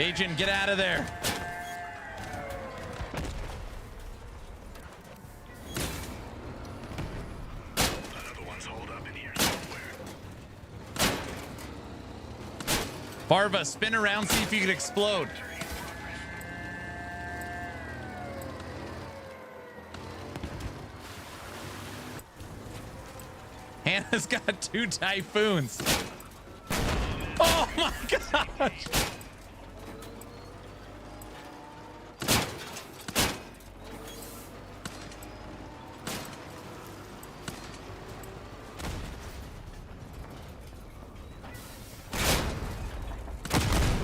Cajun, get out of there. Another one's holed up in here somewhere. Farva, spin around, see if you can explode. Hannah's got 2 typhoons. Oh my gosh.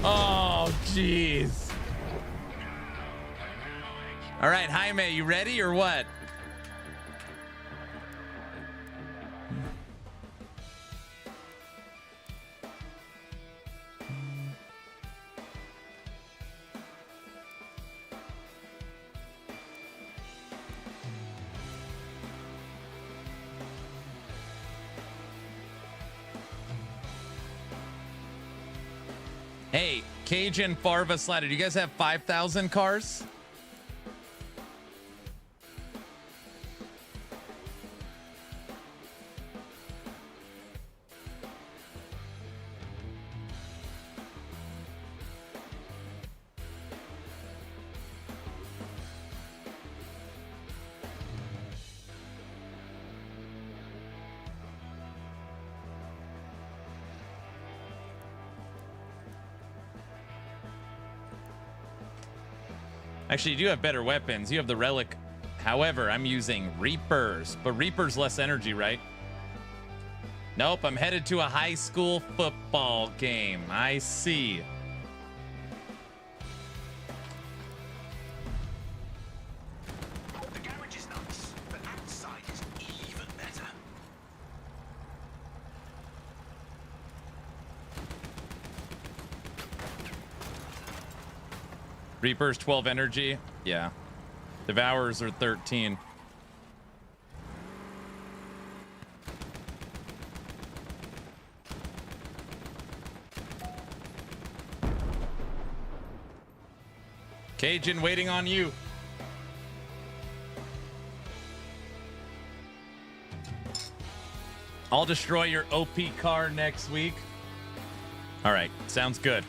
Oh, jeez. All right, Jaime, you ready or what? Hey, Cajun, Farva, Slider, do you guys have 5,000 cars? Actually, you do have better weapons. You have the Relic. However, I'm using Reapers, but Reapers less energy, right? Nope, I'm headed to a high school football game. I see. The garage is nice, but outside is even better. Reapers 12 energy. Yeah. Devourers are 13. Cajun waiting on you. I'll destroy your OP car next week. All right, sounds good.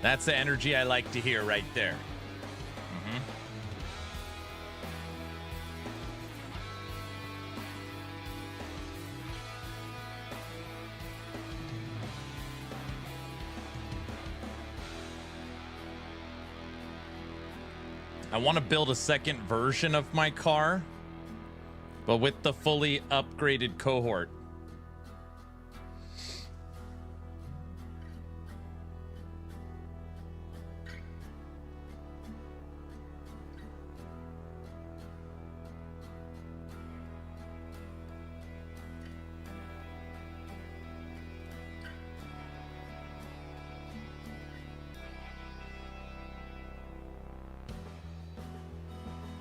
That's the energy I like to hear right there. I want to build a second version of my car, but with the fully upgraded cohort.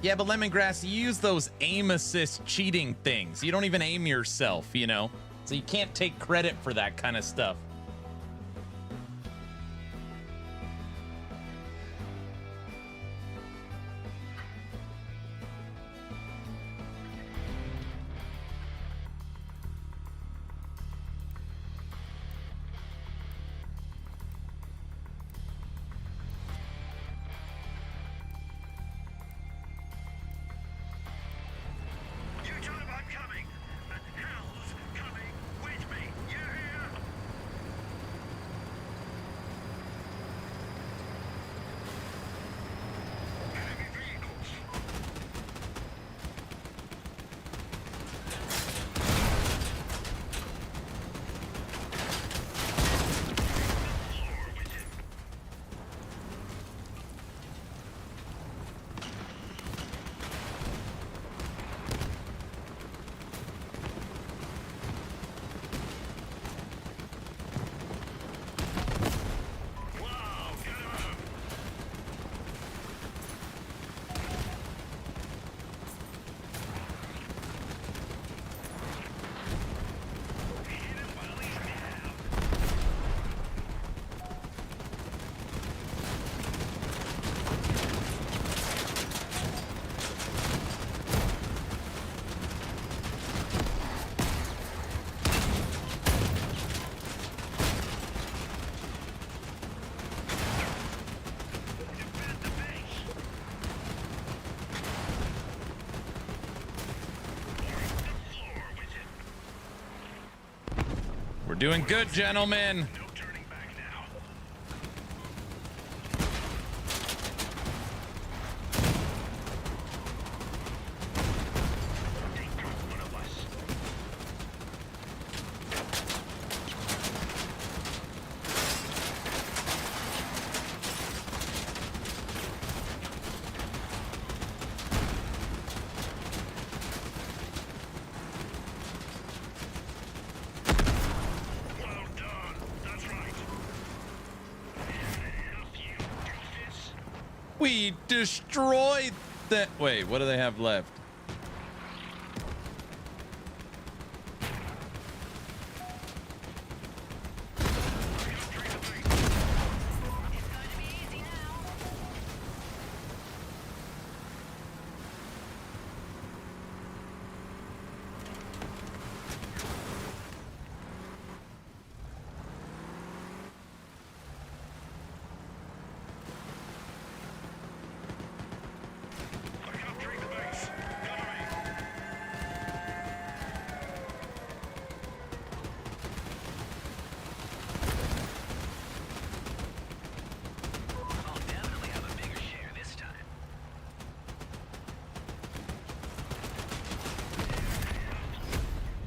Yeah, but Lemongrass, you use those aim assist cheating things. You don't even aim yourself, you know? So you can't take credit for that kind of stuff. doing good, gentlemen. We destroyed that. Wait, what do they have left?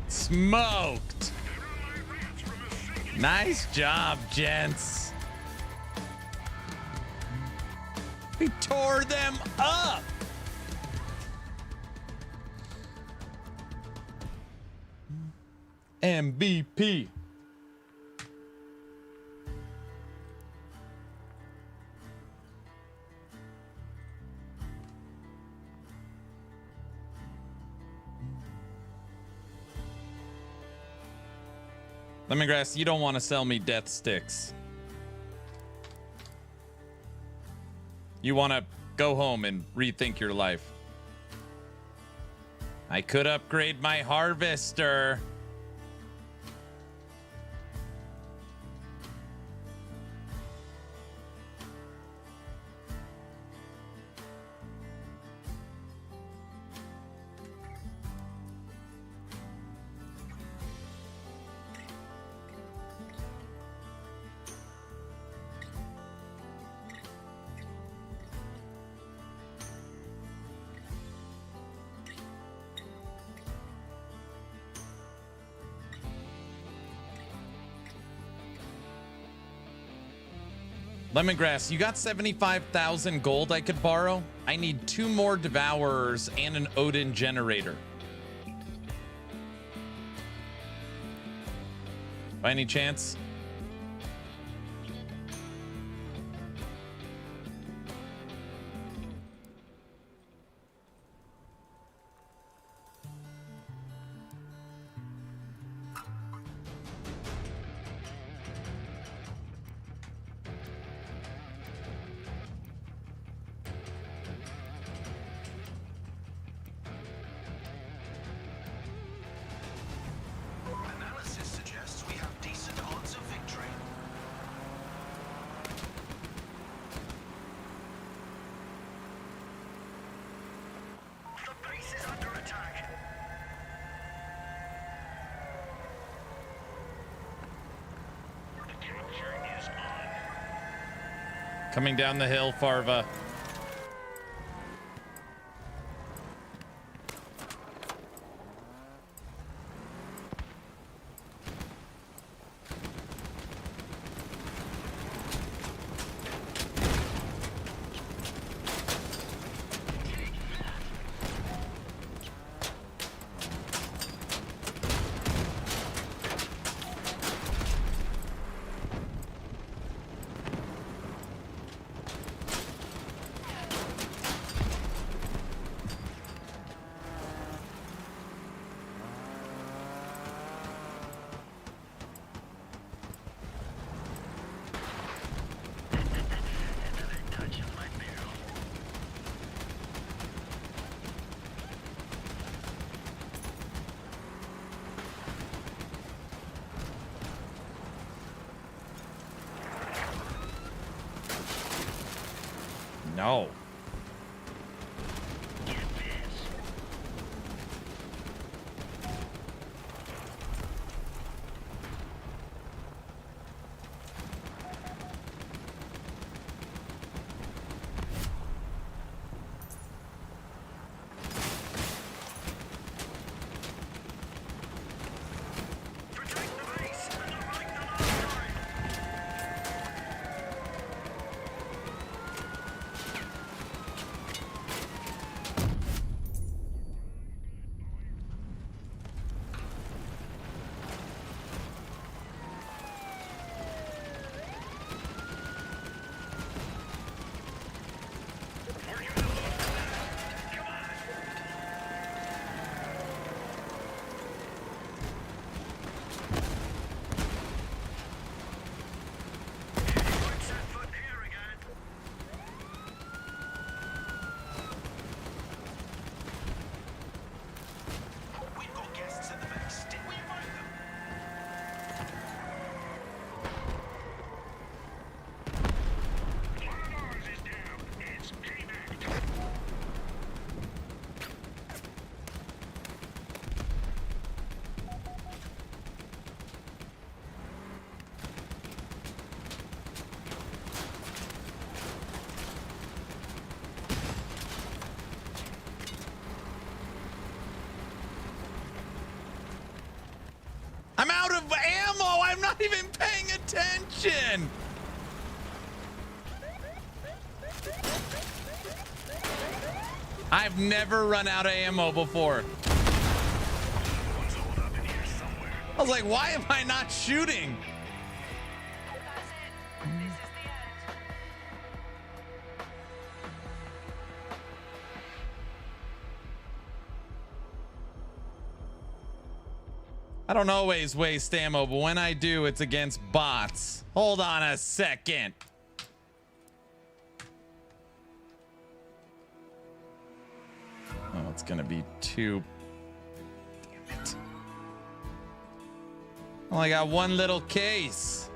Smoked. Nice job, gents. We tore them up. MVP. Lemongrass, you don't want to sell me death sticks. You want to go home and rethink your life. I could upgrade my harvester. Lemongrass, you got 75,000 gold I could borrow? I need 2 more Devourers and an Odin generator. By any chance? Coming down the hill, Farva. No. attention. I've never run out of ammo before. I was like, why am I not shooting? I don't always waste ammo, but when I do, it's against bots. Hold on a second. Oh, it's gonna be two. Damn it. I only got one little case.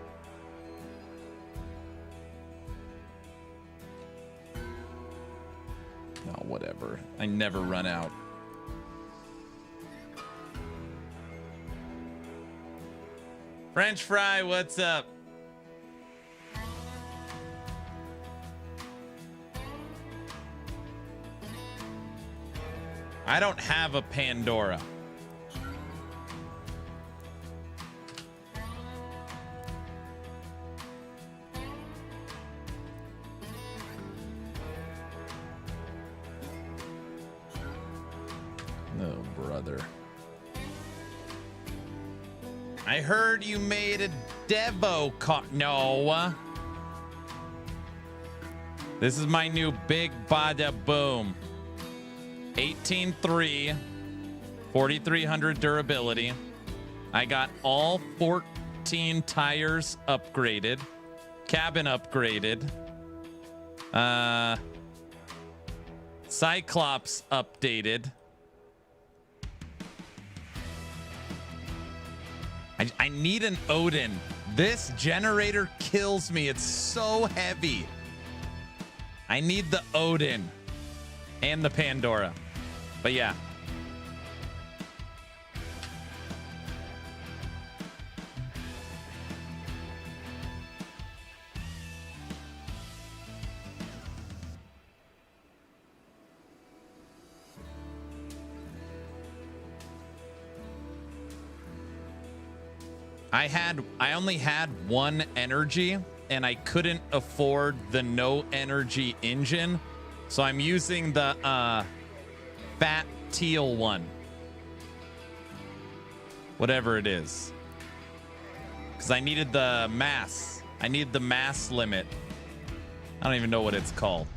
No, whatever. I never run out. French fry, what's up? I don't have a Pandora. Oh, brother. I heard you made a Devo car. No. This is my new big bada boom. 18.3, 4,300 durability. I got all 14 tires upgraded, cabin upgraded, Cyclops updated. I need an Odin. This generator kills me. It's so heavy. I need the Odin and the Pandora. But yeah. I only had one energy and I couldn't afford the no energy engine. So I'm using the fat teal one. Whatever it is. Because I needed the mass. I need the mass limit. I don't even know what it's called.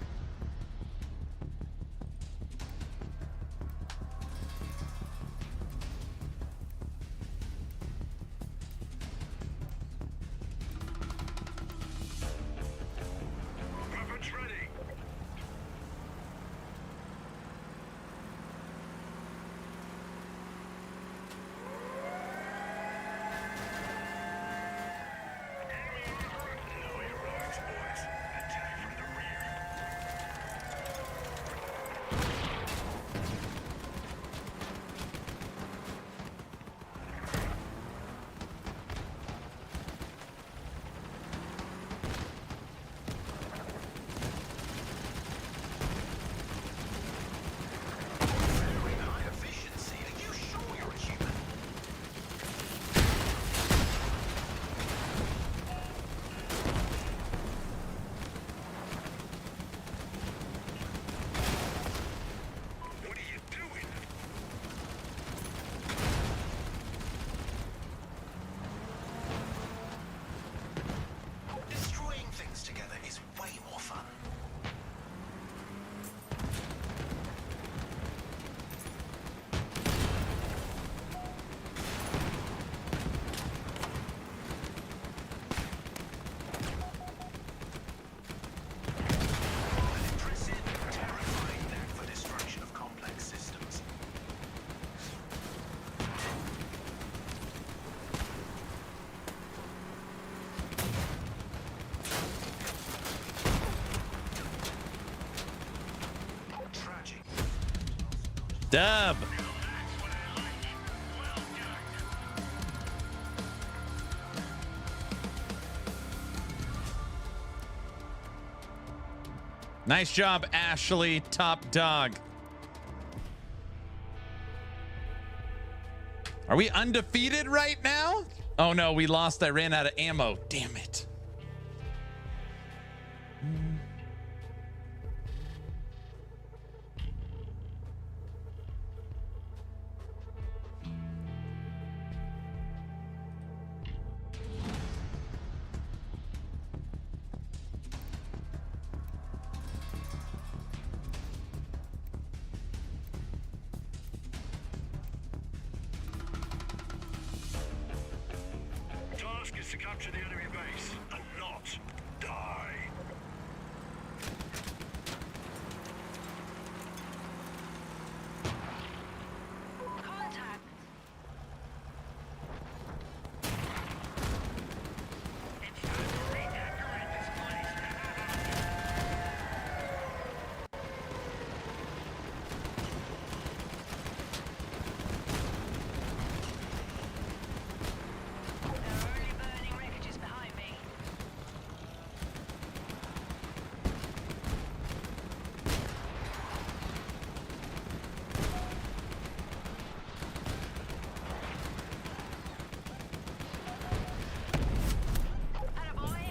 Dub. Nice job, Ashley. Top dog. Are we undefeated right now? Oh no, we lost. I ran out of ammo. Damn it. Task is to capture the enemy base and not die. Contact. There are early burning wreckages behind me. Attaboy.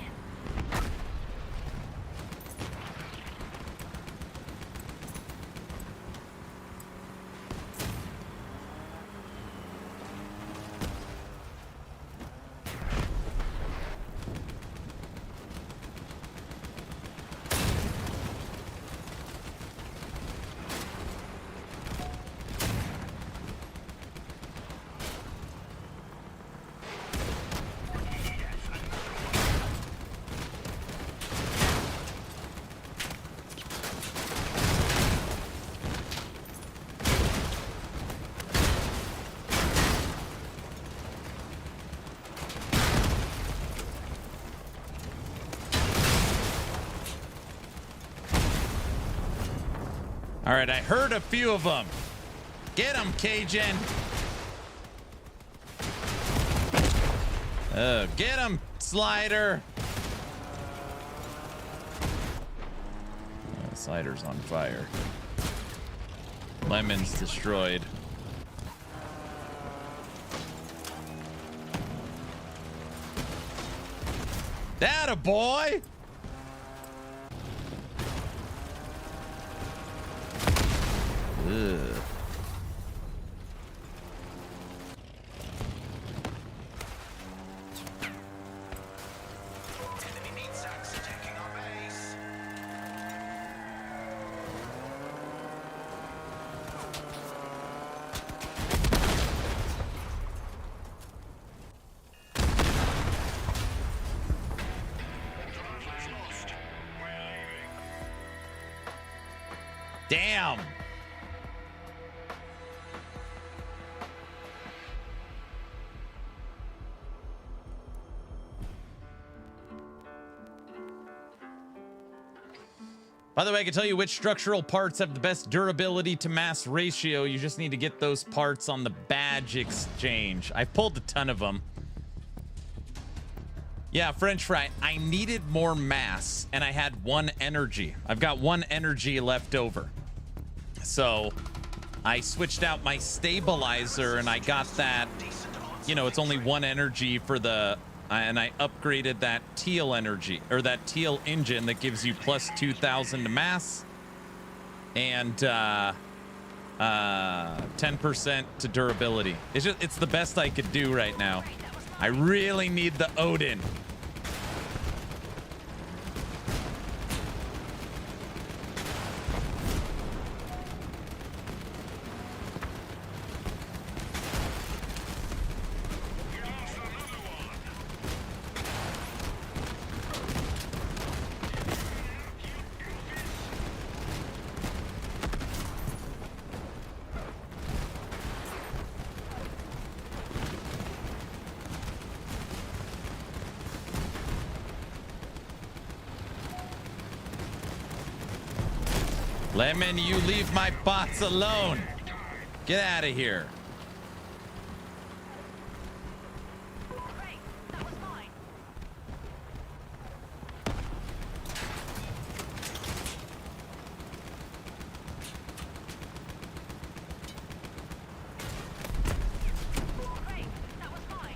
All right, I heard a few of them. Get them, Cajun. Get him, Slider. Slider's on fire. Lemon's destroyed. That a boy. Ugh. Enemy meat sacks attacking our base. Drive lost. We're leaving. Damn. By the way, I can tell you which structural parts have the best durability to mass ratio. You just need to get those parts on the badge exchange. I pulled a ton of them. Yeah, French fry. I needed more mass, and I had 1 energy. I've got 1 energy left over. So I switched out my stabilizer, and I got that. You know, it's only 1 energy for the... and I upgraded that teal energy, or that teal engine that gives you plus 2,000 to mass and 10% to durability. It's the best I could do right now. I really need the Odin. Lemon, you leave my bots alone. Get out of here. Great, that was mine. Great, that was mine.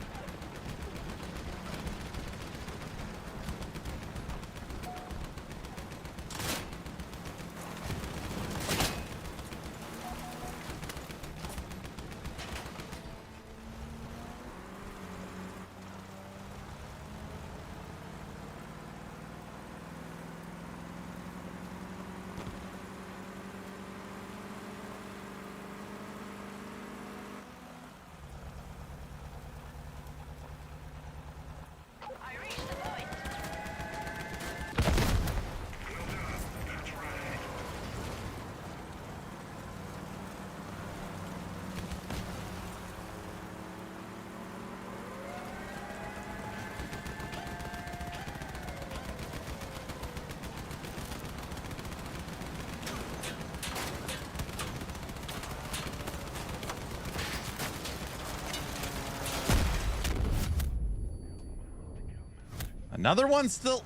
Another one still.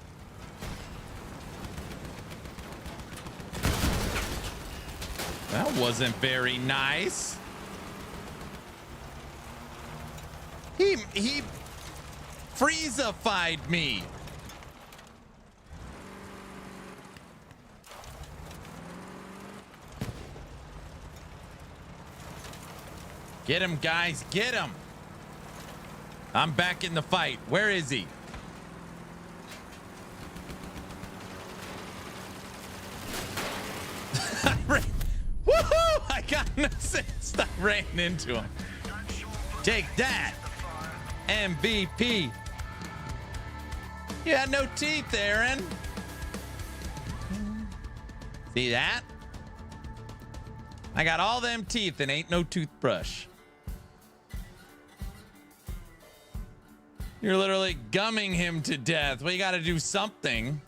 That wasn't very nice. He Frieza-fied me. Get him, guys. Get him. I'm back in the fight. Where is he? Woohoo! I got an assist. I ran into him. Take that. MVP. You had no teeth, Aaron. See that? I got all them teeth and ain't no toothbrush. You're literally gumming him to death. We got to do something.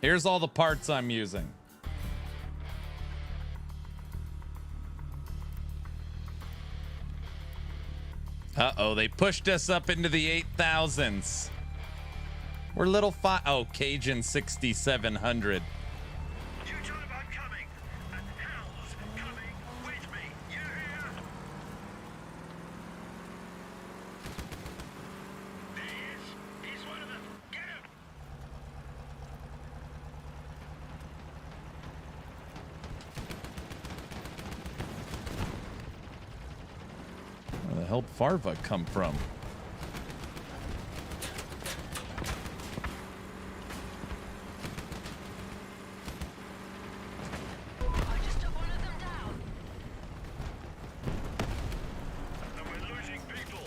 Here's all the parts I'm using. Uh-oh, they pushed us up into the 8,000s. We're little oh, Cajun 6,700. Where the hell did Farva come from? I just took one of them down. And we're losing people.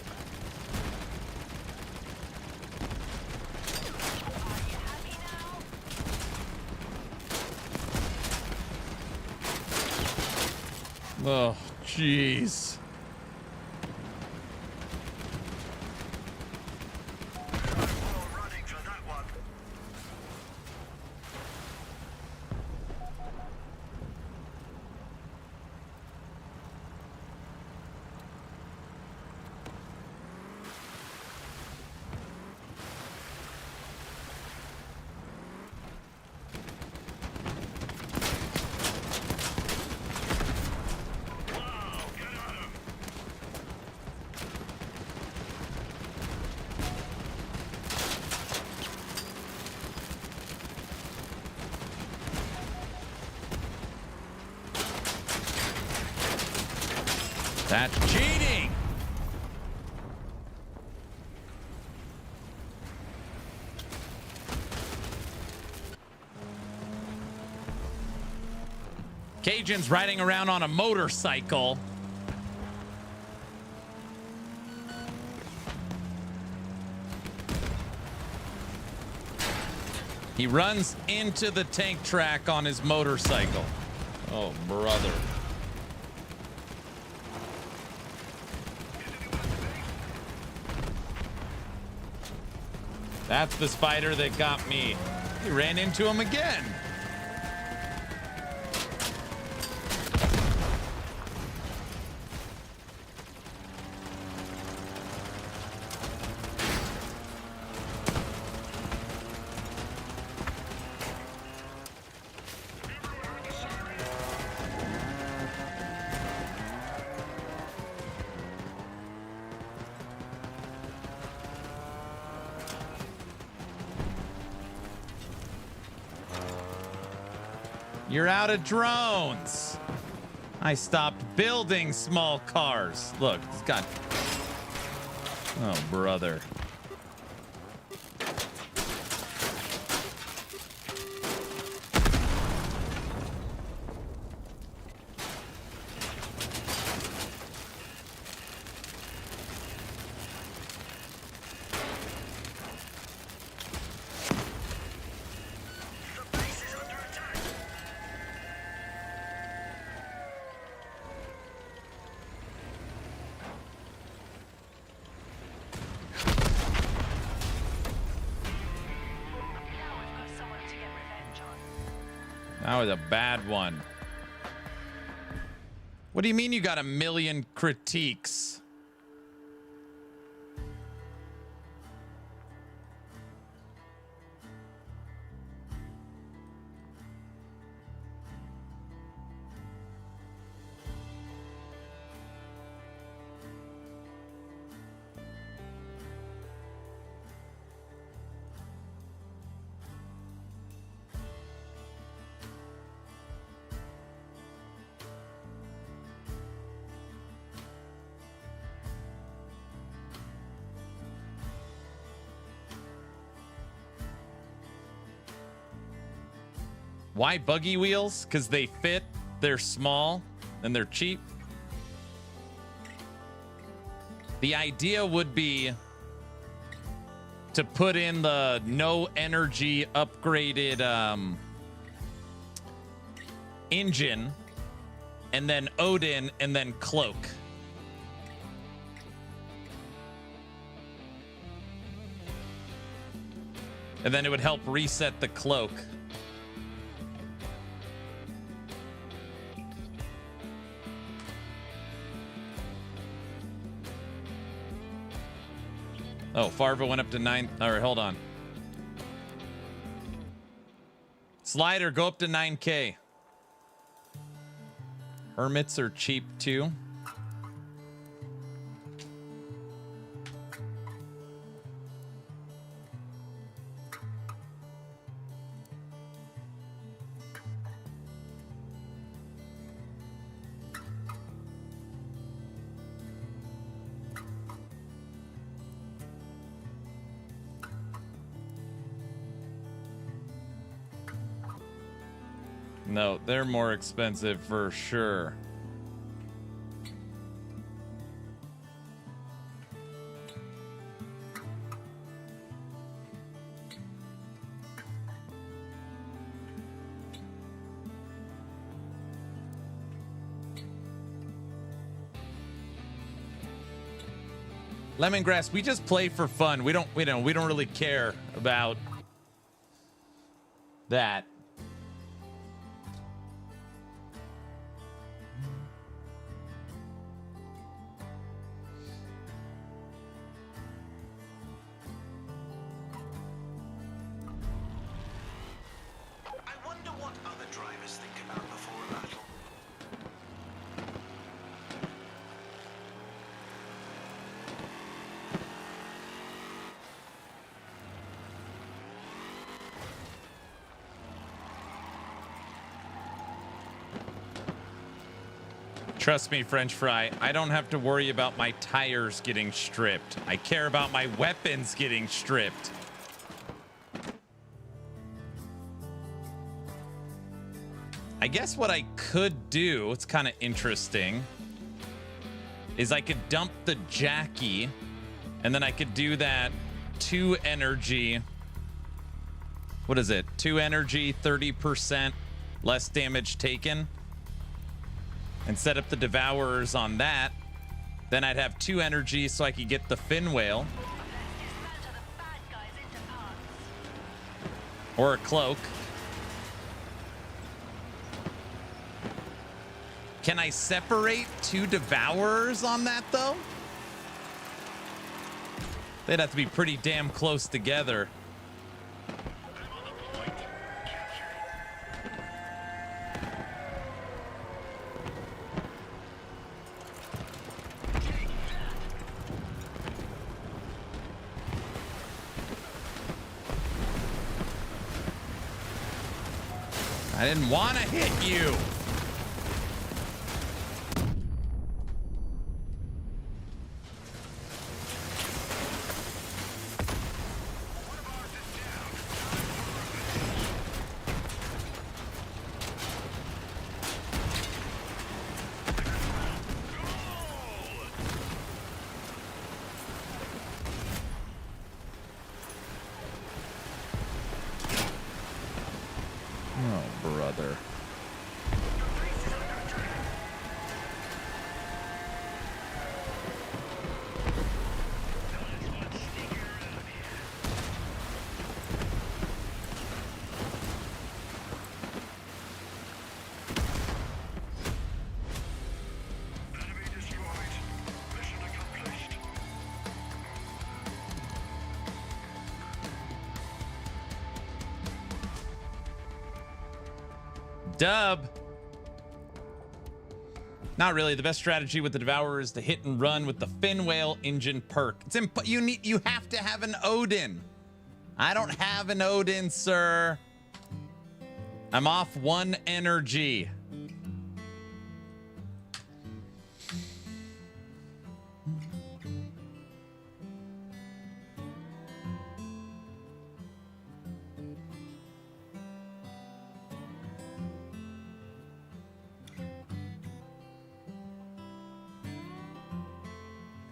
Are you happy now? Oh, jeez. Running for that one. Wow, get at him. That's cheating. Cajun's riding around on a motorcycle. He runs into the tank track on his motorcycle. Oh, brother. That's the spider that got me. He ran into him again. You're out of drones. I stopped building small cars. Look, it's got... Oh, brother. That was a bad one. What do you mean you got a million critiques? Why buggy wheels? Because they fit, they're small, and they're cheap. The idea would be to put in the no energy upgraded engine, and then Odin, and then Cloak. And then it would help reset the Cloak. Oh, Farva went up to 9. All right, hold on. Slider, go up to 9K. Hermits are cheap too. No, they're more expensive for sure. Lemongrass, we just play for fun. We don't really care about that. Trust me, French fry, I don't have to worry about my tires getting stripped. I care about my weapons getting stripped. I guess what I could do, it's kind of interesting, is I could dump the Jackie, and then I could do that 2 energy. What is it? 2 energy, 30% less damage taken. And set up the Devourers on that. Then I'd have 2 energy so I could get the Fin Whale. Or a Cloak. Can I separate 2 Devourers on that, though? They'd have to be pretty damn close together. I didn't want to hit you. Oh, brother. Dub. Not really. The best strategy with the Devourer is to hit and run with the Fin Whale engine perk. It's you have to have an Odin. I don't have an Odin, sir. I'm off 1 energy.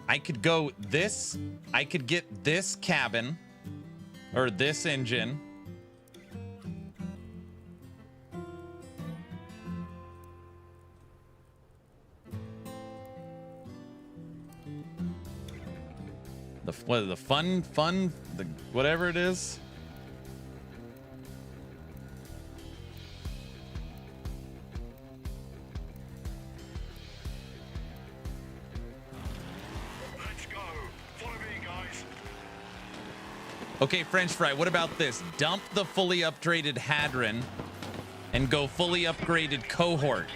I could go this. I could get this cabin or this engine. The fun, the whatever it is. Let's go. Follow me, guys. Okay, French fry, what about this? Dump the fully upgraded Hadron and go fully upgraded Cohort.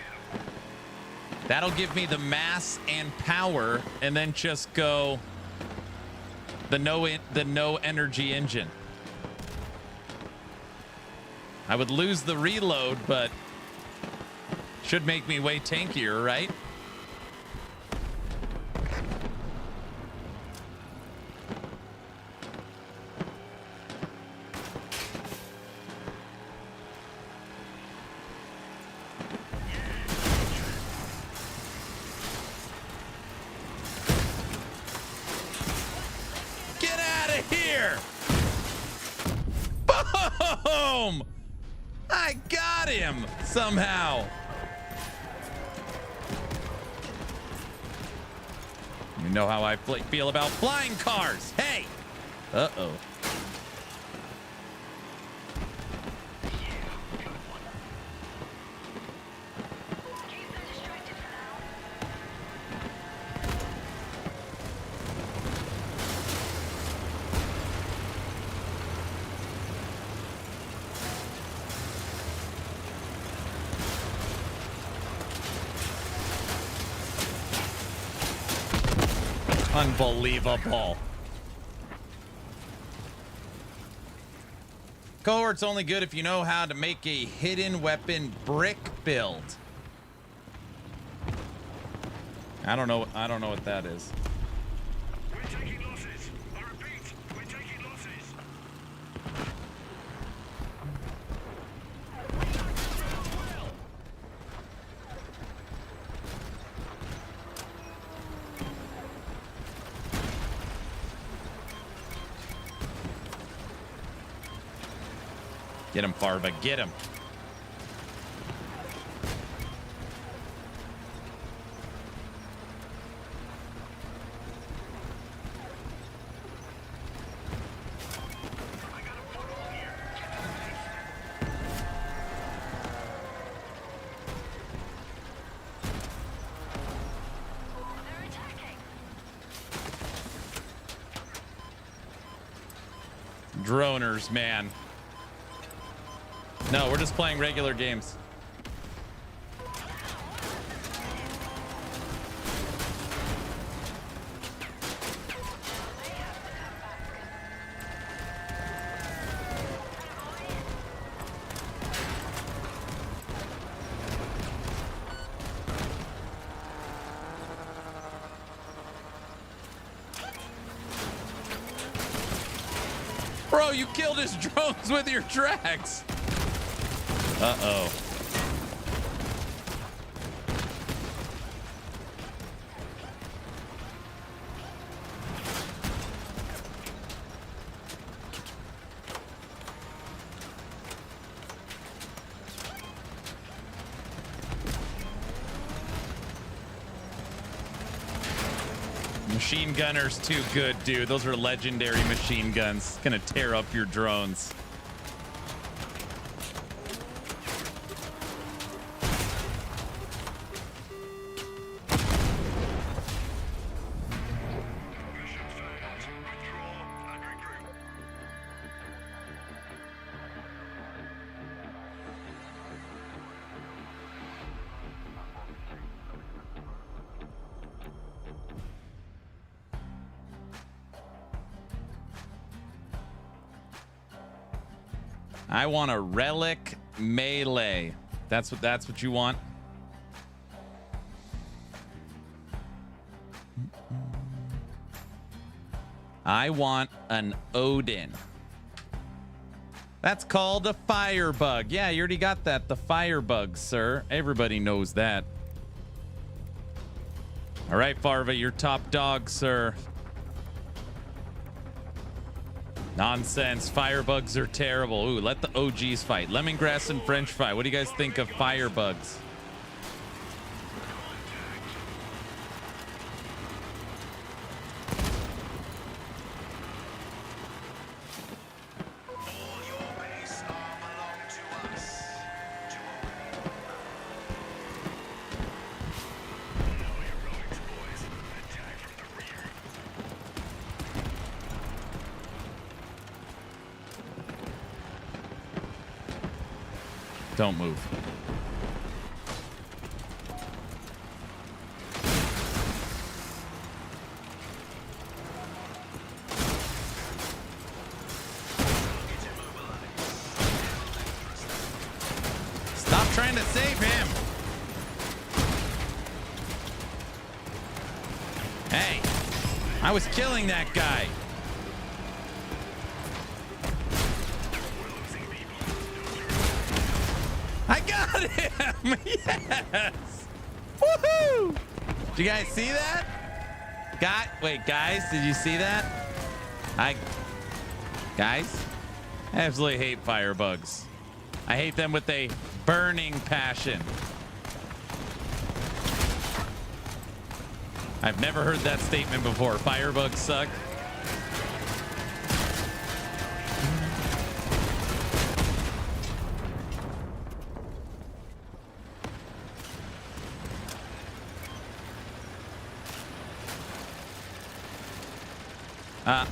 That'll give me the mass and power, and then just go the no energy engine. I would lose the reload, but should make me way tankier, right? Boom! I got him somehow. You know how I feel about flying cars. Hey! Uh-oh. Unbelievable. Cohort's only good if you know how to make a hidden weapon brick build. I don't know what that is. We're taking losses. I repeat, we're taking losses. Get him, Farva. Get him. Droners, man. No, we're just playing regular games. Bro, you killed his drones with your tracks. Uh-oh. Machine gunner's too good, dude. Those are legendary machine guns. Gonna tear up your drones. I want a relic melee. That's what you want. I want an Odin. That's called a firebug. Yeah, you already got that. The firebug, sir. Everybody knows that. All right, Farva, you're top dog, sir. Nonsense. Firebugs are terrible. Ooh, let the OGs fight. Lemongrass and French fry. What do you guys think of firebugs? Don't move. Stop trying to save him. Hey, I was killing that guy. I got him! Yes! Woohoo! Did you guys see that? Wait, guys, did you see that? Guys, I absolutely hate firebugs. I hate them with a burning passion. I've never heard that statement before. Firebugs suck.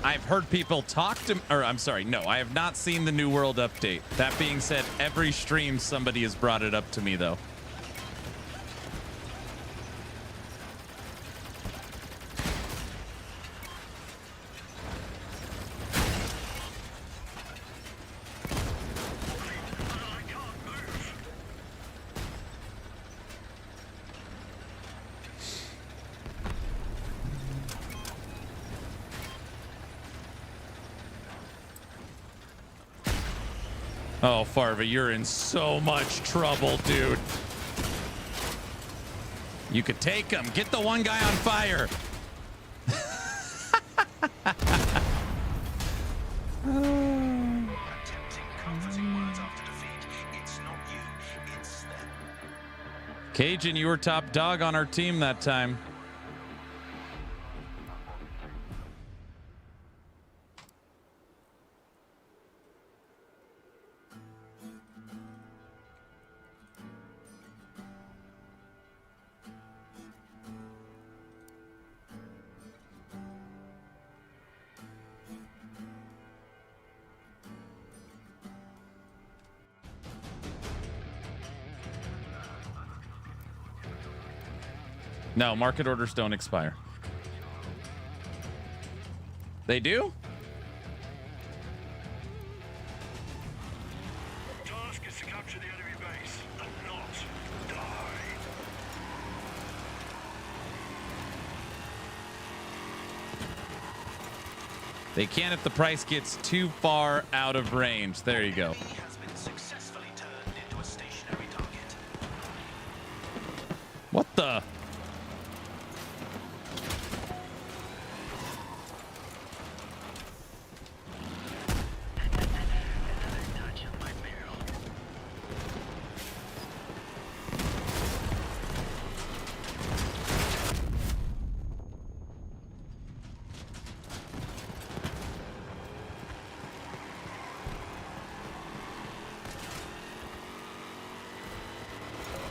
I've heard people talk to, or I'm sorry, no, I have not seen the New World update. That being said, every stream somebody has brought it up to me, though. Oh, Farva, you're in so much trouble, dude. You could take him. Get the one guy on fire. Cajun, you were top dog on our team that time. No, market orders don't expire. They do? Task is to capture the enemy base and not die. They can if the price gets too far out of range. There you go. Has been successfully turned into a stationary target. What the?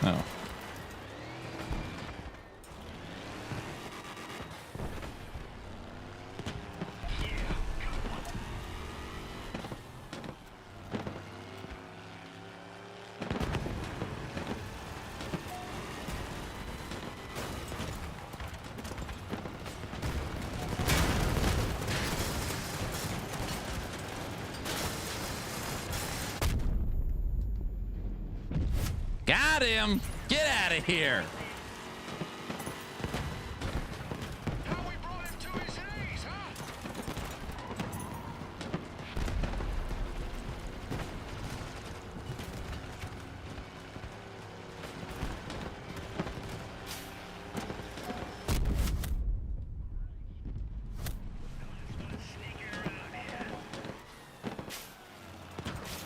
Oh. Got him. Get out of here. How we brought him to his knees, huh?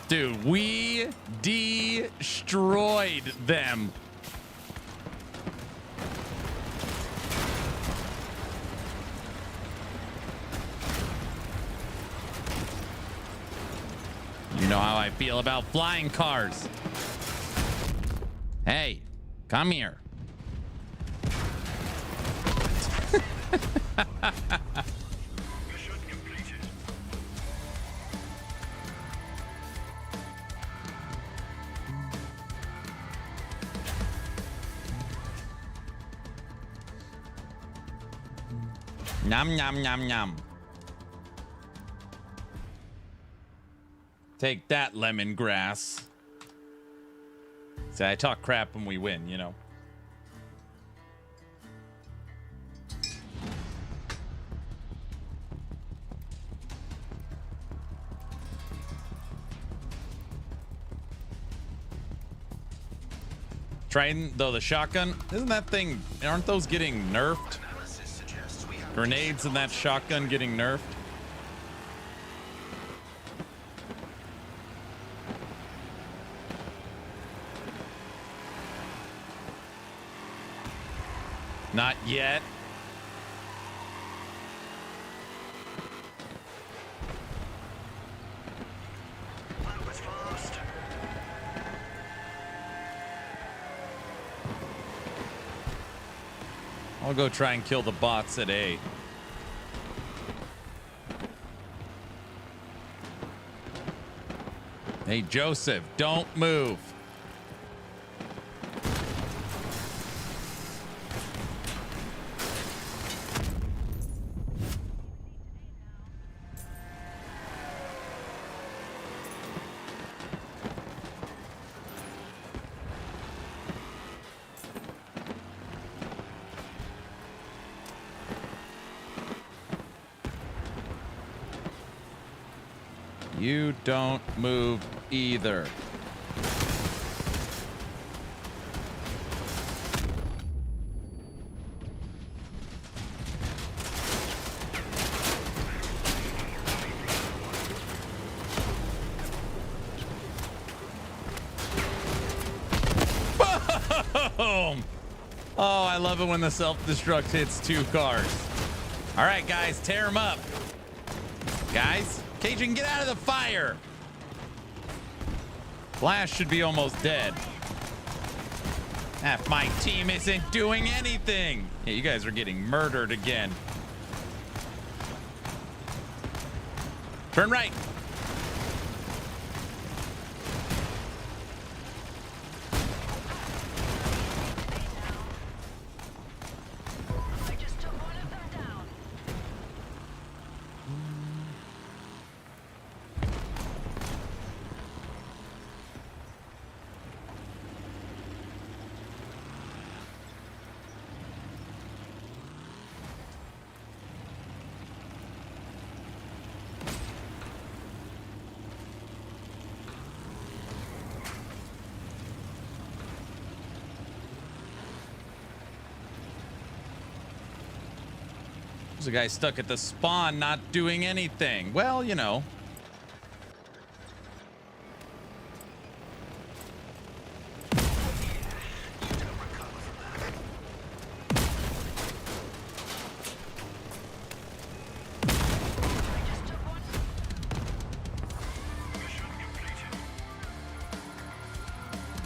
Dude, we destroyed them. You know how I feel about flying cars. Hey, come here. Mission completed. Nom, nom, nom, nom. Take that, lemongrass. See, I talk crap when we win, you know. Trying, though, the shotgun, isn't that thing, aren't those getting nerfed? Grenades in that shotgun getting nerfed? Not yet. That was fast. I'll go try and kill the bots at A. Hey, Joseph, don't move. You don't move either. Boom! Oh, I love it when the self-destruct hits two cars. All right, guys, tear them up. Guys, Cajun, get out of the fire. Flash should be almost dead. Half my team isn't doing anything. Yeah, you guys are getting murdered again. Turn right. I just took one of them down. There's a guy stuck at the spawn not doing anything. Well, you know.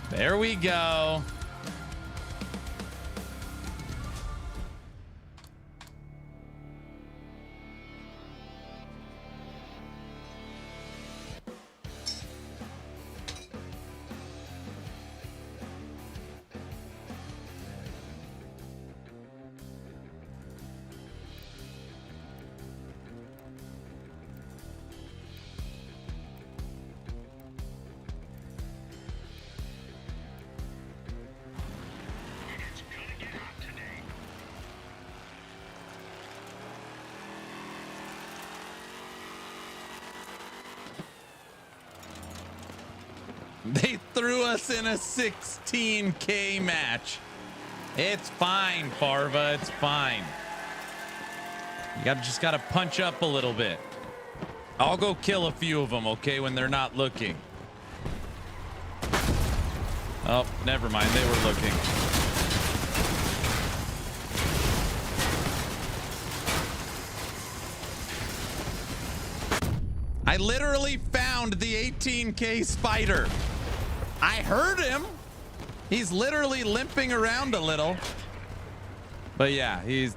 There we go. They threw us in a 16K match. It's fine, Farva. It's fine. You just gotta punch up a little bit. I'll go kill a few of them, okay, when they're not looking. Oh, never mind. They were looking. I literally found the 18K spider. I heard him. He's literally limping around a little. But yeah, he's...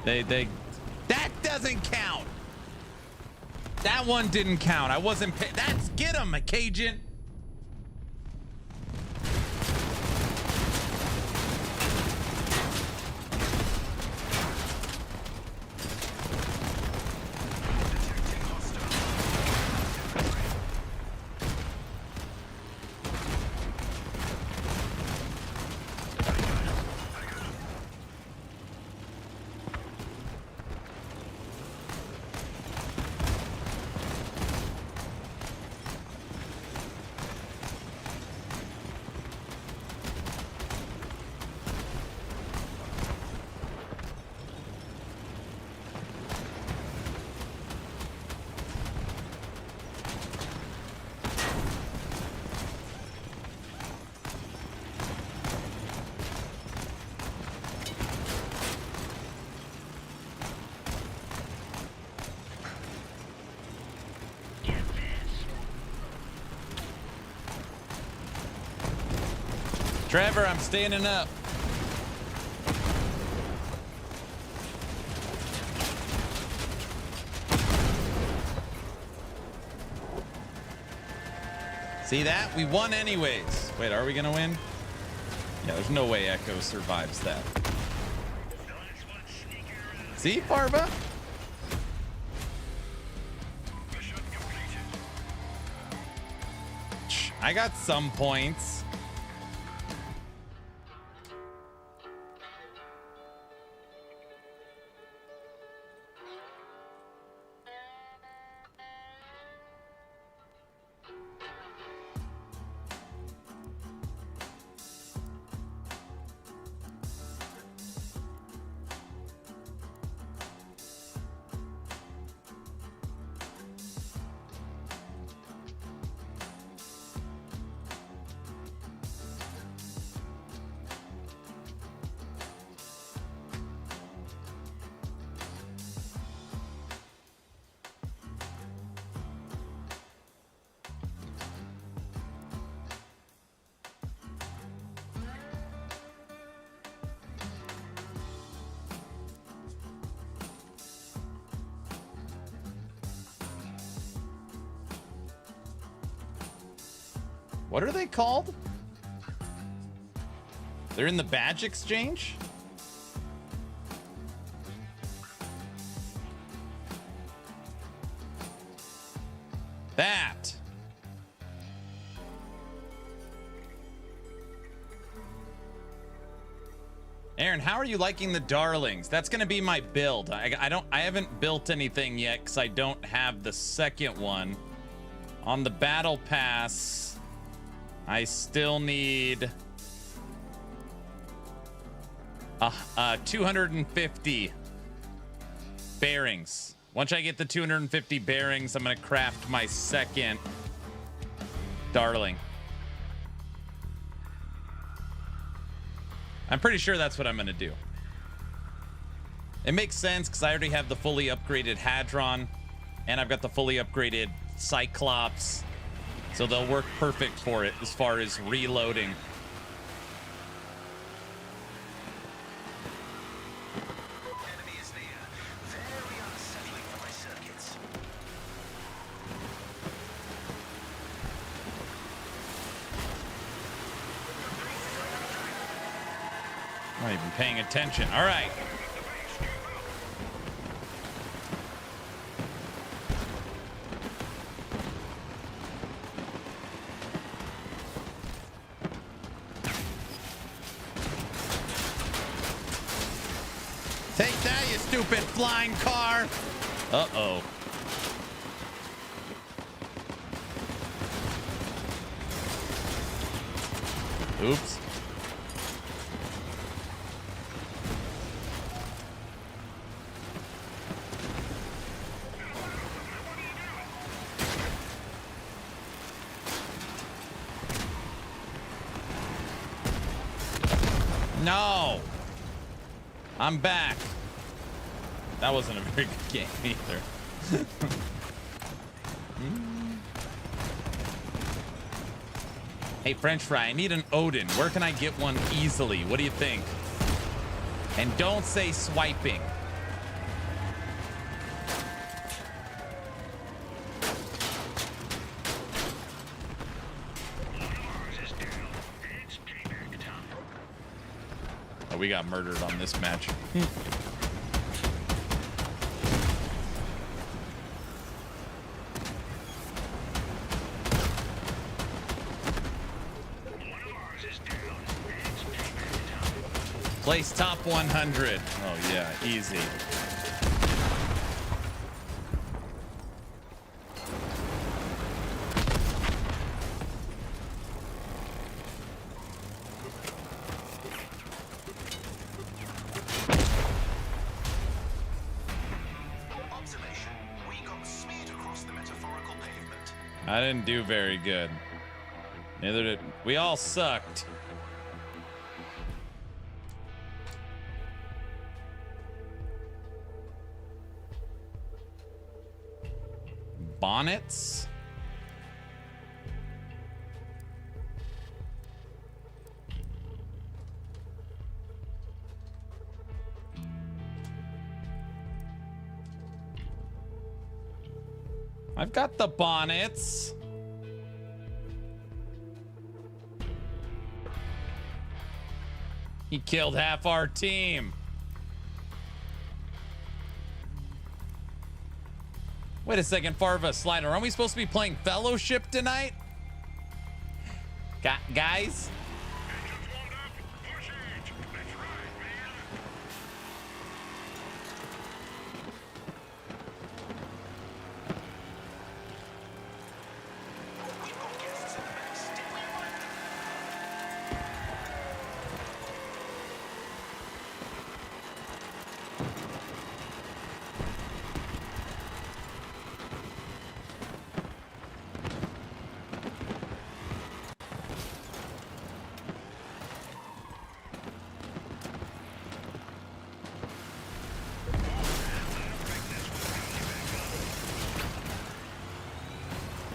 That doesn't count. That one didn't count. I wasn't... That's... Get him, Cajun. Trevor, I'm standing up. See that? We won anyways. Wait, are we gonna win? Yeah, there's no way Echo survives that. See, Farva? I got some points. What are they called? They're in the badge exchange? That. Aaron, how are you liking the darlings? That's gonna be my build. I haven't built anything yet because I don't have the second one. On the battle pass, I still need 250 bearings. Once I get the 250 bearings, I'm gonna craft my second darling. I'm pretty sure that's what I'm gonna do. It makes sense because I already have the fully upgraded Hadron and I've got the fully upgraded Cyclops. So they'll work perfect for it as far as reloading. Enemy is near. Very unsettling for my circuits. I'm not even paying attention. All right. Take that, you stupid flying car. Uh-oh. Oops. No. I'm back. That wasn't a very good game either. Hey, French fry, I need an Odin. Where can I get one easily? What do you think? And don't say swiping. Oh, we got murdered on this match. Place top 100. Oh yeah, easy. Observation. We got smeared across the metaphorical pavement. I didn't do very good. Neither did we. All sucked. Bonnets. I've got the bonnets. He killed half our team. Wait a second, Farva Slider. Aren't we supposed to be playing Fellowship tonight? Guys?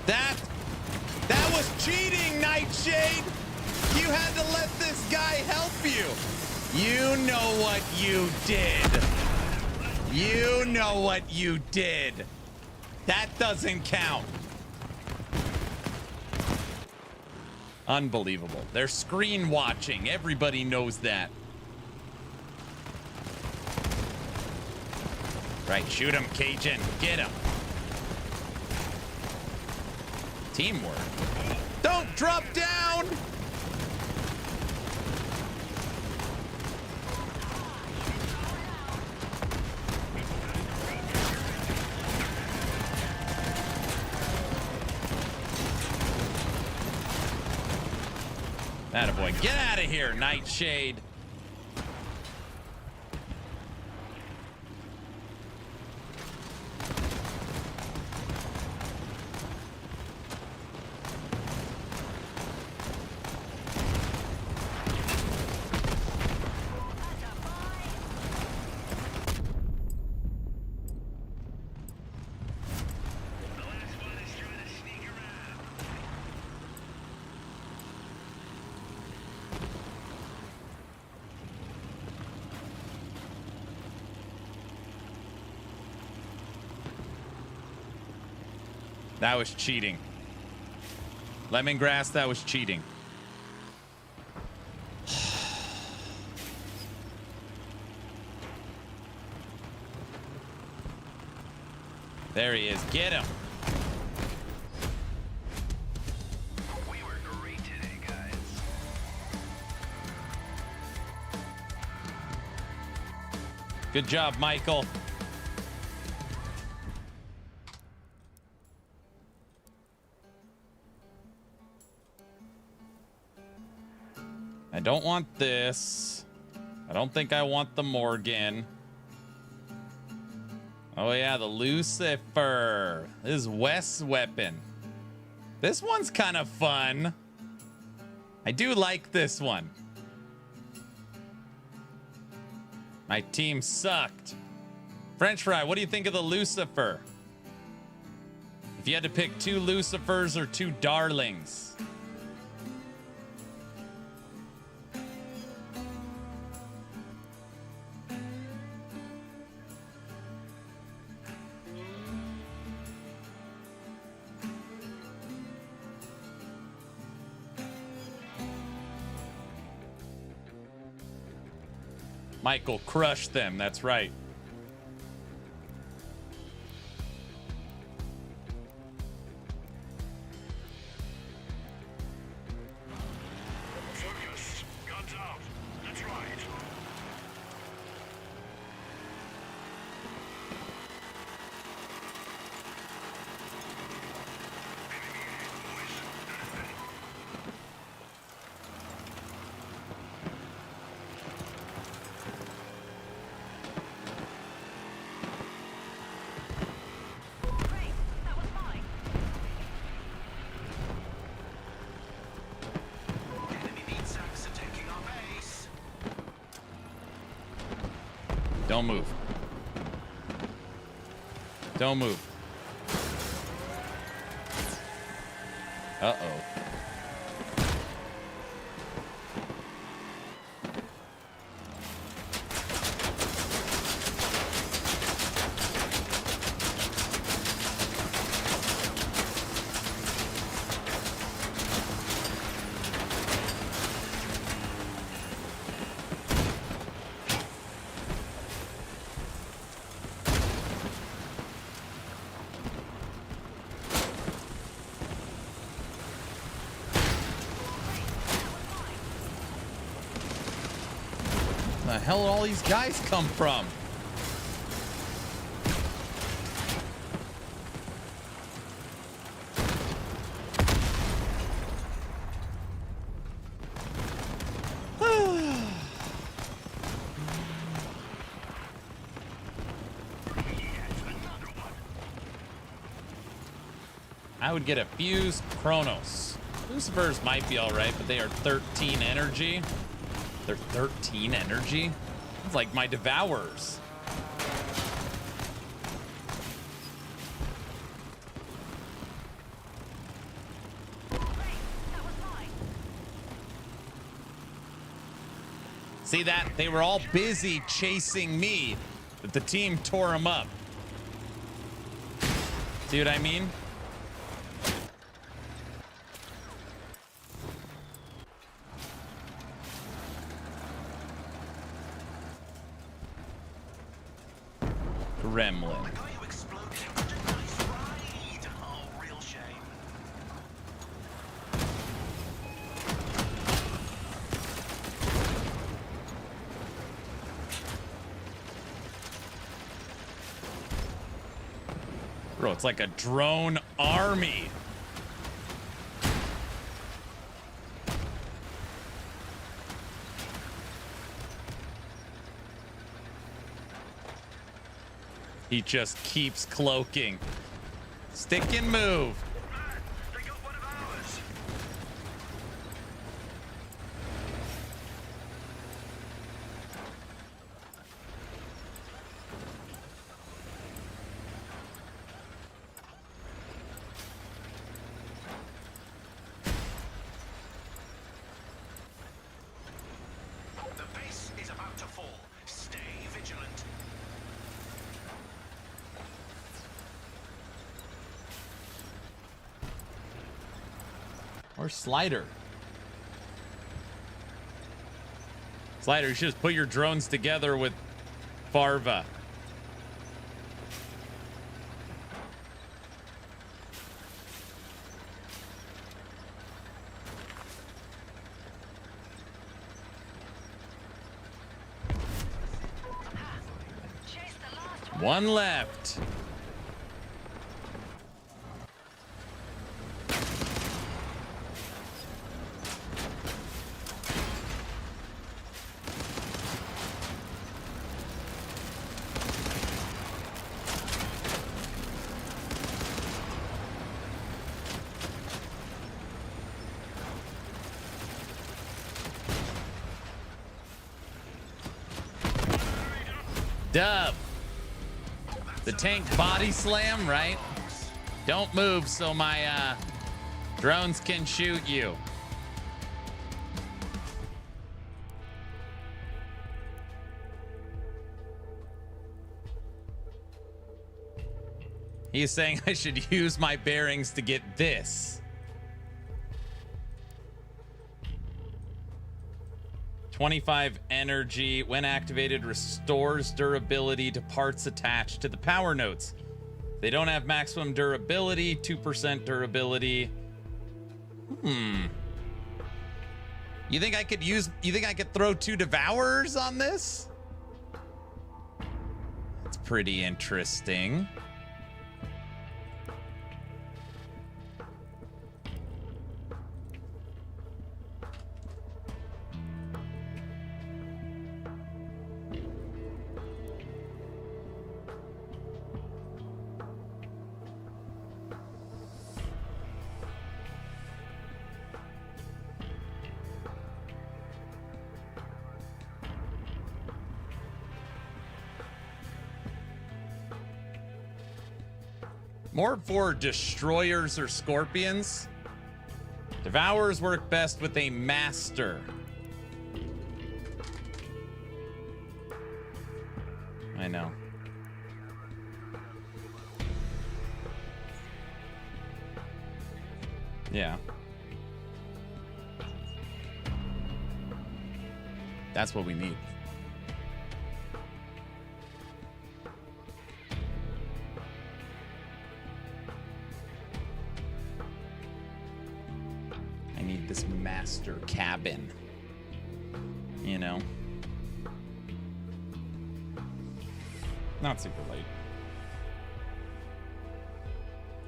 That was cheating, Nightshade! You had to let this guy help you! You know what you did! You know what you did! That doesn't count! Unbelievable. They're screen watching. Everybody knows that. Right, shoot him, Cajun. Get him. Teamwork. Don't drop down! Attaboy. Get out of here, Nightshade. That was cheating. Lemongrass, that was cheating. There he is. Get him. We were great today, guys. Good job, Michael. I don't want this. I don't think I want the Morgan. Oh yeah, the Lucifer. This is West's weapon. This one's kind of fun. I do like this one. My team sucked. French fry, what do you think of the Lucifer? If you had to pick 2 Lucifers or 2 Darlings. Michael crushed them, that's right. Focus. Guns out. That's right. Great, that was mine. Enemy meat sacks are taking our base. Don't move. Don't move. Uh-oh. Where the hell did all these guys come from? I would get a fused Chronos. Lucifers might be all right, but they are 13 energy. They're 13 energy? It's like my Devourers. Great, that was mine. See that? They were all busy chasing me, but the team tore them up. See what I mean? Gremlin. I got you exploded in such a nice ride. Oh, real shame. Bro, it's like a drone army. He just keeps cloaking. Stick and move. Man, they got one of ours. The base is about to fall. Stay vigilant. Or Slider. Slider, you should just put your drones together with Farva. Chase the last One left. Dub. The tank body slam, right? Don't move so my drones can shoot you. He's saying I should use my bearings to get this. 25 energy. When activated, restores durability to parts attached to the power nodes. They don't have maximum durability, 2% durability. You think I could throw 2 devourers on this? That's pretty interesting. More for destroyers or scorpions. Devourers work best with a master. I know. Yeah. That's what we need. I need this master cabin. You know? Not super late.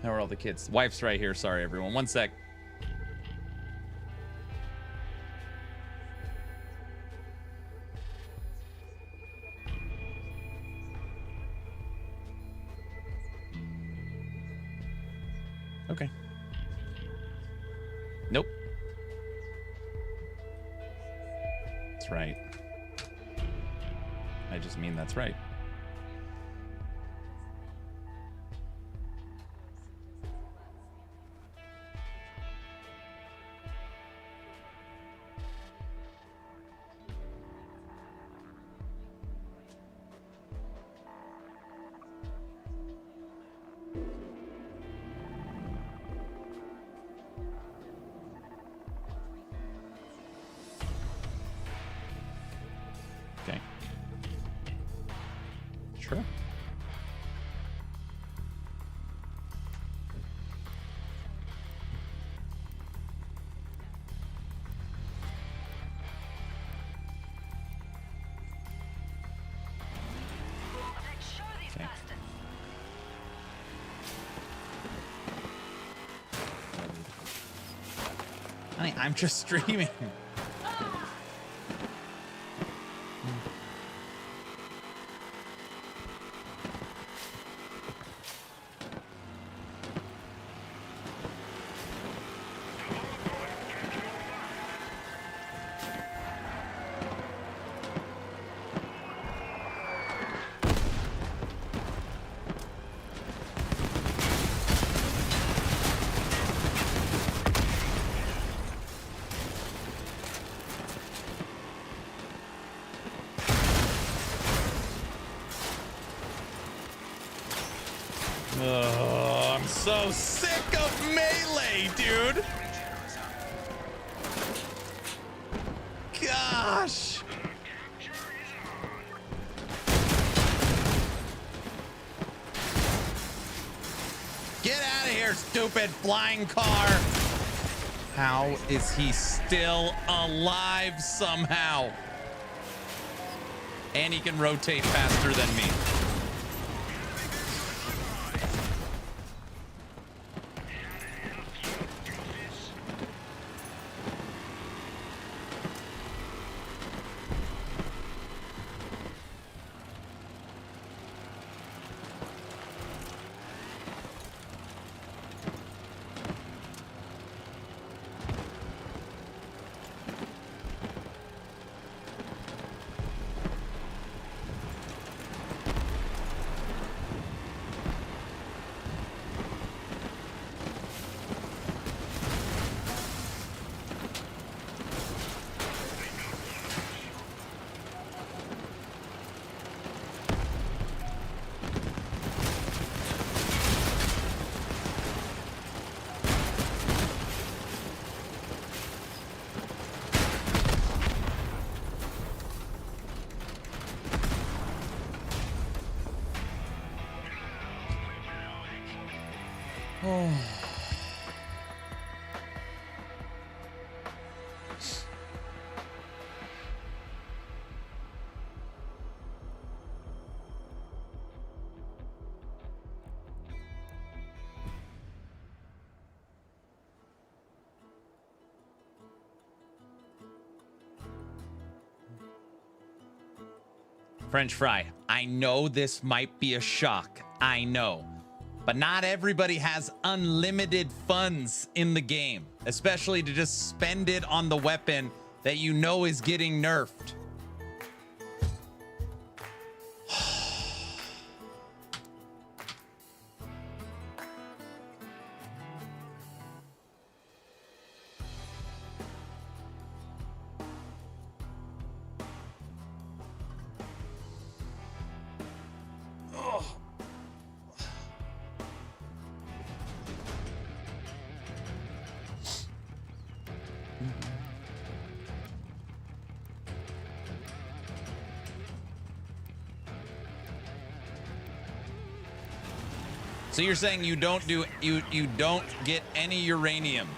How are all the kids? Wife's right here. Sorry, everyone. One sec. Okay. Nope. That's right. I just mean that's right. Okay. Sure. Make sure these Okay. bastards. Honey, I'm just streaming. Oh, I'm so sick of melee, dude. Gosh. Get out of here, stupid flying car. How is he still alive somehow? And he can rotate faster than me. French fry. I know this might be a shock. I know. But not everybody has unlimited funds in the game, especially to just spend it on the weapon that you know is getting nerfed. So you're saying you don't get any uranium?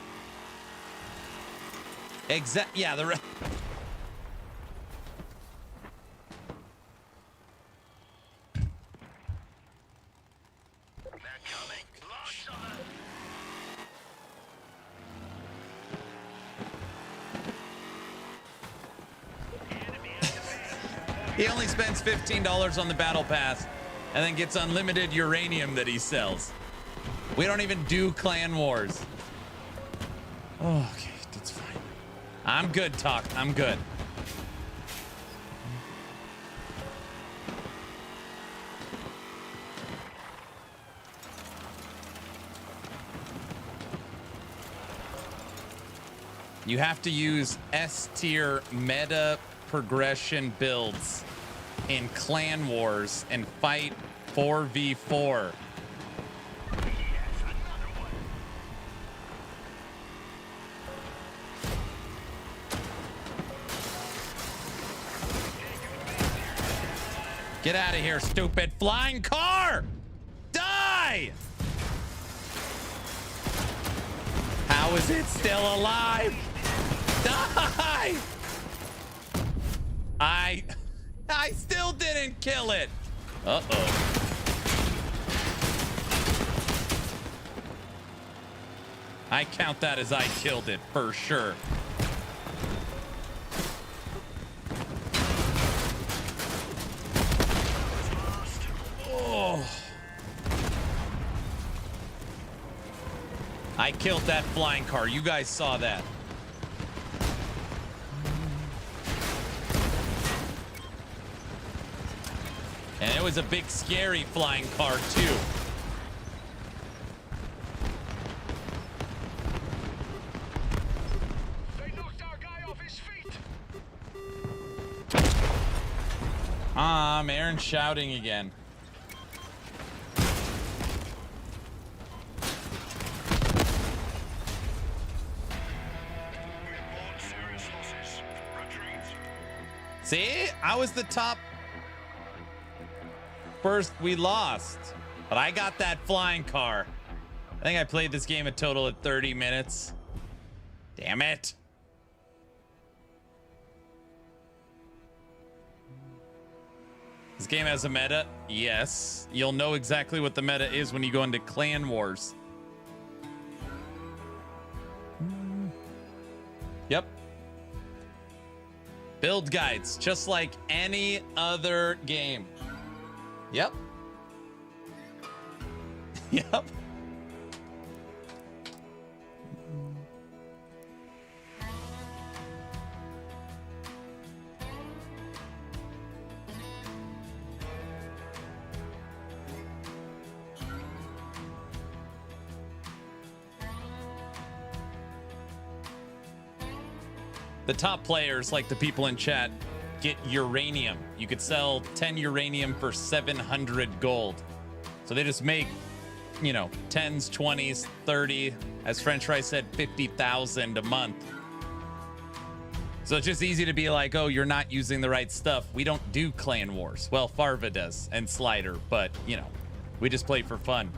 Yeah, the he only spends $15 on the battle pass and then gets unlimited uranium that he sells. We don't even do clan wars. Oh, okay, that's fine. I'm good, Talk. I'm good. You have to use S tier meta progression builds in clan wars and fight 4v4. Get out of here, stupid flying car! Die! How is it still alive? Die! I still didn't kill it. Uh-oh. I count that as I killed it for sure. Oh. I killed that flying car. You guys saw that. And it was a big, scary flying car, too. They knocked our guy off his feet. Aaron's shouting again. Serious losses. Retreat. See? I was the top. First, we lost. But I got that flying car. I think I played this game a total of 30 minutes. Damn it. This game has a meta? Yes. You'll know exactly what the meta is when you go into clan wars. Yep. Build guides, just like any other game. Yep. Yep. The top players, like the people in chat, get uranium. You could sell 10 uranium for 700 gold. So they just make, you know, 10s, 20s, 30, as French Fry said, 50,000 a month. So it's just easy to be like, oh, you're not using the right stuff. We don't do clan wars. Well, Farva does and Slider, but, you know, we just play for fun.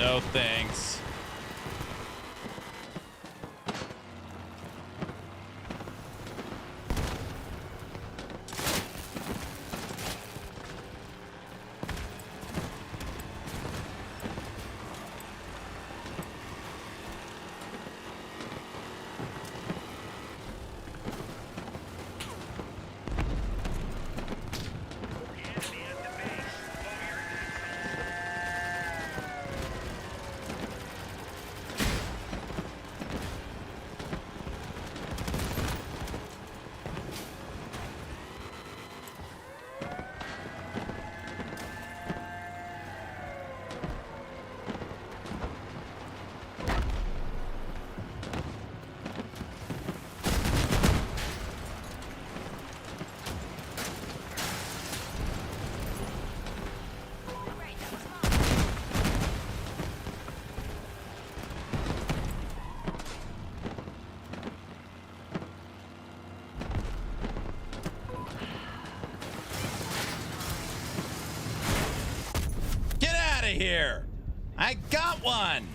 No thanks. Here, I got one.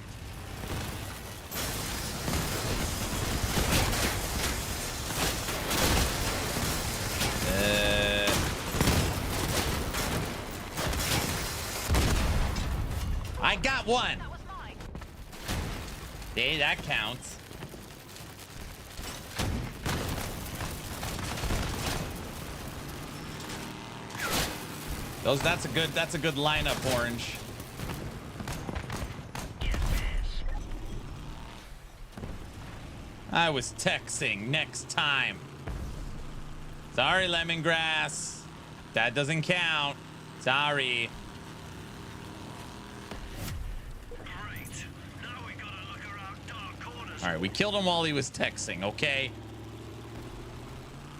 I got one. Hey, that counts. That's a good lineup, Orange. I was texting next time. Sorry, lemongrass. That doesn't count. Sorry. All right, we killed him while he was texting, okay?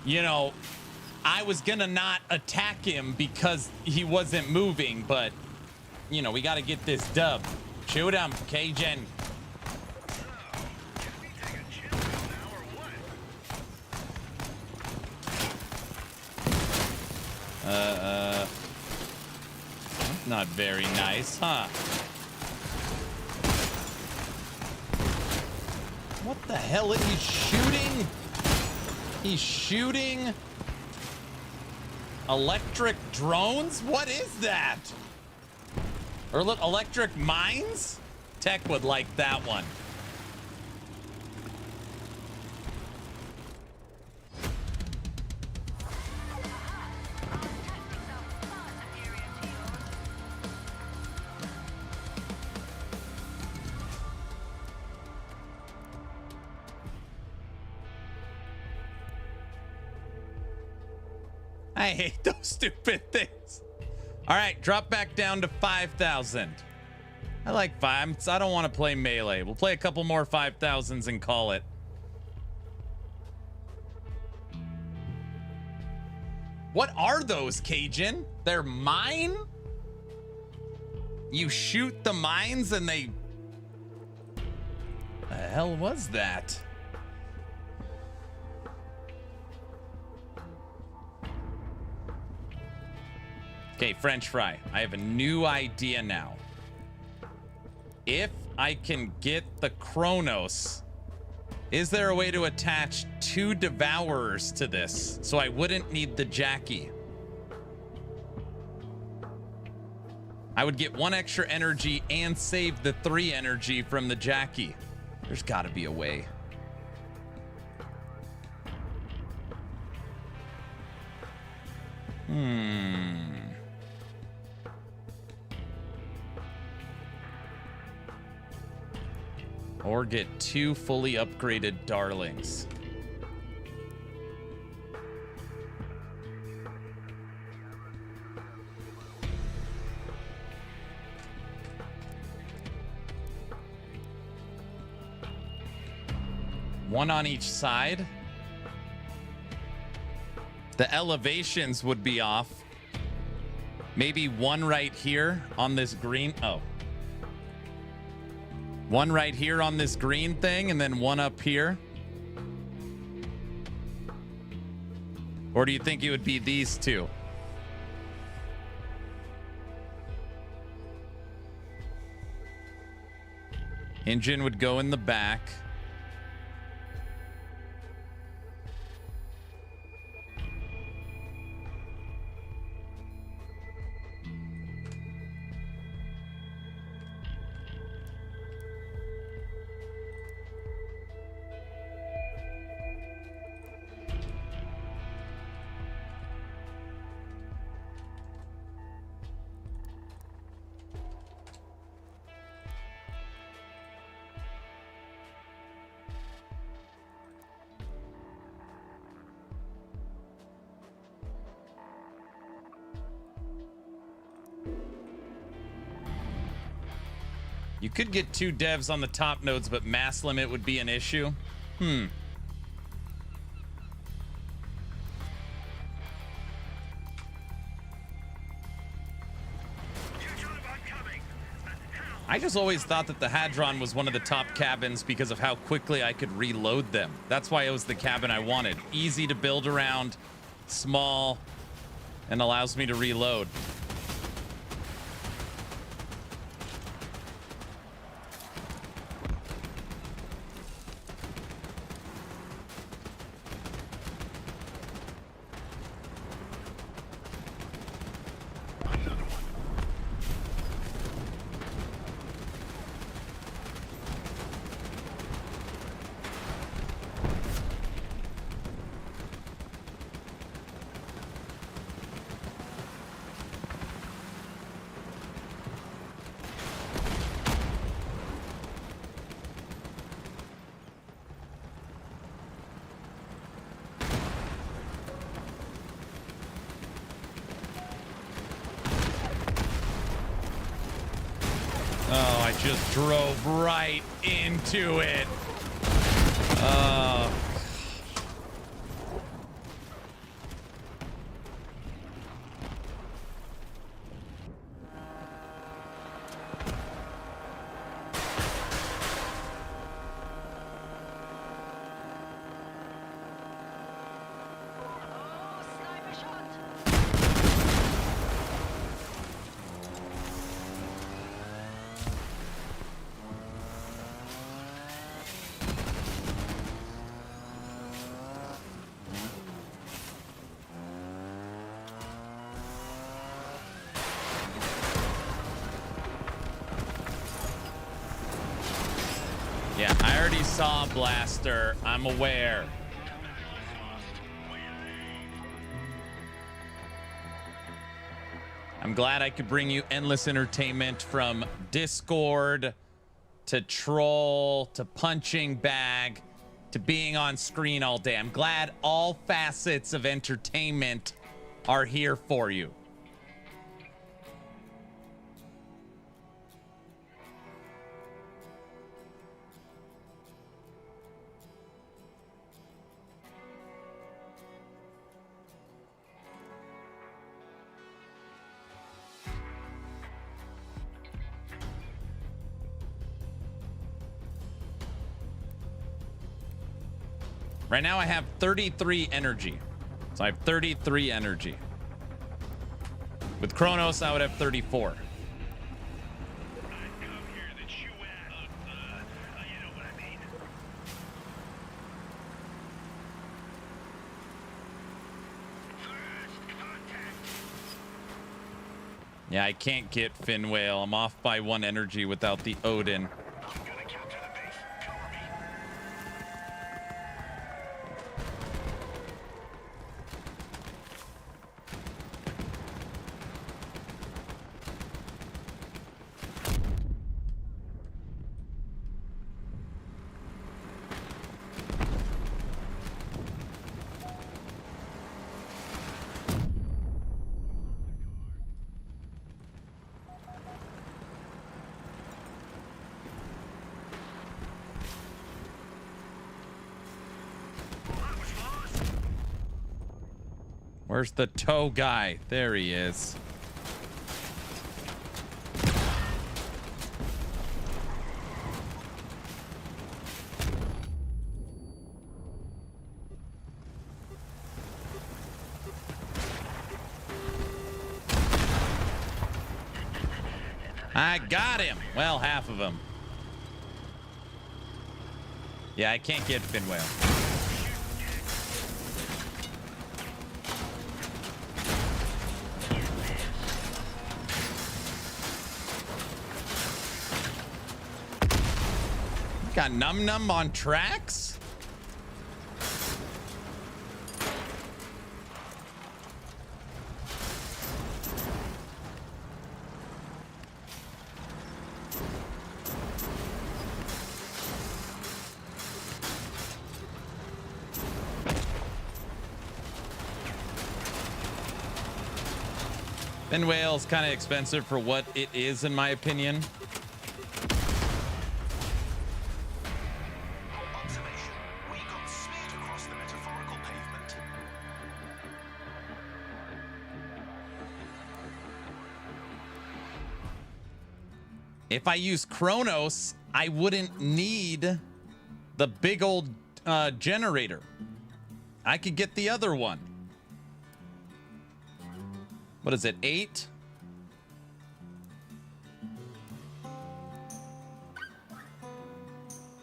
You know, I was gonna not attack him because he wasn't moving, but, you know, we gotta get this dub. Shoot him, Cajun. Not very nice, huh? What the hell is he shooting? He's shooting electric drones? What is that? Or look, electric mines? Tech would like that one. I hate those stupid things. All right, drop back down to 5,000. I like 5. I don't want to play melee. We'll play a couple more 5,000s and call it. What are those, Cajun? They're mine? You shoot the mines and they... The hell was that? Okay, French fry. I have a new idea now. If I can get the Chronos, is there a way to attach 2 Devourers to this so I wouldn't need the Jackie? I would get 1 extra energy and save the 3 energy from the Jackie. There's got to be a way. Or get 2 fully upgraded darlings. One on each side. The elevations would be off. Maybe 1 right here on this green. Oh. 1 right here on this green thing, and then 1 up here? Or do you think it would be these 2? Engine would go in the back. You could get 2 devs on the top nodes, but mass limit would be an issue. I just always thought that the Hadron was one of the top cabins because of how quickly I could reload them. That's why it was the cabin I wanted. Easy to build around, small, and allows me to reload. Oh, I just drove right into it. Oh, sniper shot. Yeah, I already saw a blaster. I'm aware. I'm glad I could bring you endless entertainment from Discord to troll to punching bag to being on screen all day. I'm glad all facets of entertainment are here for you. Right now I have 33 energy. So I have 33 energy. With Kronos, I would have 34. Yeah, I can't get Fin Whale. I'm off by 1 energy without the Odin. Where's the tow guy? There he is. I got him. Well, half of him. Yeah, I can't get fin whale. Got Num Num on tracks? Fin whale's kind of expensive for what it is, in my opinion. Observation. We got smeared across the metaphorical pavement. If I use Kronos, I wouldn't need the big old generator. I could get the other one. What is it, 8?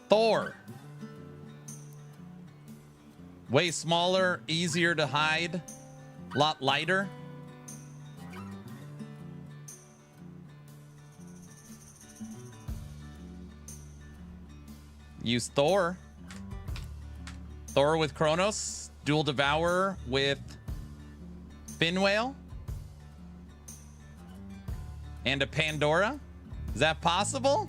Thor. Way smaller, easier to hide, a lot lighter. Use Thor. Thor with Kronos. Dual Devourer with Fin Whale. And a Pandora. Is that possible?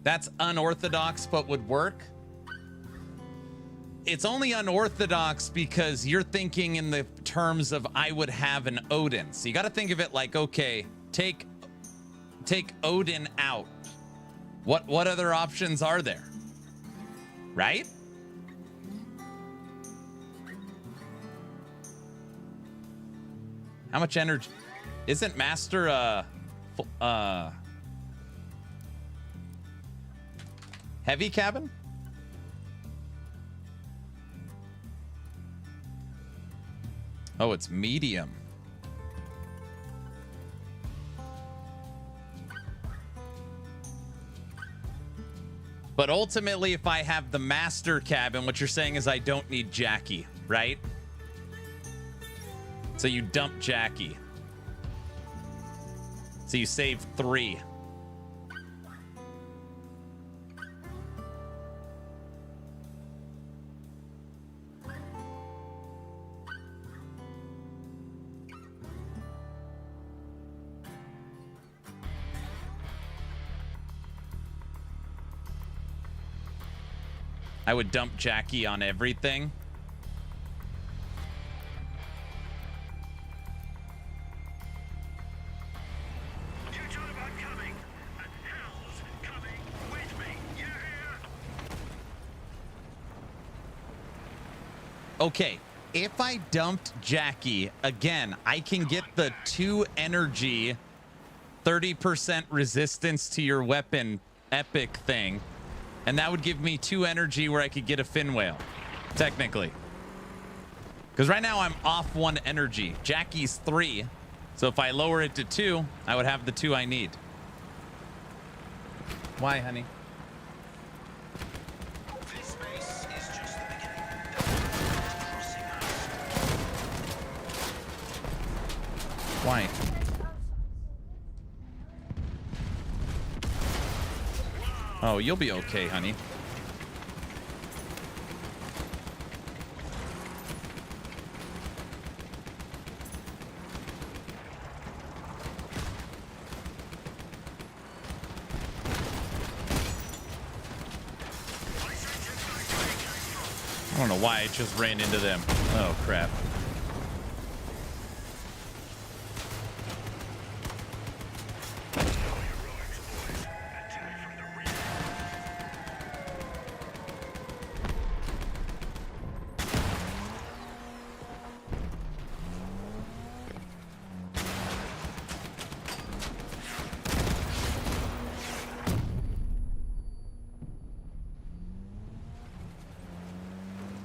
That's unorthodox, but would work. It's only unorthodox because you're thinking in the terms of I would have an Odin. So you got to think of it like, okay, take Odin out. What other options are there? Right? How much energy? Isn't Master heavy cabin? Oh, it's medium. But ultimately, if I have the master cabin, what you're saying is I don't need Jackie, right? So you dump Jackie. So you save 3. I would dump Jackie on everything. You talk about coming, and hell's coming with me. You hear? Okay, if I dumped Jackie, again, I can get the 2 energy, 30% resistance to your weapon epic thing. And that would give me 2 energy where I could get a fin whale, technically. Because right now I'm off 1 energy. Jackie's 3. So if I lower it to 2, I would have the 2 I need. Why, honey? This base is just the beginning. Crossing us. Why? Oh, you'll be okay, honey. I don't know why I just ran into them. Oh, crap.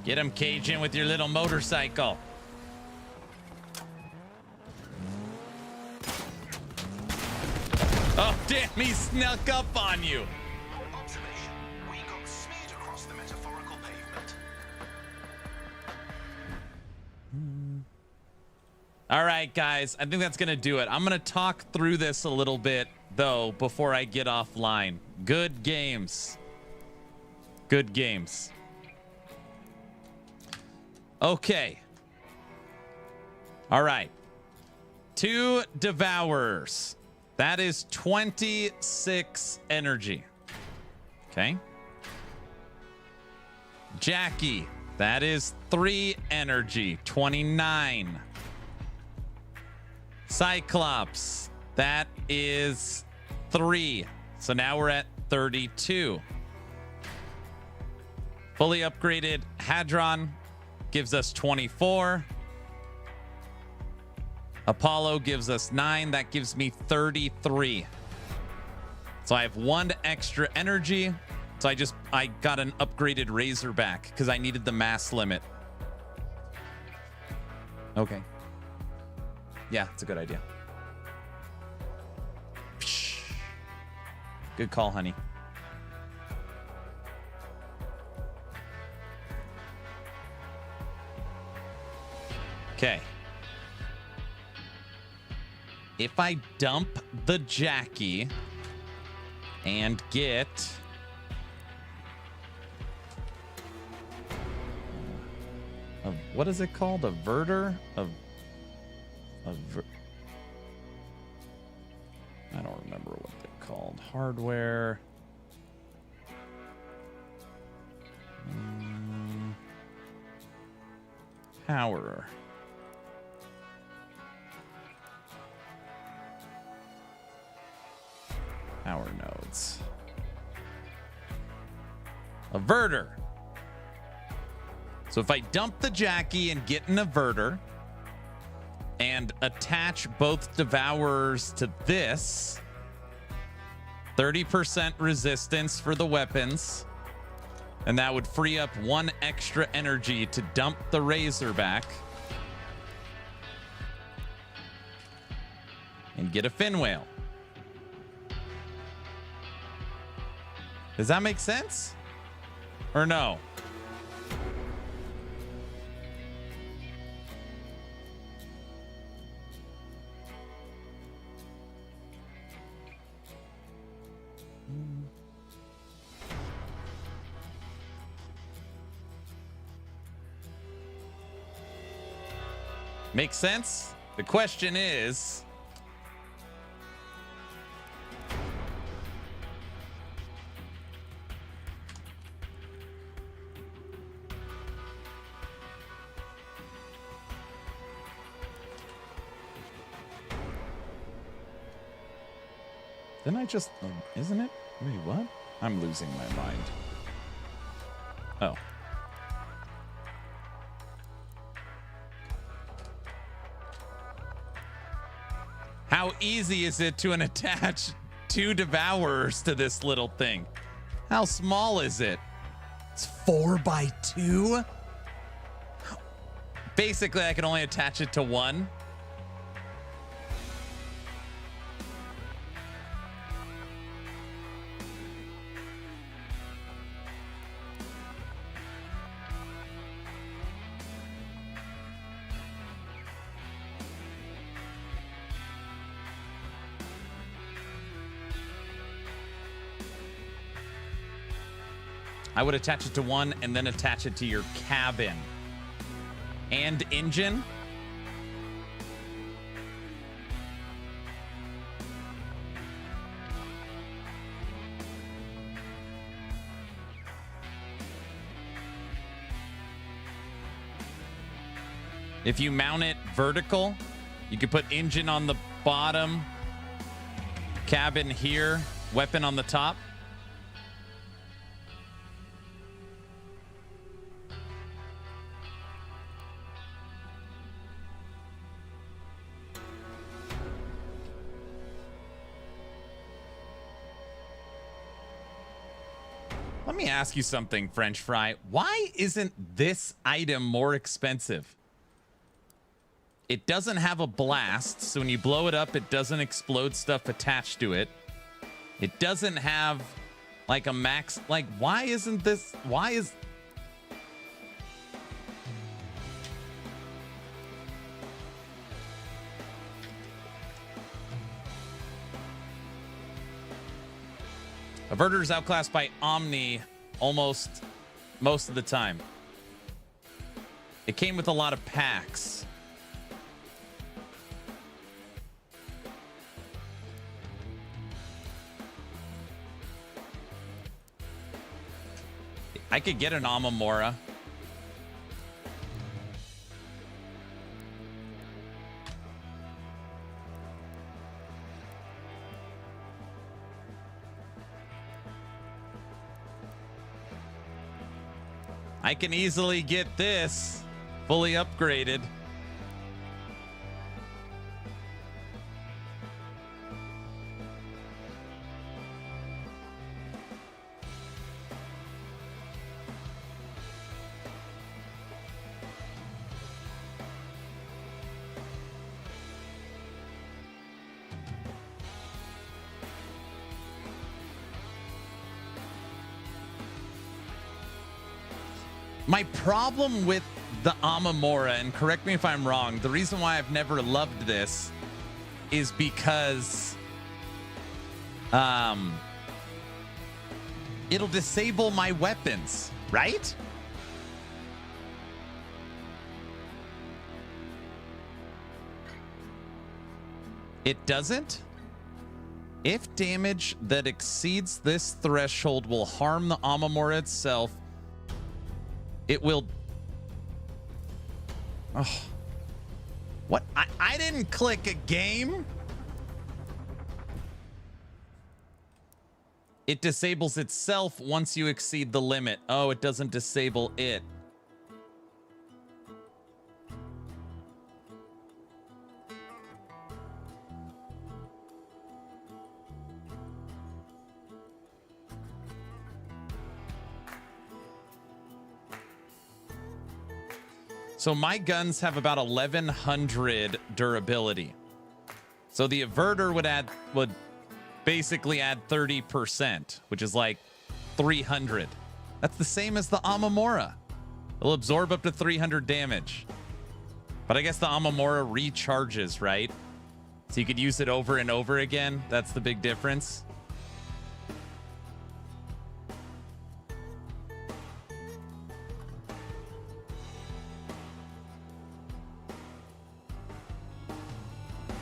Get him, Cajun, with your little motorcycle. Oh, damn, he snuck up on you. Observation. We got smeared across the metaphorical pavement. All right, guys, I think that's going to do it. I'm going to talk through this a little bit, though, before I get offline. Good games. Good games. Okay. All right. 2 Devourers. That is 26 energy. Okay. Jackie. That is 3 energy. 29. Cyclops. That is 3. So now we're at 32. Fully upgraded Hadron gives us 24. Apollo gives us 9. That gives me 33. So I have 1 extra energy. So I got an upgraded Razorback because I needed the mass limit. Okay. Yeah, it's a good idea. Good call, honey. Okay. If I dump the Jackie and get what is it called? A verter? I don't remember what they're called. Hardware. Power. Power nodes. A verter. So if I dump the Jackie and get an averter and attach both Devourers to this, 30% resistance for the weapons, and that would free up 1 extra energy to dump the Razorback and get a fin whale. Does that make sense? Or no? Makes sense? The question is, didn't I just, isn't it? Wait, what? I'm losing my mind. Oh. How easy is it to attach 2 Devourers to this little thing? How small is it? It's 4x2? Basically, I can only attach it to 1. I would attach it to 1 and then attach it to your cabin and engine. If you mount it vertical, you could put engine on the bottom, cabin here, weapon on the top. me ask you something, French fry. Why isn't this item more expensive? It doesn't have a blast, so when you blow it up, it doesn't explode stuff attached to it. It doesn't have like a max. Like, why isn't this? Why is? Averter is outclassed by Omni almost most of the time. It came with a lot of packs. I could get an Amamora. I can easily get this fully upgraded. My problem with the Amamora, and correct me if I'm wrong, the reason why I've never loved this is because it'll disable my weapons, right? It doesn't? If damage that exceeds this threshold will harm the Amamora itself, it will. Oh. What? I didn't click a game. It disables itself once you exceed the limit. Oh, it doesn't disable it. So my guns have about 1100 durability. So the Averter would basically add 30%, which is like 300. That's the same as the Amamora. It'll absorb up to 300 damage. But I guess the Amamora recharges, right? So you could use it over and over again. That's the big difference.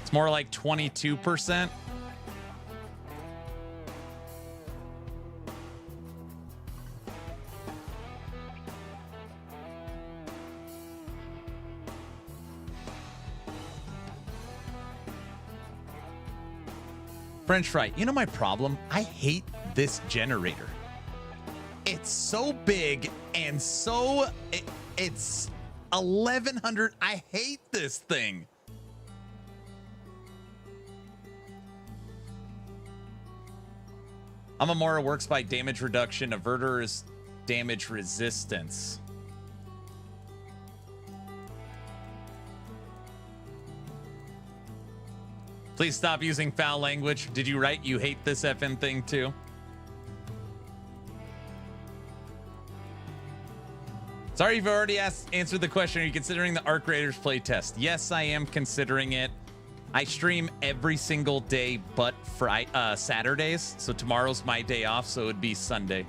It's more like 22%. French fry. You know my problem? I hate this generator. It's so big and so it's 1100. I hate this thing. Amamora works by damage reduction. Averter is damage resistance. Please stop using foul language. Did you write you hate this effing thing too? Sorry you've already answered the question. Are you considering the Arc Raiders playtest? Yes, I am considering it. I stream every single day but Saturdays. So tomorrow's my day off, so it would be Sunday.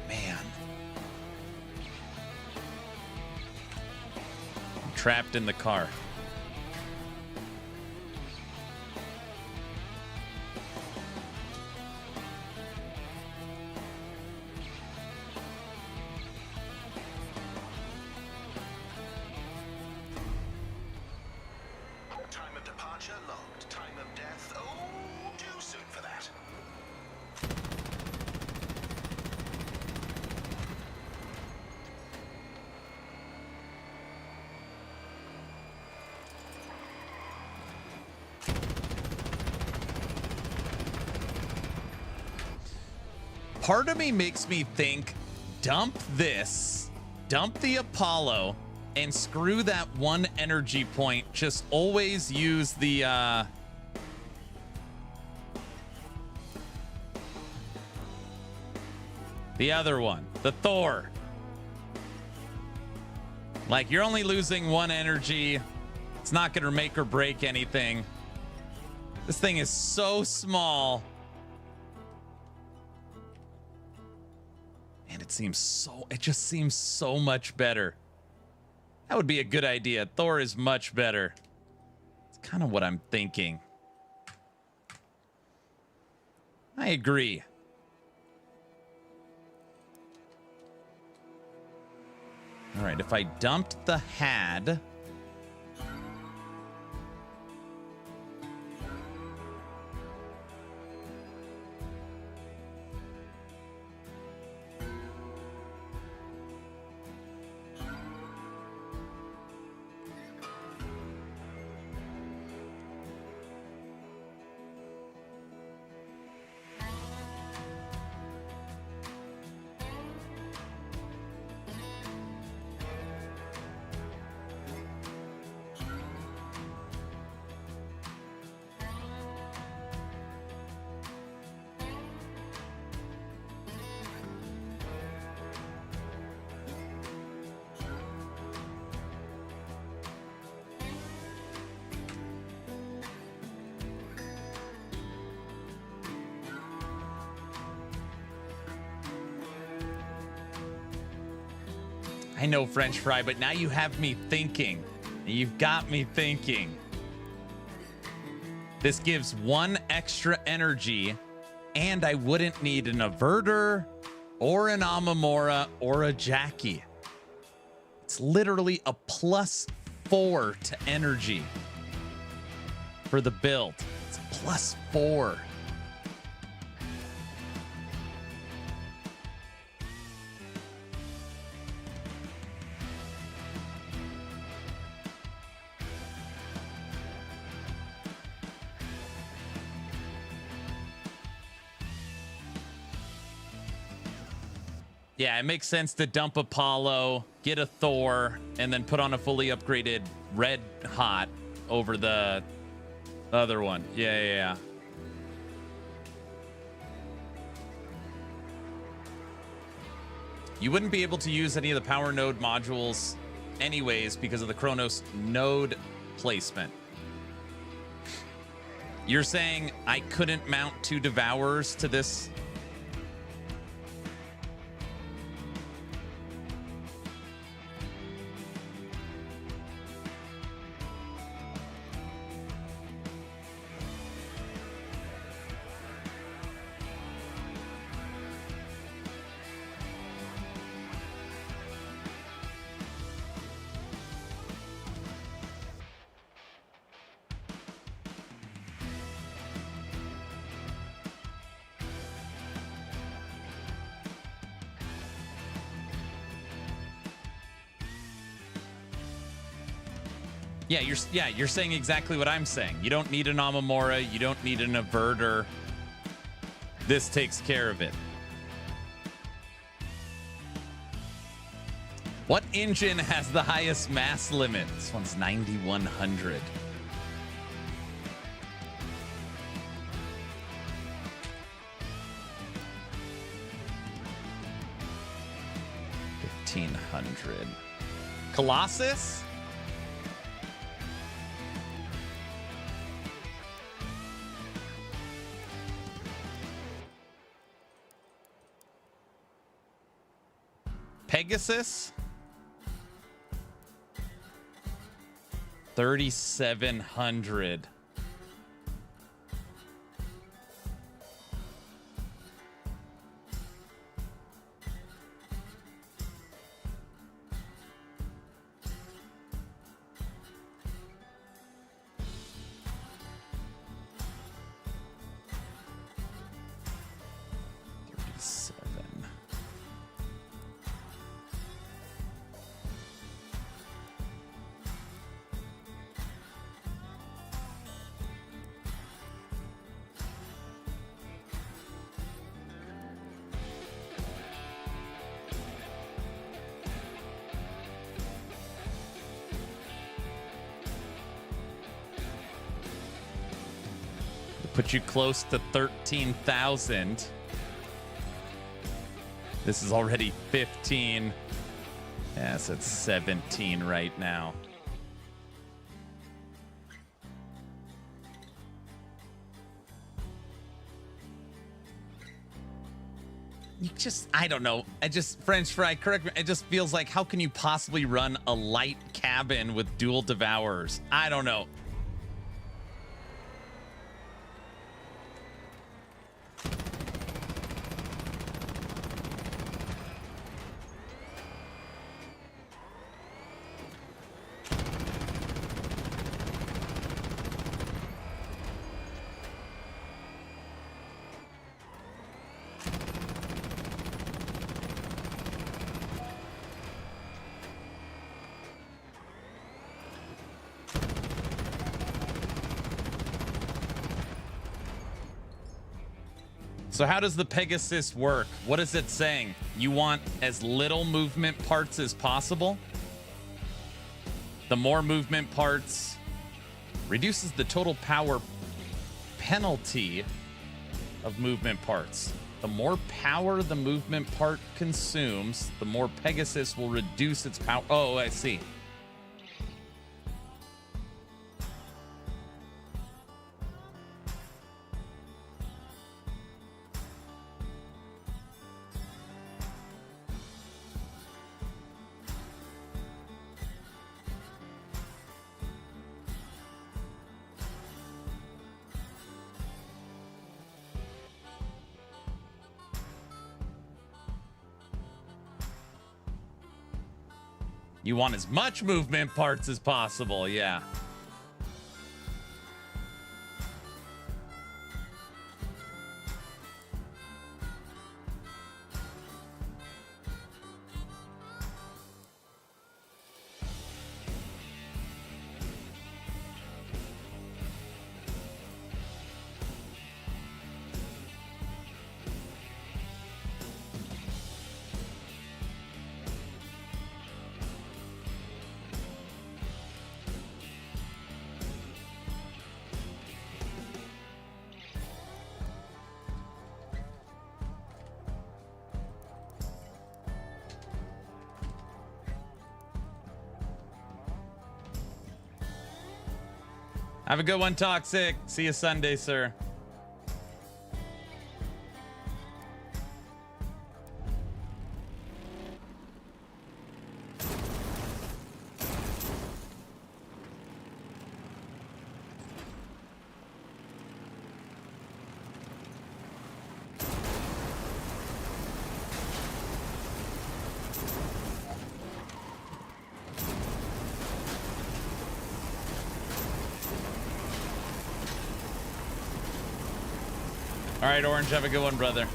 Man. I'm trapped in the car. Time of departure logged. Time of death, oh, too soon for that. part of me makes me think, dump this, dump the Apollo, and screw that one energy point. Just always use the other one, the Thor. Like, you're only losing one energy. It's not going to make or break anything. This thing is so small. And it just seems so much better. That would be a good idea. Thor is much better. It's kind of what I'm thinking. I agree. All right, if I dumped the had, I know, French fry, but now you have me thinking. You've got me thinking. This gives one extra energy, and I wouldn't need an Averter or an Amamora or a Jackie. It's literally a +4 to energy for the build. It's a +4. Yeah, it makes sense to dump Apollo, get a Thor, and then put on a fully upgraded Red Hot over the other one. Yeah. You wouldn't be able to use any of the power node modules anyways because of the Chronos node placement. You're saying I couldn't mount 2 Devourers to this? Yeah, you're saying exactly what I'm saying. You don't need an Amamora. You don't need an Averter. This takes care of it. What engine has the highest mass limit? This one's 9,100. $1,500. Colossus? Pegasus? 3,700. Put you close to 13,000. This is already 15. Yes, it's 17 right now. You just, I don't know. French fry, correct me. It just feels like, how can you possibly run a light cabin with dual devourers? I don't know. So how does the Pegasus work? What is it saying? You want as little movement parts as possible? The more movement parts reduces the total power penalty of movement parts. The more power the movement part consumes, the more Pegasus will reduce its power. Oh, I see. You want as much movement parts as possible, yeah. Have a good one, Toxic. See you Sunday, sir. All right, Orange, have a good one, brother.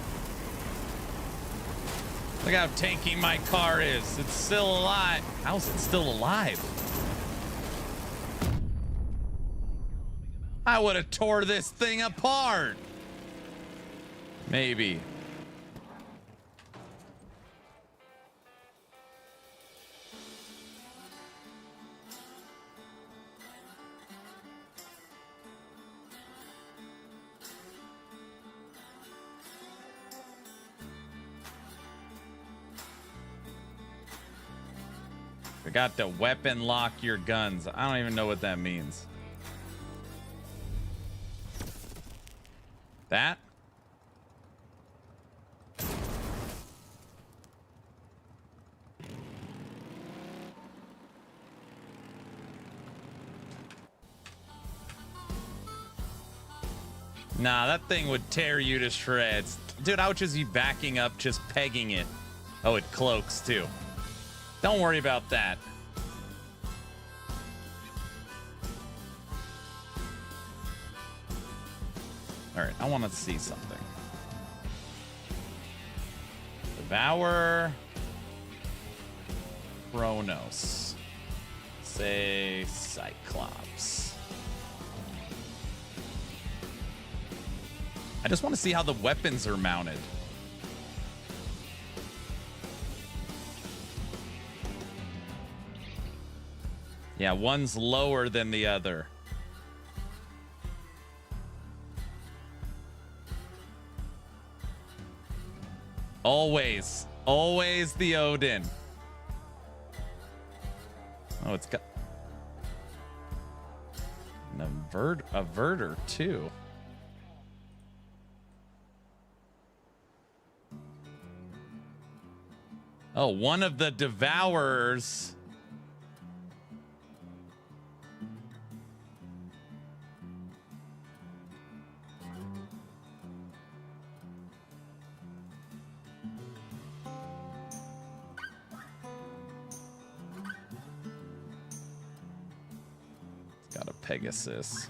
Look how tanky my car is. It's still alive. How is it still alive? I would have tore this thing apart. Maybe. Forgot to weapon lock your guns. I don't even know what that means. That? Nah, that thing would tear you to shreds. Dude, how much is he backing up, just pegging it? Oh, it cloaks too. Don't worry about that. All right, I want to see something. Devour. Chronos. Say Cyclops. I just want to see how the weapons are mounted. Yeah, one's lower than the other. Always. Always the Odin. Oh, it's got an averter too. Oh, one of the devourers. It's got a Pegasus.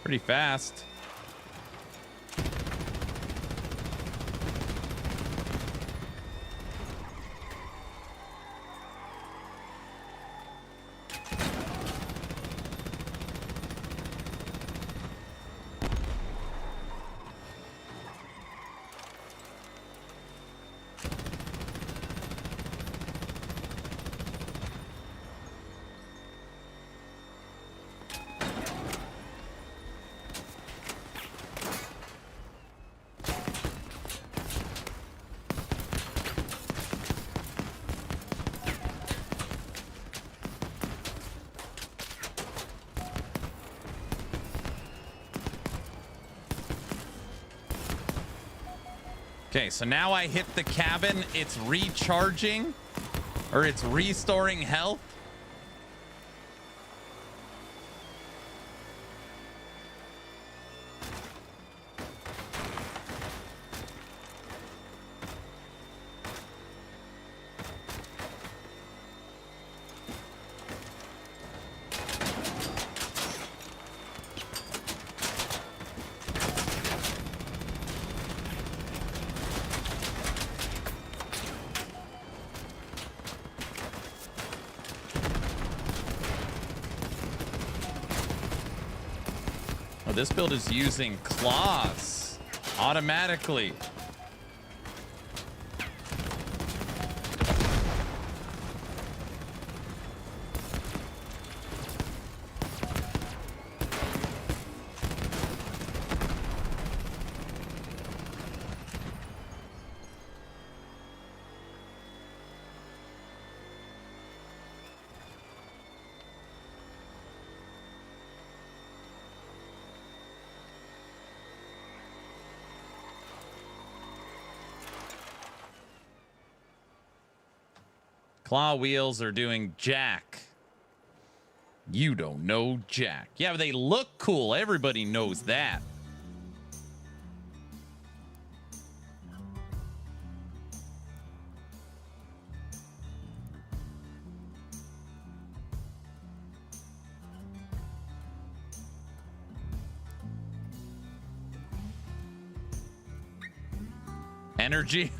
Pretty fast. Okay, so now I hit the cabin, it's recharging, or it's restoring health. Oh, this build is using claws automatically. Claw wheels are doing jack. You don't know jack. Yeah, but they look cool. Everybody knows that. Energy.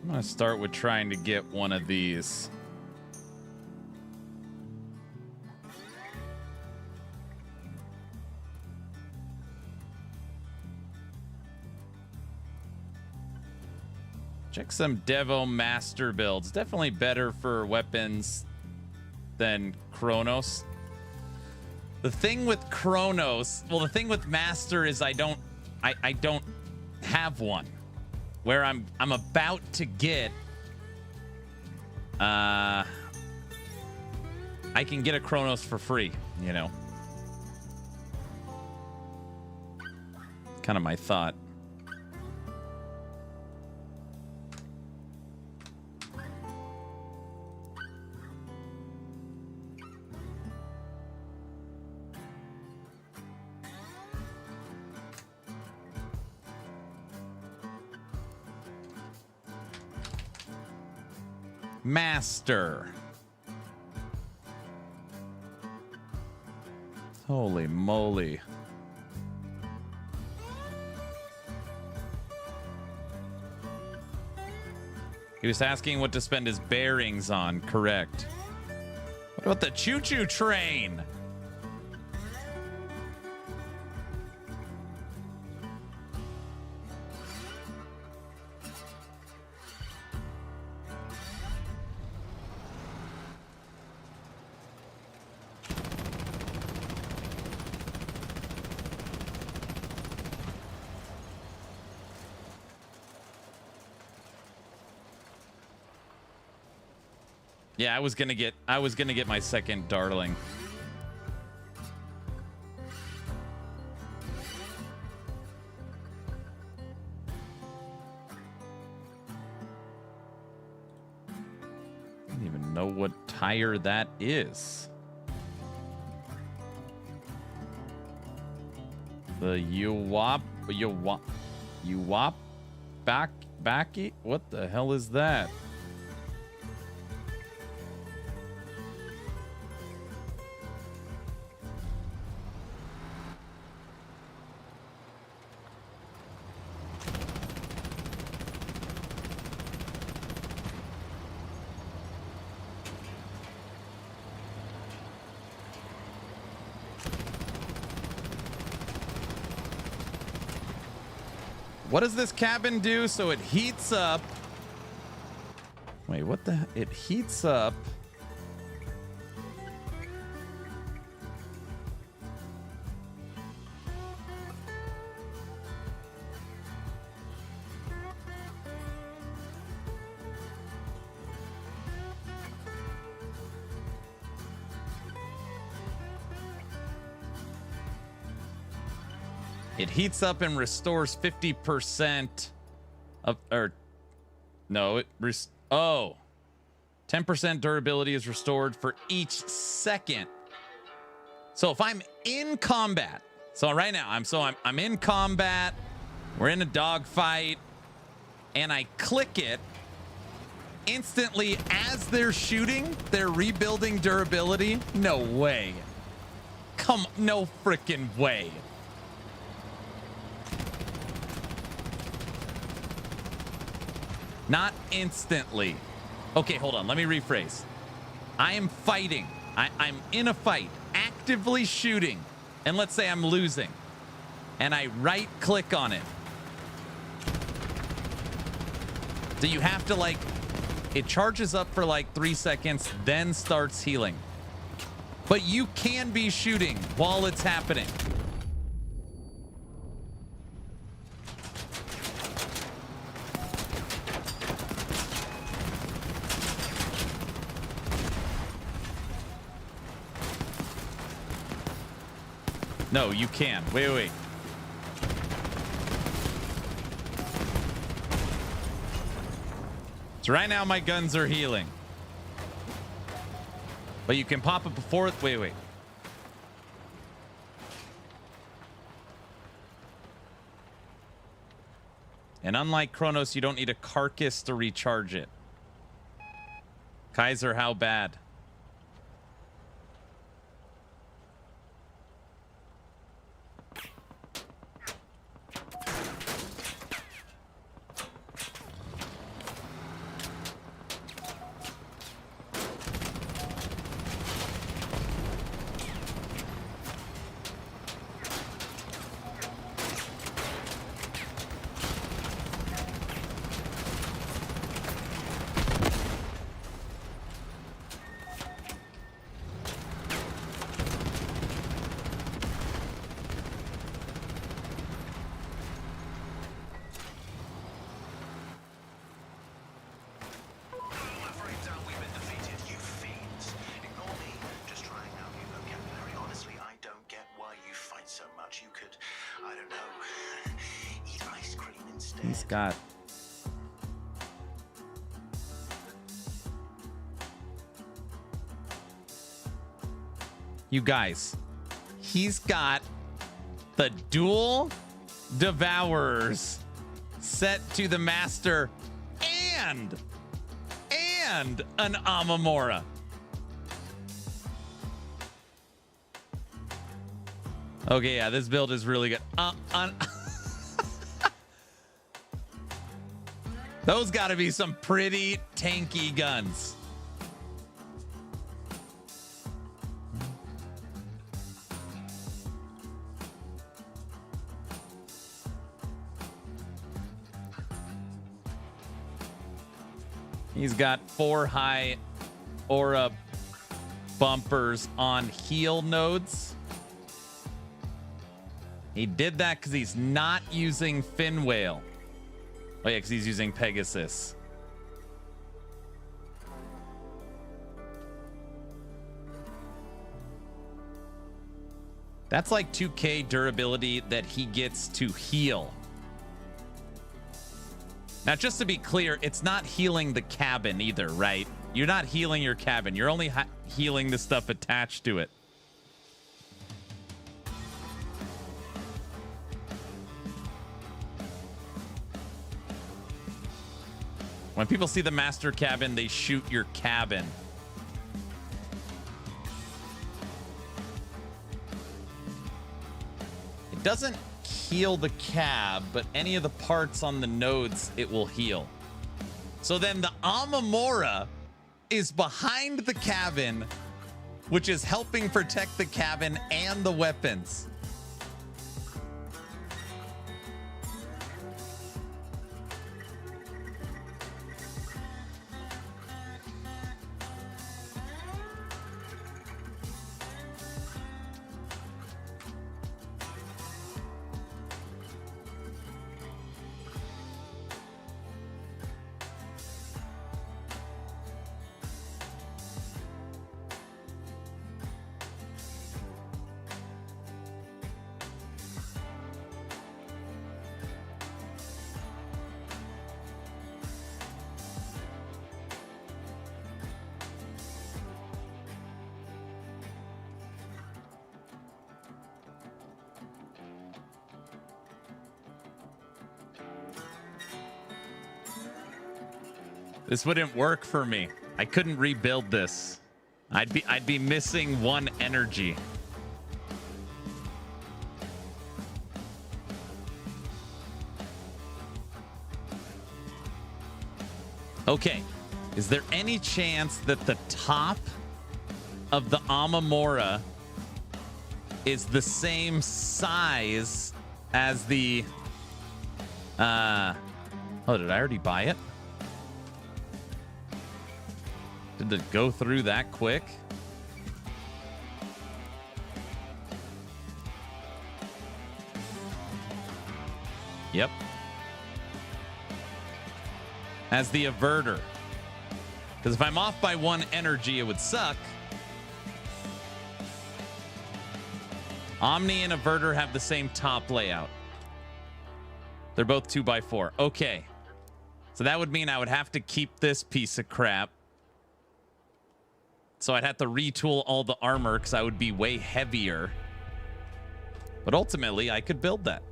I'm gonna start with trying to get one of these. Check some Devo Master builds. Definitely better for weapons than Kronos. The thing with Kronos, well, the thing with Master is I don't have one. Where I'm about to get I can get a Kronos for free, you know. Kind of my thought. Master. Holy moly. He was asking what to spend his bearings on. Correct. What about the choo-choo train? Yeah, I was gonna get my second darling. I don't even know what tire that is. The backy? What the hell is that? What does this cabin do? So it heats up. Wait, what the? It heats up. It heats up and restores 50% of, or no, it 10% durability is restored for each second. So if I'm in combat, so right now I'm in combat, we're in a dogfight, and I click it, instantly as they're shooting, they're rebuilding durability. No way. No freaking way. Not instantly. Okay, hold on. Let me rephrase. I am fighting. I'm in a fight, actively shooting. And let's say I'm losing. And I right click on it. So you have to like, it charges up for like 3 seconds, then starts healing. But you can be shooting while it's happening. No, you can. Wait. So right now my guns are healing. But you can pop it before... Wait. And unlike Kronos, you don't need a carcass to recharge it. Kaiser, how bad? He's got... You guys, he's got the dual devourers set to the master and and an Amamora. Okay, yeah, this build is really good. Those got to be some pretty tanky guns. He's got 4 high aura bumpers on heal nodes. He did that because he's not using Fin Whale. Oh yeah, because he's using Pegasus. That's like 2k durability that he gets to heal. Now, just to be clear, it's not healing the cabin either, right? You're not healing your cabin. You're only healing the stuff attached to it. When people see the master cabin, they shoot your cabin. It doesn't heal the cab, but any of the parts on the nodes it will heal. So then the Amamora is behind the cabin, which is helping protect the cabin and the weapons. This wouldn't work for me. I couldn't rebuild this. I'd be missing 1 energy. Okay. Is there any chance that the top of the Amamora is the same size as the oh, did I already buy it? Did it go through that quick? Yep. As the averter. Because if I'm off by 1 energy, it would suck. Omni and averter have the same top layout. They're both 2x4. Okay. So that would mean I would have to keep this piece of crap. So I'd have to retool all the armor because I would be way heavier. But ultimately, I could build that.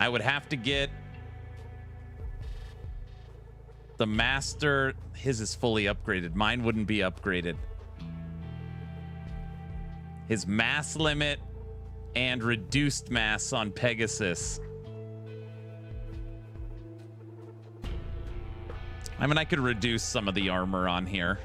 I would have to get the master. His is fully upgraded. Mine wouldn't be upgraded. His mass limit and reduced mass on Pegasus. I mean, I could reduce some of the armor on here.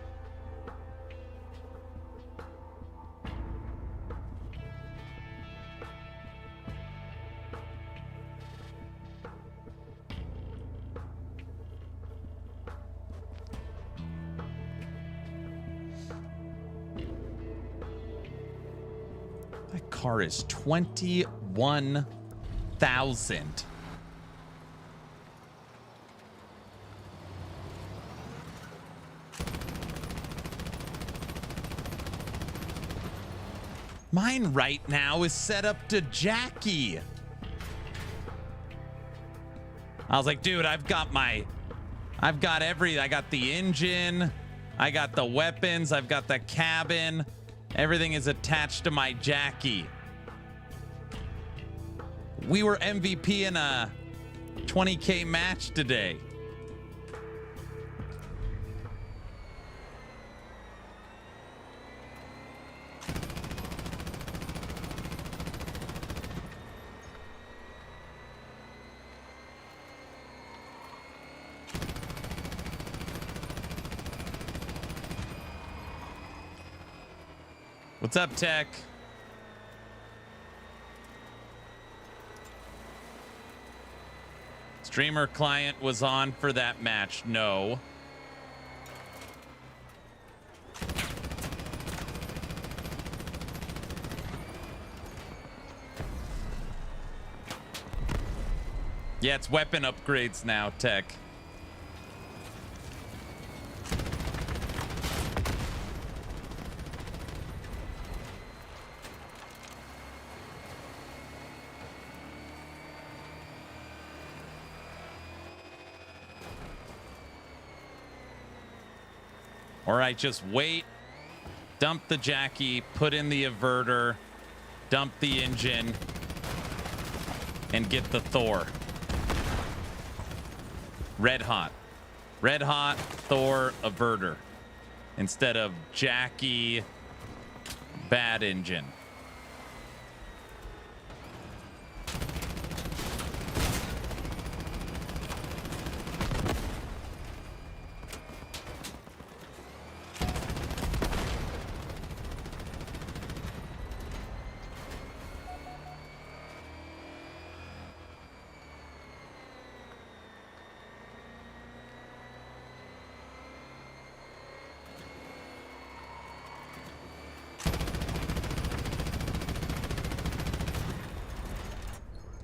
That car is 21,000. Mine right now is set up to Jackie. I was like, dude, I've got everything. I got the engine. I got the weapons. I've got the cabin. Everything is attached to my Jackie. We were MVP in a 20K match today. What's up, Tech? Streamer client was on for that match. No. Yeah, it's weapon upgrades now, Tech. All right, just wait. Dump the Jackie, put in the averter, dump the engine, and get the Thor. Red hot. Red hot Thor averter. Instead of Jackie bad engine.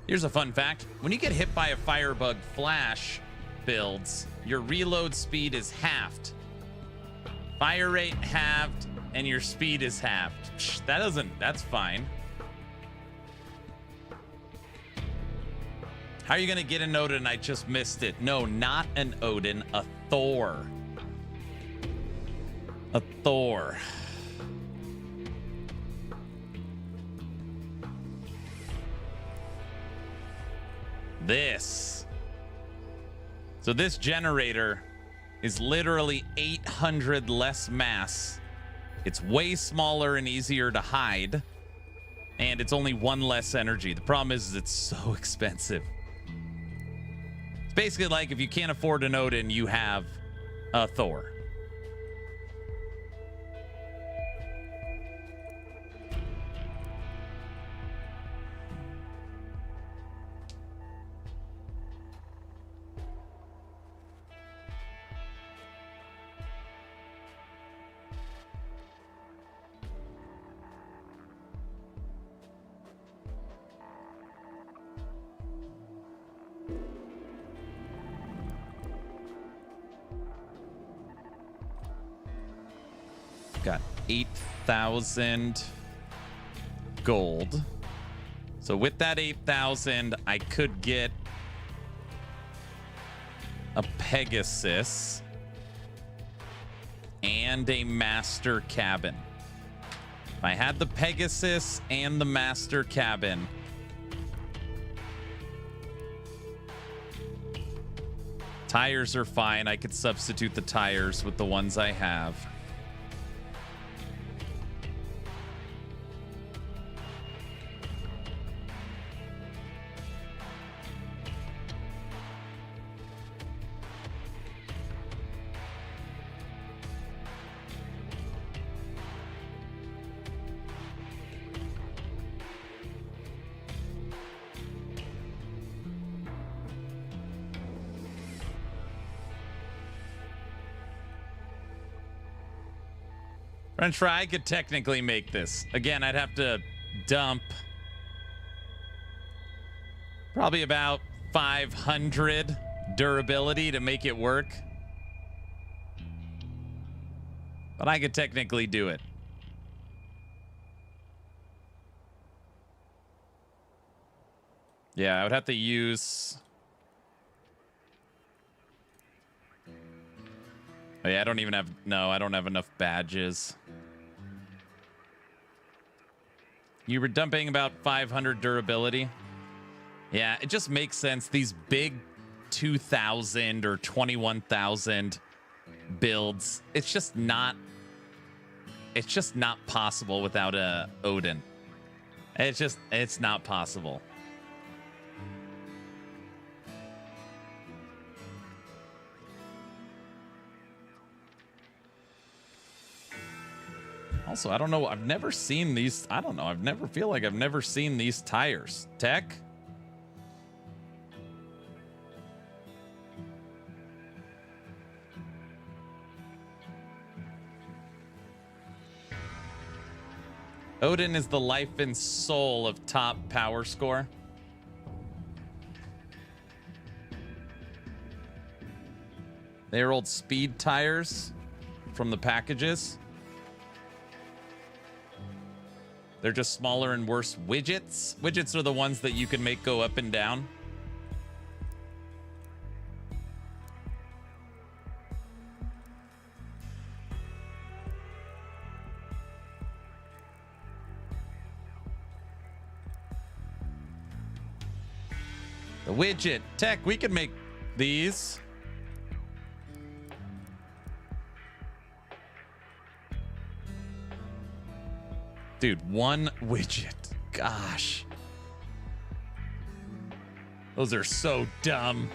Here's a fun fact. When you get hit by a firebug flash builds, your reload speed is halved. Fire rate halved, and your speed is halved. Psh, that's fine. How are you gonna get an Odin? I just missed it. No, not an Odin, a Thor. A Thor. So this generator is literally 800 less mass. It's way smaller and easier to hide, and it's only 1 less energy. The problem is it's so expensive. It's basically like if you can't afford an Odin, you have a Thor. Got 8,000 gold. So with that 8,000, I could get a Pegasus and a master cabin. If I had the Pegasus and the master cabin, tires are fine. I could substitute the tires with the ones I have. French fry, I could technically make this. Again, I'd have to dump probably about 500 durability to make it work. But I could technically do it. Yeah, I would have to use... Oh yeah, I don't even have... No, I don't have enough badges. You were dumping about 500 durability. Yeah, it just makes sense. These big 2,000 or 21,000 builds, it's just not possible without a Odin. It's not possible. Also, I don't know. I've never seen these. I don't know. I've never seen these tires. Tech? Odin is the life and soul of top power score. They're old speed tires from the packages. They're just smaller and worse widgets. Widgets are the ones that you can make go up and down. The widget. Tech, we could make these. Dude, one widget. Gosh. Those are so dumb.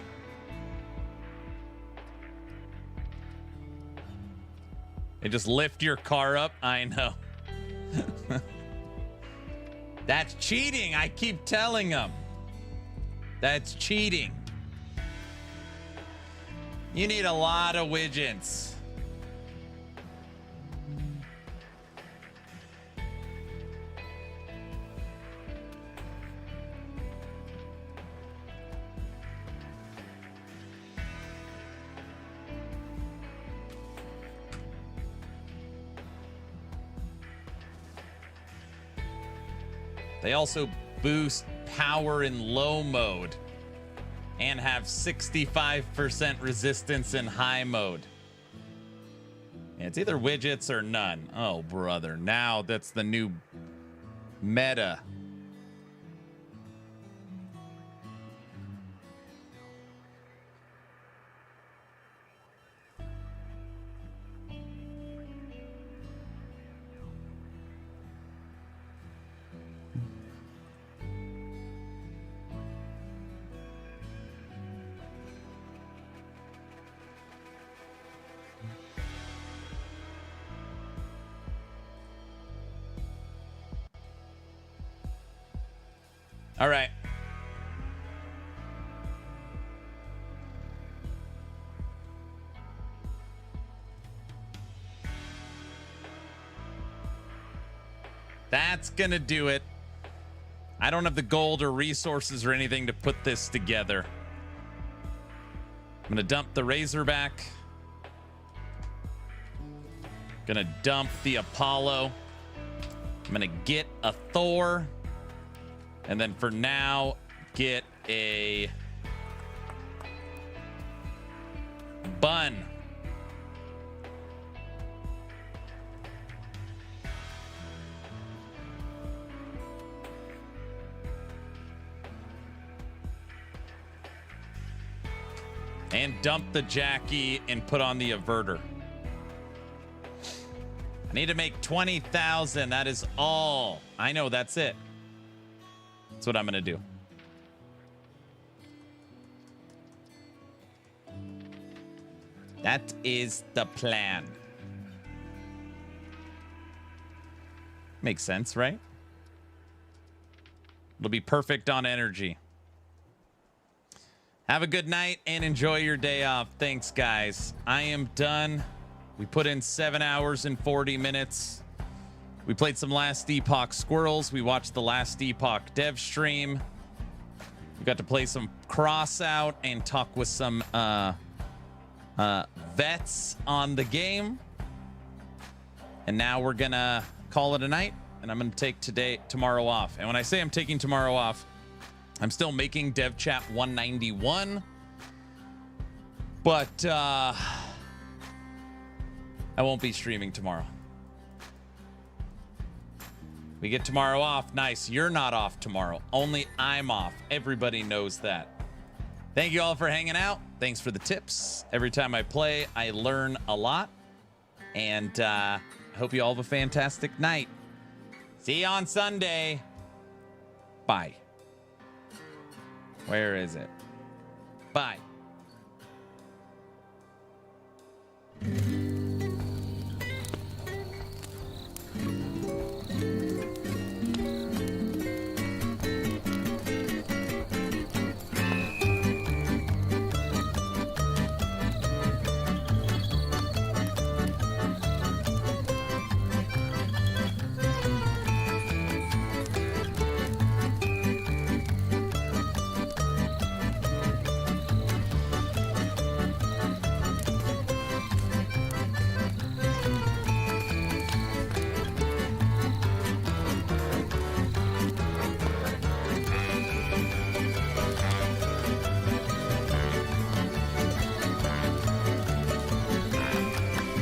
They just lift your car up. I know. That's cheating. I keep telling them. That's cheating. You need a lot of widgets. They also boost power in low mode and have 65% resistance in high mode. It's either widgets or none. Oh, brother. Now that's the new meta. All right. That's gonna do it. I don't have the gold or resources or anything to put this together. I'm gonna dump the Razorback. Gonna dump the Apollo. I'm gonna get a Thor. And then for now, get a Bun. And dump the Jackie and put on the Averter. I need to make 20,000. That is all. I know, that's it. That's what I'm gonna do. That is the plan. Makes sense, right? It'll be perfect on energy. Have a good night and enjoy your day off. Thanks, guys. I am done. We put in 7 hours and 40 minutes. We played some Last Epoch Squirrels. We watched the Last Epoch dev stream. We got to play some Crossout and talk with some vets on the game. And now we're gonna call it a night. And I'm gonna take tomorrow off. And when I say I'm taking tomorrow off, I'm still making Dev Chat 191. But I won't be streaming tomorrow. We get tomorrow off. Nice. You're not off tomorrow. Only I'm off. Everybody knows that. Thank you all for hanging out. Thanks for the tips. Every time I play, I learn a lot. And I hope you all have a fantastic night. See you on Sunday. Bye. Where is it? Bye.